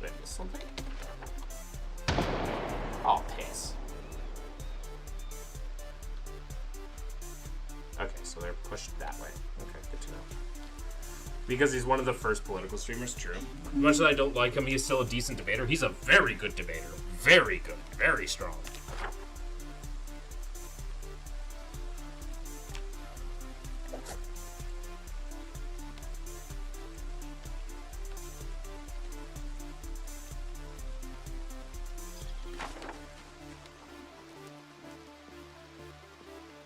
Did I miss something? Oh, piss. Okay, so they're pushed that way. Okay, good to know. Because he's one of the first political streamers, true. Much as I don't like him, he's still a decent debater. He's a very good debater. Very good. Very strong.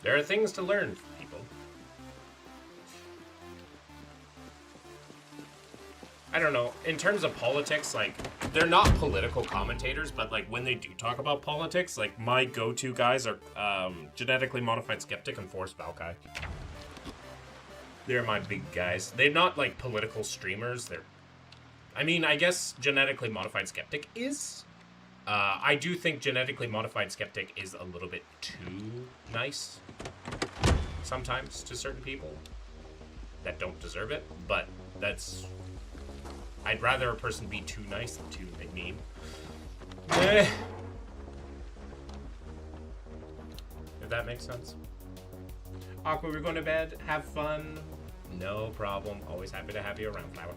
There are things to learn from people. I don't know. In terms of politics, like, they're not political commentators, but, like, when they do talk about politics, like, my go-to guys are Genetically Modified Skeptic and Forrest Valkai. They're my big guys. They're not, like, political streamers. They're... I mean, I guess Genetically Modified Skeptic is... I do think Genetically Modified Skeptic is a little bit too nice sometimes to certain people that don't deserve it, but that's... I'd rather a person be too nice than too mean. If that makes sense. Aqua, we're going to bed. Have fun. No problem. Always happy to have you around, Flower.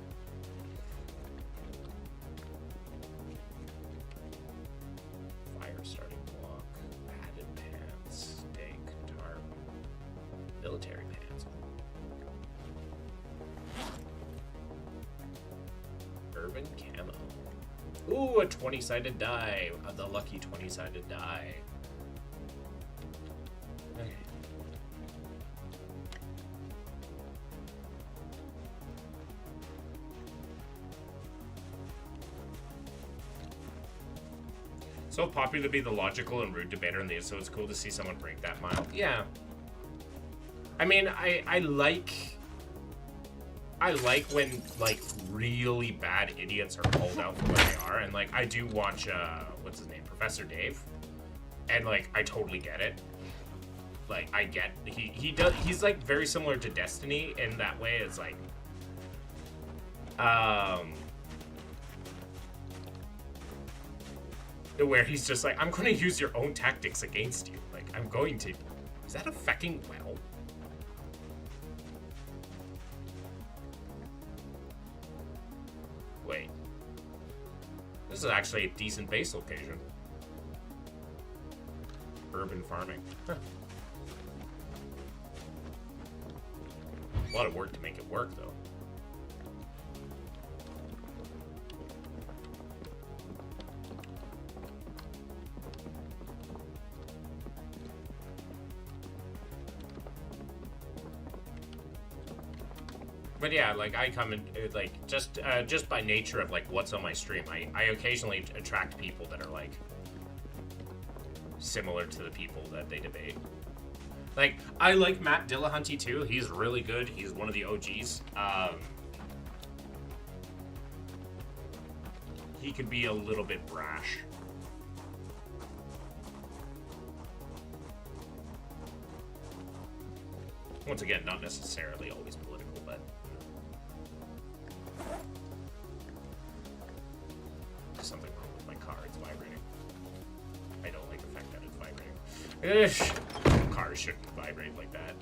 Fire starting block. Padded pants. Steak. Tarp. Military pants. Urban camo. Ooh, a 20-sided die. The lucky 20-sided die. Okay. So popular to be the logical and rude debater in these, so it's cool to see someone break that mile. Yeah. I mean, I like when, like, really bad idiots are called out for what they are, and, like, I do watch, what's his name, Professor Dave, and, like, I totally get it. Like, I get, he's, like, very similar to Destiny in that way. It's, like, where he's just like, I'm gonna use your own tactics against you. Like, I'm going to, is that a fucking well? Wait. This is actually a decent base location. Urban farming. Huh. lot of work to make it work, though. But yeah, like I come in like just by nature of like what's on my stream, I occasionally attract people that are like similar to the people that they debate. Like I like Matt Dillahunty too. He's really good. He's one of the OGs. He could be a little bit brash. Once again, not necessarily always political, but there's something wrong with my car. It's vibrating. I don't like the fact that it's vibrating. Cars shouldn't vibrate like that.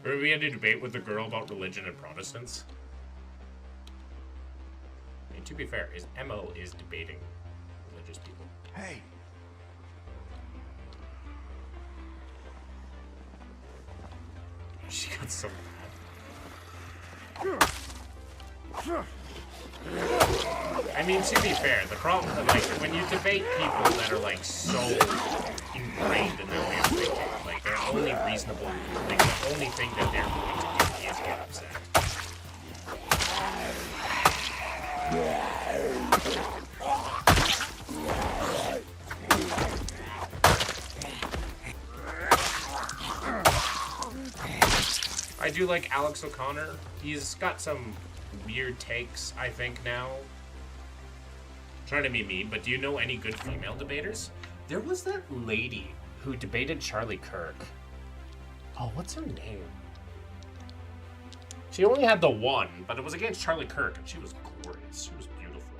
Remember we had a debate with the girl about religion and Protestants? I mean, to be fair, his MO is debating religious people. Hey. She got so mad. I mean, to be fair, the problem, like, when you debate people that are, like, so ingrained in their way of thinking, like, their only reasonable, like, the only thing that they're going to do is get upset. I do like Alex O'Connor. He's got some weird takes, I think, now. Trying to be mean, but do you know any good female debaters? There was that lady who debated Charlie Kirk. Oh, what's her name? She only had the one, but it was against Charlie Kirk, and she was glorious. She was beautiful.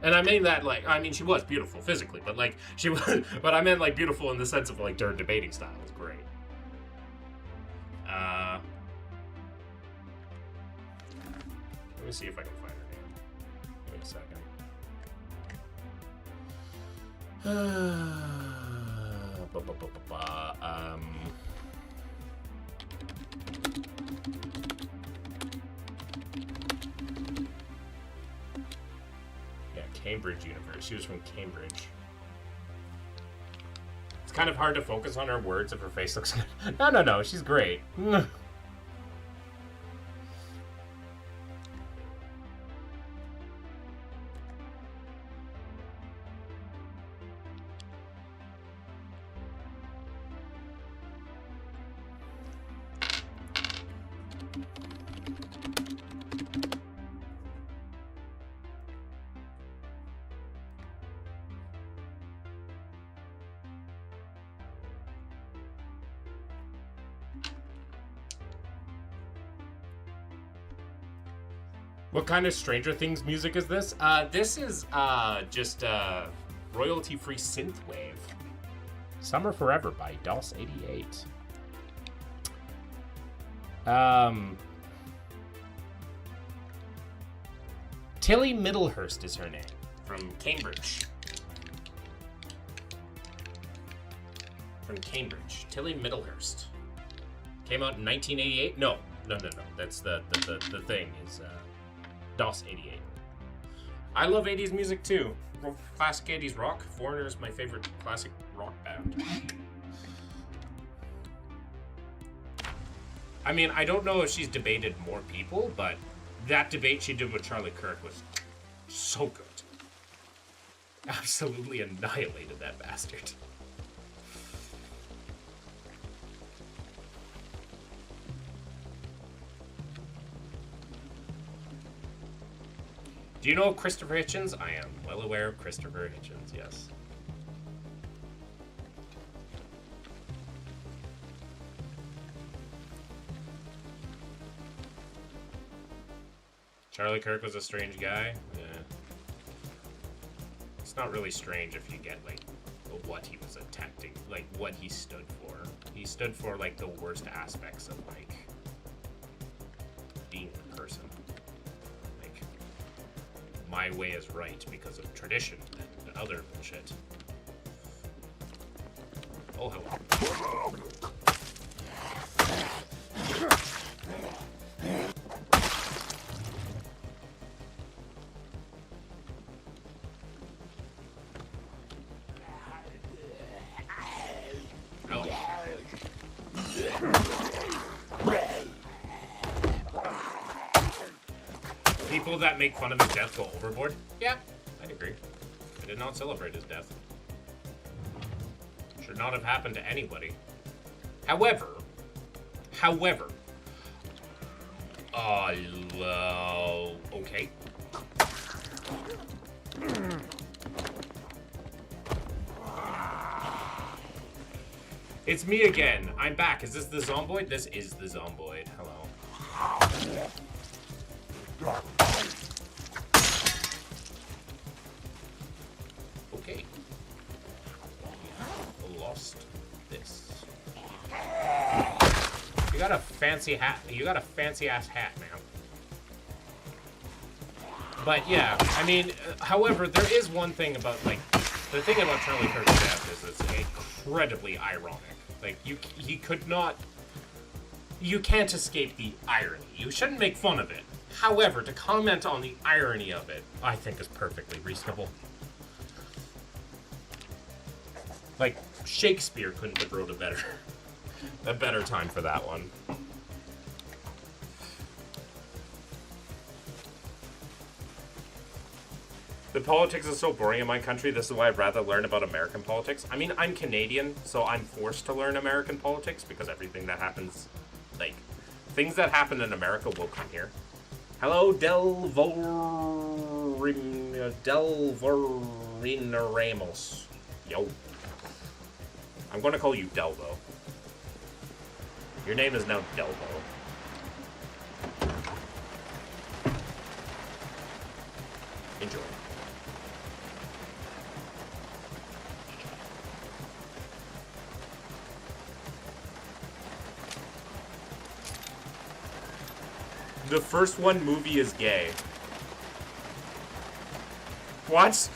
And I mean that, like, I mean, she was beautiful physically, but, like, she was, but I meant, like, beautiful in the sense of, like, her debating style was great. Let me see if I can find her name. Wait a second. Yeah, Cambridge University. She was from Cambridge. It's kind of hard to focus on her words if her face looks good. No, she's great. What kind of Stranger Things music is this? This is just royalty-free synthwave. Summer Forever by DOS88. Tilly Middlehurst is her name, from Cambridge. From Cambridge, Tilly Middlehurst. Came out in 1988. No. That's the thing is DOS 88. I love 80s music too. Classic 80s rock. Foreigner's my favorite classic rock band. I mean, I don't know if she's debated more people, but that debate she did with Charlie Kirk was so good. Absolutely annihilated that bastard. Do you know Christopher Hitchens? I am well aware of Christopher Hitchens, yes. Charlie Kirk was a strange guy. Yeah. It's not really strange if you get, like, what he was attempting, like, what he stood for. He stood for, like, the worst aspects of, like, being a person. Like, my way is right because of tradition and other bullshit. Oh, hello. People that make fun of his death go overboard? Yeah, I'd agree. I did not celebrate his death. Should not have happened to anybody. However, okay. It's me again. I'm back. Is this the Zomboid? This is the Zomboid. Hello. Okay. Lost this. You got a fancy hat. You got a fancy ass hat, man. But yeah, I mean, however, there is one thing about, like, the thing about Charlie Kirk's death is it's incredibly ironic. Like, he could not, you can't escape the irony. You shouldn't make fun of it. However, to comment on the irony of it, I think is perfectly reasonable. Like, Shakespeare couldn't have wrote a better time for that one. The politics is so boring in my country, this is why I'd rather learn about American politics. I mean, I'm Canadian, so I'm forced to learn American politics because everything that happens, like, things that happen in America will come here. Hello, Delvorina Ramos. Yo. I'm going to call you Delvo. Your name is now Delvo. Enjoy. The first one movie is gay. What?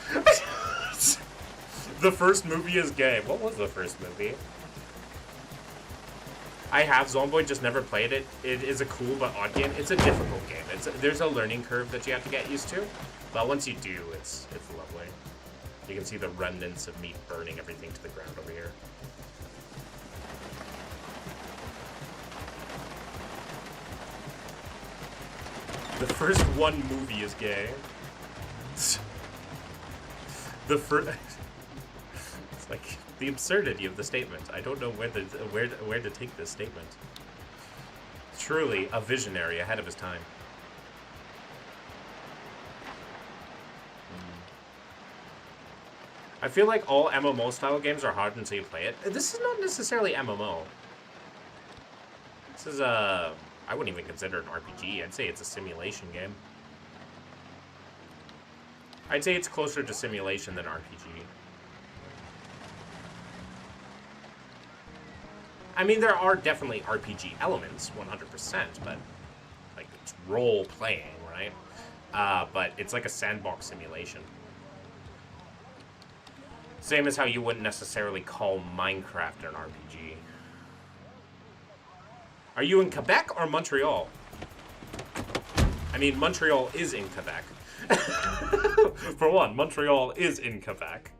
The first movie is gay. What was the first movie? I have Zomboid, just never played it. It is a cool but odd game. It's a difficult game. There's a learning curve that you have to get used to. But once you do, it's lovely. You can see the remnants of me burning everything to the ground over here. The first one movie is gay. The first... It's like the absurdity of the statement. I don't know where to take this statement. Truly a visionary ahead of his time. I feel like all MMO style games are hard until you play it. This is not necessarily MMO. This is a... I wouldn't even consider it an RPG. I'd say it's a simulation game. I'd say it's closer to simulation than RPG. I mean, there are definitely RPG elements, 100%, but, like, it's role-playing, right? But it's like a sandbox simulation. Same as how you wouldn't necessarily call Minecraft an RPG. Are you in Quebec or Montreal? I mean, Montreal is in Quebec. For one, Montreal is in Quebec.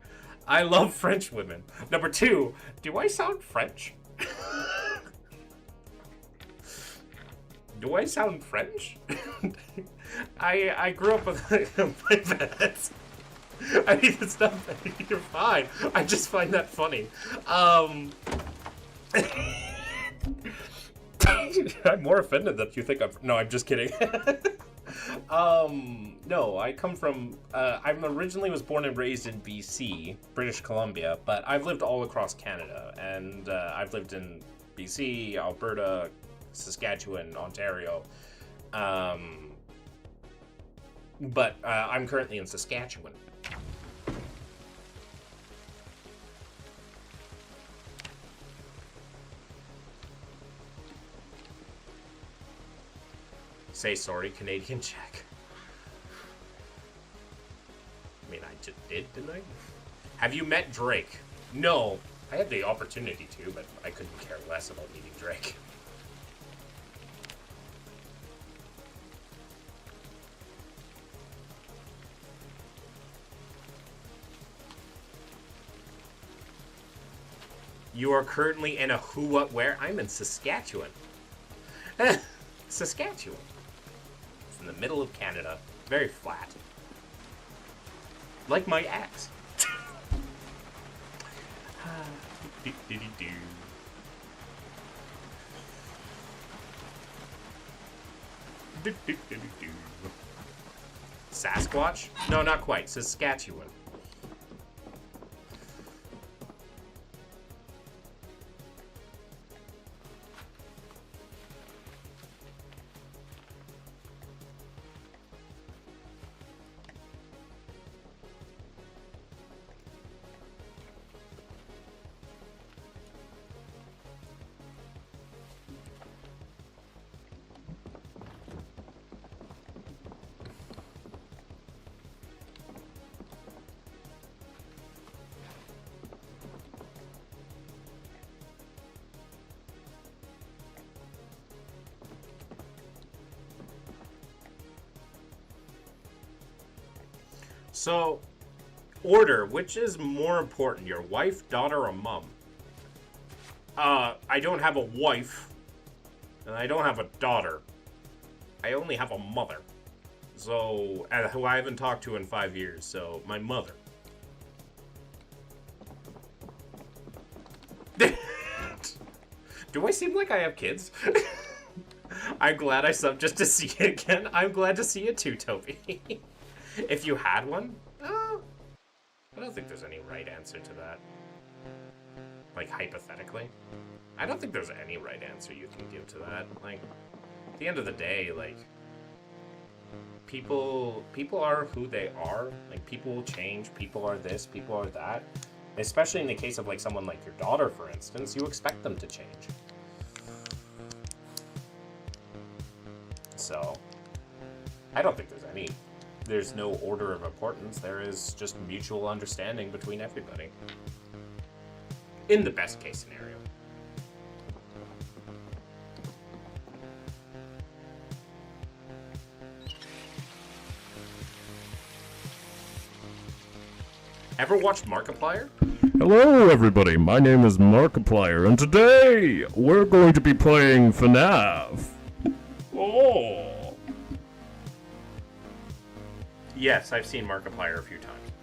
I love French women. Number two, do I sound French? Do I sound French? I grew up with my pets. I mean, it's not, you're fine. I just find that funny. I'm more offended that you think I'm... No, I'm just kidding. No, I come from... I originally was born and raised in BC, British Columbia, but I've lived all across Canada, and I've lived in BC, Alberta, Saskatchewan, Ontario. But I'm currently in Saskatchewan. Say sorry, Canadian check. I mean, I just did, didn't I? Have you met Drake? No. I had the opportunity to, but I couldn't care less about meeting Drake. You are currently in a who, what, where? I'm in Saskatchewan. Saskatchewan. It's in the middle of Canada. Very flat. Like my ex. Sasquatch? No, not quite. Saskatchewan. So, order, which is more important, your wife, daughter, or mom? I don't have a wife, and I don't have a daughter. I only have a mother. So, who I haven't talked to in 5 years, so my mother. Do I seem like I have kids? I'm glad I subbed just to see it again. I'm glad to see it too, Toby. If you had one, I don't think there's any right answer to that. Like, hypothetically. I don't think there's any right answer you can give to that. Like, at the end of the day, like, people are who they are. Like, people will change. People are this. People are that. Especially in the case of, like, someone like your daughter, for instance, you expect them to change. So, I don't think there's no order of importance. There is just mutual understanding between everybody. In the best case scenario. Ever watched Markiplier? Hello everybody, my name is Markiplier, and today we're going to be playing FNAF. Oh! Yes, I've seen Markiplier a few times.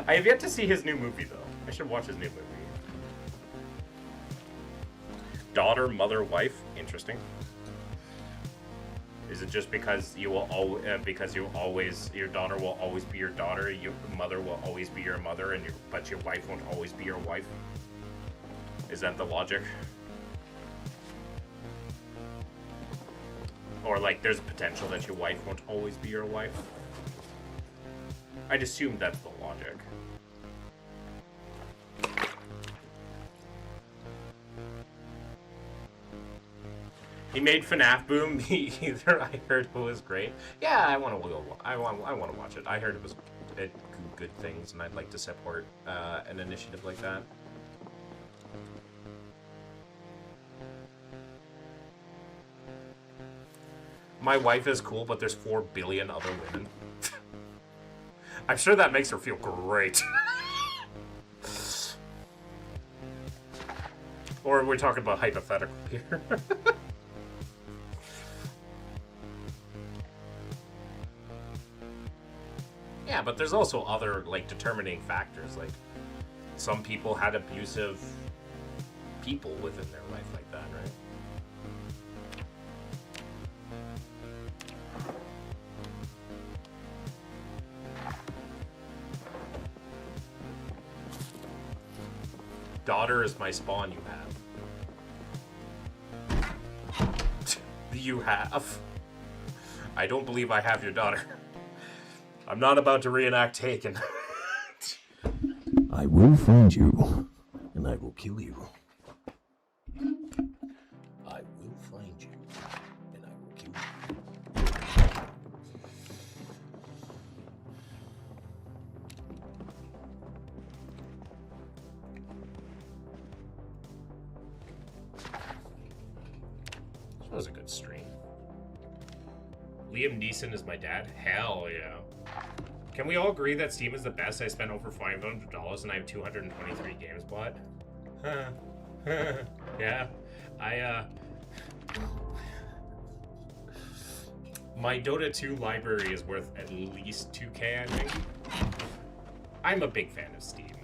I have yet to see his new movie, though. I should watch his new movie. Daughter, mother, wife. Interesting. Is it just because you will your daughter will always be your daughter, your mother will always be your mother, but your wife won't always be your wife? Is that the logic? Or, like, there's a potential that your wife won't always be your wife? I'd assume that's the logic. He made FNAF boom. Either I heard it was great. Yeah, I want to watch it. I heard it was good things, and I'd like to support an initiative like that. My wife is cool, but there's 4 billion other women. I'm sure that makes her feel great. Or we're talking about hypothetical here. Yeah, but there's also other, like, determining factors. Like, some people had abusive people within their life like that, right? Daughter is my spawn you have. You have? I don't believe I have your daughter. I'm not about to reenact Taken. I will find you, and I will kill you. I will find you, Liam Neeson is my dad? Hell yeah. Can we all agree that Steam is the best? I spent over $500 and I have 223 games bought. Yeah. My Dota 2 library is worth at least 2K, I think. I'm a big fan of Steam.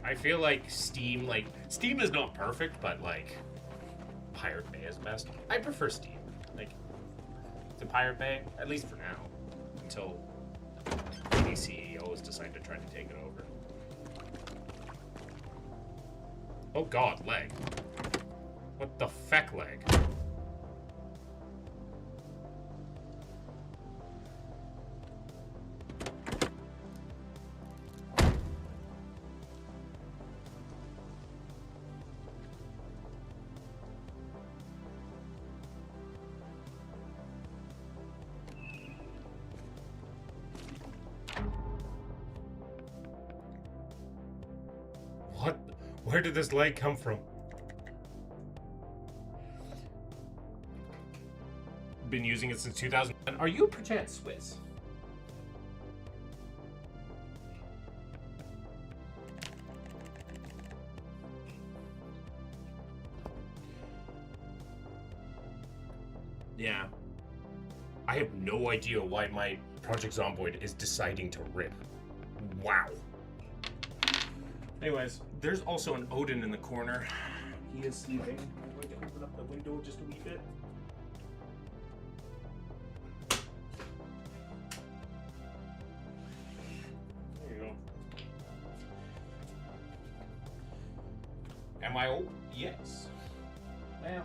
I feel like Steam is not perfect, but like Pirate Bay is best. I prefer Steam. Like to Pirate Bay, at least for now, until any CEOs decide to try to take it over. Oh god, lag. What the feck lag? What? Where did this lag come from? Been using it since 2000. Are you perchance Swiss? Yeah. I have no idea why my Project Zomboid is deciding to rip. Wow. Anyways, there's also an Odin in the corner. He is sleeping. I'm going to open up the window just a wee bit. There you go. Am I old? Yes. Well,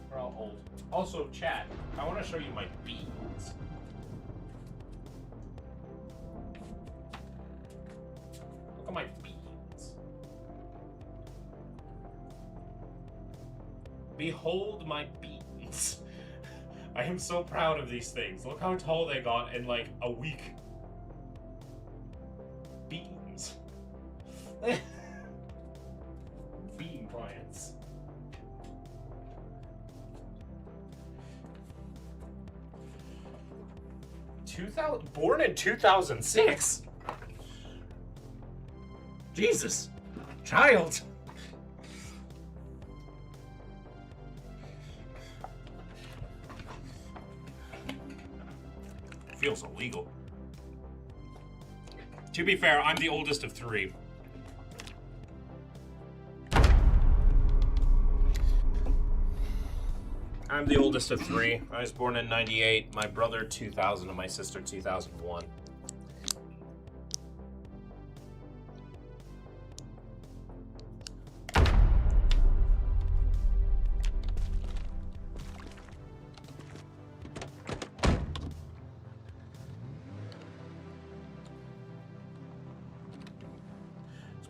we're all old. Also, chat, I want to show you my beans. Look at my beans. Behold my beans. I am so proud of these things. Look how tall they got in like a week. Beans. Bean plants. Born in 2006? Jesus. Child. Feels illegal. To be fair, I'm the oldest of three. I'm the oldest of three. I was born in 98, my brother 2000, and my sister 2001.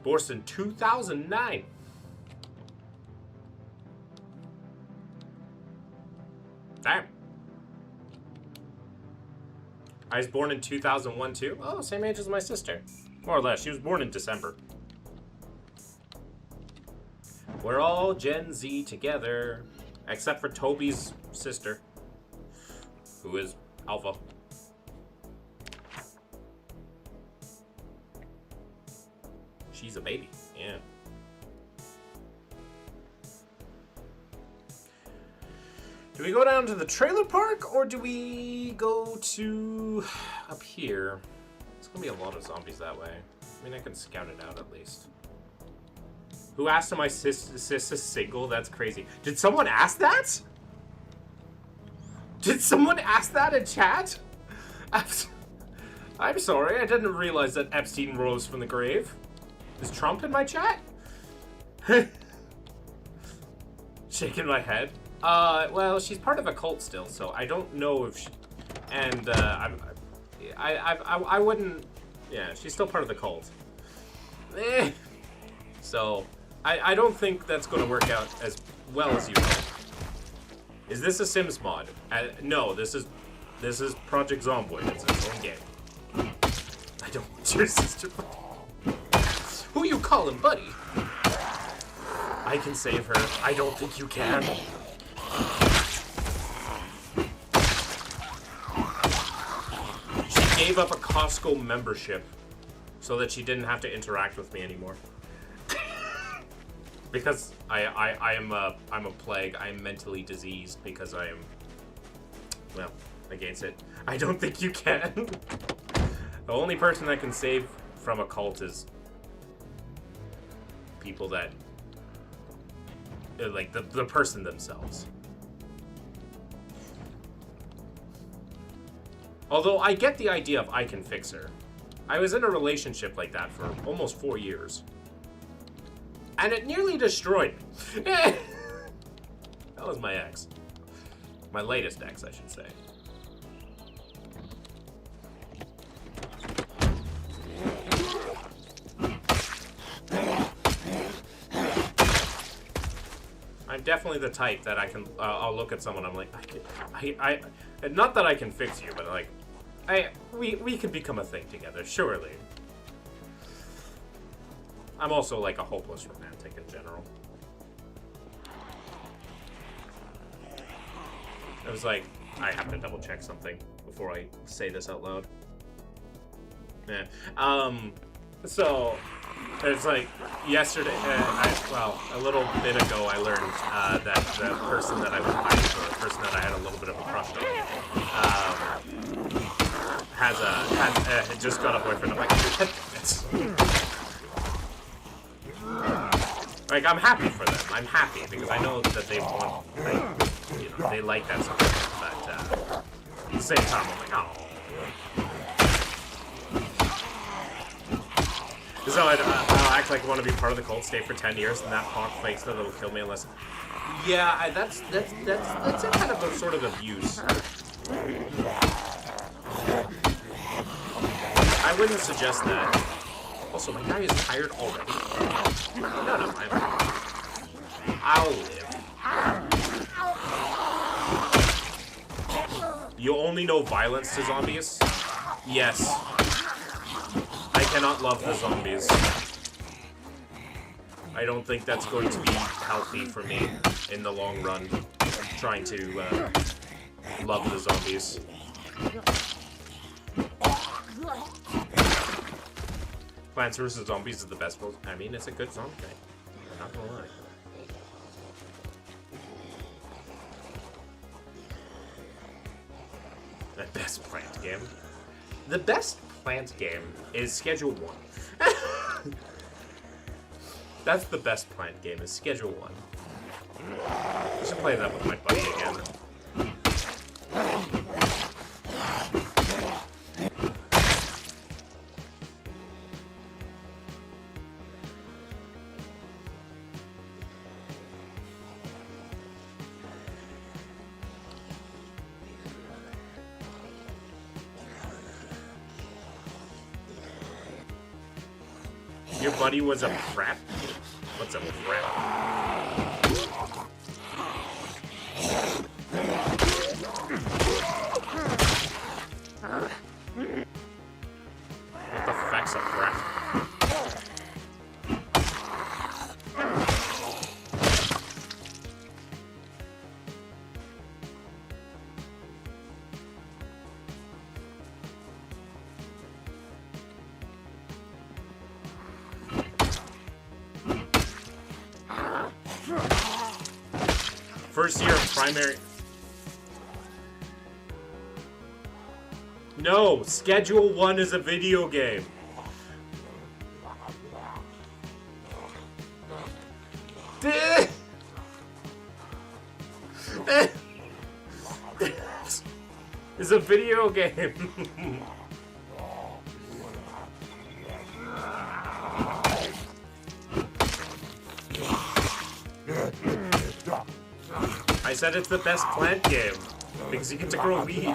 Born in 2009. Damn. I was born in 2001 too. Oh, same age as my sister. More or less. She was born in December. We're all Gen Z together. Except for Toby's sister. Who is Alpha. She's a baby, yeah. Do we go down to the trailer park or do we go to up here? It's gonna be a lot of zombies that way. I mean, I can scout it out at least. Who asked if my sis is single? That's crazy. Did someone ask that? Did someone ask that in chat? I'm sorry, I didn't realize that Epstein rose from the grave. Is Trump in my chat? Shaking my head. Well, she's part of a cult still, so I don't know if she... And, I wouldn't... Yeah, she's still part of the cult. So, I don't think that's going to work out as well as you think. Is this a Sims mod? No, this is Project Zomboid. It's its own game. I don't want your sister... Who you calling, buddy? I can save her. I don't think you can. gave up a Costco membership so that she didn't have to interact with me anymore. Because I'm a plague. I'm mentally diseased because I am, well, against it. I don't think you can. The only person that can save from a cult is people that, like, the person themselves. Although I get the idea of I can fix her. I was in a relationship like that for almost 4 years. And it nearly destroyed me. That was my ex. My latest ex, I should say. I'm definitely the type that I can, I'll look at someone, I'm like, I not that I can fix you, but like, we could become a thing together, surely. I'm also like a hopeless romantic in general. I was like, I have to double check something before I say this out loud. Yeah. So, it's like, yesterday, a little bit ago, I learned that the person that I was hiding for, the person that I had a little bit of a crush on, had just got a boyfriend. I'm like, like, I'm happy for them. I'm happy because I know that they want, like, you know, they like that sort of thing. But at the same time, I'm like, oh. So I'll act like I want to be part of the cult, stay for 10 years, and that punk fakes that it'll kill me unless. Yeah, that's a kind of a sort of abuse. I wouldn't suggest that. Also, my guy is tired already. No, I'll live. You only know violence to zombies? Yes. I cannot love the zombies. I don't think that's going to be healthy for me in the long run, trying to love the zombies. Plants vs. Zombies is the best book. I mean, it's a good zombie game. I'm not gonna lie. The best plant game. The best plant game is Schedule 1. That's the best plant game, is Schedule 1. I should play that with my buddy again. Your buddy was a prep? What's a prep? What the fuck's a prep? First year of primary. No, Schedule 1 is a video game. It's a video game. I said it's the best plant game because you get to grow weed.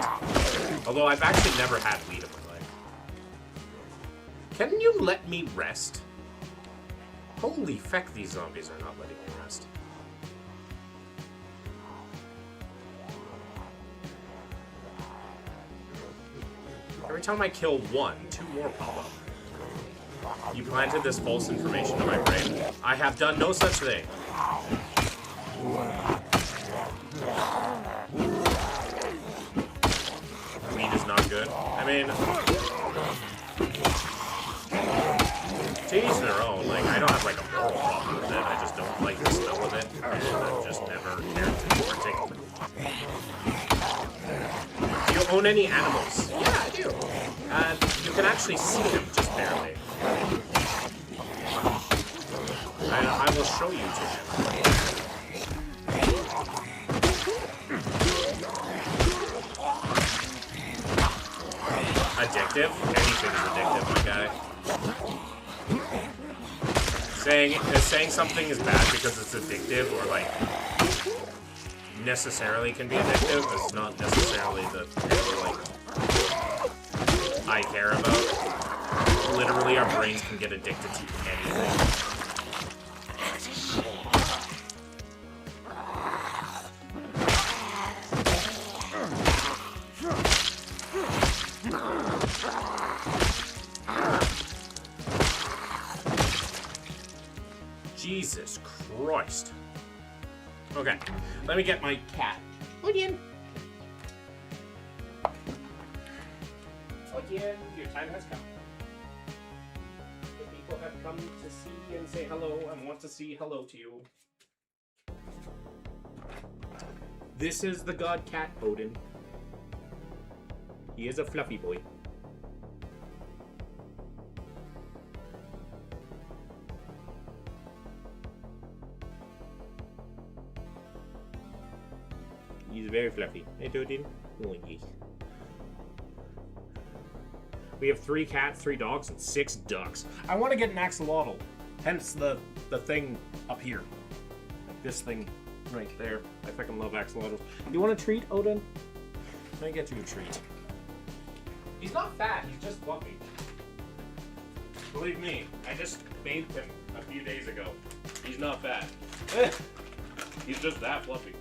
Although I've actually never had weed in my life. Can you let me rest? Holy feck, these zombies are not letting me rest. Every time I kill one, two more pop up. You planted this false information in my brain. I have done no such thing. Weed is not good. I mean, To each their own. Like, I don't have like a moral problem with it. I just don't like the smell of it, and I've just never cared to partake of it. Do you own any animals? Yeah, I do. You can actually see them, just barely. I will show you to him. Addictive? Anything is addictive, my guy. Saying something is bad because it's addictive or like necessarily can be addictive is not necessarily the like I care about. Literally, our brains can get addicted to anything. Jesus Christ. Okay, let me get my cat. Onion! Onion, your time has come. The people have come to see and say hello and want to see hello to you. This is the god cat, Odin. He is a fluffy boy. He's very fluffy. Hey, Odin. Oh, yes. We have 3 cats, 3 dogs, and 6 ducks. I want to get an axolotl. Hence the thing up here. Like this thing right there. I fucking love axolotls. You want a treat, Odin? Let me get you a treat. He's not fat, he's just fluffy. Believe me, I just bathed him a few days ago. He's not fat. He's just that fluffy.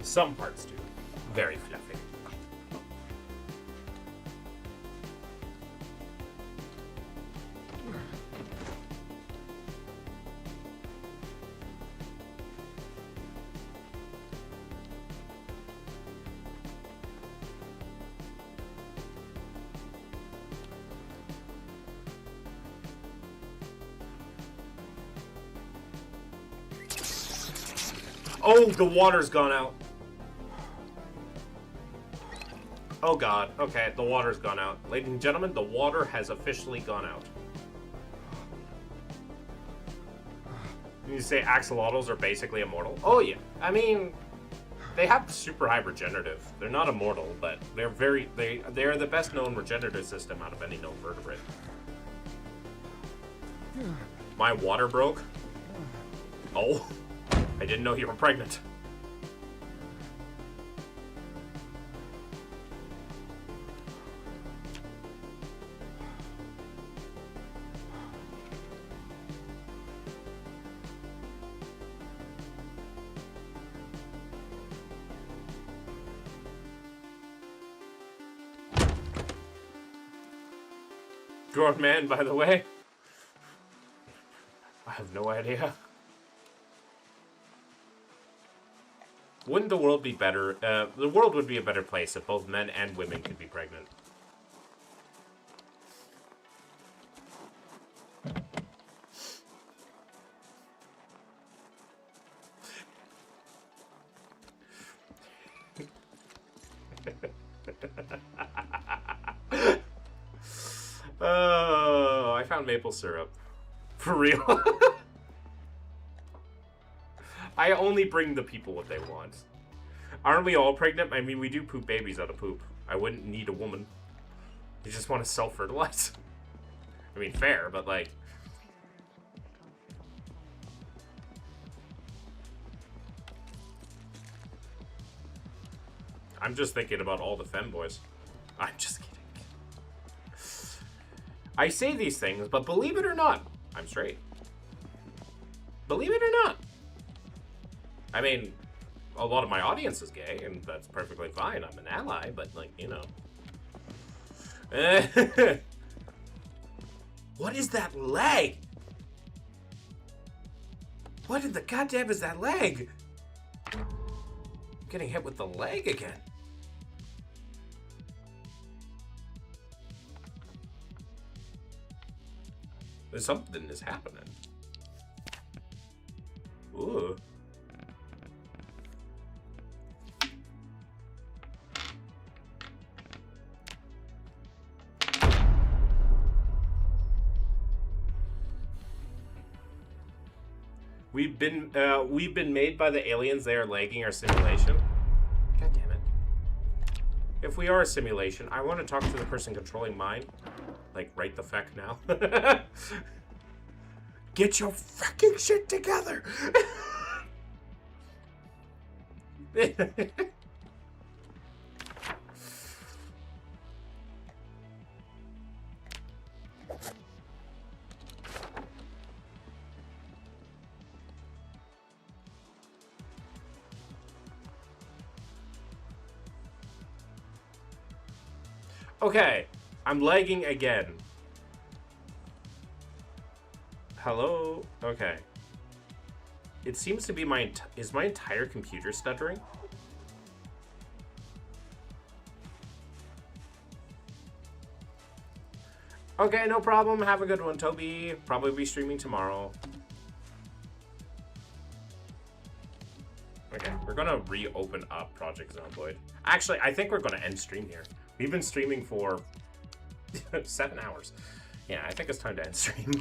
Some parts do. Very fluffy. Oh, the water's gone out. Oh god, okay, the water's gone out. Ladies and gentlemen, the water has officially gone out. You say axolotls are basically immortal? Oh yeah, I mean, they have super high regenerative. They're not immortal, but they're they're the best known regenerative system out of any known vertebrate. My water broke? Oh, I didn't know you were pregnant. Grown man, by the way. I have no idea. Wouldn't the world be better? The world would be a better place if both men and women could be pregnant. Oh, I found maple syrup. For real. I only bring the people what they want. Aren't we all pregnant? I mean, we do poop babies out of poop. I wouldn't need a woman. You just want to self-fertilize. I mean, fair, but like... I'm just thinking about all the femboys. I'm just kidding. I say these things, but believe it or not, I'm straight. Believe it or not. I mean, a lot of my audience is gay, and that's perfectly fine. I'm an ally, but, like, you know. What is that leg? What in the goddamn is that leg? I'm getting hit with the leg again. Something is happening. Ooh. We've been made by the aliens. They are lagging our simulation. God damn it. If we are a simulation, I want to talk to the person controlling mine. Like, right the feck now. Get your fucking shit together! Okay, I'm lagging again. Hello? Okay. It seems to be is my entire computer stuttering? Okay, no problem. Have a good one, Toby. Probably be streaming tomorrow. Okay, we're gonna reopen up Project Zomboid. Actually, I think we're gonna end stream here. We've been streaming for 7 hours. Yeah, I think it's time to end stream.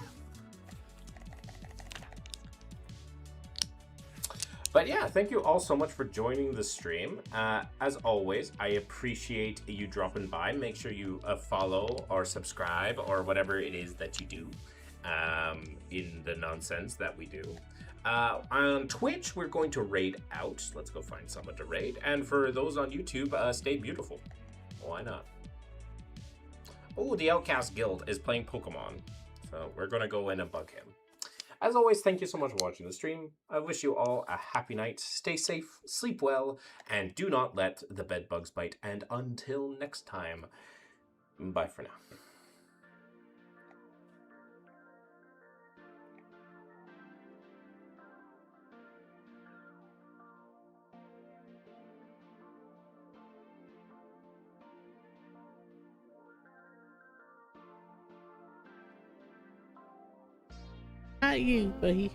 But yeah, thank you all so much for joining the stream. As always, I appreciate you dropping by. Make sure you follow or subscribe or whatever it is that you do in the nonsense that we do. On Twitch, we're going to raid out. Let's go find someone to raid. And for those on YouTube, stay beautiful. Why not? Oh, the Outcast Guild is playing Pokemon. So we're going to go in and bug him. As always, thank you so much for watching the stream. I wish you all a happy night. Stay safe, sleep well, and do not let the bed bugs bite. And until next time, bye for now. Not you, buddy.